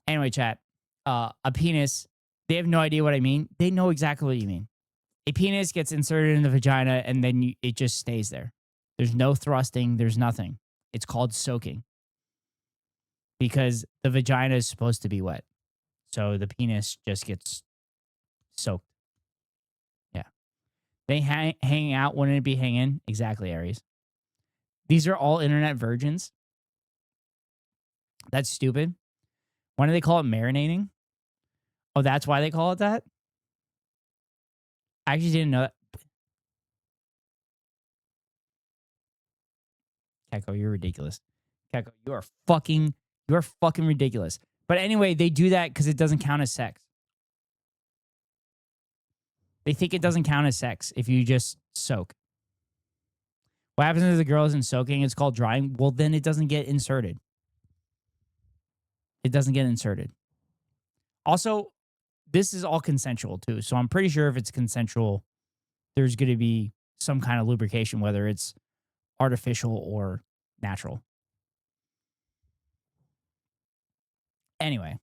A: Anyway, chat. A penis... They have no idea what I mean. They know exactly what you mean. A penis gets inserted in the vagina and then it just stays there. There's no thrusting. There's nothing. It's called soaking. Because the vagina is supposed to be wet. So the penis just gets soaked. Yeah. They hang out. Wouldn't it be hanging? Exactly, Aries. These are all internet virgins. That's stupid. Why do they call it marinating? Oh, that's why they call it that? I actually didn't know that. Keko, you're ridiculous. Keko, you are fucking ridiculous. But anyway, they do that because it doesn't count as sex. They think it doesn't count as sex if you just soak. What happens if the girl isn't soaking? It's called drying. Well, then it doesn't get inserted. It doesn't get inserted. Also, this is all consensual too. So I'm pretty sure if it's consensual, there's going to be some kind of lubrication, whether it's artificial or natural. Anyway,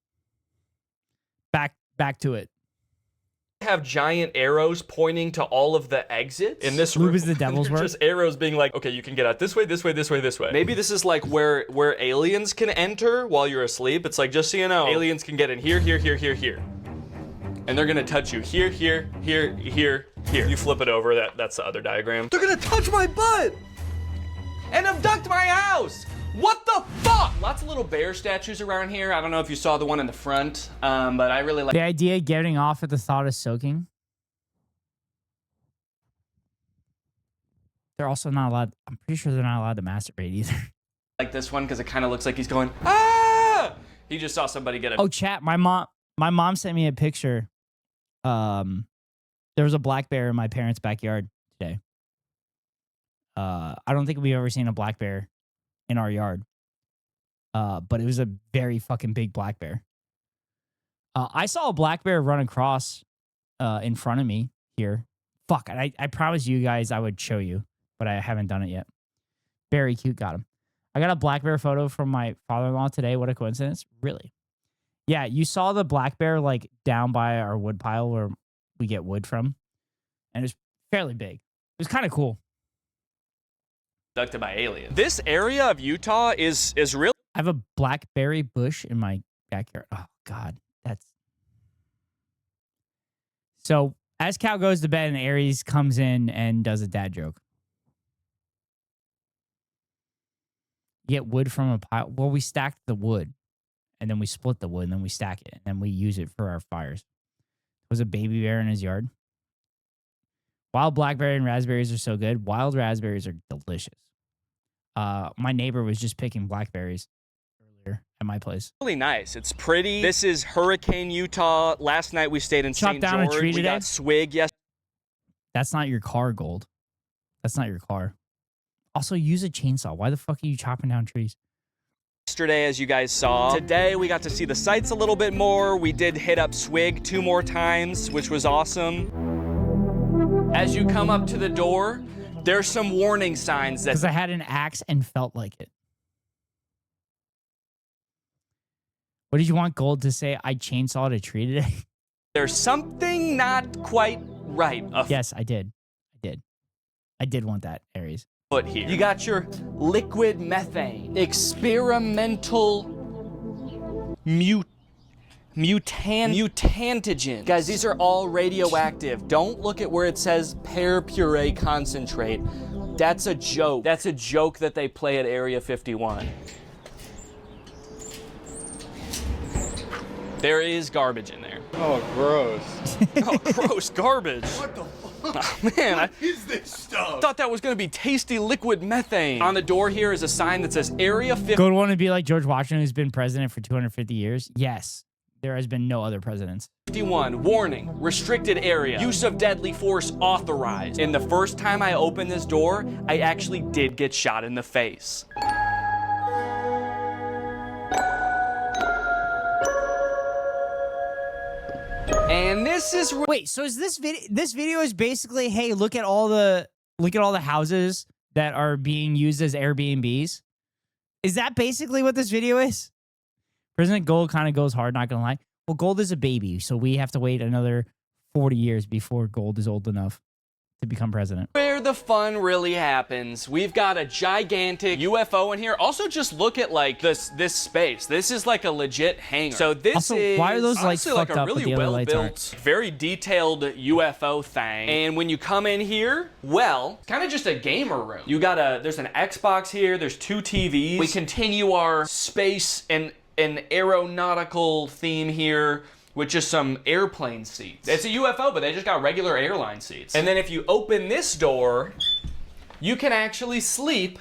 A: back to it.
I: Have giant arrows pointing to all of the exits in this room.
A: Lube is the devil's work.
I: Just arrows being like, okay, you can get out this way, this way, this way, this way. Maybe this is like where aliens can enter while you're asleep. It's like, just so you know, aliens can get in here, here, here, here, here. And they're gonna touch you here, here, here, here, here. You flip it over, that's the other diagram. They're gonna touch my butt and abduct my house. What the fuck? Lots of little bear statues around here. I don't know if you saw the one in the front, but I really like
A: the idea of getting off at the thought of soaking. They're also not allowed. I'm pretty sure they're not allowed to masturbate either.
I: Like this one because it kind of looks like he's going, ah! He just saw somebody get a...
A: Oh, chat. My mom sent me a picture. There was a black bear in my parents' backyard today. I don't think we've ever seen a black bear in our yard. But it was a very fucking big black bear. I saw a black bear run across in front of me here. Fuck, I promised you guys I would show you, but I haven't done it yet. Very cute, got him. I got a black bear photo from my father-in-law today. What a coincidence. Really? Yeah, you saw the black bear like down by our wood pile where we get wood from. And it was fairly big. It was kind of cool.
I: Abducted by aliens. This area of Utah is really...
A: I have a blackberry bush in my backyard. Oh, God. That's... So, as Cal goes to bed and Aries comes in and does a dad joke. You get wood from a pile. Well, we stacked the wood. And then we split the wood. And then we stack it. And then we use it for our fires. There was a baby bear in his yard. Wild blackberry and raspberries are so good. Wild raspberries are delicious. My neighbor was just picking blackberries earlier at my place.
I: Really nice. It's pretty. This is Hurricane, Utah. Last night we stayed in St.
A: down a
I: George.
A: tree
I: We
A: today?
I: got Swig yesterday.
A: That's not your car, Gold. That's not your car. Also, use a chainsaw. Why the fuck are you chopping down trees?
I: Yesterday, as you guys saw. Today, we got to see the sights a little bit more. We did hit up Swig 2 more times, which was awesome. As you come up to the door, there's some warning signs that...
A: Because I had an axe and felt like it. What did you want Gold to say? I chainsawed a tree today?
I: There's something not quite right.
A: Yes, I did. I did want that, Aries.
I: Foot here. You got your liquid methane, experimental mutantogen. Guys, these are all radioactive. Don't look at where it says pear puree concentrate. That's a joke. That's a joke that they play at Area 51. There is garbage in there.
E: Oh, gross.
I: Oh, gross garbage.
E: What the fuck?
I: Oh, man,
E: What is this stuff?
I: thought that was going to be tasty liquid methane. On the door here is a sign that says Area 51.
A: Gold want to be like George Washington, who's been president for 250 years? Yes. There has been no other presidents.
I: 51, warning, restricted area, use of deadly force authorized. And the first time I opened this door, I actually did get shot in the face. And this is...
A: Wait, so is this video is basically, hey, look at all the houses that are being used as Airbnbs? Is that basically what this video is? President Gold kind of goes hard, not gonna lie. Well, Gold is a baby, so we have to wait another 40 years before Gold is old enough to become president.
I: Where the fun really happens. We've got a gigantic UFO in here. Also, just look at like this space. This is like a legit hangar. So this
A: Also,
I: is
A: why are those lights
I: honestly like
A: fucked
I: a
A: up, but
I: really
A: the other lights
I: well-built, very detailed UFO thing. And when you come in here, well, it's kind of just a gamer room. You got there's an Xbox here. There's 2 TVs. We continue our space and an aeronautical theme here with just some airplane seats. It's a UFO, but they just got regular airline seats. And then if you open this door, you can actually sleep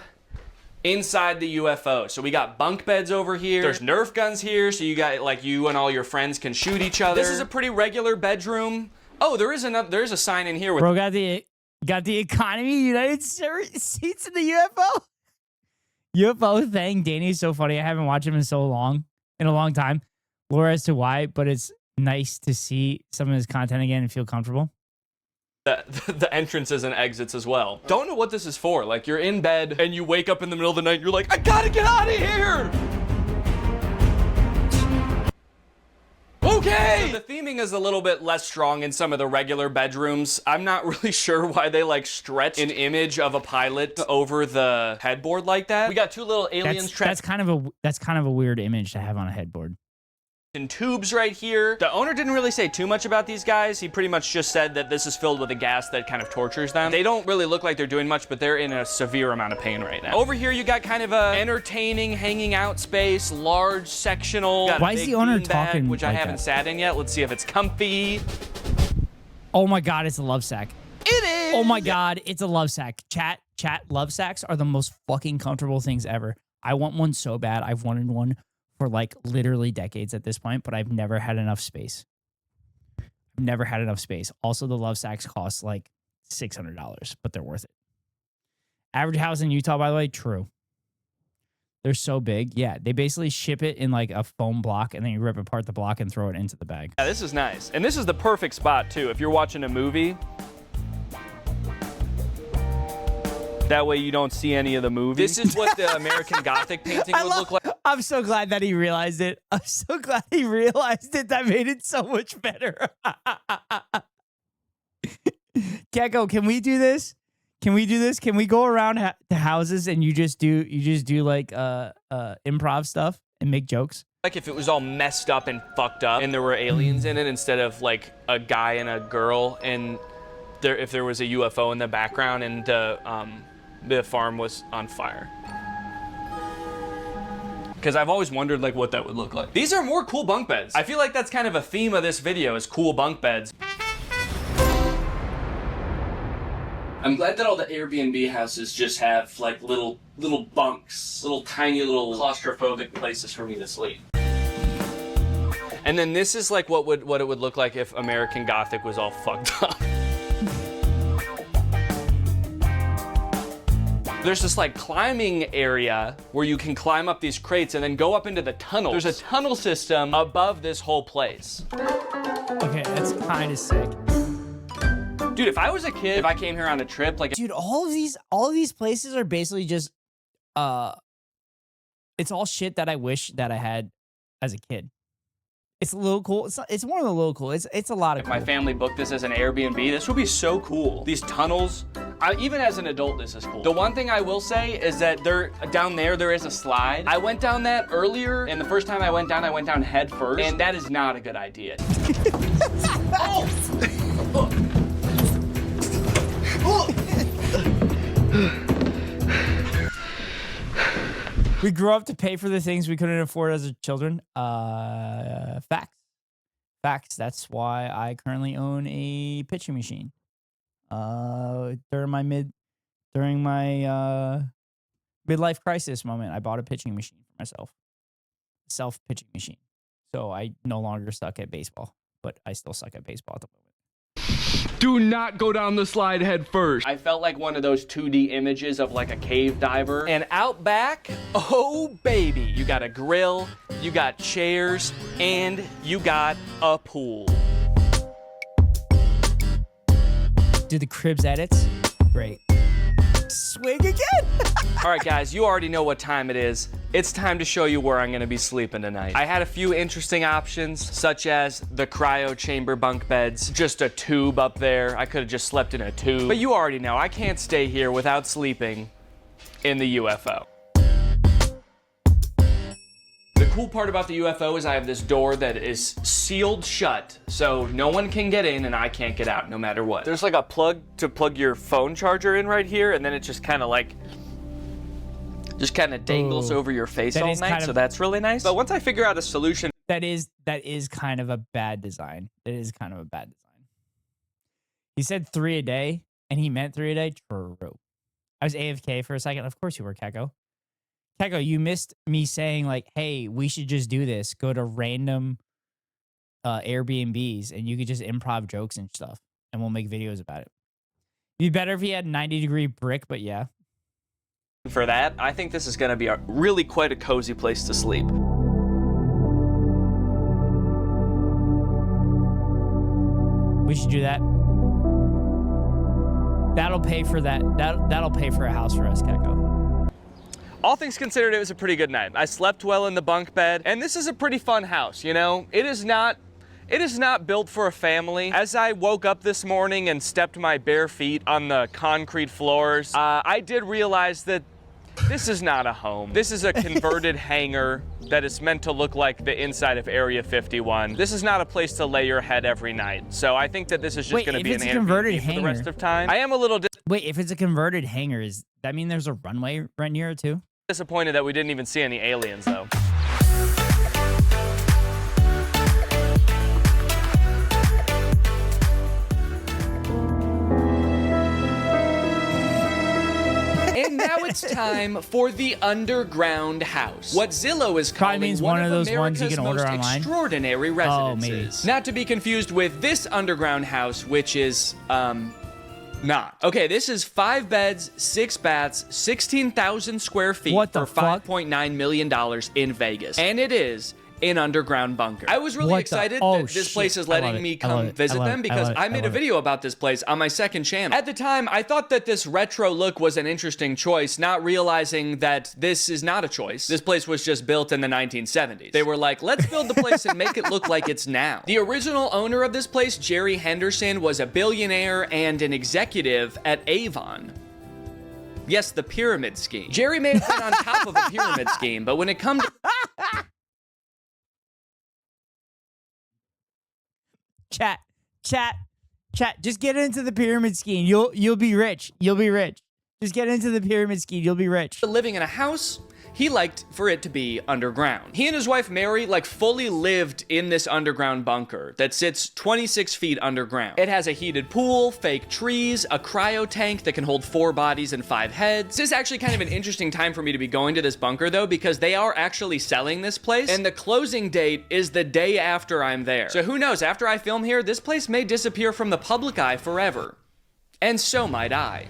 I: inside the UFO. So we got bunk beds over here. There's Nerf guns here, so you got like you and all your friends can shoot each other. This is a pretty regular bedroom. Oh, there's a sign in here with...
A: Bro, got the economy United seats in the UFO. UFO thing. Danny's so funny. I haven't watched him in a long time. Laura as to why, but it's nice to see some of his content again and feel comfortable.
I: The entrances and exits as well. Don't know what this is for. Like, you're in bed and you wake up in the middle of the night and you're like, I gotta get out of here! Okay! So the theming is a little bit less strong in some of the regular bedrooms. I'm not really sure why they like stretched an image of a pilot over the headboard like that. We got 2 little aliens trapped.
A: That's kind of a weird image to have on a headboard.
I: In tubes right here. The owner didn't really say too much about these guys. He pretty much just said that this is filled with a gas that kind of tortures them. They don't really look like they're doing much, but they're in a severe amount of pain right now. Over here, you got kind of a entertaining hanging out space, large sectional.
A: Why is the owner talking
I: which I
A: like
I: haven't
A: that?
I: sat in yet. Let's see if it's comfy.
A: Oh my God, it's a love sack.
I: It is.
A: Oh my God, it's a love sack. Chat, love sacks are the most fucking comfortable things ever. I want one so bad. I've wanted one for like literally decades at this point, but I've never had enough space. Also, the love sacks cost like $600, but they're worth it. Average house in Utah, by the way, true. They're so big. Yeah, they basically ship it in like a foam block, and then you rip apart the block and throw it into the bag.
I: Yeah, this is nice. And this is the perfect spot, too, if you're watching a movie. That way you don't see any of the movie. This is what the American Gothic painting would look like.
A: I'm so glad that he realized it. I'm so glad he realized it. That made it so much better. Gecko, can we do this? Can we do this? Can we go around the houses and you just do like improv stuff and make jokes?
I: Like if it was all messed up and fucked up and there were aliens in it instead of like a guy and a girl, and if there was a UFO in the background and the farm was on fire. Because I've always wondered like what that would look like. These are more cool bunk beds. I feel like that's kind of a theme of this video is cool bunk beds. I'm glad that all the Airbnb houses just have like little bunks, little tiny little claustrophobic places for me to sleep. And then this is like what it would look like if American Gothic was all fucked up. There's this like climbing area where you can climb up these crates and then go up into the tunnels. There's a tunnel system above this whole place.
A: Okay, that's kind of sick.
I: Dude, if I was a kid, if I came here on a trip, like...
A: Dude, all of these places are basically just, it's all shit that I wish that I had as a kid. It's a little cool. It's more than a little cool. It's a lot of
I: If
A: cool.
I: my family booked this as an Airbnb, this would be so cool. These tunnels, even as an adult, this is cool. The one thing I will say is that down there is a slide. I went down that earlier, and the first time I went down head first, and that is not a good idea.
A: We grew up to pay for the things we couldn't afford as children. Facts. That's why I currently own a pitching machine. During my midlife crisis moment, I bought a pitching machine for myself. Self-pitching machine. So I no longer suck at baseball, but I still suck at baseball at the moment.
I: Do not go down the slide head first. I felt like one of those 2D images of like a cave diver. And out back, oh baby, you got a grill, you got chairs, and you got a pool.
A: Do the Cribs edits? Great. Swing again.
I: All right, guys, you already know what time it is. It's time to show you where I'm gonna be sleeping tonight. I had a few interesting options, such as the cryo chamber bunk beds, just a tube up there. I could have just slept in a tube. But you already know, I can't stay here without sleeping in the UFO. The cool part about the UFO is I have this door that is sealed shut, so no one can get in and I can't get out no matter what. There's like a plug to plug your phone charger in right here, and then it just kind of dangles over your face all night, so that's really nice. But once I figure out a solution...
A: That is kind of a bad design. It is kind of a bad design. He said 3 a day, and he meant 3 a day? True. I was AFK for a second. Of course you were, Keko. Keko, you missed me saying, like, hey, we should just do this. Go to random Airbnbs, and you could just improv jokes and stuff, and we'll make videos about it. It'd be better if he had 90-degree brick, but yeah.
I: For that, I think this is going to be really quite a cozy place to sleep.
A: We should do that. That'll pay for that. That'll pay for a house for us, Keko.
I: All things considered, it was a pretty good night. I slept well in the bunk bed, and this is a pretty fun house, you know? It is not built for a family. As I woke up this morning and stepped my bare feet on the concrete floors, I did realize that this is not a home. This is a converted hangar that is meant to look like the inside of Area 51. This is not a place to lay your head every night. So I think that this is just going to be an Airbnb for the rest of time. I am a little
A: Wait, if it's a converted hangar, does that mean there's a runway right near it too?
I: Disappointed that we didn't even see any aliens though. And now it's time for the underground house. What Zillow is calling one of those ones you can order online. Extraordinary residences. Not to be confused with this underground house, which is Nah. Okay, this is 5 beds, 6 baths, 16,000 square feet for $5.9 million in Vegas. And it is an underground bunker. I was really excited that this place is letting me come visit them because I made a video about this place on my second channel. At the time, I thought that this retro look was an interesting choice, not realizing that this is not a choice. This place was just built in the 1970s. They were like, let's build the place and make it look like it's now. The original owner of this place, Jerry Henderson, was a billionaire and an executive at Avon. Yes, the pyramid scheme. Jerry may have been on top of a pyramid scheme, but when it comes to
A: Chat. Just get into the pyramid scheme. You'll be rich. You'll be rich. Just get into the pyramid scheme. You'll be rich.
I: living in a house, he liked for it to be underground. He and his wife Mary fully lived in this underground bunker that sits 26 feet underground. It has a heated pool, fake trees, a cryo tank that can hold 4 bodies and 5 heads. This is actually kind of an interesting time for me to be going to this bunker though, because they are actually selling this place and the closing date is the day after I'm there. So who knows, after I film here, this place may disappear from the public eye forever. And so might I.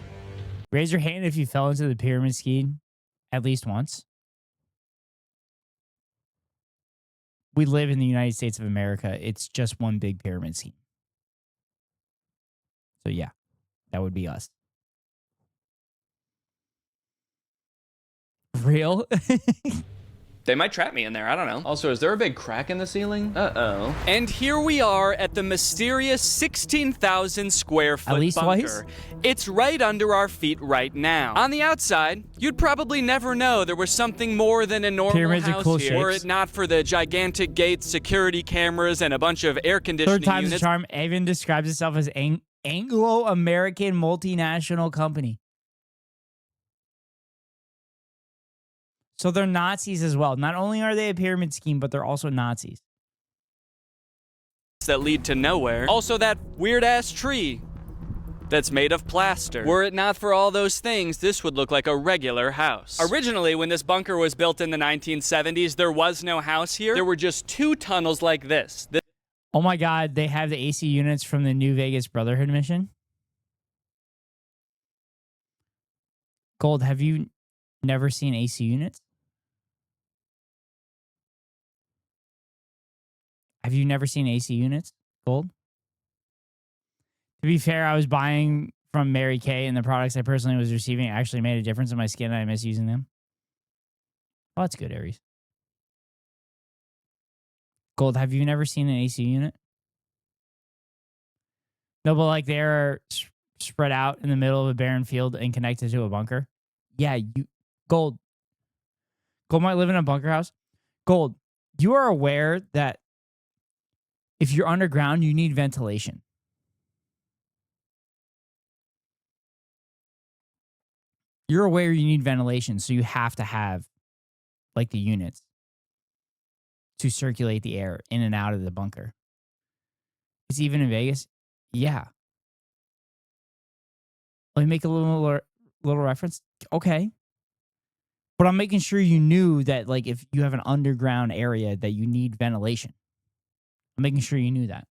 A: Raise your hand if you fell into the pyramid scheme at least once. We live in the United States of America. It's just one big pyramid scheme. So yeah, that would be us. Real?
I: They might trap me in there, I don't know. Also, is there a big crack in the ceiling? Uh-oh. And here we are at the mysterious 16,000 square foot
A: At least
I: bunker.
A: twice?
I: It's right under our feet right now. On the outside, you'd probably never know there was something more than a normal
A: Pyramids are
I: house
A: cool
I: here. Were
A: shapes.
I: it not for the gigantic gates, security cameras, and a bunch of air conditioning
A: Third time's the
I: units.
A: charm. Avon describes itself as Anglo-American multinational company. So they're Nazis as well. Not only are they a pyramid scheme, but they're also Nazis.
I: That lead to nowhere. Also that weird-ass tree that's made of plaster. Were it not for all those things, this would look like a regular house. Originally, when this bunker was built in the 1970s, there was no house here. There were just 2 tunnels like this.
A: Oh my God, they have the AC units from the New Vegas Brotherhood mission. Gold, have you never seen AC units? Have you never seen AC units, Gold? To be fair, I was buying from Mary Kay, and the products I personally was receiving actually made a difference in my skin, and I miss using them. Oh, that's good, Aries. Gold, have you never seen an AC unit? No, but like they're spread out in the middle of a barren field and connected to a bunker. Yeah, Gold might live in a bunker house. Gold, you are aware that if you're underground, you need ventilation. You're aware you need ventilation, so you have to have like the units to circulate the air in and out of the bunker. It's even in Vegas. Yeah. Let me make a little reference. Okay. But I'm making sure you knew that like if you have an underground area that you need ventilation. I'm making sure you knew that.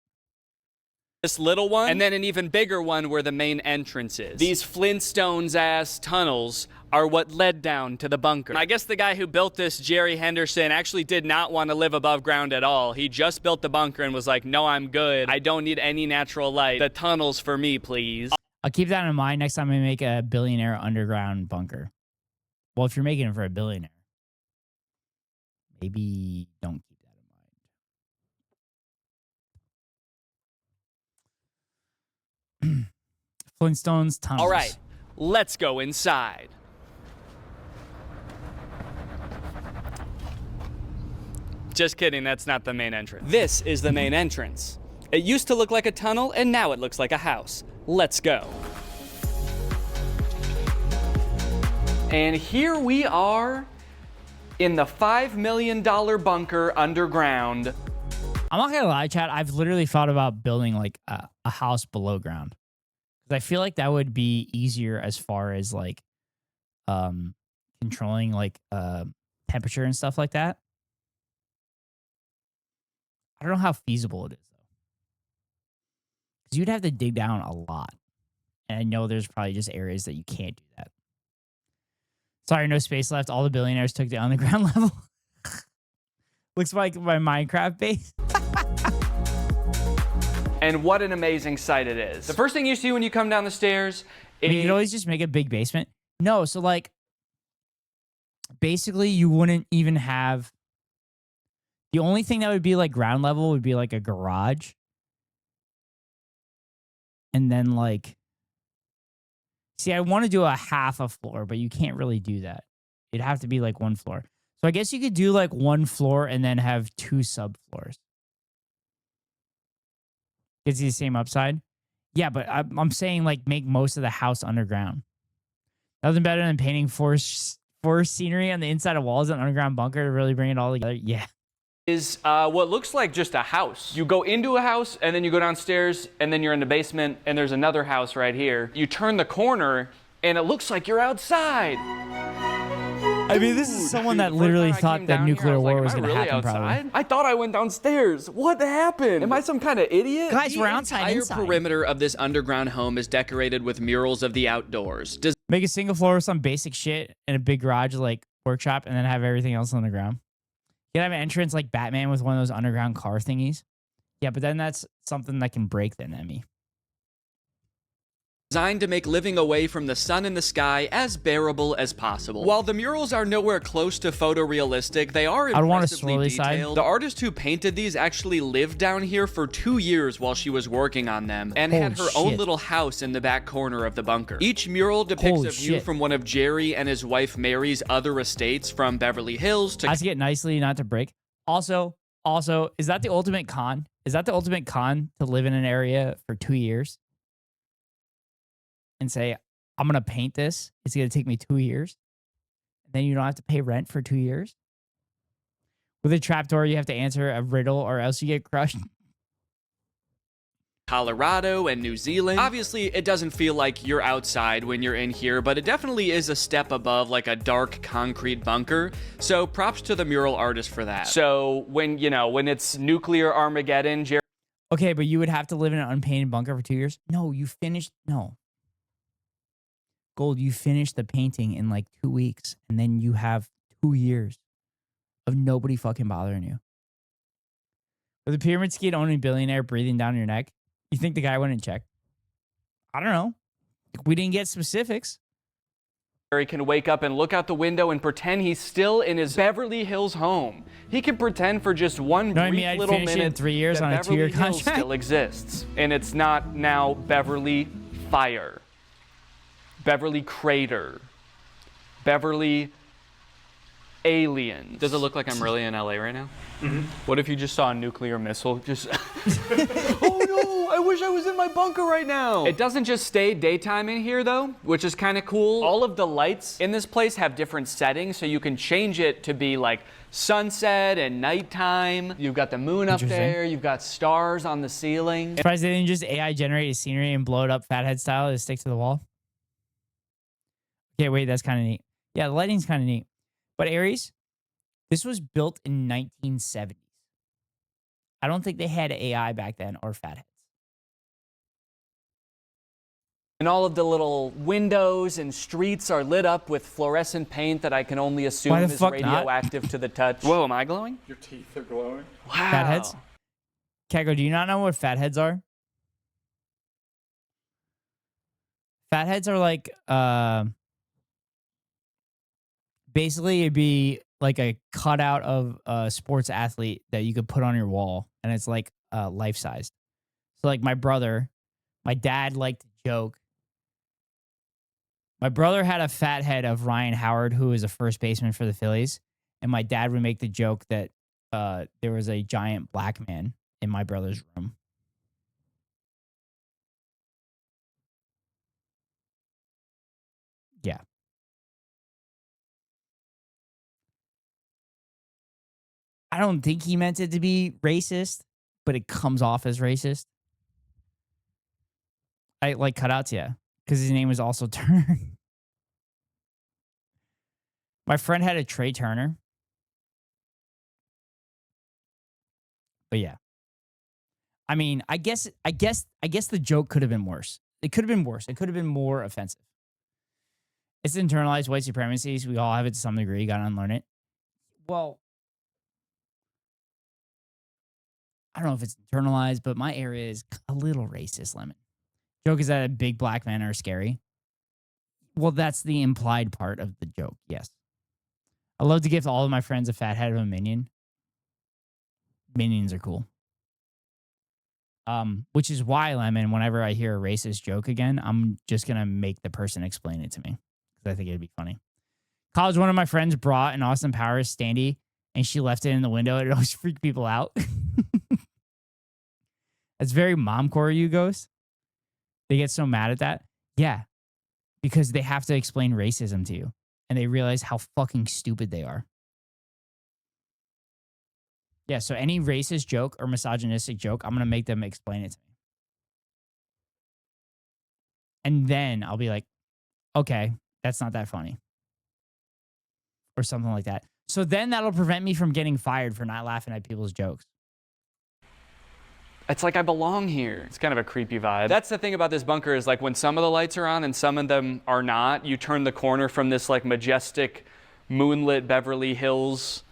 I: This little one, and then an even bigger one where the main entrance is. These Flintstones-ass tunnels are what led down to the bunker. I guess the guy who built this, Jerry Henderson, actually did not want to live above ground at all. He just built the bunker and was like, no, I'm good. I don't need any natural light. The tunnels for me, please.
A: I'll keep that in mind next time I make a billionaire underground bunker. Well, if you're making it for a billionaire, maybe don't keep that in mind. Flintstones tunnels.
I: All right, let's go inside. Just kidding, that's not the main entrance. This is the main entrance. It used to look like a tunnel, and now it looks like a house. Let's go. And here we are in the $5 million bunker underground.
A: I'm not gonna lie, chat. I've literally thought about building like a house below ground. Because I feel like that would be easier as far as like controlling like temperature and stuff like that. I don't know how feasible it is though. Because you'd have to dig down a lot. And I know there's probably just areas that you can't do that. Sorry, no space left. All the billionaires took the underground level. Looks like my Minecraft base.
I: And what an amazing sight it is. The first thing you see when you come down the stairs is...
A: You could always just make a big basement. No, so like, basically you wouldn't even have... The only thing that would be like ground level would be like a garage. And then like... See, I want to do a half a floor, but you can't really do that. It'd have to be like one floor. So I guess you could do like one floor and then have 2 subfloors. Is the same upside? Yeah, but I'm saying like make most of the house underground. Nothing better than painting forest scenery on the inside of walls and underground bunker to really bring it all together. Yeah.
I: Is what looks like just a house. You go into a house and then you go downstairs and then you're in the basement and there's another house right here. You turn the corner and it looks like you're outside.
A: I mean, this is someone that literally thought that nuclear war was going to happen, probably.
I: I thought I went downstairs. What happened? Am I some kind of idiot?
A: Guys, we're outside
I: The
A: inside.
I: entire perimeter of this underground home is decorated with murals of the outdoors.
A: Make a single floor with some basic shit and a big garage like workshop and then have everything else on the ground. You can have an entrance like Batman with one of those underground car thingies. Yeah, but then that's something that can break the enemy.
I: Designed to make living away from the sun and the sky as bearable as possible. While the murals are nowhere close to photorealistic, they are
A: I want a
I: impressively
A: swirly side.
I: detailed. The artist who painted these actually lived down here for 2 years while she was working on them and had her own
A: shit.
I: little house in the back corner of the bunker. Each mural depicts
A: Holy
I: a view
A: shit.
I: from one of Jerry and his wife Mary's other estates, from Beverly Hills to...
A: I have to get nicely not to break. Also, is that the ultimate con? Is that the ultimate con to live in an area for 2 years? And say, I'm going to paint this. It's going to take me 2 years. And then you don't have to pay rent for 2 years. With a trapdoor, you have to answer a riddle or else you get crushed.
I: Colorado and New Zealand. Obviously, it doesn't feel like you're outside when you're in here, but it definitely is a step above like a dark concrete bunker. So props to the mural artist for that. So when it's nuclear Armageddon, Jerry...
A: Okay, but you would have to live in an unpainted bunker for 2 years? No, you finished... No. Gold, you finish the painting in like 2 weeks, and then you have 2 years of nobody fucking bothering you. With a pyramid scheme owning billionaire breathing down your neck, you think the guy wouldn't check? I don't know. We didn't get specifics.
I: Jerry can wake up and look out the window and pretend he's still in his Beverly Hills home. He can pretend for just one brief
A: I'd
I: little
A: finish it in
I: minute
A: 3 years
I: that
A: on a
I: Beverly
A: 2-year
I: Hills
A: contract.
I: still exists, and it's not now Beverly Fire. Beverly Crater, Beverly Aliens. Does it look like I'm really in LA right now? Mm-hmm. What if you just saw a nuclear missile just... Oh no, I wish I was in my bunker right now. It doesn't just stay daytime in here though, which is kind of cool. All of the lights in this place have different settings, so you can change it to be like sunset and nighttime. You've got the moon up there, you've got stars on the ceiling.
A: Surprised they didn't just AI generate scenery and blow it up fathead style to stick to the wall. Okay, wait, that's kind of neat. Yeah, the lighting's kind of neat. But Aries, this was built in 1970s. I don't think they had AI back then or fatheads.
I: And all of the little windows and streets are lit up with fluorescent paint that I can only assume is radioactive to the touch. Whoa, am I glowing?
F: Your teeth are glowing.
I: Wow.
A: Fatheads? Kago, do you not know what fatheads are? Fatheads are like... Basically, it'd be like a cutout of a sports athlete that you could put on your wall, and it's like life-sized. So like my dad liked to joke. My brother had a fat head of Ryan Howard, who was a first baseman for the Phillies, and my dad would make the joke that there was a giant black man in my brother's room. Yeah. I don't think he meant it to be racist, but it comes off as racist. I like cut out to you because his name was also Turner. My friend had a Trey Turner. But yeah. I mean, I guess the joke could have been worse. It could have been worse. It could have been more offensive. It's internalized white supremacy. We all have it to some degree. You got to unlearn it. Well, I don't know if it's internalized, but my area is a little racist, Lemon. Joke is that big black men are scary. Well, that's the implied part of the joke, yes. I love to gift all of my friends a fat head of a minion. Minions are cool. Which is why, Lemon, whenever I hear a racist joke again, I'm just going to make the person explain it to me. Because I think it'd be funny. College, one of my friends brought an Austin Powers standee, and she left it in the window. It always freaked people out. That's very momcore, you Ghost. They get so mad at that. Yeah. Because they have to explain racism to you. And they realize how fucking stupid they are. Yeah, so any racist joke or misogynistic joke, I'm going to make them explain it to me. And then I'll be like, okay, that's not that funny. Or something like that. So then that'll prevent me from getting fired for not laughing at people's jokes.
I: It's like I belong here. It's kind of a creepy vibe. That's the thing about this bunker is like when some of the lights are on and some of them are not, you turn the corner from this like majestic moonlit Beverly Hills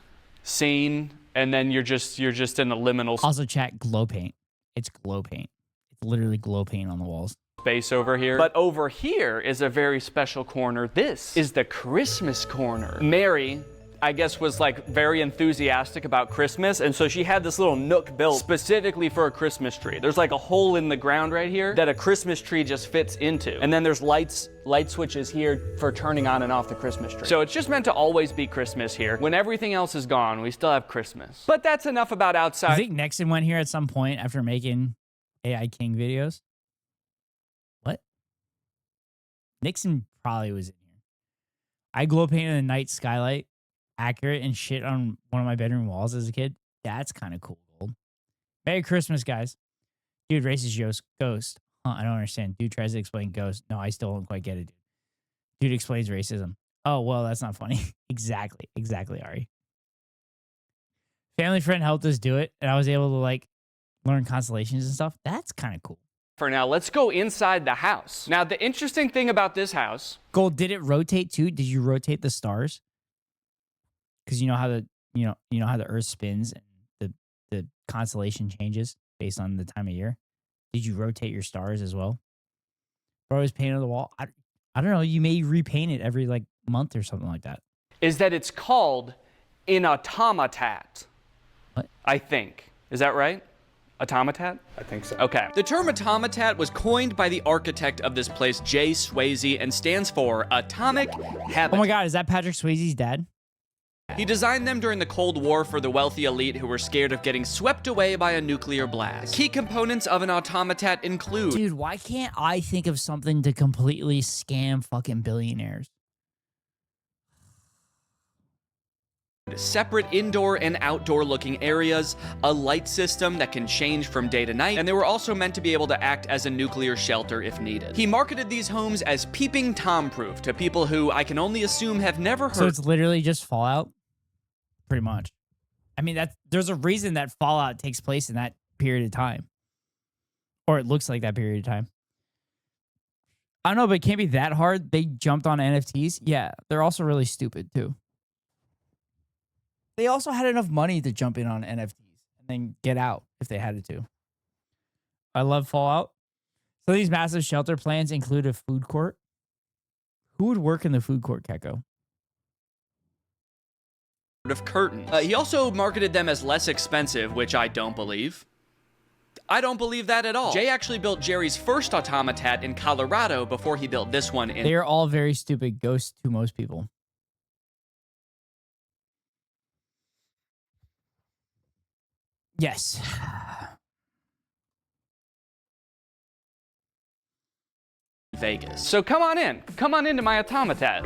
I: scene and then you're just in a liminal
A: Also chat glow paint. It's glow paint. It's literally glow paint on the walls.
I: Space over here. But over here is a very special corner. This is the Christmas corner. Mary, I guess, was like very enthusiastic about Christmas, and so she had this little nook built specifically for a Christmas tree. There's like a hole in the ground right here that a Christmas tree just fits into. And then there's light switches here for turning on and off the Christmas tree. So it's just meant to always be Christmas here. When everything else is gone, we still have Christmas. But that's enough about outside.
A: I think Nixon went here at some point after making AI King videos. What? Nixon probably was in here. I glow painted a night skylight accurate and shit on one of my bedroom walls as a kid. That's kind of cool. Merry Christmas, guys. Dude, racist ghost. Huh, I don't understand. Dude tries to explain ghost. No, I still don't quite get it, dude. Dude explains racism. Oh, well, that's not funny. Exactly, Ari. Family friend helped us do it, and I was able to like learn constellations and stuff. That's kind of cool.
I: For now, let's go inside the house. Now, the interesting thing about this house.
A: Gold, did it rotate too? Did you rotate the stars? Because you know how the Earth spins and the constellation changes based on the time of year. Did you rotate your stars as well? Or always paint on the wall? I don't know. You may repaint it every like month or something like that.
I: Is that it's called an automatat.
A: What?
I: I think. Is that right? Automatat?
E: I think so.
I: Okay. The term automatat was coined by the architect of this place, Jay Swayze, and stands for Atomic Habit.
A: Oh my God, is that Patrick Swayze's dad?
I: He designed them during the Cold War for the wealthy elite who were scared of getting swept away by a nuclear blast. Key components of an automatat include...
A: Dude, why can't I think of something to completely scam fucking billionaires?
I: Separate indoor and outdoor looking areas, a light system that can change from day to night, and they were also meant to be able to act as a nuclear shelter if needed. He marketed these homes as peeping Tom-proof to people who I can only assume have never heard.
A: So it's literally just Fallout? Pretty much. I mean, there's a reason that Fallout takes place in that period of time. Or it looks like that period of time. I don't know, but it can't be that hard. They jumped on NFTs. Yeah, they're also really stupid too. They also had enough money to jump in on NFTs and then get out if they had to. I love Fallout. So these massive shelter plans include a food court. Who would work in the food court, Keko?
I: Of curtains. He also marketed them as less expensive, which I don't believe. I don't believe that at all. Jay actually built Jerry's first automatat in Colorado before he built this one in...
A: They are all very stupid ghosts to most people. Yes.
I: Vegas. So come on in. Come on into my automatat.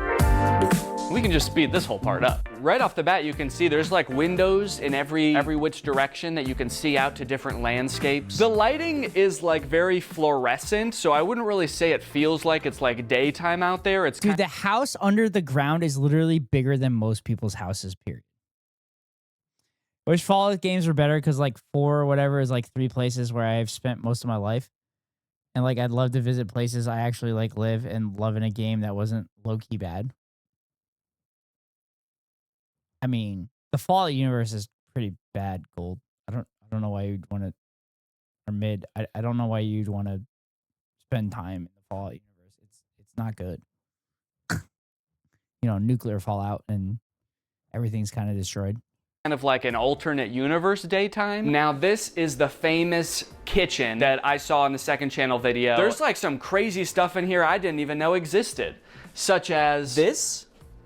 I: We can just speed this whole part up. Right off the bat, you can see there's like windows in every which direction that you can see out to different landscapes. The lighting is like very fluorescent, so I wouldn't really say it feels like it's like daytime out there. It's
A: Dude, the house under the ground is literally bigger than most people's houses, period. I wish Fallout games were better because like 4 or whatever is like 3 places where I've spent most of my life. And like, I'd love to visit places I actually like live and love in a game that wasn't low key bad. I mean, the Fallout universe is pretty bad, Gold. I don't know why you'd want to, or Mid. I don't know why you'd want to spend time in the Fallout universe. It's not good. Nuclear fallout and everything's kind of destroyed.
I: Kind of like an alternate universe daytime. Now this is the famous kitchen that I saw in the second channel video. There's like some crazy stuff in here I didn't even know existed, such as this,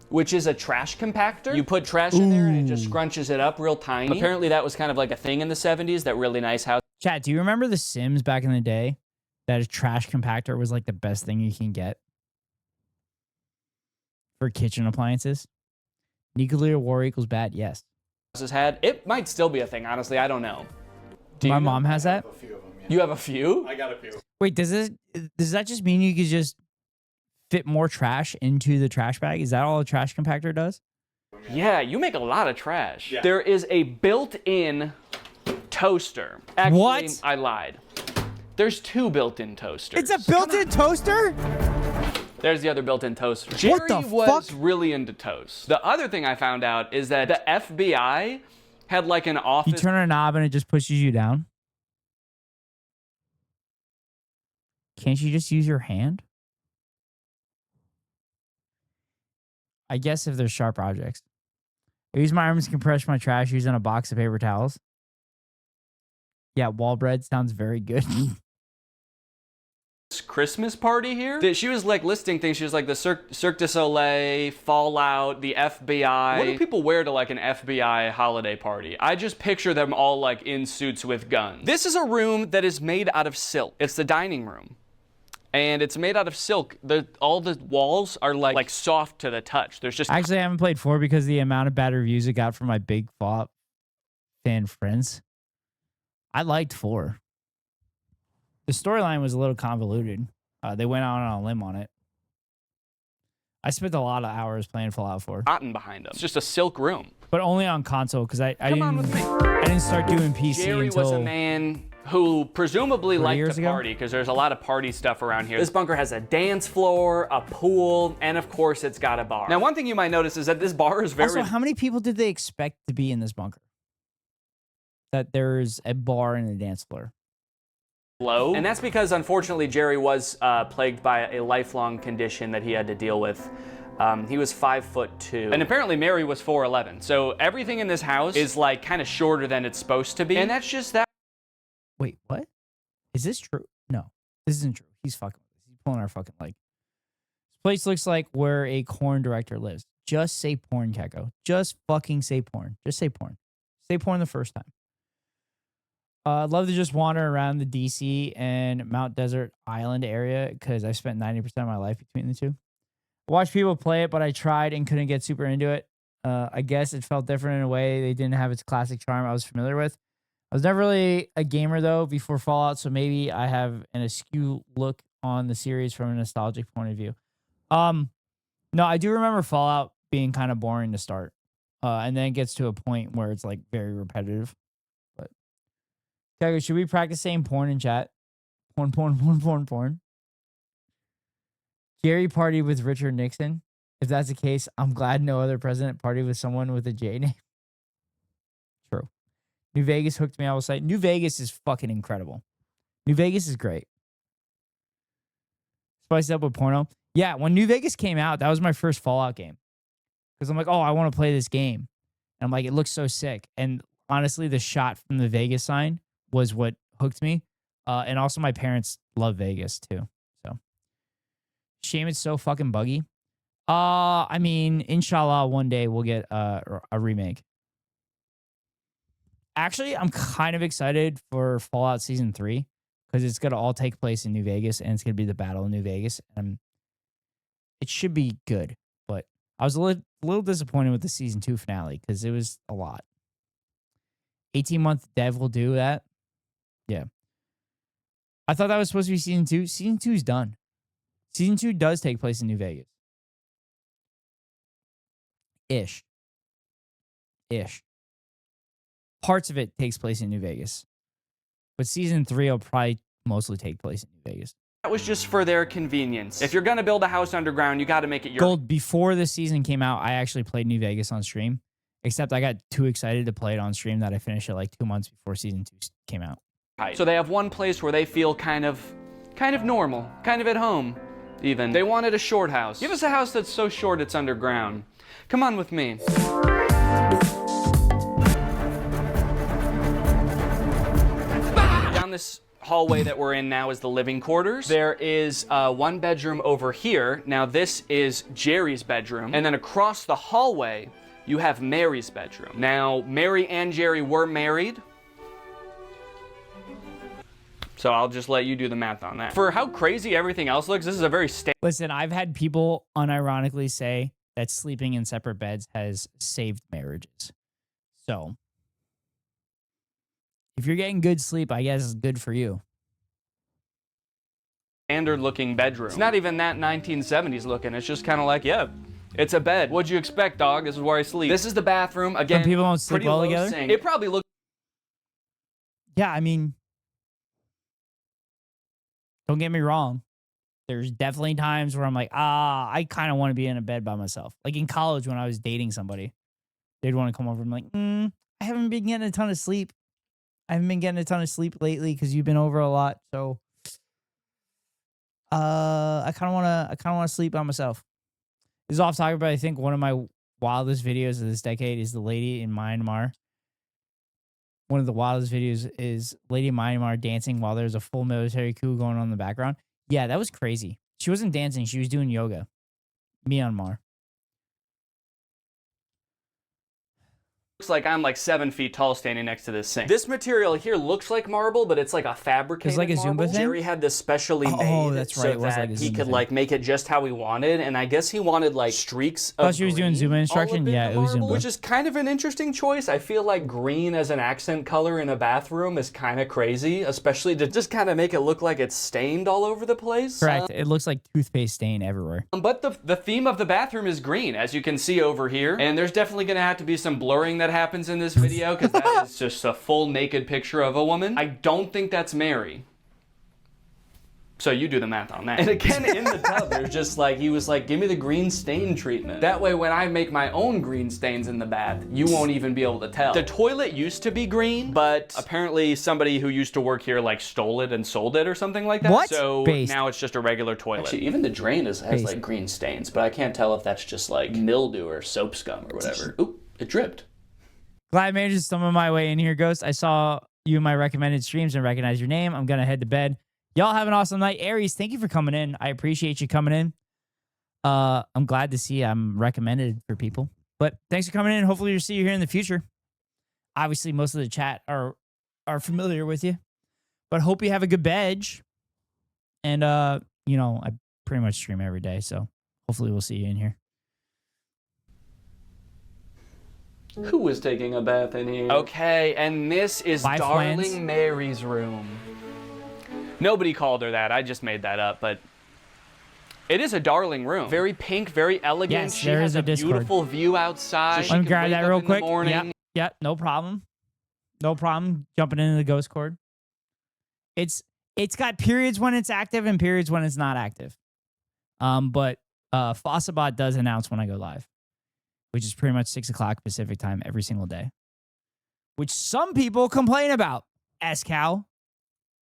I: which is a trash compactor. You put trash in there and it just scrunches it up real tiny. Apparently that was kind of like a thing in the 70s, that really nice house.
A: Chat, do you remember The Sims back in the day? That a trash compactor was like the best thing you can get for kitchen appliances? Nuclear war equals bad, yes.
I: Has had. It might still be a thing, honestly, I don't know.
A: My mom has that.
I: You have a few?
N: I got a few.
A: Wait, does that just mean you could just fit more trash into the trash bag? Is that all a trash compactor does?
I: Yeah, you make a lot of trash.
N: Yeah.
I: There is a built-in toaster. Actually,
A: What?
I: I lied. There's two built-in toasters.
A: It's a built-in toaster?
I: There's the other built-in toaster. Jerry
A: What the
I: was
A: fuck?
I: really into toast. The other thing I found out is that the FBI had like an office.
A: You turn a knob and it just pushes you down? Can't you just use your hand? I guess if there's sharp objects. I use my arms to compress my trash using a box of paper towels. Yeah, wall bread sounds very good.
I: Christmas party here that she was like listing things. She was like the Cirque du Soleil, Fallout, the FBI. What do people wear to like an FBI holiday party? I just picture them all like in suits with guns. This is a room that is made out of silk. It's the dining room. And it's made out of silk. All the walls are like soft to the touch. There's just
A: Actually, I haven't played 4 because the amount of bad reviews it got from my big Fallout fan friends. I liked 4. The storyline was a little convoluted. They went out on a limb on it. I spent a lot of hours playing Fallout 4.
I: cotton behind them. It's just a silk room.
A: But only on console because I didn't start doing PC
I: Jerry
A: until
I: was a man who presumably
A: 3
I: liked
A: years
I: to
A: ago?
I: party because there's a lot of party stuff around here. This bunker has a dance floor, a pool, and of course it's got a bar. Now one thing you might notice is that this bar is very
A: Also, how many people did they expect to be in this bunker? That there's a bar and a dance floor.
I: low. And that's because, unfortunately, Jerry was plagued by a lifelong condition that he had to deal with. He was 5'2", and apparently Mary was 4'11". So everything in this house is like kind of shorter than it's supposed to be. And that's just that.
A: Wait, what? Is this true? No, this isn't true. He's fucking with us. He's pulling our fucking leg. This place looks like where a corn director lives. Just say porn, Keko. Just fucking say porn. Just say porn. Say porn the first time. I'd love to just wander around the DC and Mount Desert Island area because I've spent 90% of my life between the two. I watched people play it, but I tried and couldn't get super into it. I guess it felt different in a way. They didn't have its classic charm I was familiar with. I was never really a gamer, though, before Fallout, so maybe I have an askew look on the series from a nostalgic point of view. No, I do remember Fallout being kind of boring to start, and then it gets to a point where it's like very repetitive. But okay, should we practice saying porn in chat? Porn. Jerry partied with Richard Nixon. If that's the case, I'm glad no other president partied with someone with a J name. True. New Vegas hooked me. I will say New Vegas is fucking incredible. New Vegas is great. Spice it up with porno. Yeah, when New Vegas came out, that was my first Fallout game. Because I'm like, oh, I want to play this game. And I'm like, it looks so sick. And honestly, the shot from the Vegas sign was what hooked me. And also my parents love Vegas too. So shame it's so fucking buggy. I mean, inshallah, one day we'll get a remake. Actually, I'm kind of excited for Fallout Season 3 because it's going to all take place in New Vegas and it's going to be the Battle of New Vegas. And it should be good. But I was a little disappointed with the Season 2 finale because it was a lot. 18-month dev will do that. Yeah. I thought that was supposed to be Season 2. Season 2 is done. Season 2 does take place in New Vegas. Ish. Parts of it takes place in New Vegas. But Season 3 will probably mostly take place in New Vegas.
I: That was just for their convenience. If you're gonna build a house underground, you gotta make it your
A: Gold, before the season came out, I actually played New Vegas on stream. Except I got too excited to play it on stream that I finished it like 2 months before season 2 came out.
I: So they have one place where they feel kind of normal, kind of at home, even. They wanted a short house. Give us a house that's so short it's underground. Come on with me. Down this hallway that we're in now is the living quarters. There is one bedroom over here. Now this is Jerry's bedroom. And then across the hallway, you have Mary's bedroom. Now, Mary and Jerry were married. So I'll just let you do the math on that. For how crazy everything else looks, this is a very
A: Listen, I've had people unironically say that sleeping in separate beds has saved marriages. So if you're getting good sleep, I guess it's good for you.
I: standard looking bedroom. It's not even that 1970s looking. It's just kind of like, yeah, it's a bed. What'd you expect, dog? This is where I sleep. This is the bathroom. Again,
A: Some people don't sleep
I: pretty
A: well
I: low
A: together?
I: sink. It probably looks.
A: Yeah, I mean, don't get me wrong. There's definitely times where I'm like, I kind of want to be in a bed by myself. Like in college when I was dating somebody, they'd want to come over and I'm like, I haven't been getting a ton of sleep. I haven't been getting a ton of sleep lately because you've been over a lot. So I kind of want to sleep by myself. This is off topic, but I think one of my wildest videos of this decade is the lady in Myanmar. One of the wildest videos is Lady in Myanmar dancing while there's a full military coup going on in the background. Yeah, that was crazy. She wasn't dancing. She was doing yoga. Myanmar.
I: Looks like I'm like 7 feet tall standing next to this sink. This material here looks like marble, but it's like a fabricated
A: It's like a
I: marble.
A: Zumba thing?
I: Jerry had this specially made
A: that's right.
I: so
A: It was
I: that
A: like a
I: he
A: Zumba
I: could
A: thing.
I: like make it just how he wanted, and I guess he wanted like streaks of
A: Thought she was doing
I: green
A: Zumba instruction?
I: all up in
A: Yeah,
I: the
A: it was
I: marble,
A: Zumba.
I: which is kind of an interesting choice. I feel like green as an accent color in a bathroom is kind of crazy, especially to just kind of make it look like it's stained all over the place.
A: Correct. It looks like toothpaste stain everywhere.
I: But the theme of the bathroom is green, as you can see over here. And there's definitely going to have to be some blurring that happens in this video, because that is just a full naked picture of a woman. I don't think that's Mary. So you do the math on that. And again, in the tub, there's just like, he was like, give me the green stain treatment. That way, when I make my own green stains in the bath, you won't even be able to tell. The toilet used to be green, but apparently somebody who used to work here like stole it and sold it or something like that.
A: What?
I: So
A: Based.
I: now it's just a regular toilet. Actually, even the drain has like green stains, but I can't tell if that's just like mildew or soap scum or whatever. Oop, it dripped.
A: Glad I managed to stumble my way in here, Ghost. I saw you in my recommended streams and recognized your name. I'm going to head to bed. Y'all have an awesome night. Aries, thank you for coming in. I appreciate you coming in. I'm glad to see I'm recommended for people. But thanks for coming in. Hopefully we'll see you here in the future. Obviously, most of the chat are familiar with you. But hope you have a good veg. And, you know, I pretty much stream every day. So hopefully we'll see you in here.
I: Who was taking a bath in here? Okay, and this is
A: Bye,
I: Darling
A: friends.
I: Mary's room. Nobody called her that. I just made that up, but it is a darling room. Very pink, very elegant.
A: Yes,
I: she
A: there
I: has
A: is a Discord.
I: beautiful view outside.
A: Let me grab that real quick.
I: Morning.
A: Yep, no problem. No problem. Jumping into the ghost cord. It's got periods when it's active and periods when it's not active. But Fossabot does announce when I go live, which is pretty much 6 o'clock Pacific time every single day, which some people complain about. S-Cow.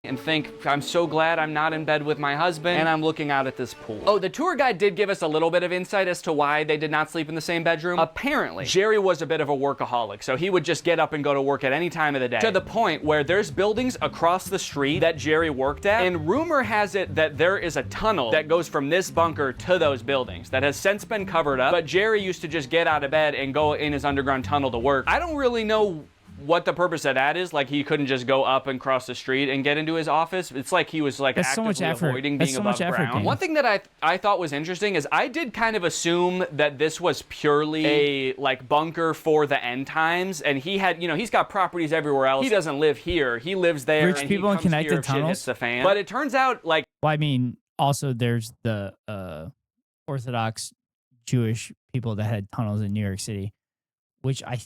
I: And think, I'm so glad I'm not in bed with my husband and I'm looking out at this pool. Oh, the tour guide did give us a little bit of insight as to why they did not sleep in the same bedroom. Apparently, Jerry was a bit of a workaholic, so he would just get up and go to work at any time of the day. To the point where there's buildings across the street that Jerry worked at, and rumor has it that there is a tunnel that goes from this bunker to those buildings that has since been covered up, but Jerry used to just get out of bed and go in his underground tunnel to work. I don't really know what the purpose of that is. Like, he couldn't just go up and cross the street and get into his office. It's like he was like
A: That's so
I: actively
A: much effort.
I: avoiding
A: That's
I: being
A: so
I: above
A: much effort,
I: ground.
A: Dan.
I: One thing that I thought was interesting is I did kind of assume that this was purely a like bunker for the end times, and he had, you know, he's got properties everywhere else. He doesn't live here. He lives there.
A: Rich
I: and
A: people
I: he
A: in
I: comes here
A: connected
I: if shit
A: tunnels?
I: hits the fan. But it turns out like
A: Well, I mean, also there's the Orthodox Jewish people that had tunnels in New York City, which I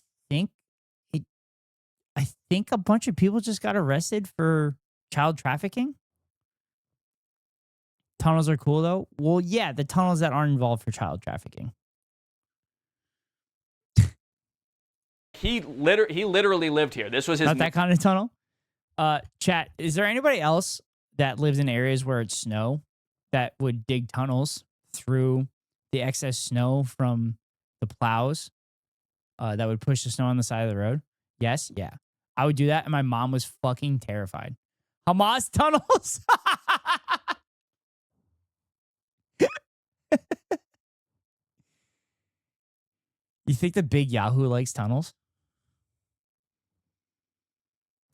A: think a bunch of people just got arrested for child trafficking. tunnels are cool though. Well, yeah, the tunnels that aren't involved for child trafficking.
I: He literally lived here. This was his.
A: Not that kind of tunnel. Chat, is there anybody else that lives in areas where it's snow that would dig tunnels through the excess snow from the plows that would push the snow on the side of the road? Yes, yeah. I would do that, and my mom was fucking terrified. Hamas tunnels? You think the big Yahoo likes tunnels?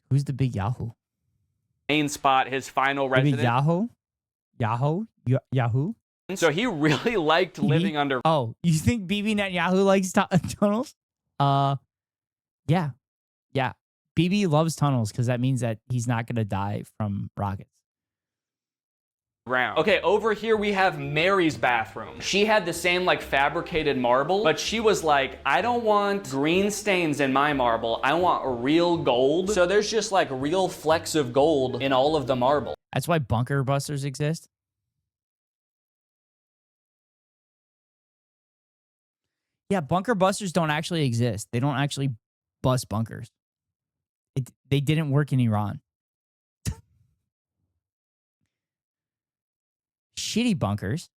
A: Who's the big Yahoo?
I: Main spot, his final
A: The big
I: residence.
A: Yahoo?
I: So he really liked living under.
A: Oh, you think BB Netanyahu likes tunnels? Yeah. BB loves tunnels because that means that he's not going to die from rockets.
I: Ground. Okay, over here we have Mary's bathroom. She had the same like fabricated marble, but she was like, I don't want green stains in my marble. I want real gold. So there's just like real flecks of gold in all of the marble.
A: That's why bunker busters exist. Yeah, bunker busters don't actually exist. They don't actually bust bunkers. They didn't work in Iran. Shitty bunkers.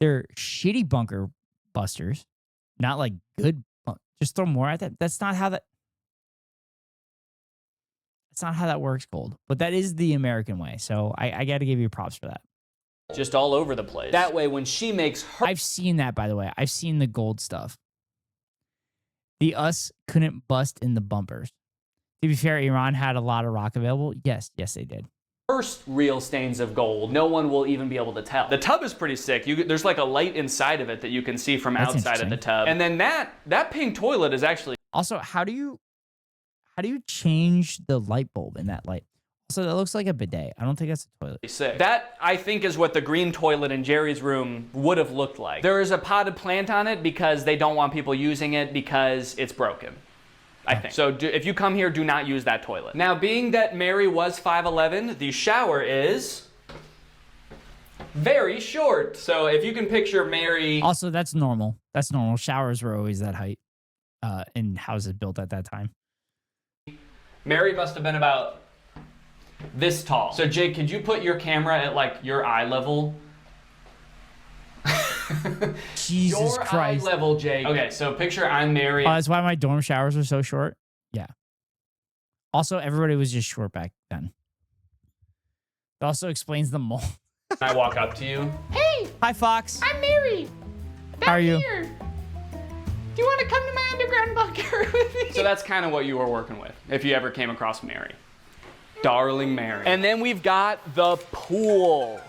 A: They're shitty bunker busters. Not like good. Just throw more at that. That's not how that works, Gold. But that is the American way. So I got to give you props for that.
I: Just all over the place. That way when she makes her.
A: I've seen that, by the way. I've seen the gold stuff. The US couldn't bust in the bumpers. To be fair, Iran had a lot of rock available. Yes, they did.
I: First real stains of gold, no one will even be able to tell. The tub is pretty sick. There's like a light inside of it that you can see from
A: That's
I: outside of the tub. And then that pink toilet is actually.
A: Also, how do you change the light bulb in that light? Also, that looks like a bidet. I don't think that's a toilet.
I: Sick. That, I think, is what the green toilet in Jerry's room would have looked like. There is a potted plant on it because they don't want people using it because it's broken. I think. So if you come here, do not use that toilet. Now, being that Mary was 5'11", the shower is very short. So if you can picture Mary.
A: Also, that's normal. That's normal. Showers were always that height in houses built at that time.
I: Mary must have been about this tall. So Jake, could you put your camera at like your eye level?
A: Jesus Christ.
I: Eye level, Jake. Okay, so picture I'm Mary.
A: Oh, that's why my dorm showers were so short. Yeah. Also, everybody was just short back then. It also explains the mold.
I: I walk up to you.
U: Hey!
A: Hi, Fox.
U: I'm Mary.
A: How are you?
U: Here. Do you want to come to my underground bunker with me?
I: So that's kind of what you were working with, if you ever came across Mary. Darling Mary. And then we've got the pool.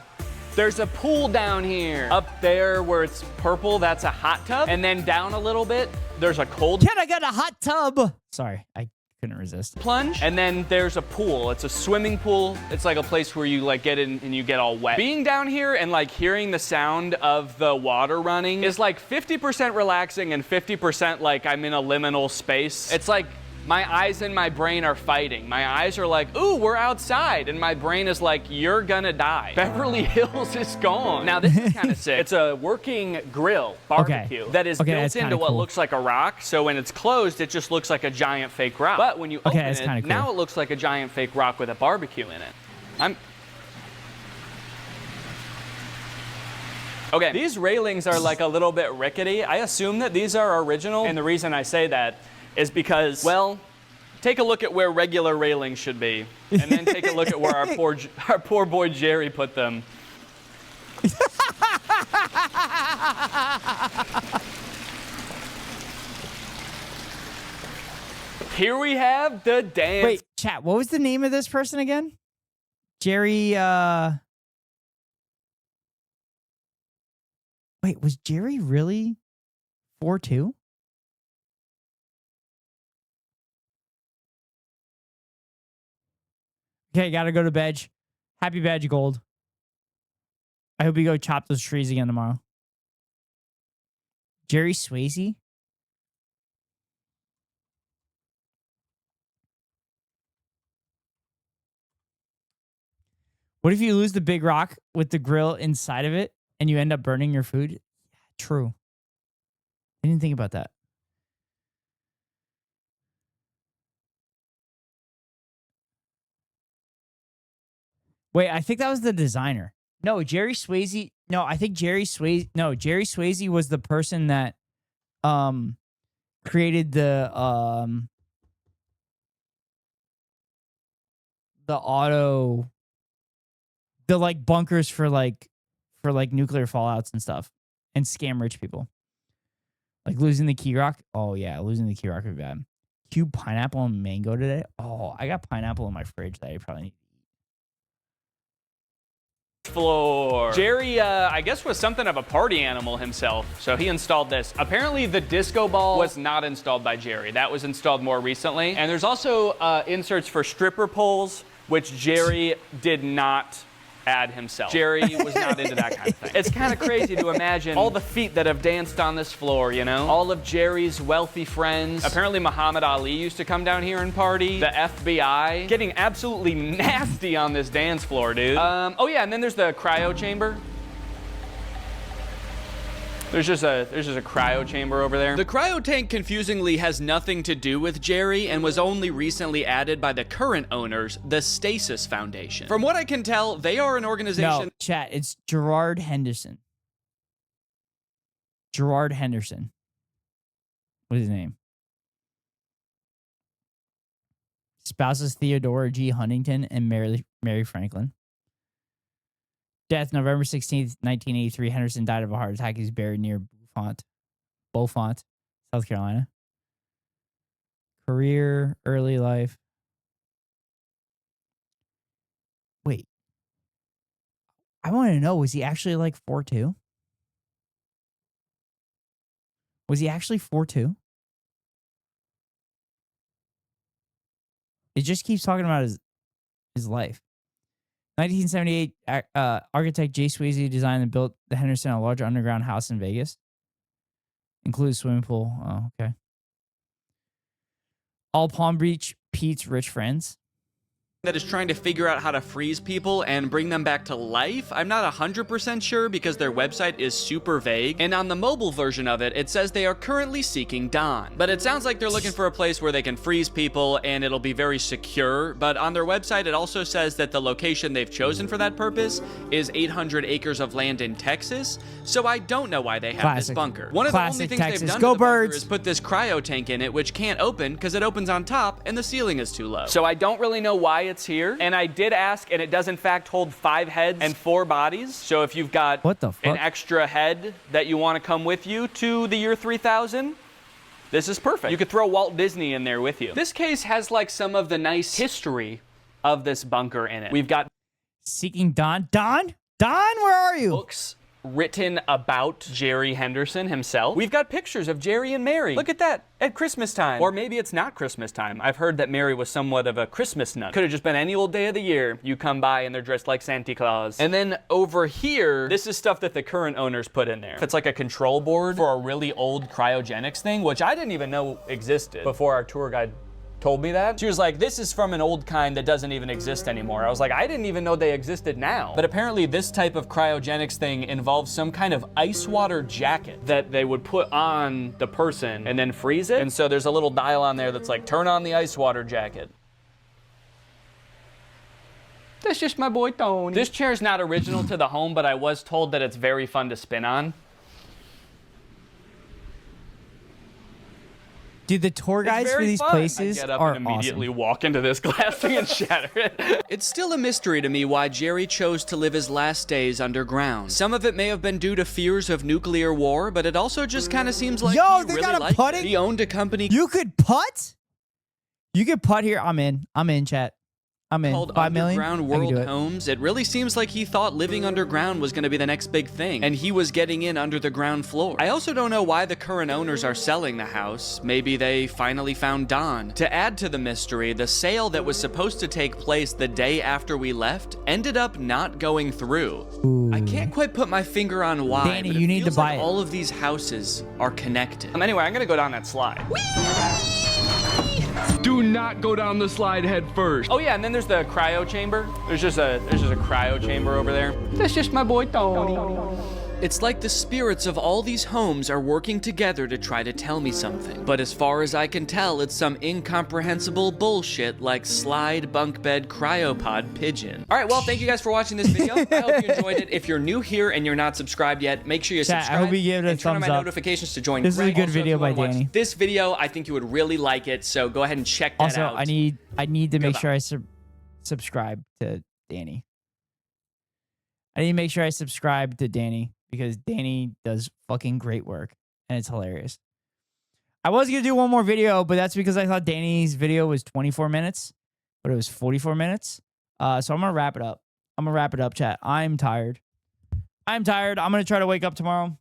I: There's a pool down here. Up there where it's purple, that's a hot tub. And then down a little bit, there's a cold.
A: Can I get a hot tub? Sorry, I couldn't resist.
I: Plunge. And then there's a pool. It's a swimming pool. It's like a place where you like get in and you get all wet. Being down here and like hearing the sound of the water running is like 50% relaxing and 50% like I'm in a liminal space. It's like my eyes and my brain are fighting. My eyes are like, ooh, we're outside. And my brain is like, you're gonna die. Beverly Hills is gone. Now this is kind of sick. It's a working grill barbecue that is built into what looks like a rock. So when it's closed, it just looks like a giant fake rock. But when you open it, now it looks like a giant fake rock with a barbecue in it. Okay, these railings are like a little bit rickety. I assume that these are original. And the reason I say that is because, well, take a look at where regular railings should be, and then take a look at where our poor boy Jerry put them. Here we have the dance.
A: Wait, chat, what was the name of this person again? Jerry, Wait, was Jerry really 4'2"? Okay, gotta go to bed. Happy bed, Gold. I hope you go chop those trees again tomorrow. Jerry Swayze? What if you lose the big rock with the grill inside of it and you end up burning your food? True. I didn't think about that. Wait, I think that was the designer. No, Jerry Swayze. No, I think Jerry Swayze. No, Jerry Swayze was the person that created the like bunkers for nuclear fallouts and stuff, and scam rich people. Like losing the key rock. Oh yeah, losing the key rock would be bad. Cube pineapple and mango today. Oh, I got pineapple in my fridge that I probably need.
I: Floor. Jerry, I guess, was something of a party animal himself, so he installed this. Apparently, the disco ball was not installed by Jerry. That was installed more recently. And there's also inserts for stripper poles, which Jerry did not add himself. Jerry was not into that kind of thing. It's kind of crazy to imagine all the feet that have danced on this floor, you know? All of Jerry's wealthy friends. Apparently Muhammad Ali used to come down here and party. The FBI. Getting absolutely nasty on this dance floor, dude. Oh yeah, and then there's the cryo chamber. There's just a cryo chamber over there. The cryo tank confusingly has nothing to do with Jerry and was only recently added by the current owners, the Stasis Foundation. From what I can tell, they are an organization.
A: No, chat, it's Gerard Henderson. Gerard Henderson. What's his name? Spouses Theodora G. Huntington and Mary Franklin. Death, November 16th, 1983. Henderson died of a heart attack. He's buried near Beaufort, South Carolina. Career, early life. Wait. I want to know, was he actually like 4'2"? Was he actually 4'2"? It just keeps talking about his life. 1978, architect Jay Swayze designed and built the Henderson, a large underground house in Vegas. Includes swimming pool. Oh, okay. All Palm Beach Pete's rich friends.
I: That is trying to figure out how to freeze people and bring them back to life. I'm not 100% sure because their website is super vague, and on the mobile version of it, it says they are currently seeking Don. But it sounds like they're looking for a place where they can freeze people and it'll be very secure, but on their website, it also says that the location they've chosen for that purpose is 800 acres of land in Texas, so I don't know why they have this bunker. One of the only things they've done to the bunker is put this cryo tank in it, which can't open because it opens on top and the ceiling is too low. So I don't really know why it's here, and I did ask, and it does in fact hold 5 heads and 4 bodies. So if you've got an extra head that you want to come with you to the year 3000, this is perfect. You could throw Walt Disney in there with you. This case has like some of the nice history of this bunker in it. We've got
A: Seeking Don. Don, where are you?
I: Books written about Jerry Henderson himself. We've got pictures of Jerry and Mary. Look at that, at Christmas time. Or maybe it's not Christmas time. I've heard that Mary was somewhat of a Christmas nut. Could have just been any old day of the year. You come by and they're dressed like Santa Claus. And then over here, this is stuff that the current owners put in there. It's like a control board for a really old cryogenics thing, which I didn't even know existed before our tour guide told me that. She was like, this is from an old kind that doesn't even exist anymore. I was like, I didn't even know they existed now. But apparently this type of cryogenics thing involves some kind of ice water jacket that they would put on the person and then freeze it. And so there's a little dial on there that's like, turn on the ice water jacket. That's just my boy Tony. This chair is not original to the home, but I was told that it's very fun to spin on.
A: Dude, the tour guides for these places
I: get up
A: are
I: and immediately
A: awesome.
I: walk into this glass thing and shatter it. It's still a mystery to me why Jerry chose to live his last days underground. Some of it may have been due to fears of nuclear war, but it also just kind of seems like
A: Yo,
I: he
A: they
I: really
A: got a
I: liked
A: putting?
I: it. He owned a company.
A: You could putt? You could putt here. I'm in, chat. I'm in.
I: Called
A: 5 million?
I: Underground
A: I can do
I: World
A: it.
I: Homes. It really seems like he thought living underground was going to be the next big thing, and he was getting in under the ground floor. I also don't know why the current owners are selling the house. Maybe they finally found Don. To add to the mystery, the sale that was supposed to take place the day after we left ended up not going through.
A: Ooh.
I: I can't quite put my finger on why.
A: Danny,
I: but
A: you
I: it
A: need to
I: feels
A: buy
I: like
A: it.
I: all of these houses are connected. Anyway, I'm going to go down that slide.
Q: Do not go down the slide head first.
I: Oh yeah, and then there's the cryo chamber. There's just a cryo chamber over there.
Q: That's just my boy Tony.
I: It's like the spirits of all these homes are working together to try to tell me something. But as far as I can tell, it's some incomprehensible bullshit like slide bunk bed cryopod pigeon. All right, well, thank you guys for watching this video. I hope you enjoyed it. If you're new here and you're not subscribed yet, make sure you subscribe.
A: I hope you give it a
I: and turn on
A: thumbs
I: my
A: up.
I: notifications to join.
A: This is a good video by Danny.
I: This video, I think you would really like it. So go ahead and check that
A: Also,
I: out.
A: I need to make sure I subscribe to Danny. I need to make sure I subscribe to Danny because Danny does fucking great work and it's hilarious. I was going to do one more video, but that's because I thought Danny's video was 24 minutes, but it was 44 minutes. So I'm going to wrap it up. Chat. I'm tired. I'm going to try to wake up tomorrow,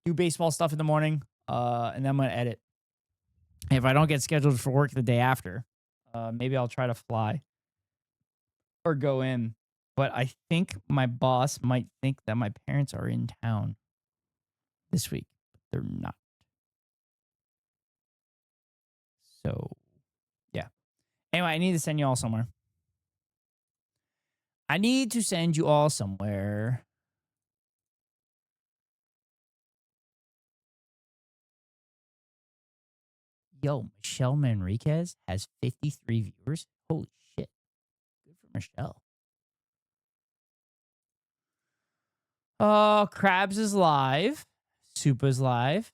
A: do baseball stuff in the morning, and then I'm going to edit. If I don't get scheduled for work the day after, maybe I'll try to fly or go in. But I think my boss might think that my parents are in town this week. But they're not. So, yeah. Anyway, I need to send you all somewhere. Yo, Michelle Manriquez has 53 viewers. Holy shit. Good for Michelle. Krabs is live. Supa's live.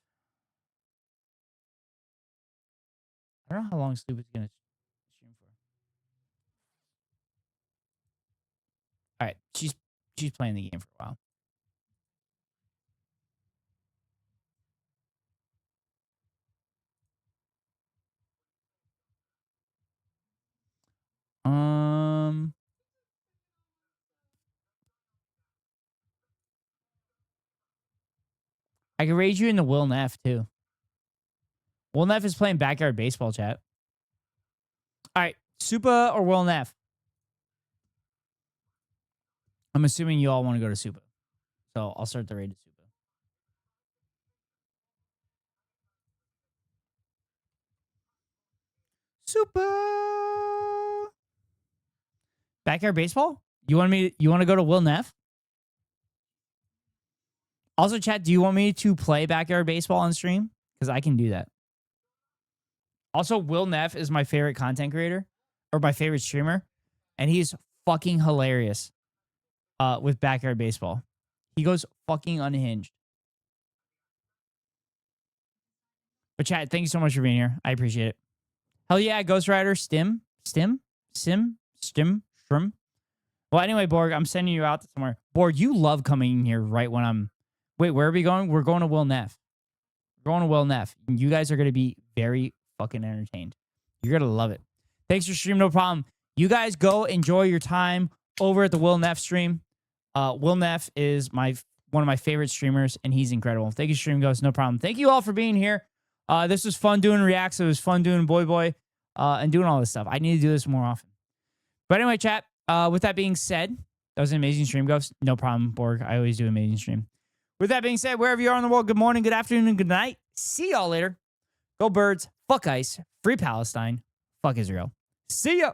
A: I don't know how long Supa's going to stream for. All right. She's playing the game for a while. I can raise you into Will Neff, too. Will Neff is playing backyard baseball, chat. All right. Supa or Will Neff? I'm assuming you all want to go to Supa. So I'll start the raid to Supa. Supa. Backyard baseball? You want to go to Will Neff? Also, chat, do you want me to play backyard baseball on stream? Because I can do that. Also, Will Neff is my favorite content creator or my favorite streamer. And he's fucking hilarious with backyard baseball. He goes fucking unhinged. But chat, thank you so much for being here. I appreciate it. Hell yeah, Ghost Rider, Stim. Well, anyway, Borg, I'm sending you out somewhere. Borg, you love coming in here right when I'm... Wait, where are we going? We're going to Will Neff. We're going to Will Neff. You guys are going to be very fucking entertained. You're going to love it. Thanks for stream, no problem. You guys go enjoy your time over at the Will Neff stream. Will Neff is one of my favorite streamers, and he's incredible. Thank you, Stream Ghost, no problem. Thank you all for being here. This was fun doing reacts. It was fun doing Boy, and doing all this stuff. I need to do this more often. But anyway, chat, with that being said, that was an amazing stream, Ghost. No problem, Borg. I always do amazing stream. With that being said, wherever you are in the world, good morning, good afternoon, and good night. See y'all later. Go Birds. Fuck ICE. Free Palestine. Fuck Israel. See ya.